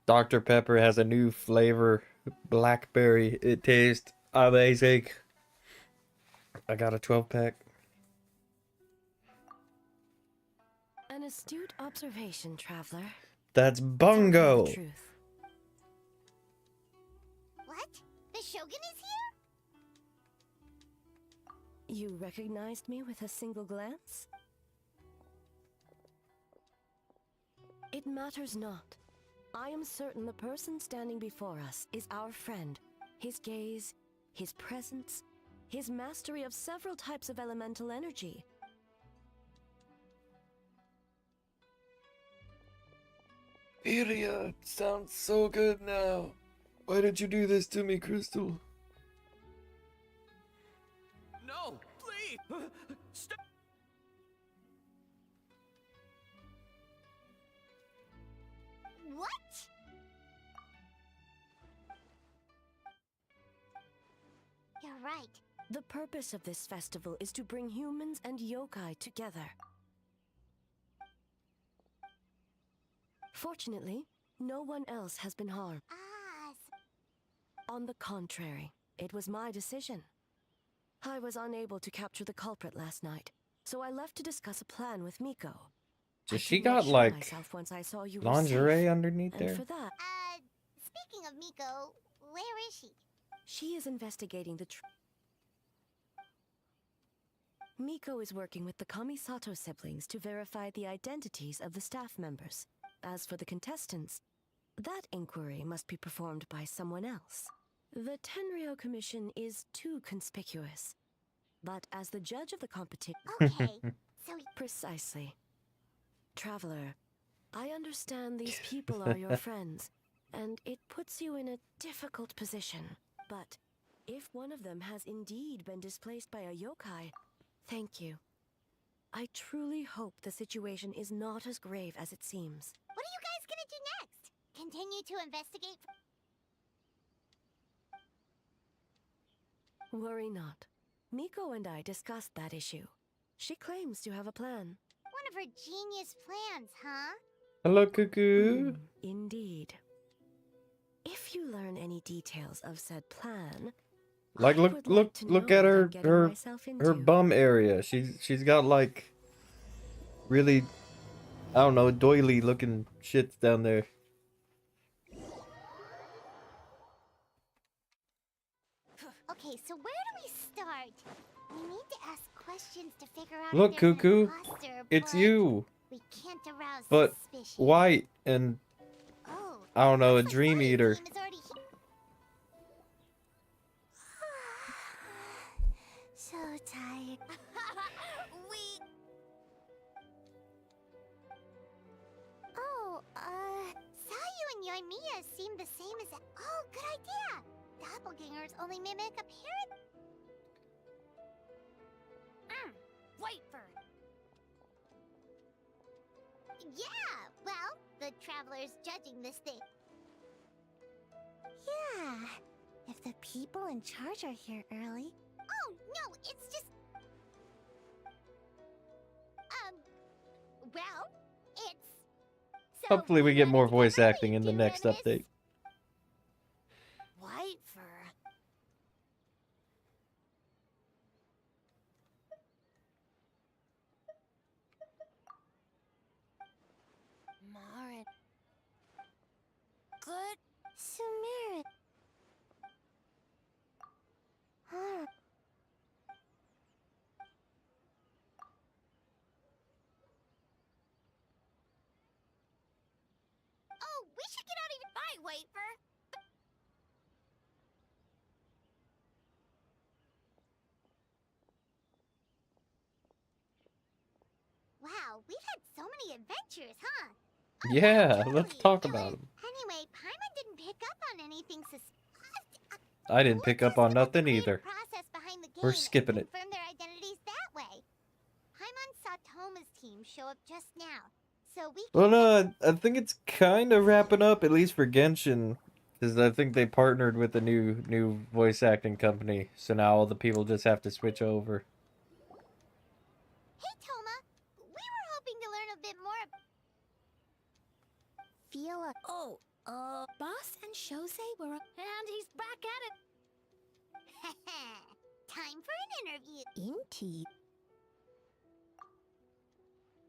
Speaker 1: Dr. Pepper has a new flavor, blackberry. It tastes amazing. I got a 12-pack.
Speaker 14: An astute observation, traveler.
Speaker 1: That's Bungo.
Speaker 14: Truth.
Speaker 16: What? The Shogun is here?
Speaker 14: You recognized me with a single glance? It matters not. I am certain the person standing before us is our friend. His gaze, his presence, his mastery of several types of elemental energy.
Speaker 1: Birria sounds so good now. Why did you do this to me, Crystal?
Speaker 13: No, please! Stop!
Speaker 16: What? You're right.
Speaker 14: The purpose of this festival is to bring humans and yokai together. Fortunately, no one else has been harmed. On the contrary, it was my decision. I was unable to capture the culprit last night, so I left to discuss a plan with Miko.
Speaker 1: So she got like
Speaker 14: Once I saw you
Speaker 1: lingerie
Speaker 14: safe,
Speaker 1: underneath
Speaker 14: and
Speaker 1: there.
Speaker 14: for that,
Speaker 16: Speaking of Miko, where is she?
Speaker 14: she is investigating the Miko is working with the Kamisato siblings to verify the identities of the staff members. As for the contestants, that inquiry must be performed by someone else. The Tenryou Commission is too conspicuous. But as the judge of the competition...
Speaker 16: Okay, so...
Speaker 14: Precisely. Traveler, I understand these people are your friends, and it puts you in a difficult position. But if one of them has indeed been displaced by a yokai, thank you. I truly hope the situation is not as grave as it seems.
Speaker 16: What are you guys gonna do next? Continue to investigate?
Speaker 14: Worry not. Miko and I discussed that issue. She claims to have a plan.
Speaker 16: One of her genius plans, huh?
Speaker 1: Hello, Cuckoo.
Speaker 14: Indeed. If you learn any details of said plan,
Speaker 1: Like, look at her bum area. She's got like really, I don't know, doily looking shits down there.
Speaker 16: Okay, so where do we start? We need to ask questions to figure out.
Speaker 1: Look,
Speaker 16: if there's an
Speaker 1: Cuckoo,
Speaker 16: imposter,
Speaker 1: it's
Speaker 16: but
Speaker 1: you.
Speaker 16: We can't arouse
Speaker 1: But
Speaker 16: suspicion.
Speaker 1: white and
Speaker 16: Oh,
Speaker 1: I don't know, a dream eater.
Speaker 16: team is already here. So tired. Oh, Sayu and Yoimiya seem the same as. Oh, good idea. Doppelgangers only mimic appearance. Wait for. Yeah, well, the Traveler's judging this thing. Yeah, if the people in charge are here early. Oh, no, it's just... well, it's... So
Speaker 1: Hopefully we get more voice acting in the next update.
Speaker 16: White fur. Marin. Good. Sumerin. Huh. Oh, we should get out of here. Bye, Wafer. Wow, we've had so many adventures, huh?
Speaker 1: Yeah, let's talk about them.
Speaker 16: Anyway, Paimon didn't pick up on anything
Speaker 1: I didn't pick up on nothing either.
Speaker 16: process behind the game.
Speaker 1: We're skipping it.
Speaker 16: Confirm their identities that way. Paimon saw Toma's team show up just now, so we.
Speaker 1: Well, no, I think it's kind of wrapping up, at least for Genshin, because I think they partnered with a new voice acting company, so now all the people just have to switch over.
Speaker 16: Hey, Toma. We were hoping to learn a bit more. Feel a.
Speaker 10: Oh, Boss and Shose were and he's back at it.
Speaker 16: Time for an interview.
Speaker 10: Indeed.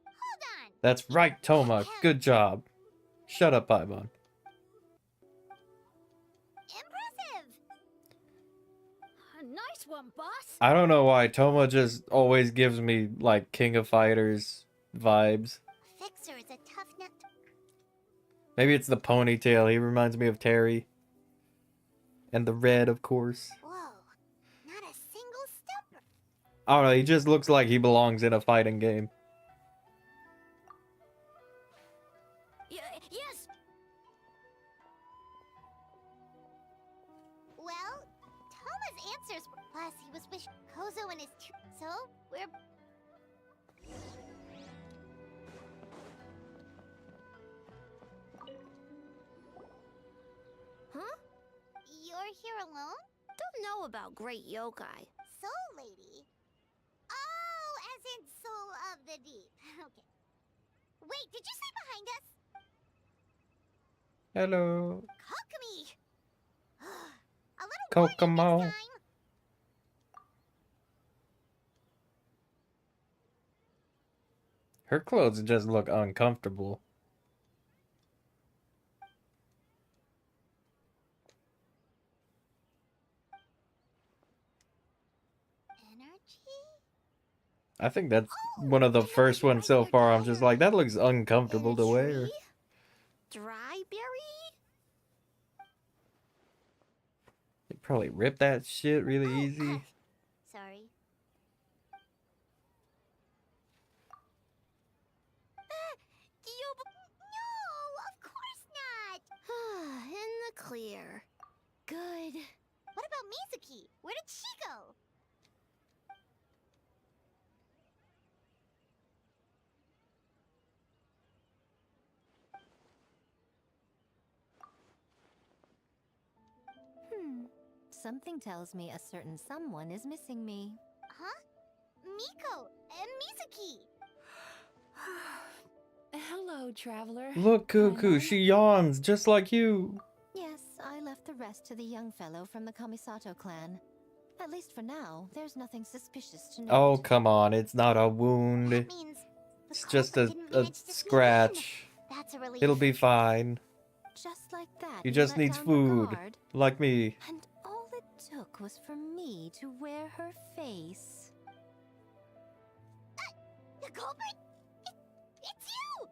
Speaker 16: Hold on.
Speaker 1: That's right, Toma. Good job. Shut up, Paimon.
Speaker 16: Impressive.
Speaker 10: Nice one, boss.
Speaker 1: I don't know why Toma just always gives me like King of Fighters vibes.
Speaker 16: Fixer is a tough nut.
Speaker 1: Maybe it's the ponytail. He reminds me of Terry. And the red, of course.
Speaker 16: Whoa, not a single stumper.
Speaker 1: I don't know, he just looks like he belongs in a fighting game.
Speaker 16: Yes. Well, Toma's answers were. Plus, he was wishing Kozo and his. So we're.
Speaker 10: Huh?
Speaker 16: You're here alone?
Speaker 10: Don't know about great yokai.
Speaker 16: Soul Lady? Oh, as in Soul of the Deep. Okay. Wait, did you say behind us?
Speaker 1: Hello.
Speaker 16: Kokomi! A little
Speaker 1: Kokomo.
Speaker 16: warning next time.
Speaker 1: Her clothes just look uncomfortable. I think that's one of the first ones so far. I'm just like, that looks uncomfortable to wear.
Speaker 10: Dry berry?
Speaker 1: Probably rip that shit really easy.
Speaker 16: Sorry. No, of course not. In the clear. Good. What about Mizuki? Where did she go?
Speaker 10: Something tells me a certain someone is missing me.
Speaker 16: Huh? Miko and Mizuki.
Speaker 18: Hello, traveler.
Speaker 1: Look, Cuckoo, she yawns just like you.
Speaker 10: Yes, I left the rest to the young fellow from the Kamisato clan. At least for now, there's nothing suspicious to note.
Speaker 1: Oh, come on, it's not a wound. It's just a scratch.
Speaker 16: That's a relief.
Speaker 1: It'll be fine.
Speaker 10: Just like that,
Speaker 1: You just
Speaker 10: let
Speaker 1: need
Speaker 10: down her
Speaker 1: food,
Speaker 10: guard,
Speaker 1: like me.
Speaker 10: and all it took was for me to wear her face.
Speaker 16: The culprit? It's you!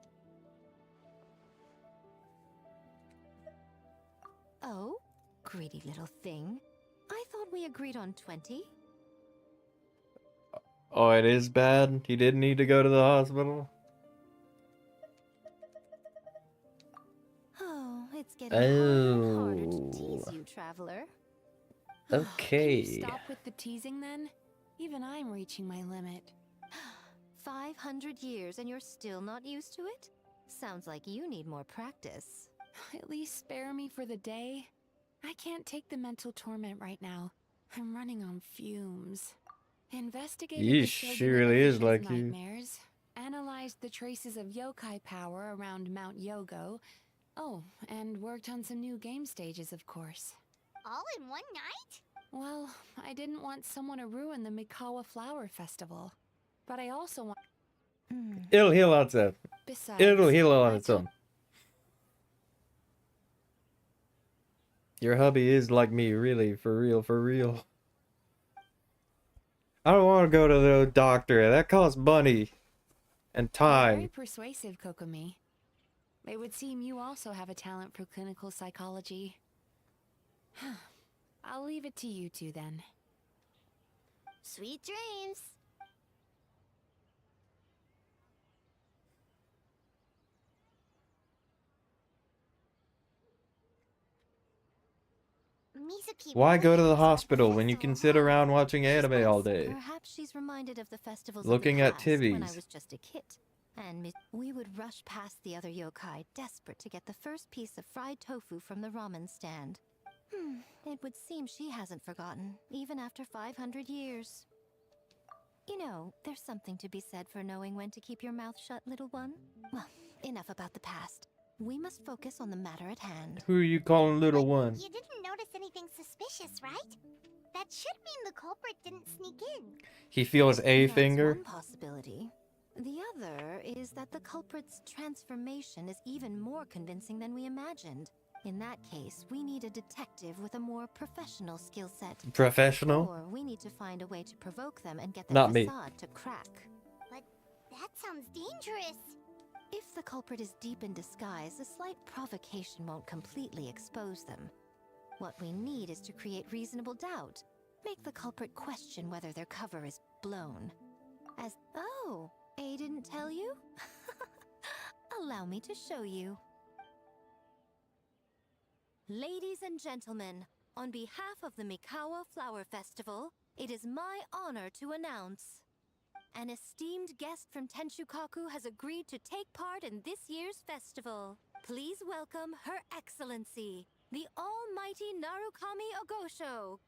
Speaker 10: Oh, greedy little thing. I thought we agreed on 20.
Speaker 1: Oh, it is bad? He didn't need to go to the hospital?
Speaker 10: Oh, it's getting harder and harder to
Speaker 1: Oh.
Speaker 10: tease you, traveler.
Speaker 1: Okay.
Speaker 18: Can you stop with the teasing then? Even I'm reaching my limit.
Speaker 10: 500 years and you're still not used to it? Sounds like you need more practice.
Speaker 18: At least spare me for the day. I can't take the mental torment right now. I'm running on fumes. Investigated the
Speaker 1: Yeesh, she
Speaker 18: Shogunate
Speaker 1: really is
Speaker 18: Vision's
Speaker 1: like you.
Speaker 18: nightmares. Analyzed the traces of yokai power around Mount Yogo. Oh, and worked on some new game stages, of course.
Speaker 16: All in one night?
Speaker 18: Well, I didn't want someone to ruin the Mikawa Flower Festival. But I also want...
Speaker 1: It'll heal on its own.
Speaker 18: Besides,
Speaker 1: It'll heal on its own. Your hubby is like me, really, for real, for real. I don't want to go to the doctor. That costs money and
Speaker 18: Very
Speaker 1: time.
Speaker 18: persuasive, Kokomi. It would seem you also have a talent for clinical psychology. I'll leave it to you two then.
Speaker 16: Sweet dreams. Mizuki
Speaker 1: Why go to
Speaker 16: really
Speaker 1: the
Speaker 16: is
Speaker 1: hospital when you can sit around watching anime all day?
Speaker 10: Perhaps she's reminded of the festivals
Speaker 1: Looking
Speaker 10: of
Speaker 1: at
Speaker 10: the past when I
Speaker 1: tibbies.
Speaker 10: was just a kid. And we would rush past the other yokai, desperate to get the first piece of fried tofu from the ramen stand. It would seem she hasn't forgotten, even after 500 years. You know, there's something to be said for knowing when to keep your mouth shut, little one. Well, enough about the past. We must focus on the matter at hand.
Speaker 1: Who are you calling little one?
Speaker 16: You didn't notice anything suspicious, right? That should mean the culprit didn't sneak in.
Speaker 1: He feels a
Speaker 10: That's
Speaker 1: finger.
Speaker 10: one possibility. The other is that the culprit's transformation is even more convincing than we imagined. In that case, we need a detective with a more professional skill set.
Speaker 1: Professional?
Speaker 10: Or we need to find a way to provoke them and get their
Speaker 1: Not me.
Speaker 10: facade to crack.
Speaker 16: But that sounds dangerous.
Speaker 10: If the culprit is deep in disguise, a slight provocation won't completely expose them. What we need is to create reasonable doubt. Make the culprit question whether their cover is blown. Oh, A didn't tell you? Allow me to show you. Ladies and gentlemen, on behalf of the Mikawa Flower Festival, it is my honor to announce an esteemed guest from Tenshukaku has agreed to take part in this year's festival. Please welcome Her Excellency, the Almighty Narukami Ogosho.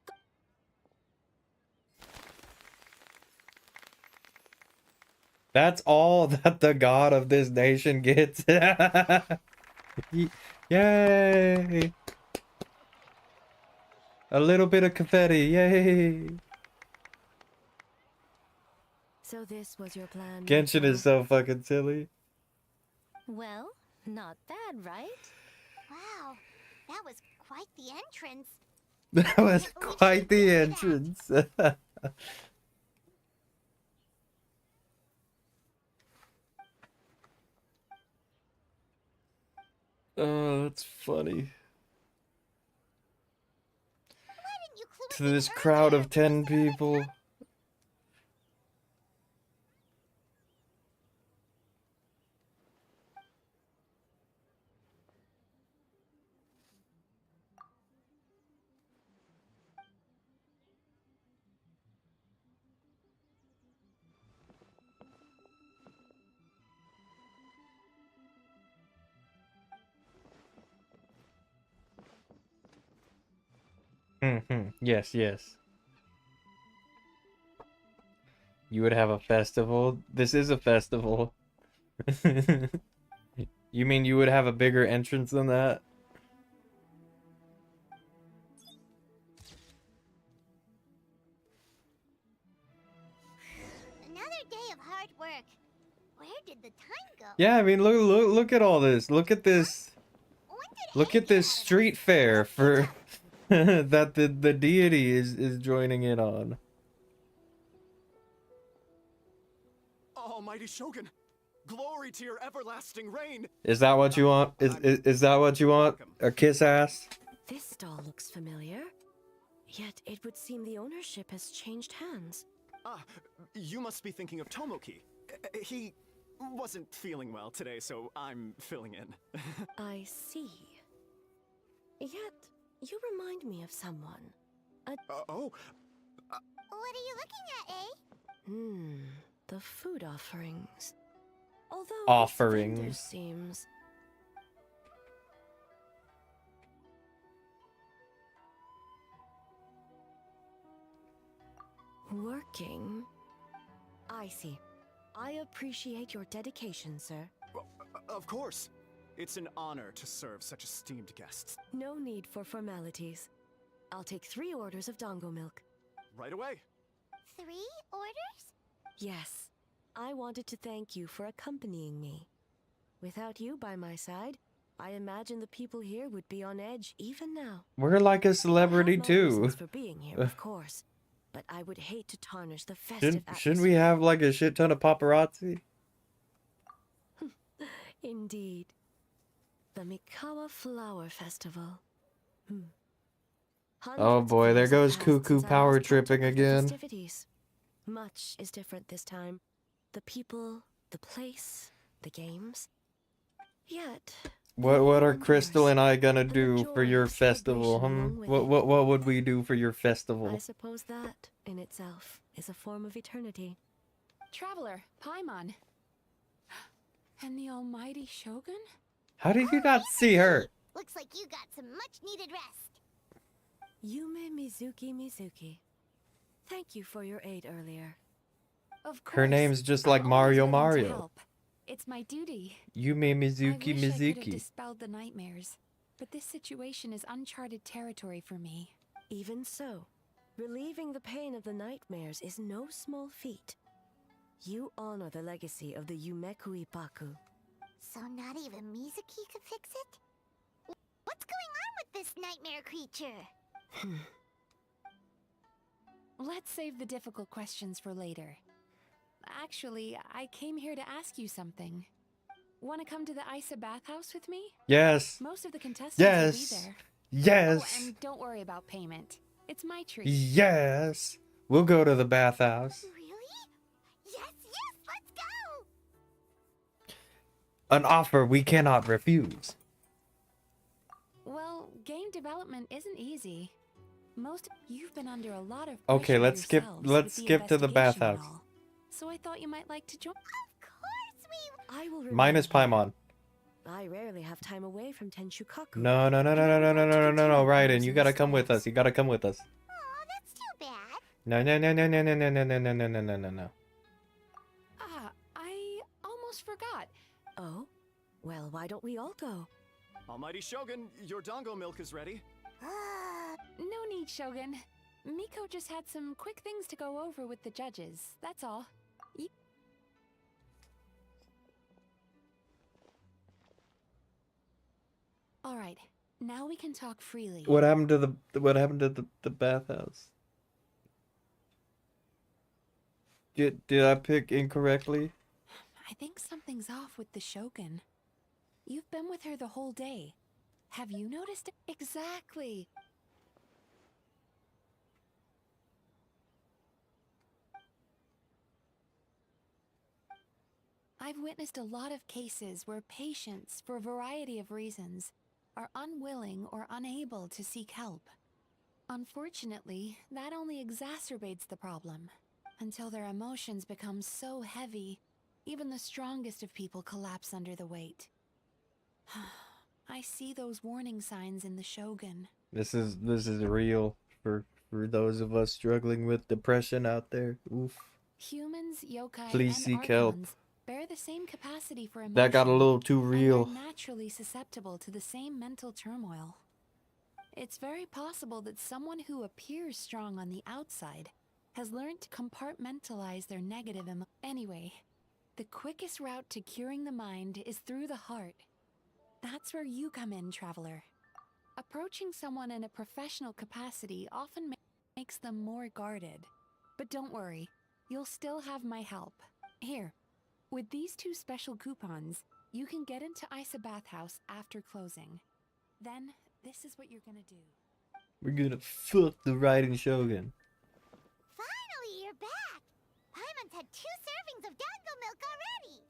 Speaker 1: That's all that the god of this nation gets. Yay! A little bit of confetti, yay!
Speaker 14: So this was your plan?
Speaker 1: Genshin is so fucking silly.
Speaker 10: Well, not bad, right?
Speaker 16: Wow, that was quite the entrance.
Speaker 1: That was quite the entrance. Oh, that's funny.
Speaker 16: Why didn't you
Speaker 1: to this crowd of 10 people. Yes, yes. You would have a festival? This is a festival. You mean you would have a bigger entrance than that?
Speaker 16: Another day of hard work. Where did the time go?
Speaker 1: Yeah, I mean, look at all this. Look at this. Look at this street fair for that the deity is joining in on.
Speaker 17: Almighty Shogun, glory to your everlasting reign.
Speaker 1: Is that what you want? Is that what you want? A kiss ass?
Speaker 14: This stall looks familiar. Yet it would seem the ownership has changed hands.
Speaker 17: Ah, you must be thinking of Tomoki. He wasn't feeling well today, so I'm filling in.
Speaker 14: I see. Yet, you remind me of someone.
Speaker 17: Oh.
Speaker 16: What are you looking at, eh?
Speaker 14: The food offerings. Although
Speaker 1: Offerings.
Speaker 14: this vendor seems working. I see. I appreciate your dedication, sir.
Speaker 17: Of course. It's an honor to serve such esteemed guests.
Speaker 14: No need for formalities. I'll take 3 orders of Dango milk.
Speaker 17: Right away.
Speaker 16: 3 orders?
Speaker 14: Yes. I wanted to thank you for accompanying me. Without you by my side, I imagine the people here would be on edge even now.
Speaker 1: We're like a celebrity
Speaker 14: I have my
Speaker 1: too.
Speaker 14: reasons for being here, of course, but I would hate to tarnish the festive
Speaker 1: Shouldn't we have like a shit ton of paparazzi?
Speaker 14: Indeed. The Mikawa Flower Festival.
Speaker 1: Oh boy, there goes Cuckoo power tripping again.
Speaker 14: Festivities. Much is different this time. The people, the place, the games. Yet,
Speaker 1: What are Crystal and I gonna do for your festival, What would we do for your
Speaker 14: I
Speaker 1: festival?
Speaker 14: suppose that, in itself, is a form of eternity.
Speaker 18: Traveler, Paimon. And the almighty Shogun?
Speaker 1: How did you not see her?
Speaker 16: Looks like you got some much needed rest.
Speaker 14: Yume Mizuki. Thank you for your aid earlier.
Speaker 18: Of course.
Speaker 1: Her name's just like
Speaker 18: I'm always
Speaker 1: Mario
Speaker 18: willing to
Speaker 1: Mario.
Speaker 18: help. It's my duty.
Speaker 1: Yume Mizuki
Speaker 18: I wish I could have
Speaker 1: Mizuki.
Speaker 18: dispelled the nightmares, but this situation is uncharted territory for me.
Speaker 14: Even so, relieving the pain of the nightmares is no small feat. You honor the legacy of the Yumeku Ippaku.
Speaker 16: So not even Mizuki could fix it? What's going on with this nightmare creature?
Speaker 18: Let's save the difficult questions for later. Actually, I came here to ask you something. Want to come to the Isa bathhouse with me?
Speaker 1: Yes.
Speaker 18: Most of the contestants
Speaker 1: Yes.
Speaker 18: will be there.
Speaker 1: Yes.
Speaker 18: Oh, and don't worry about payment. It's my treat.
Speaker 1: Yes. We'll go to the bathhouse.
Speaker 16: Yes, let's go!
Speaker 1: An offer we cannot refuse.
Speaker 18: Well, game development isn't easy. You've been under a lot of
Speaker 1: Okay,
Speaker 18: pressure
Speaker 1: let's skip
Speaker 18: yourselves
Speaker 1: let's
Speaker 18: with the
Speaker 1: skip to the
Speaker 18: investigation and
Speaker 1: bathhouse.
Speaker 18: all. So I thought you might like to join.
Speaker 14: I will
Speaker 1: Minus Paimon.
Speaker 14: I rarely have time away from Tenshukaku.
Speaker 1: No, Raiden, you gotta come with us. You gotta come with us.
Speaker 16: That's too bad.
Speaker 1: No.
Speaker 18: Ah, I almost forgot.
Speaker 14: Oh? Well, why don't we all go?
Speaker 17: Almighty Shogun, your Dango milk is ready.
Speaker 18: No need, Shogun. Miko just had some quick things to go over with the judges. That's all. All right. Now we can talk freely.
Speaker 1: What happened to the bathhouse? Did I pick incorrectly?
Speaker 18: I think something's off with the Shogun. You've been with her the whole day. Have you noticed it? Exactly. I've witnessed a lot of cases where patients, for a variety of reasons, are unwilling or unable to seek help. Unfortunately, that only exacerbates the problem. Until their emotions become so heavy, even the strongest of people collapse under the weight. I see those warning signs in the Shogun.
Speaker 1: This is real for those of us struggling with depression out there. Oof.
Speaker 18: Humans, yokai,
Speaker 1: Please
Speaker 18: and
Speaker 1: seek help.
Speaker 18: archons bear the same capacity for emotion.
Speaker 1: That got a little too real.
Speaker 18: And are naturally susceptible to the same mental turmoil. It's very possible that someone who appears strong on the outside has learned to compartmentalize their negative emotions. Anyway, the quickest route to curing the mind is through the heart. That's where you come in, traveler. Approaching someone in a professional capacity often makes them more guarded. But don't worry, you'll still have my help. Here, with these 2 special coupons, you can get into Isa Bathhouse after closing. Then, this is what you're gonna do.
Speaker 1: We're gonna fuck the riding Shogun.
Speaker 16: Finally, you're back! Paimon's had 2 servings of Dango milk already!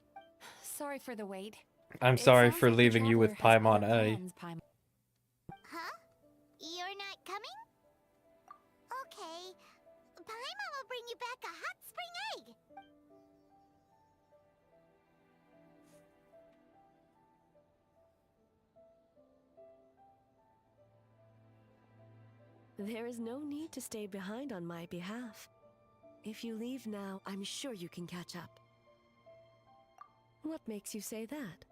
Speaker 18: Sorry for the wait.
Speaker 1: I'm
Speaker 18: It
Speaker 1: sorry
Speaker 18: sounds
Speaker 1: for
Speaker 18: like the
Speaker 1: leaving you with
Speaker 18: traveler has
Speaker 1: Paimon
Speaker 18: other
Speaker 1: A.
Speaker 18: plans, Paimon.
Speaker 16: Huh? You're not coming? Okay. Paimon will bring you back a hot spring egg!
Speaker 14: There is no need to stay behind on my behalf. If you leave now, I'm sure you can catch up. What makes you say that?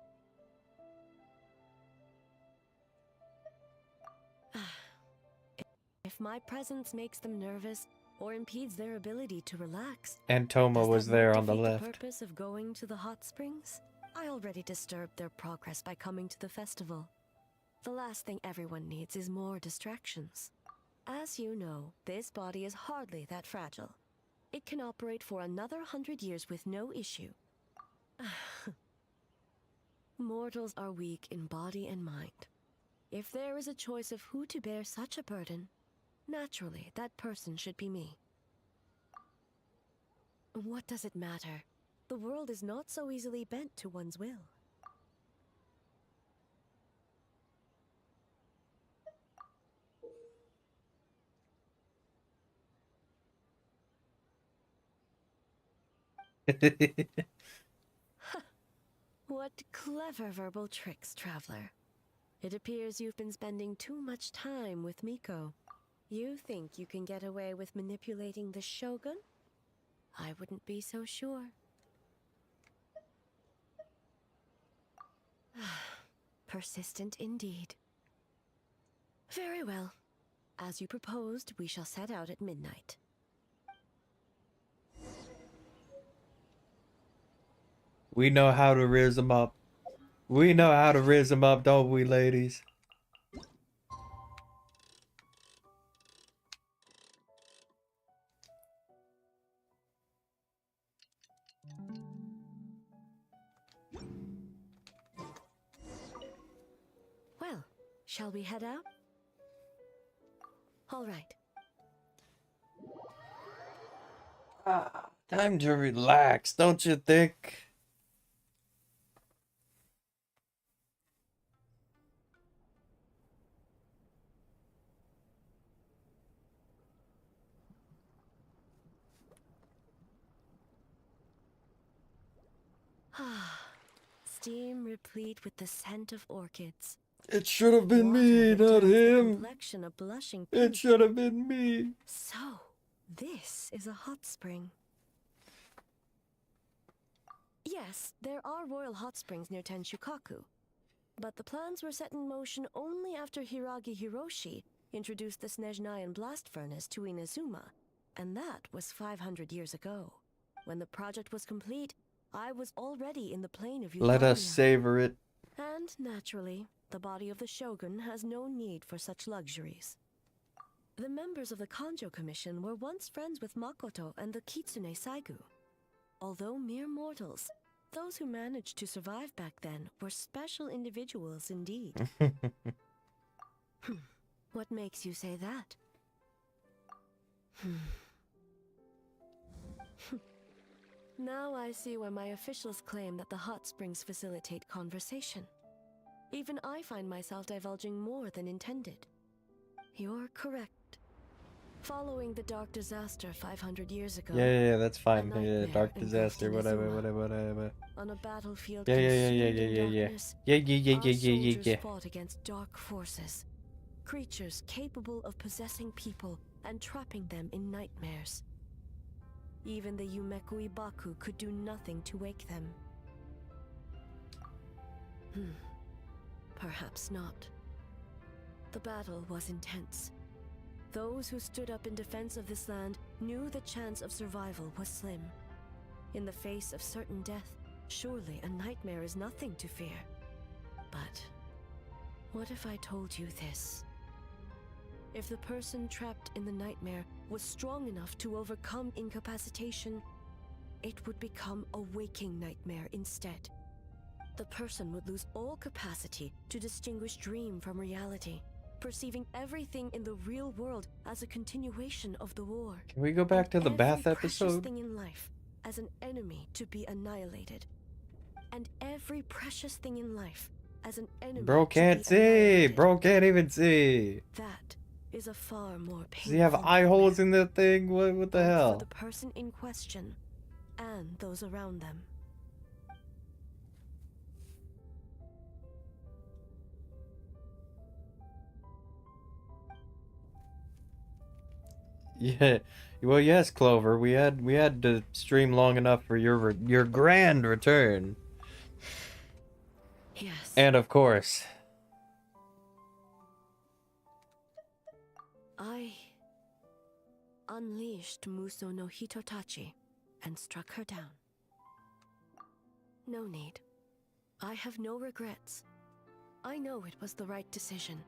Speaker 14: If my presence makes them nervous or impedes their ability to relax,
Speaker 1: And Toma
Speaker 14: does
Speaker 1: was
Speaker 14: that
Speaker 1: there
Speaker 14: not
Speaker 1: on the
Speaker 14: defeat
Speaker 1: left.
Speaker 14: The purpose of going to the hot springs? I already disturbed their progress by coming to the festival. The last thing everyone needs is more distractions. As you know, this body is hardly that fragile. It can operate for another 100 years with no issue. Mortals are weak in body and mind. If there is a choice of who to bear such a burden, naturally that person should be me. What does it matter? The world is not so easily bent to one's will. What clever verbal tricks, traveler. It appears you've been spending too much time with Miko. You think you can get away with manipulating the Shogun? I wouldn't be so sure. Persistent indeed. Very well. As you proposed, we shall set out at midnight.
Speaker 1: We know how to riz them up. We know how to riz them up, don't we, ladies?
Speaker 14: Well, shall we head out? All right.
Speaker 1: Time to relax, don't you think?
Speaker 14: Steam replete with the scent of orchids.
Speaker 1: It should have been me, not him.
Speaker 14: Complexion a blushing
Speaker 1: It
Speaker 14: pink.
Speaker 1: should have been me.
Speaker 14: So, this is a hot spring. Yes, there are royal hot springs near Tenshukaku. But the plans were set in motion only after Hiragi Hiroshi introduced the Snezhnayan blast furnace to Inazuma, and that was 500 years ago. When the project was complete, I was already in the plane of
Speaker 1: Let us
Speaker 14: Euphania.
Speaker 1: savor it.
Speaker 14: And naturally, the body of the Shogun has no need for such luxuries. The members of the Kanjo Commission were once friends with Makoto and the Kitsune Saigu. Although mere mortals, those who managed to survive back then were special individuals indeed. What makes you say that? Now I see why my officials claim that the hot springs facilitate conversation. Even I find myself divulging more than intended. You're correct. Following the dark disaster 500 years ago.
Speaker 1: Yeah, that's fine.
Speaker 14: a
Speaker 1: Yeah,
Speaker 14: nightmare
Speaker 1: dark
Speaker 14: engulfed
Speaker 1: disaster, whatever,
Speaker 14: Inazuma.
Speaker 1: whatever.
Speaker 14: On a battlefield
Speaker 1: Yeah.
Speaker 14: consumed in darkness, our soldiers fought against dark forces. Creatures capable of possessing people and trapping them in nightmares. Even the Yumekui Baku could do nothing to wake them. Perhaps not. The battle was intense. Those who stood up in defense of this land knew the chance of survival was slim. In the face of certain death, surely a nightmare is nothing to fear. But what if I told you this? If the person trapped in the nightmare was strong enough to overcome incapacitation, it would become a waking nightmare instead. The person would lose all capacity to distinguish dream from reality, perceiving everything in the real world as a continuation of the war.
Speaker 1: Can we go back to the bath
Speaker 14: Every precious
Speaker 1: episode?
Speaker 14: thing in life as an enemy to be annihilated. And every precious thing in life as an enemy
Speaker 1: Bro
Speaker 14: to
Speaker 1: can't
Speaker 14: be
Speaker 1: see.
Speaker 14: annihilated.
Speaker 1: Bro can't even see.
Speaker 14: That is a far more
Speaker 1: Does
Speaker 14: painful
Speaker 1: he have eye holes in that thing? What the
Speaker 14: for
Speaker 1: hell?
Speaker 14: the person in question and those around them.
Speaker 1: Yeah. Well, yes, Clover. We had to stream long enough for your grand return.
Speaker 14: Yes.
Speaker 1: And of course,
Speaker 14: I unleashed Muso no Hitotachi and struck her down. No need. I have no regrets. I know it was the right decision,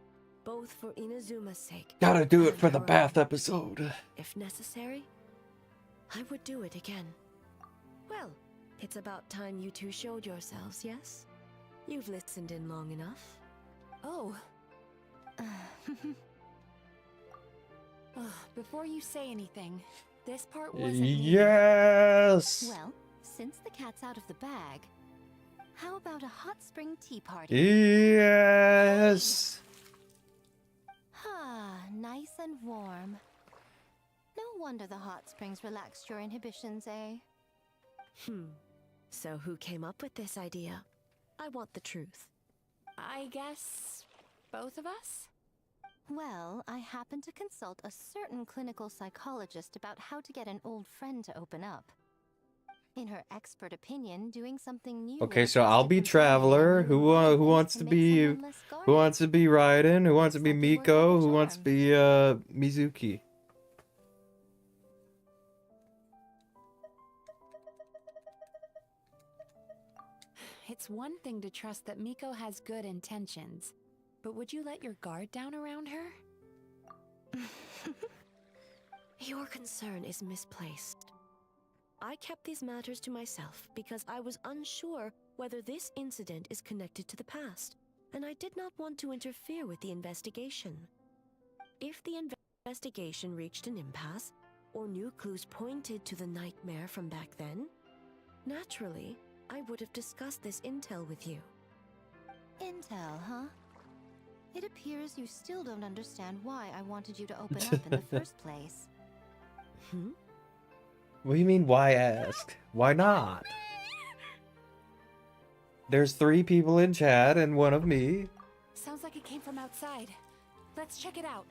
Speaker 14: both for Inazuma's sake.
Speaker 1: gotta do it
Speaker 14: and
Speaker 1: for the
Speaker 14: her
Speaker 1: bath
Speaker 14: own.
Speaker 1: episode.
Speaker 14: If necessary, I would do it again. Well, it's about time you two showed yourselves, yes? You've listened in long enough.
Speaker 18: Oh. Before you say anything, this part wasn't me.
Speaker 1: Yes.
Speaker 2: Well, since the cat's out of the bag, how about a hot spring tea party?
Speaker 1: Yes.
Speaker 2: Ah, nice and warm. No wonder the hot springs relaxed your inhibitions, eh?
Speaker 14: So who came up with this idea? I want the truth.
Speaker 18: I guess both of us?
Speaker 2: Well, I happened to consult a certain clinical psychologist about how to get an old friend to open up. In her expert opinion, doing something new.
Speaker 1: Okay,
Speaker 2: with a
Speaker 1: so I'll
Speaker 2: trusted
Speaker 1: be
Speaker 2: companion
Speaker 1: Traveler.
Speaker 2: in
Speaker 1: Who
Speaker 2: new ways
Speaker 1: wants
Speaker 2: to
Speaker 1: to
Speaker 2: make
Speaker 1: be
Speaker 2: someone less
Speaker 1: who wants to be Raiden? Who wants to be
Speaker 2: Exactly worth
Speaker 1: Miko?
Speaker 2: the
Speaker 1: Who wants to
Speaker 2: charm.
Speaker 1: be Mizuki?
Speaker 18: It's one thing to trust that Miko has good intentions, but would you let your guard down around her?
Speaker 14: Your concern is misplaced. I kept these matters to myself because I was unsure whether this incident is connected to the past, and I did not want to interfere with the investigation. If the investigation reached an impasse, or new clues pointed to the nightmare from back then, naturally, I would have discussed this intel with you.
Speaker 2: Intel, huh? It appears you still don't understand why I wanted you to open up in the first place.
Speaker 1: What do you mean, why ask? Why not? There's 3 people in chat and one of me.
Speaker 18: Sounds like it came from outside. Let's check it out.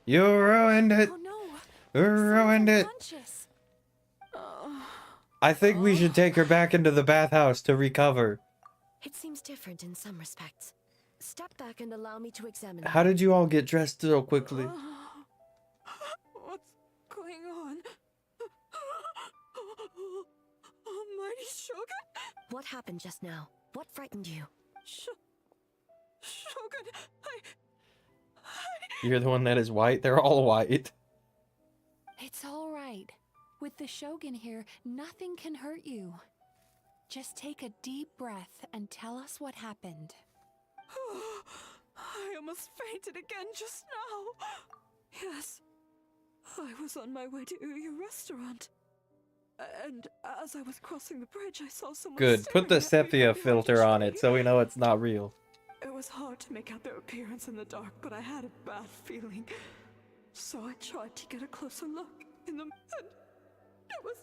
Speaker 1: You ruined it.
Speaker 18: Oh no!
Speaker 1: You ruined it.
Speaker 18: Unconscious.
Speaker 1: I think we should take her back into the bathhouse to recover.
Speaker 14: It seems different in some respects. Step back and allow me to examine
Speaker 1: How did you all get dressed so quickly?
Speaker 5: What's going on? Almighty Shogun?
Speaker 14: What happened just now? What frightened you?
Speaker 5: Shogun,
Speaker 1: You're the one that is white? They're all white.
Speaker 18: It's all right. With the Shogun here, nothing can hurt you. Just take a deep breath and tell us what happened.
Speaker 5: I almost fainted again just now. Yes, I was on my way to your restaurant. And as I was crossing the bridge, I saw someone
Speaker 1: Good. Put the
Speaker 5: staring at me
Speaker 1: sepia
Speaker 5: from behind a
Speaker 1: filter on
Speaker 5: tree.
Speaker 1: it so we know it's not real.
Speaker 5: It was hard to make out their appearance in the dark, but I had a bad feeling. So I tried to get a closer look and it was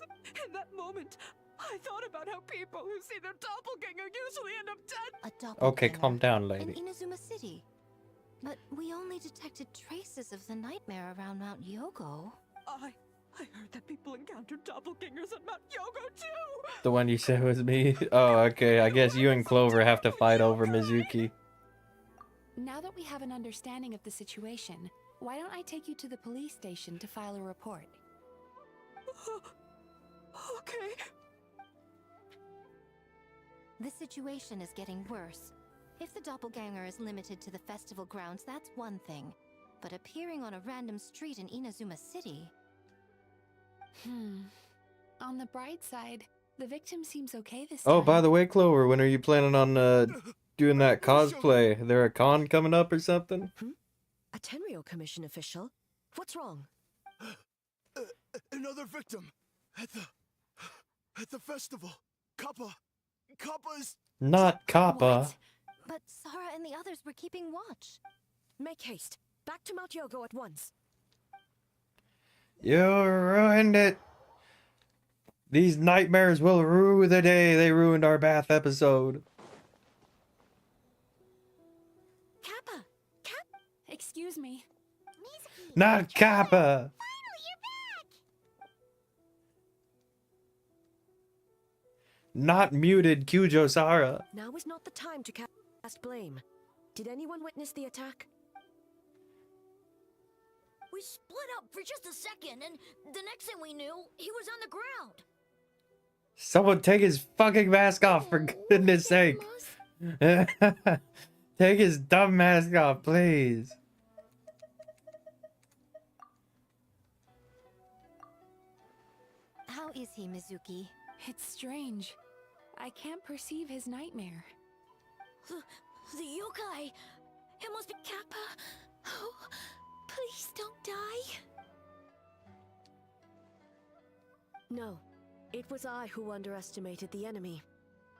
Speaker 5: in that moment I thought about how people who see their doppelganger usually end up dead.
Speaker 2: A doppelganger.
Speaker 1: Okay, calm down,
Speaker 2: In
Speaker 1: lady.
Speaker 2: Inazuma City. But we only detected traces of the nightmare around Mount Yogo.
Speaker 5: I heard that people encountered doppelgangers at Mount Yogo too.
Speaker 1: The one you said was me? Oh, okay. I guess you and Clover have to fight over Mizuki.
Speaker 18: Now that we have an understanding of the situation, why don't I take you to the police station to file a report?
Speaker 5: Okay.
Speaker 2: The situation is getting worse. If the doppelganger is limited to the festival grounds, that's one thing. But appearing on a random street in Inazuma City...
Speaker 18: On the bright side, the victim seems okay this time.
Speaker 1: Oh, by the way, Clover, when are you planning on doing that cosplay? There a con coming up or something?
Speaker 14: A Tenryo Commission official? What's wrong?
Speaker 6: Another victim at the festival. Kappa is
Speaker 1: Not Kappa.
Speaker 2: But Sara and the others were keeping watch.
Speaker 14: Make haste. Back to Mount Yogo at once.
Speaker 1: You ruined it. These nightmares will rue the day they ruined our bath episode.
Speaker 18: Kappa! Excuse me.
Speaker 1: Not Kappa. Not muted Kyujo Sara.
Speaker 14: Now is not the time to cast blame. Did anyone witness the attack?
Speaker 19: We split up for just a second, and the next thing we knew, he was on the ground.
Speaker 1: Someone take his fucking mask off, for goodness sake. Take his dumb mask off, please.
Speaker 2: How is he, Mizuki?
Speaker 18: It's strange. I can't perceive his nightmare.
Speaker 19: The yokai! It must be Kappa! Oh, please don't die!
Speaker 14: No. It was I who underestimated the enemy.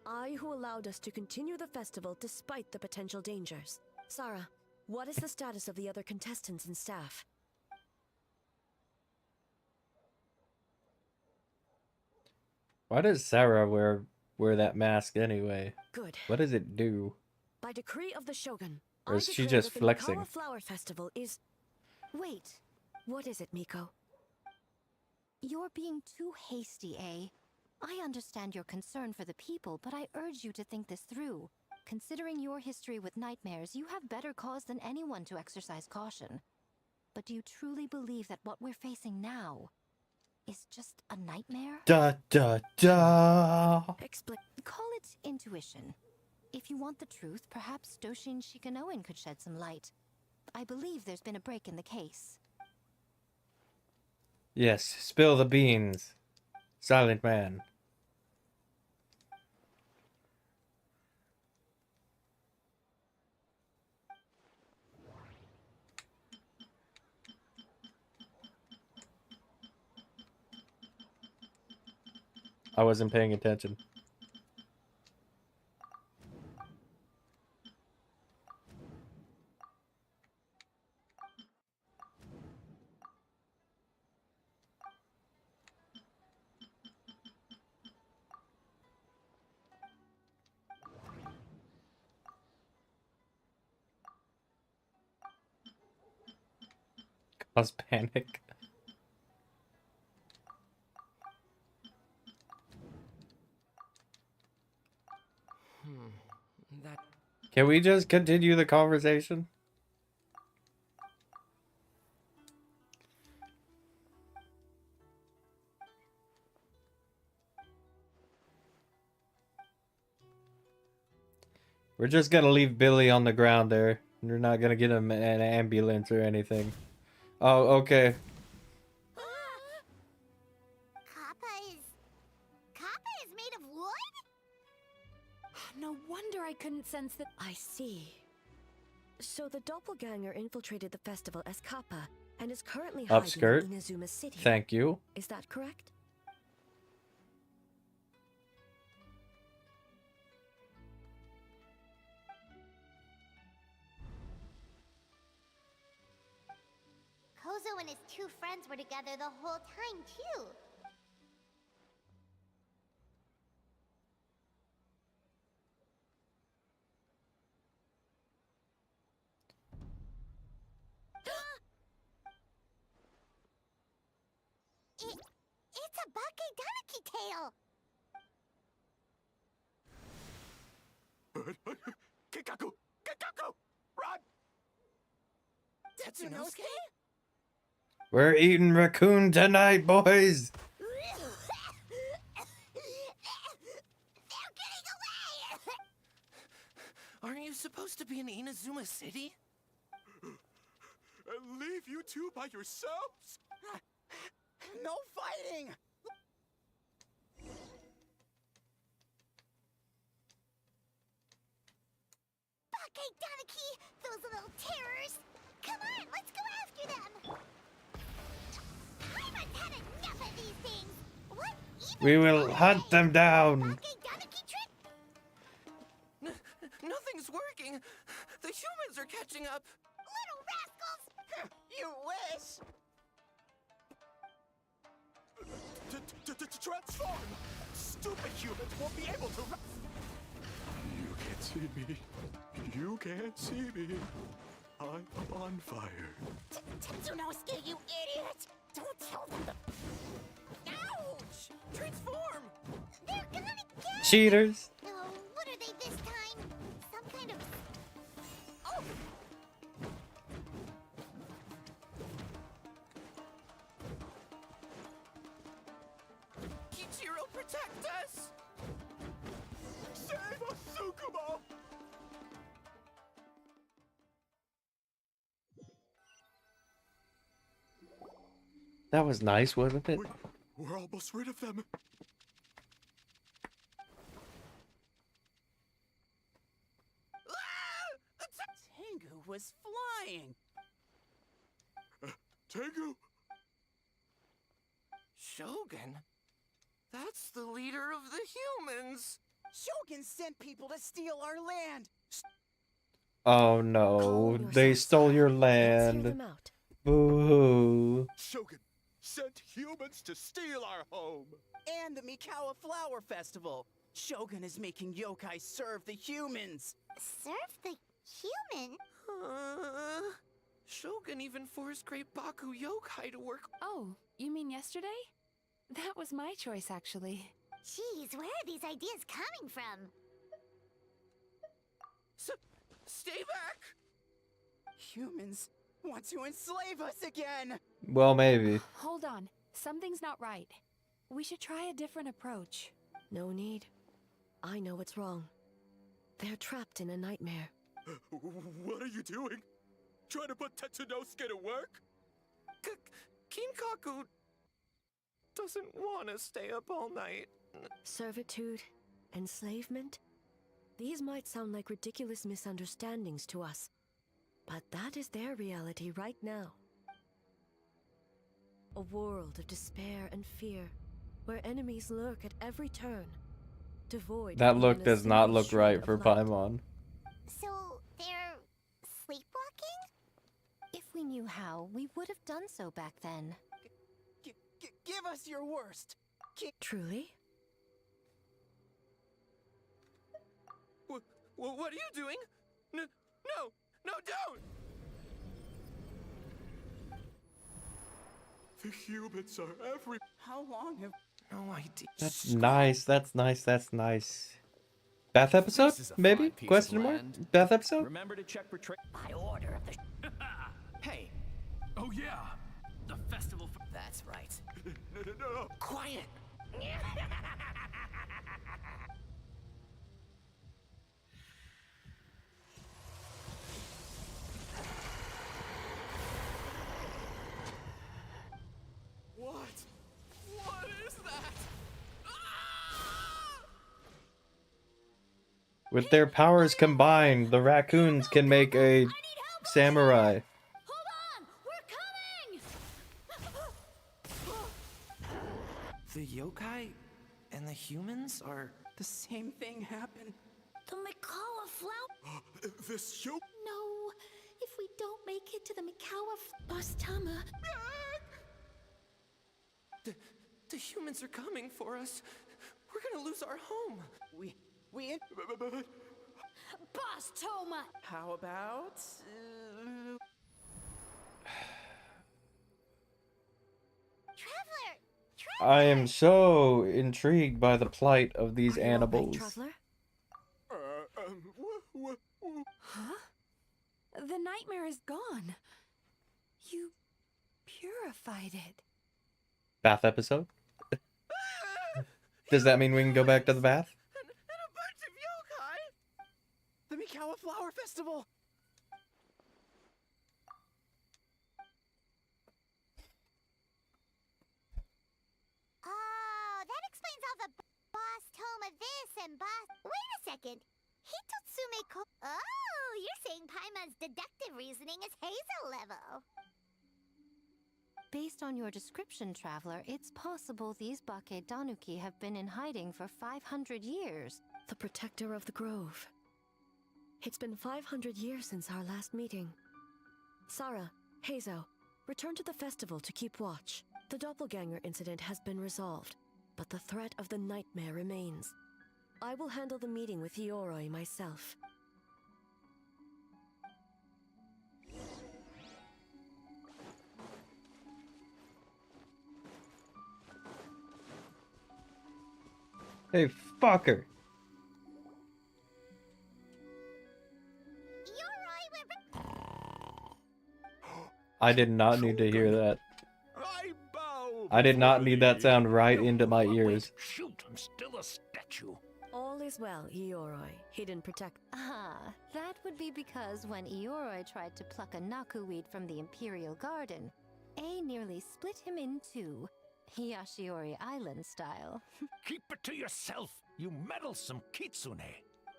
Speaker 14: I who allowed us to continue the festival despite the potential dangers. Sara, what is the status of the other contestants and staff?
Speaker 1: Why does Sarah wear that mask anyway?
Speaker 14: Good.
Speaker 1: What does it do?
Speaker 14: By decree of the Shogun,
Speaker 1: Or
Speaker 14: I
Speaker 1: is she
Speaker 14: declare
Speaker 1: just
Speaker 14: that
Speaker 1: flexing?
Speaker 14: The Mikawa Flower Festival is... Wait. What is it, Miko?
Speaker 2: You're being too hasty, eh? I understand your concern for the people, but I urge you to think this through. Considering your history with nightmares, you have better cause than anyone to exercise caution. But do you truly believe that what we're facing now is just a nightmare?
Speaker 1: Da da da.
Speaker 2: Call it intuition. If you want the truth, perhaps Doshin Shikanoin could shed some light. I believe there's been a break in the case.
Speaker 1: Yes, spill the beans. Silent man. I wasn't paying attention. Cause panic.
Speaker 12: That...
Speaker 1: Can we just continue the conversation? We're just gonna leave Billy on the ground there. We're not gonna get him an ambulance or anything. Oh, okay.
Speaker 16: Kappa is made of wood?
Speaker 18: No wonder I couldn't sense that.
Speaker 14: I see. So the doppelganger infiltrated the festival as Kappa and is currently hiding
Speaker 1: Upskirt.
Speaker 14: in Inazuma City.
Speaker 1: Thank you.
Speaker 14: Is that correct?
Speaker 16: Kozo and his two friends were together the whole time, too. It's a Bakedaniki tail!
Speaker 6: Kikaku! Kikaku! Run!
Speaker 15: Tetsunosuke?
Speaker 1: We're eating raccoon tonight, boys.
Speaker 13: Aren't you supposed to be in Inazuma City?
Speaker 6: And leave you two by yourselves?
Speaker 15: No fighting!
Speaker 16: Bakedaniki! Those little terrors! Come on, let's go after them! I've had enough of these things! What even
Speaker 1: We will hunt them down.
Speaker 16: Bakedaniki trick?
Speaker 13: Nothing's working. The humans are catching up.
Speaker 16: Little rascals!
Speaker 15: You wish!
Speaker 6: Transform! Stupid humans won't be able to. You can't see me. You can't see me. I'm on fire.
Speaker 16: Tetsunosuke, you idiot! Don't tell them the...
Speaker 13: Ouch! Transform!
Speaker 16: They're gonna get...
Speaker 1: Cheaters.
Speaker 16: No, what are they this time? Some kind of... Oh!
Speaker 13: Kichiro, protect us!
Speaker 6: Save us, Tsukumo!
Speaker 1: That was nice, wasn't it?
Speaker 6: We're almost rid of them.
Speaker 15: Tengu was flying!
Speaker 6: Tengu!
Speaker 13: Shogun? That's the leader of the humans!
Speaker 15: Shogun sent people to steal our land!
Speaker 1: Oh no, they stole your land. Boo.
Speaker 6: Shogun sent humans to steal our home.
Speaker 15: And the Mikawa Flower Festival! Shogun is making yokai serve the humans!
Speaker 16: Serve the human?
Speaker 13: Shogun even forced Great Baku Yokai to work.
Speaker 18: Oh, you mean yesterday? That was my choice, actually.
Speaker 16: Jeez, where are these ideas coming from?
Speaker 13: Stay back!
Speaker 15: Humans want to enslave us again!
Speaker 1: Well, maybe.
Speaker 18: Hold on. Something's not right. We should try a different approach.
Speaker 14: No need. I know what's wrong. They're trapped in a nightmare.
Speaker 6: What are you doing? Trying to put Tetsunosuke to work?
Speaker 13: Kinkaku doesn't want to stay up all night.
Speaker 14: Servitude, enslavement? These might sound like ridiculous misunderstandings to us, but that is their reality right now. A world of despair and fear, where enemies lurk at every turn, devoid
Speaker 1: That
Speaker 14: of
Speaker 1: look
Speaker 14: even a
Speaker 1: does not
Speaker 14: single
Speaker 1: look
Speaker 14: shred
Speaker 1: right
Speaker 14: of
Speaker 1: for
Speaker 14: light.
Speaker 1: Paimon.
Speaker 2: So, they're sleepwalking? If we knew how, we would have done so back then.
Speaker 15: Give us your worst!
Speaker 14: Truly?
Speaker 13: What are you doing? No, don't!
Speaker 6: The humans are every.
Speaker 15: How long have...
Speaker 13: No idea.
Speaker 1: That's nice. That's nice. That's nice. Bath episode?
Speaker 20: This is a
Speaker 1: Maybe?
Speaker 20: fine piece of
Speaker 1: Question mark?
Speaker 20: land.
Speaker 1: Bath episode?
Speaker 20: Remember to check for
Speaker 15: By order of the...
Speaker 20: Hey. Oh yeah. The festival.
Speaker 15: That's right.
Speaker 6: No.
Speaker 13: Quiet!
Speaker 6: What?
Speaker 13: What is that?
Speaker 1: With their powers combined, the raccoons can make a samurai.
Speaker 12: The yokai and the humans are...
Speaker 11: The same thing happened.
Speaker 19: The Mikawa flower.
Speaker 17: This show.
Speaker 19: No, if we don't make it to the Mikawa Boss Tama.
Speaker 12: The humans are coming for us. We're gonna lose our home.
Speaker 19: Boss Toma.
Speaker 11: How about
Speaker 1: I am so intrigued by the plight of these animals.
Speaker 5: Traveler?
Speaker 18: Huh? The nightmare is gone. You purified it.
Speaker 1: Bath episode? Does that mean we can go back to the bath?
Speaker 11: the Mikawa Flower Festival?
Speaker 16: Oh, that explains all the Boss Toma this and Boss... Wait a second. Hitotsume Ko... Oh, you're saying Paimon's deductive reasoning is Hazel level.
Speaker 10: Based on your description, Traveler, it's possible these Bake Danuki have been in hiding for 500 years.
Speaker 14: The protector of the grove. It's been 500 years since our last meeting. Sarah, Heizo, return to the festival to keep watch. The doppelganger incident has been resolved, but the threat of the nightmare remains. I will handle the meeting with Ioroi myself.
Speaker 1: Hey, fucker. I did not need to hear that. I did not need that sound right into my ears.
Speaker 8: Shoot, I'm still a statue.
Speaker 14: All is well, Ioroi. Hidden protect.
Speaker 10: Ah, that would be because when Ioroi tried to pluck a Naku weed from the Imperial Garden, A nearly split him in two, Yashiori Island style.
Speaker 8: Keep it to yourself, you meddlesome kitsune.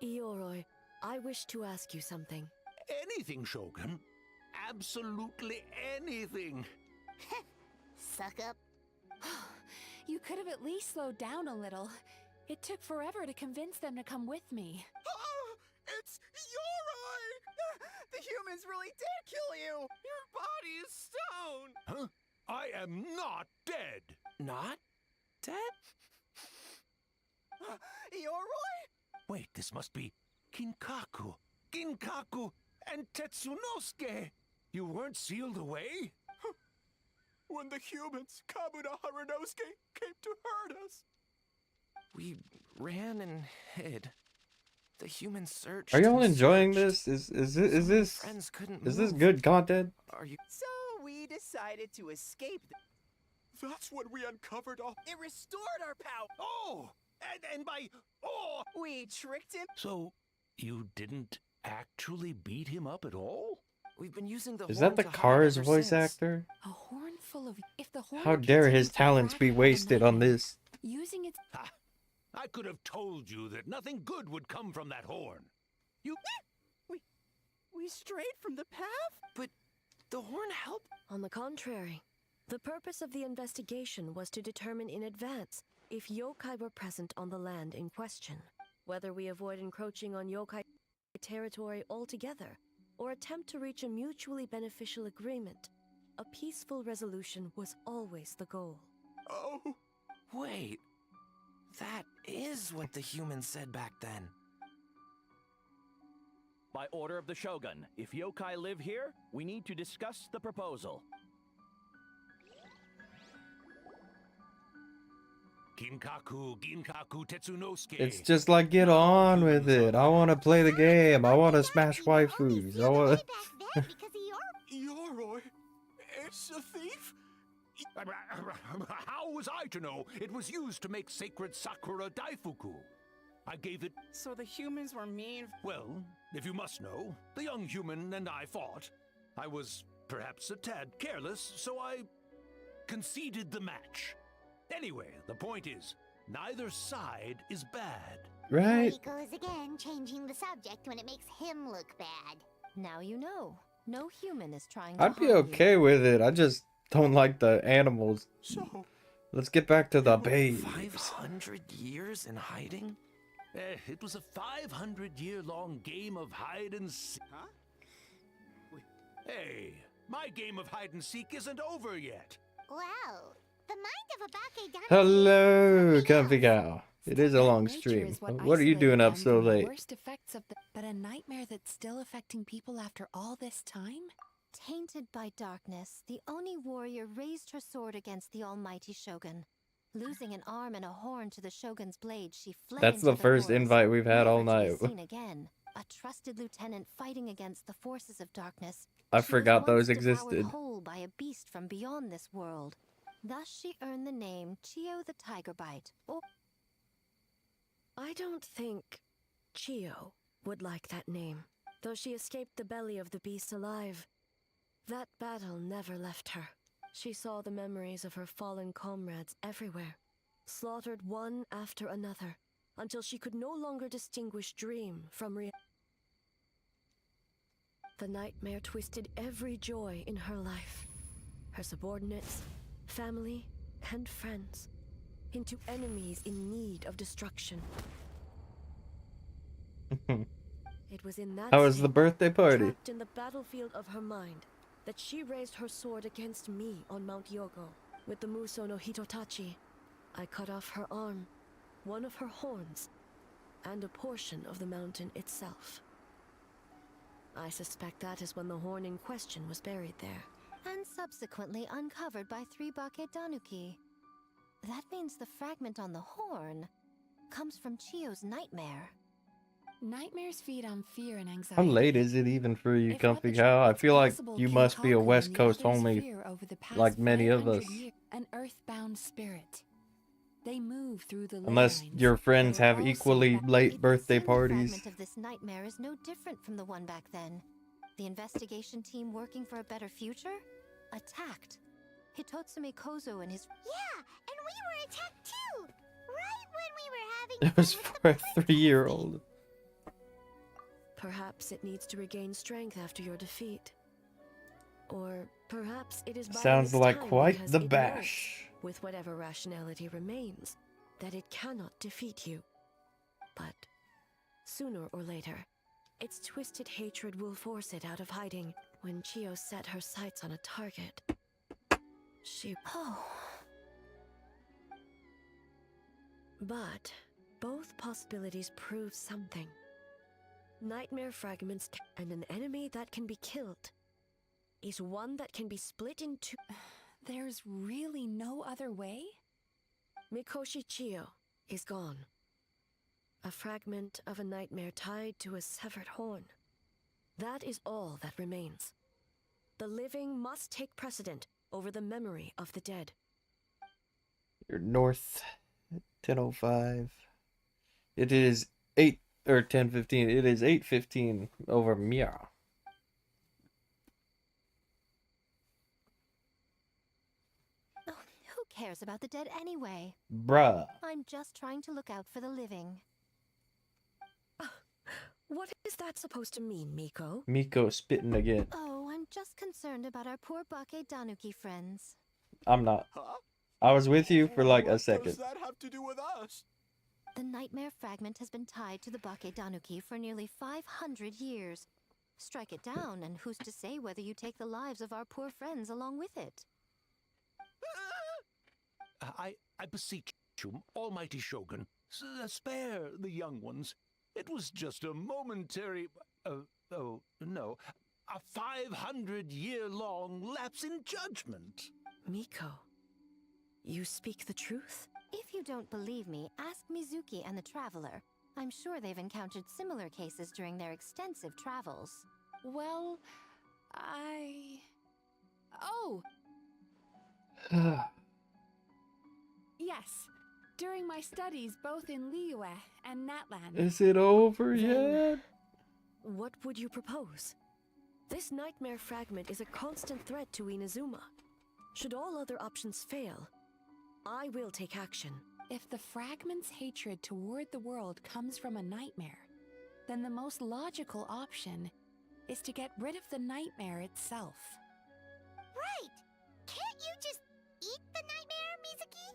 Speaker 14: Ioroi, I wish to ask you something.
Speaker 8: Anything, Shogun. Absolutely anything.
Speaker 16: Suck up.
Speaker 18: You could have at least slowed down a little. It took forever to convince them to come with me.
Speaker 11: It's Ioroi! The humans really did kill you! Your body is stone!
Speaker 8: Huh? I am not dead.
Speaker 12: Not dead?
Speaker 11: Ioroi?
Speaker 8: Wait, this must be Kinkaku. Kinkaku and Tetsunosuke. You weren't sealed away?
Speaker 17: When the humans, Kabuto Harunosuke, came to hurt us.
Speaker 12: We ran and hid. The humans searched.
Speaker 1: Are y'all
Speaker 12: and
Speaker 1: enjoying
Speaker 12: searched.
Speaker 1: this? Is this
Speaker 12: Friends couldn't
Speaker 1: is this
Speaker 12: move.
Speaker 1: good content?
Speaker 12: Are you?
Speaker 11: So we decided to escape.
Speaker 17: That's when we uncovered all.
Speaker 11: It restored our power.
Speaker 8: Oh! And by... Oh!
Speaker 11: We tricked him.
Speaker 8: So, you didn't actually beat him up at all?
Speaker 12: We've been using the
Speaker 1: Is
Speaker 12: horn
Speaker 1: that the
Speaker 12: to hide
Speaker 1: Cars
Speaker 12: ever
Speaker 1: voice
Speaker 12: since.
Speaker 1: actor?
Speaker 18: A horn full of... If the horn
Speaker 1: How dare his
Speaker 18: contains the
Speaker 1: talents be
Speaker 18: fragment of the
Speaker 1: wasted on
Speaker 18: nightmare,
Speaker 1: this?
Speaker 18: Using its...
Speaker 8: Ha! I could have told you that nothing good would come from that horn. You...
Speaker 11: We strayed from the path?
Speaker 12: But the horn helped.
Speaker 14: On the contrary, the purpose of the investigation was to determine in advance if yokai were present on the land in question, whether we avoid encroaching on yokai territory altogether, or attempt to reach a mutually beneficial agreement. A peaceful resolution was always the goal.
Speaker 17: Oh,
Speaker 12: Wait. That is what the humans said back then.
Speaker 20: By order of the Shogun, if yokai live here, we need to discuss the proposal.
Speaker 8: Ginkaku Tetsunosuke.
Speaker 1: It's just like, get on with it. I want to play the game. I want to smash waifus. I want to...
Speaker 17: Ioroi, it's a thief?
Speaker 8: How was I to know it was used to make sacred Sakura Daifuku? I gave it...
Speaker 11: So the humans were mean.
Speaker 8: Well, if you must know, the young human and I fought. I was perhaps a tad careless, so I conceded the match. Anyway, the point is, neither side is bad.
Speaker 1: Right?
Speaker 16: He goes again, changing the subject when it makes him look bad.
Speaker 10: Now you know. No human is trying to
Speaker 1: I'd be
Speaker 10: harm
Speaker 1: okay with it. I just don't like the animals.
Speaker 7: So,
Speaker 1: Let's get back to the babes.
Speaker 13: 500 years in hiding?
Speaker 8: It was a 500-year-long game of hide and seek.
Speaker 3: Huh?
Speaker 8: Hey, my game of hide and seek isn't over yet.
Speaker 16: Wow, the mind of a Bake
Speaker 1: Hello, Comfy Cow. It is a long
Speaker 18: Nature
Speaker 1: stream.
Speaker 18: is
Speaker 1: What are you
Speaker 18: isolated
Speaker 1: doing up
Speaker 18: them
Speaker 1: so
Speaker 18: from the
Speaker 1: late?
Speaker 18: worst effects of but a nightmare that's still affecting people after all this time?
Speaker 10: Tainted by darkness, the Oni warrior raised her sword against the almighty shogun. Losing an arm and a horn to the shogun's blade, she fled
Speaker 1: That's
Speaker 10: into
Speaker 1: the first
Speaker 10: forest,
Speaker 1: invite we've had all
Speaker 10: never to
Speaker 1: night.
Speaker 10: be seen again. A trusted lieutenant fighting against the forces of darkness.
Speaker 1: I
Speaker 10: She was
Speaker 1: forgot those
Speaker 10: once devoured
Speaker 1: existed.
Speaker 10: whole by a beast from beyond this world. Thus she earned the name Chio the Tiger Bite. Or
Speaker 14: I don't think Chio would like that name, though she escaped the belly of the beast alive. That battle never left her. She saw the memories of her fallen comrades everywhere, slaughtered one after another, until she could no longer distinguish dream from reality. The nightmare twisted every joy in her life, her subordinates, family, and friends, into enemies in need of destruction. It was in that
Speaker 1: How was the
Speaker 14: state,
Speaker 1: birthday party?
Speaker 14: trapped in the battlefield of her mind, that she raised her sword against me on Mount Yogo. With the Muso no Hitotachi, I cut off her arm, one of her horns, and a portion of the mountain itself. I suspect that is when the horn in question was buried there.
Speaker 10: and subsequently uncovered by 3 Bake Danuki. That means the fragment on the horn comes from Chio's nightmare.
Speaker 18: Nightmares feed on fear and
Speaker 1: How
Speaker 18: anxiety.
Speaker 1: late is it even for you,
Speaker 18: If
Speaker 1: Comfy
Speaker 18: Lepidra-
Speaker 1: Cow? I
Speaker 18: it's
Speaker 1: feel like
Speaker 18: possible
Speaker 1: you
Speaker 18: King
Speaker 1: must be a
Speaker 18: Haku
Speaker 1: West
Speaker 18: and the
Speaker 1: Coast
Speaker 18: others
Speaker 1: homie,
Speaker 18: fear over the past
Speaker 1: like many of
Speaker 18: 500
Speaker 1: us.
Speaker 18: years. An earthbound spirit. They move through the
Speaker 1: Unless
Speaker 18: ley lines.
Speaker 1: your friends
Speaker 18: They're
Speaker 1: have
Speaker 18: also
Speaker 1: equally
Speaker 18: back-
Speaker 1: late birthday
Speaker 10: The
Speaker 1: parties.
Speaker 10: fragment of this nightmare is no different from the one back then. The investigation team working for a better future attacked. Hitotsume Kozo and his
Speaker 16: Yeah, and we were attacked too! Right when we were having
Speaker 1: It was for a 3-year-old.
Speaker 14: Perhaps it needs to regain strength after your defeat. Or perhaps it is biding
Speaker 1: Sounds
Speaker 14: its
Speaker 1: like
Speaker 14: time
Speaker 1: quite
Speaker 14: because
Speaker 1: the
Speaker 14: it knows,
Speaker 1: bash.
Speaker 14: with whatever rationality remains, that it cannot defeat you. But sooner or later, its twisted hatred will force it out of hiding. When Chio set her sights on a target, she... But both possibilities prove something. Nightmare fragments and an enemy that can be killed is one that can be split in two.
Speaker 18: There's really no other way?
Speaker 14: Mikoshi Chio is gone. A fragment of a nightmare tied to a severed horn. That is all that remains. The living must take precedent over the memory of the dead.
Speaker 1: You're north 10:05. It is 8 or 10:15. It is 8:15 over Mia.
Speaker 10: Who cares about the dead anyway?
Speaker 1: Bruh.
Speaker 10: I'm just trying to look out for the living.
Speaker 14: What is that supposed to mean, Miko?
Speaker 1: Miko spitting again.
Speaker 10: Oh, I'm just concerned about our poor Bake Danuki friends.
Speaker 1: I'm not. I was with you for like a
Speaker 7: What
Speaker 1: second.
Speaker 7: does that have to do with us?
Speaker 10: The nightmare fragment has been tied to the Bake Danuki for nearly 500 years. Strike it down, and who's to say whether you take the lives of our poor friends along with it?
Speaker 8: I beseech you, almighty Shogun, spare the young ones. It was just a momentary... oh, no. A 500-year-long lapse in judgment.
Speaker 14: Miko, you speak the truth?
Speaker 10: If you don't believe me, ask Mizuki and the Traveler. I'm sure they've encountered similar cases during their extensive travels.
Speaker 18: Well, Oh! Yes. During my studies both in Liyue and Natlan.
Speaker 1: Is it over yet?
Speaker 14: What would you propose? This nightmare fragment is a constant threat to Inazuma. Should all other options fail, I will take action.
Speaker 18: If the fragment's hatred toward the world comes from a nightmare, then the most logical option is to get rid of the nightmare itself.
Speaker 16: Right! Can't you just eat the nightmare, Mizuki?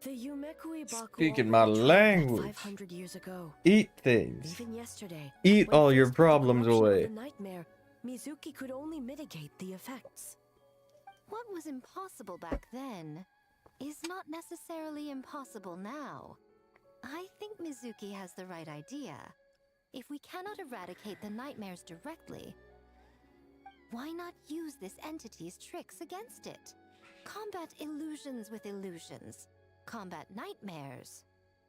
Speaker 14: The Yumekui Baku
Speaker 1: Speaking my
Speaker 14: already tried that
Speaker 1: language.
Speaker 14: 500 years ago.
Speaker 1: Eat things.
Speaker 14: Even yesterday,
Speaker 1: Eat
Speaker 14: when
Speaker 1: all your
Speaker 14: faced with the
Speaker 1: problems
Speaker 14: corruption of
Speaker 1: away.
Speaker 14: the nightmare, Mizuki could only mitigate the effects.
Speaker 10: What was impossible back then is not necessarily impossible now. I think Mizuki has the right idea. If we cannot eradicate the nightmares directly, why not use this entity's tricks against it? Combat illusions with illusions. Combat nightmares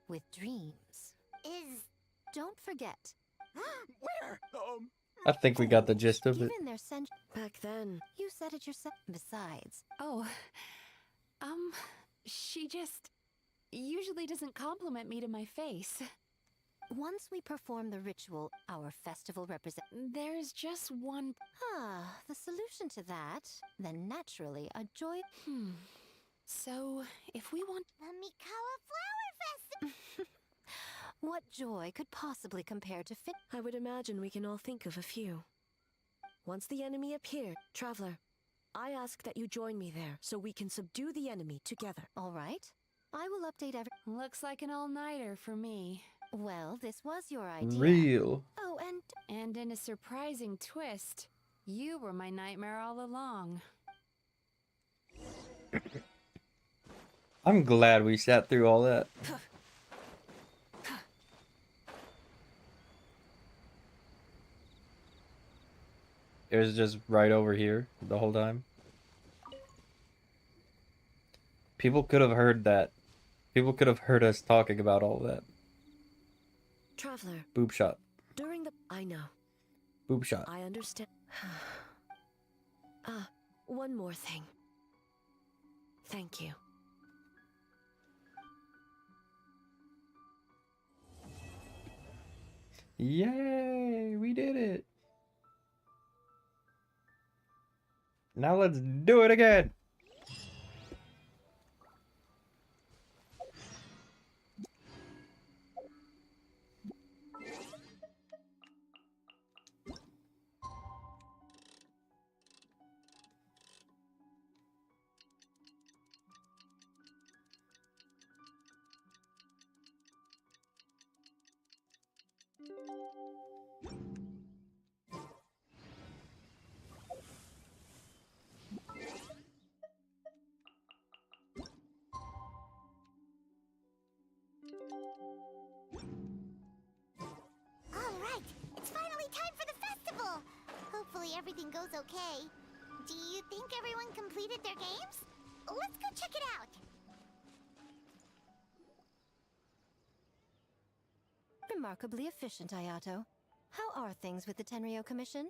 Speaker 10: with dreams. Don't forget.
Speaker 3: Where?
Speaker 1: I think we got the gist of it.
Speaker 10: Given their
Speaker 14: back then,
Speaker 10: you said it yourself. Besides,
Speaker 18: Oh, she just usually doesn't compliment me to my face.
Speaker 10: once we perform the ritual, our festival represent.
Speaker 18: There's just one.
Speaker 10: The solution to that, then naturally a joy.
Speaker 18: So, if we want.
Speaker 16: The Mikawa Flower Festival!
Speaker 10: What joy could possibly compare to fit?
Speaker 14: I would imagine we can all think of a few. Once the enemy appeared, Traveler, I ask that you join me there so we can subdue the enemy together.
Speaker 10: All right. I will update every.
Speaker 18: Looks like an all-nighter for me.
Speaker 10: Well, this was your idea.
Speaker 1: Real.
Speaker 10: Oh,
Speaker 18: and in a surprising twist, you were my nightmare all along.
Speaker 1: I'm glad we sat through all that. It was just right over here the whole time. People could have heard that. People could have heard us talking about all that.
Speaker 14: Traveler,
Speaker 1: Boob shot.
Speaker 14: during the... I know.
Speaker 1: Boob shot.
Speaker 14: I understand. One more thing. Thank you.
Speaker 1: Yay! We did it! Now let's do it again!
Speaker 16: Alright, it's finally time for the festival! Hopefully everything goes okay. Do you think everyone completed their games? Let's go check it out!
Speaker 10: Remarkably efficient, Ayato. How are things with the Tenryo Commission?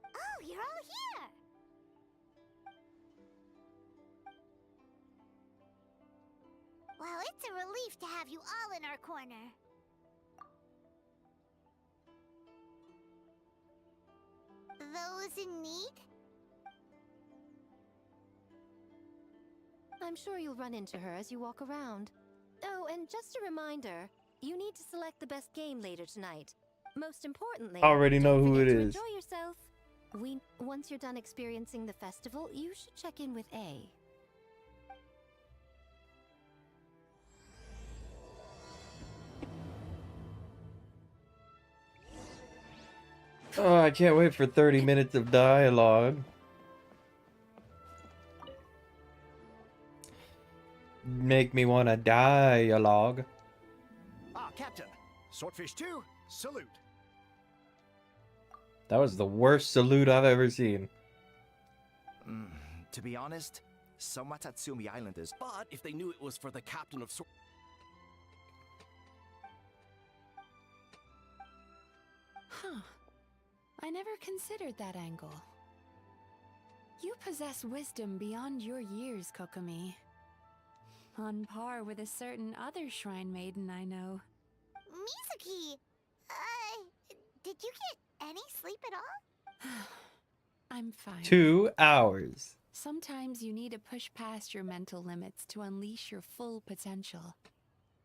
Speaker 16: Oh, you're all here! Well, it's a relief to have you all in our corner. Those in need?
Speaker 10: I'm sure you'll run into her as you walk around. Oh, and just a reminder, you need to select the best game later tonight. Most importantly,
Speaker 1: Already know
Speaker 10: don't
Speaker 1: who
Speaker 10: forget
Speaker 1: it
Speaker 10: to
Speaker 1: is.
Speaker 10: Enjoy yourself. Once you're done experiencing the festival, you should check in with A.
Speaker 1: Oh, I can't wait for 30 minutes of dialogue. Make me want to dialogue.
Speaker 17: Captain. Swordfish 2, salute.
Speaker 1: That was the worst salute I've ever seen.
Speaker 13: To be honest, Somatatsumi Island is. But if they knew it was for the captain of
Speaker 18: Huh. I never considered that angle. You possess wisdom beyond your years, Kokomi. On par with a certain other shrine maiden I know.
Speaker 16: Mizuki! Did you get any sleep at all?
Speaker 18: I'm fine.
Speaker 1: 2 hours.
Speaker 18: Sometimes you need to push past your mental limits to unleash your full potential.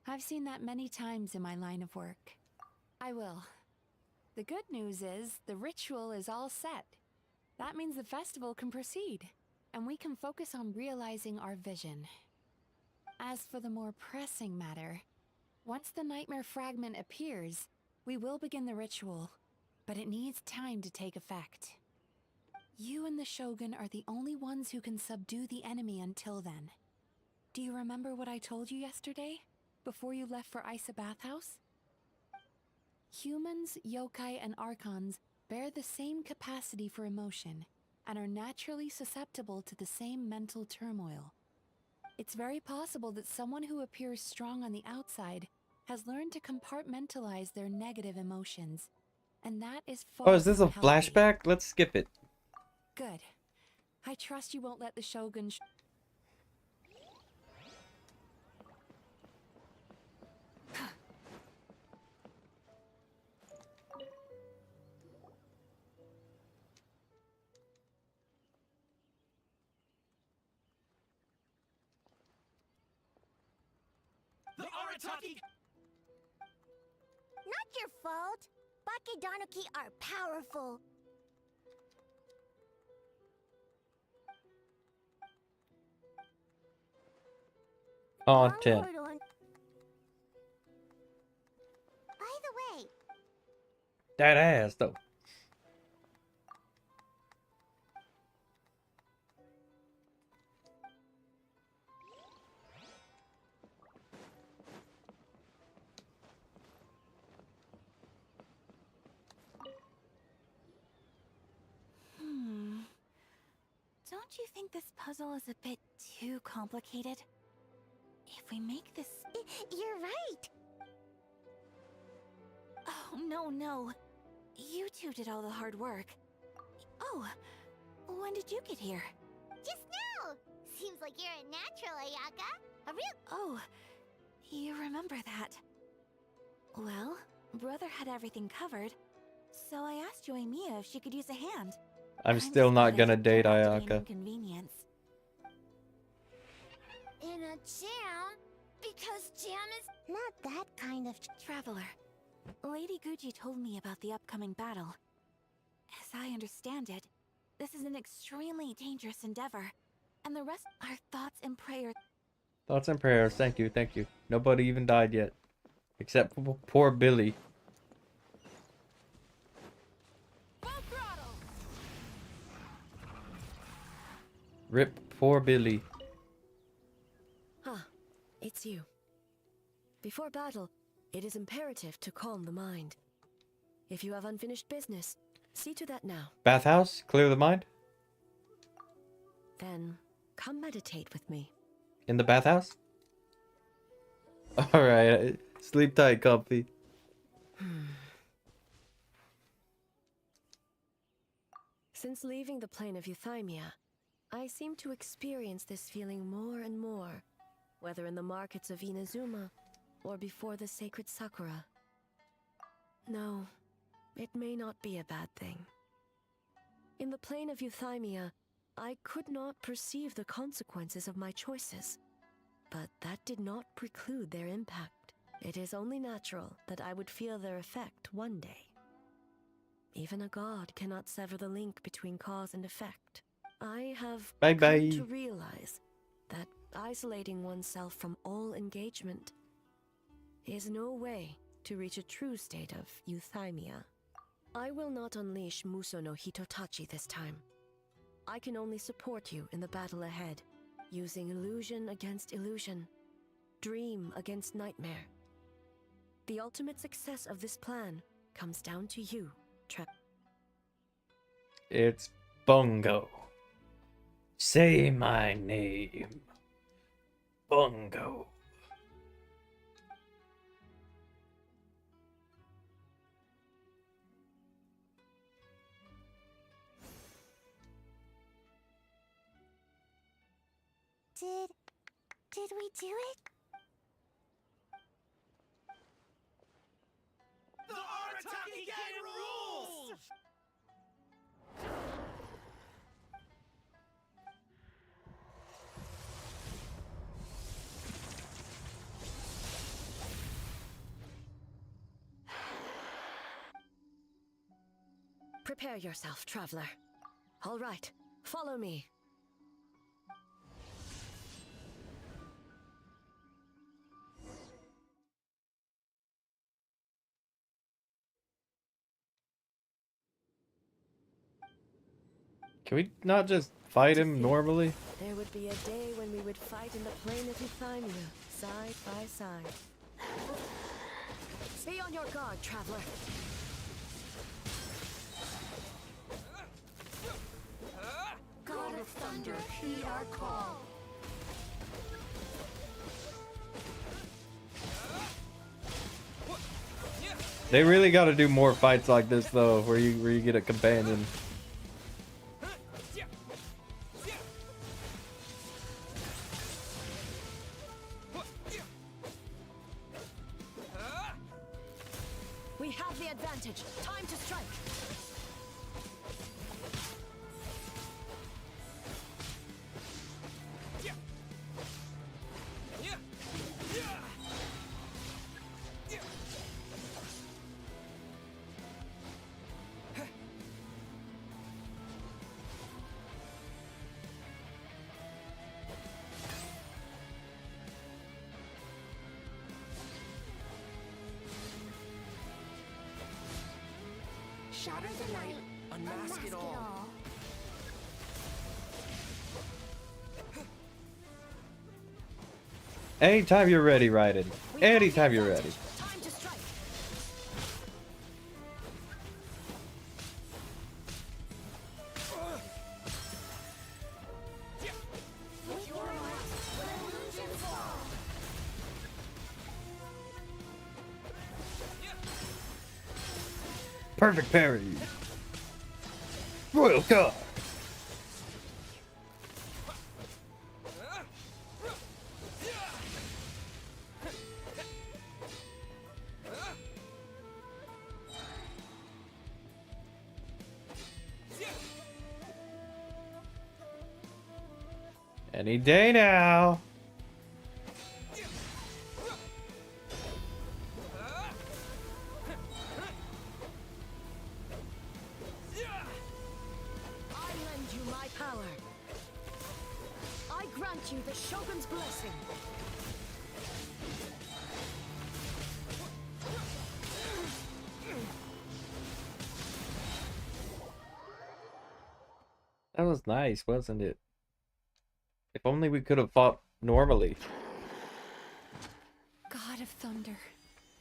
Speaker 18: I've seen that many times in my line of work. I will. The good news is the ritual is all set. That means the festival can proceed, and we can focus on realizing our vision. As for the more pressing matter, once the nightmare fragment appears, we will begin the ritual, but it needs time to take effect. You and the Shogun are the only ones who can subdue the enemy until then. Do you remember what I told you yesterday, before you left for Isa Bathhouse? Humans, yokai, and archons bear the same capacity for emotion and are naturally susceptible to the same mental turmoil. It's very possible that someone who appears strong on the outside has learned to compartmentalize their negative emotions, and that is far
Speaker 1: Oh, is this a
Speaker 18: from healthy.
Speaker 1: flashback? Let's skip it.
Speaker 18: Good. I trust you won't let the Shogun
Speaker 3: The Arataki!
Speaker 16: Not your fault. Bakedanuki are powerful.
Speaker 1: Content.
Speaker 16: By the way,
Speaker 1: That ass, though.
Speaker 11: Don't you think this puzzle is a bit too complicated? If we make this...
Speaker 16: You're right.
Speaker 11: Oh, no. You two did all the hard work. Oh, when did you get here?
Speaker 16: Just now. Seems like you're a natural, Ayaka. A real...
Speaker 11: Oh, you remember that. Well, Brother had everything covered, so I asked Yoimiya if she could use a hand.
Speaker 1: I'm still not gonna date
Speaker 11: An
Speaker 1: Ayaka.
Speaker 11: inconvenience.
Speaker 16: In a jam? Because jam is... Not that kind of...
Speaker 11: Traveler, Lady Guji told me about the upcoming battle. As I understand it, this is an extremely dangerous endeavor, and the rest are thoughts and prayers.
Speaker 1: Thoughts and prayers. Thank you, thank you. Nobody even died yet. Except for poor Billy. Rip poor Billy.
Speaker 14: Ah, it's you. Before battle, it is imperative to calm the mind. If you have unfinished business, see to that now.
Speaker 1: Bathhouse? Clear the mind?
Speaker 14: Then, come meditate with me.
Speaker 1: In the bathhouse? Alright, sleep tight, Comfy.
Speaker 14: Since leaving the plane of Euthymia, I seem to experience this feeling more and more, whether in the markets of Inazuma or before the sacred Sakura. No, it may not be a bad thing. In the plane of Euthymia, I could not perceive the consequences of my choices, but that did not preclude their impact. It is only natural that I would feel their effect one day. Even a god cannot sever the link between cause and effect. I have come to realize that isolating oneself from all engagement is no way to reach a true state of euthymia. I will not unleash Muso no Hitotachi this time. I can only support you in the battle ahead, using illusion against illusion, dream against nightmare. The ultimate success of this plan comes down to you,
Speaker 1: It's Bungo. Say my name. Bungo.
Speaker 16: Did we do it?
Speaker 3: The Arataki Gang rules!
Speaker 14: Prepare yourself, traveler. All right, follow me.
Speaker 1: Can we not just fight him normally?
Speaker 14: There would be a day when we would fight in the plain of Euthymia, side by side. Be on your guard, traveler.
Speaker 2: God of Thunder, heed our call.
Speaker 1: They really got to do more fights like this though, where you get a companion.
Speaker 14: We have the advantage. Time to strike.
Speaker 2: Shatter the night,
Speaker 13: Unmask it all.
Speaker 1: Anytime you're ready, Raiden. Anytime you're ready.
Speaker 14: Time to strike.
Speaker 2: With your might, let illusions fall.
Speaker 1: Perfect parry. Royal card. Any day now.
Speaker 14: I lend you my power. I grant you the Shogun's blessing.
Speaker 1: That was nice, wasn't it? If only we could have fought normally.
Speaker 18: God of Thunder,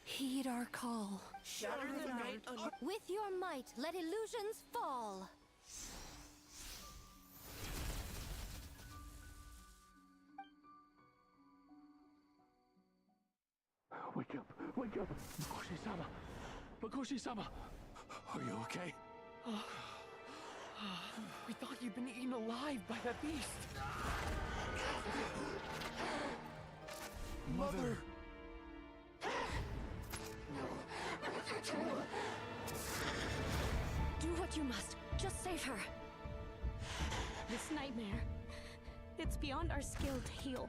Speaker 18: heed our call.
Speaker 2: Shatter the night. With your might, let illusions fall.
Speaker 8: Wake up! Wake up! Makoshi-sama! Makoshi-sama! Are you okay?
Speaker 20: We thought you'd been eaten alive by that beast.
Speaker 8: Mother!
Speaker 5: Do what you must. Just save her. This nightmare, it's beyond our skill to heal.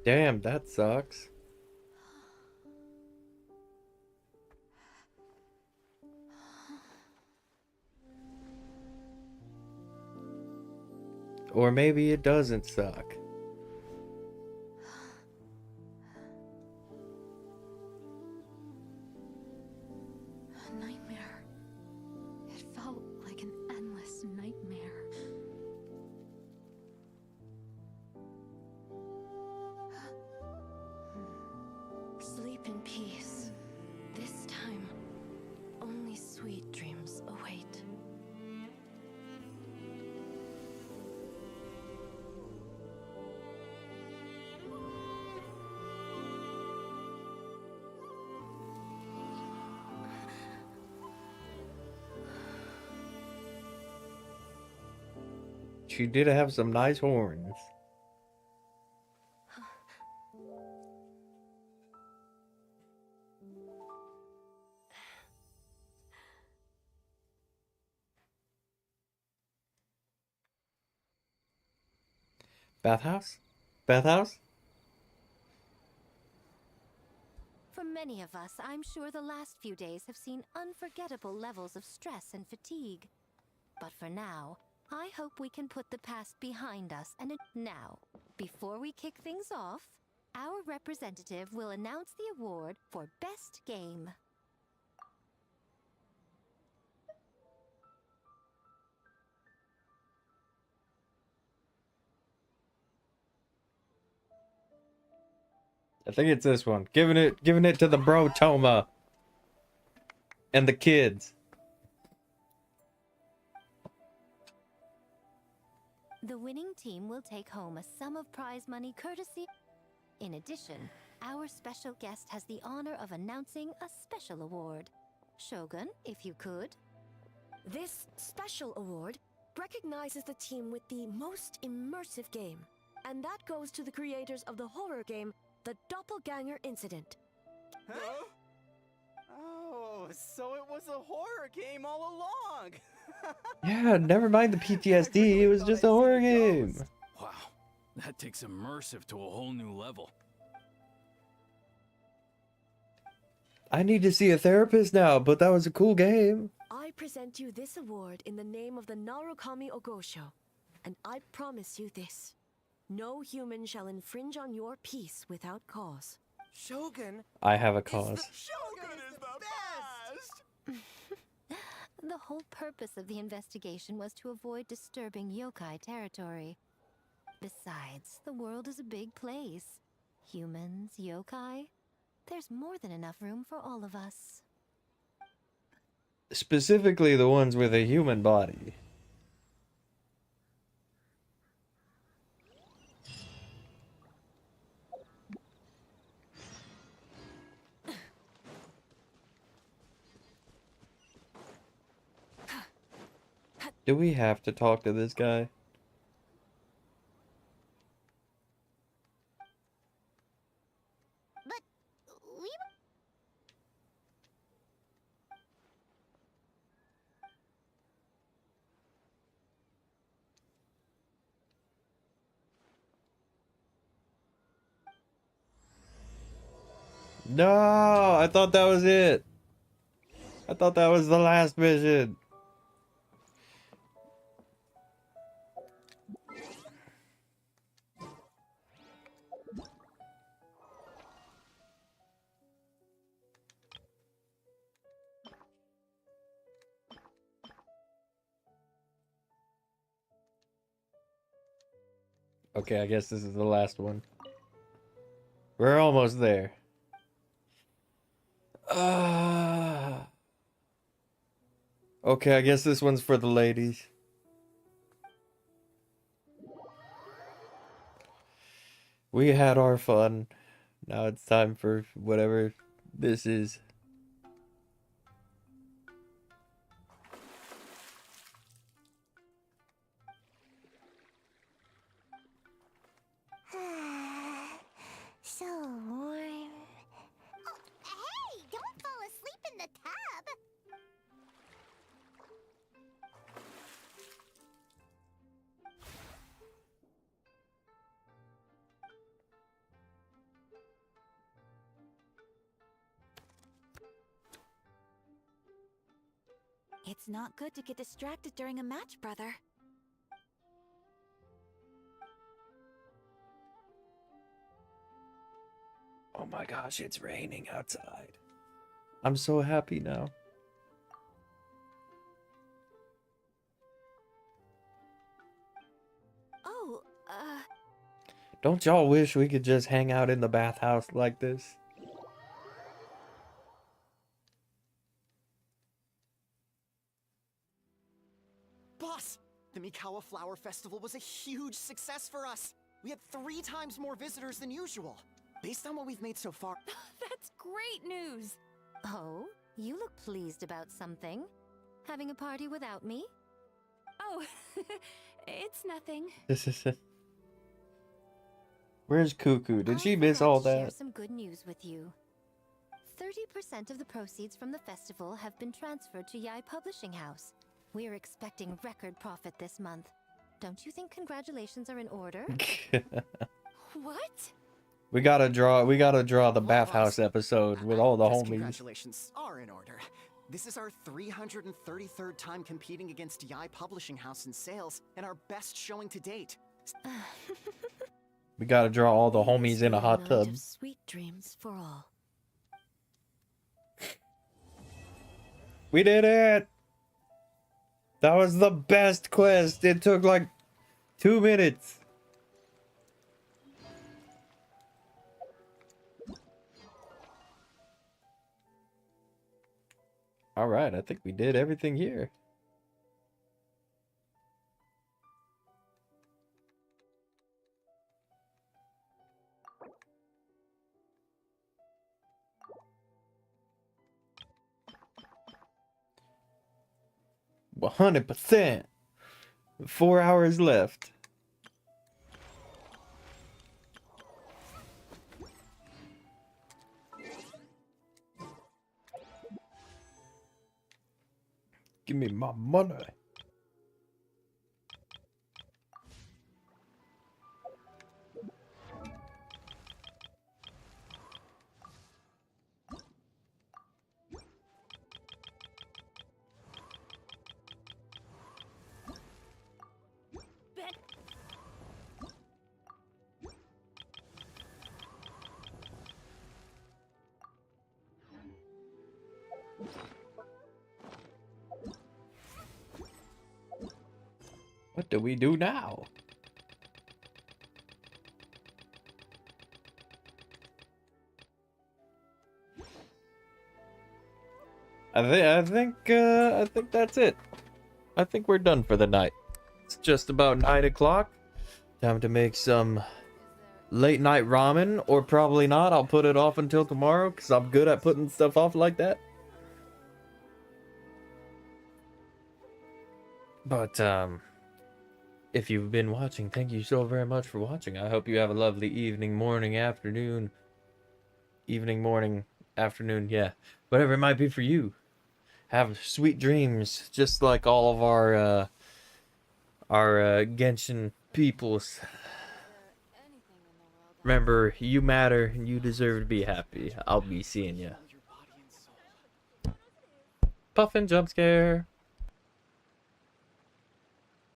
Speaker 1: Damn, that sucks. Or maybe it doesn't suck.
Speaker 5: A nightmare. It felt like an endless nightmare.
Speaker 14: Sleep in peace. This time, only sweet dreams await.
Speaker 1: She did have some nice horns. Bathhouse? Bathhouse?
Speaker 10: For many of us, I'm sure the last few days have seen unforgettable levels of stress and fatigue. But for now, I hope we can put the past behind us and now, before we kick things off, our representative will announce the award for Best Game.
Speaker 1: I think it's this one. Giving it to the bro Toma and the kids.
Speaker 10: The winning team will take home a sum of prize money courtesy. In addition, our special guest has the honor of announcing a special award. Shogun, if you could.
Speaker 14: This special award recognizes the team with the most immersive game, and that goes to the creators of the horror game The Doppelganger Incident.
Speaker 17: Huh? Oh, so it was a horror game all along!
Speaker 1: Yeah, never mind the PTSD. It was just a horror game.
Speaker 21: Wow, that takes immersive to a whole new level.
Speaker 1: I need to see a therapist now, but that was a cool game.
Speaker 14: I present you this award in the name of the Narukami Ogosho, and I promise you this. No human shall infringe on your peace without cause.
Speaker 7: Shogun?
Speaker 1: I have a cause.
Speaker 7: Shogun is the best!
Speaker 10: The whole purpose of the investigation was to avoid disturbing yokai territory. Besides, the world is a big place. Humans, yokai, there's more than enough room for all of us.
Speaker 1: Specifically the ones with a human body. Do we have to talk to this guy?
Speaker 16: But we
Speaker 1: No, I thought that was it. I thought that was the last mission. Okay, I guess this is the last one. We're almost there. Okay, I guess this one's for the ladies. We had our fun. Now it's time for whatever this is.
Speaker 16: So warm. Oh, hey! Don't fall asleep in the tub!
Speaker 11: It's not good to get distracted during a match, brother.
Speaker 1: Oh my gosh, it's raining outside. I'm so happy now.
Speaker 14: Oh,
Speaker 1: Don't y'all wish we could just hang out in the bathhouse like this?
Speaker 17: Boss, the Mikawa Flower Festival was a huge success for us. We had 3 times more visitors than usual. Based on what we've made so far...
Speaker 10: That's great news! Oh, you look pleased about something. Having a party without me?
Speaker 18: Oh, it's nothing.
Speaker 1: Where's Cuckoo? Did she miss
Speaker 10: forgot
Speaker 1: all
Speaker 10: to share
Speaker 1: that?
Speaker 10: some good news with you. 30% of the proceeds from the festival have been transferred to Yai Publishing House. We're expecting record profit this month. Don't you think congratulations are in order?
Speaker 11: What?
Speaker 1: We gotta draw the bathhouse episode with all the
Speaker 17: Yes,
Speaker 1: homies.
Speaker 17: congratulations are in order. This is our 333rd time competing against Yai Publishing House in sales, and our best showing to date.
Speaker 1: We gotta draw all the homies in a hot
Speaker 14: Night
Speaker 1: tub.
Speaker 14: of sweet dreams for all.
Speaker 1: We did it! That was the best quest. It took like 2 minutes. All right, I think we did everything here. Well, 100%. 4 hours left. Give me my money. What do we do now? I think that's it. I think we're done for the night. It's just about 9 o'clock. Time to make some late night ramen, or probably not. I'll put it off until tomorrow because I'm good at putting stuff off like that. But if you've been watching, thank you so very much for watching. I hope you have a lovely evening, morning, afternoon. Evening, morning, afternoon, yeah. Whatever it might be for you. Have sweet dreams, just like all of our Genshin peoples. Remember, you matter and you deserve to be happy. I'll be seeing ya. Puffin' jump scare.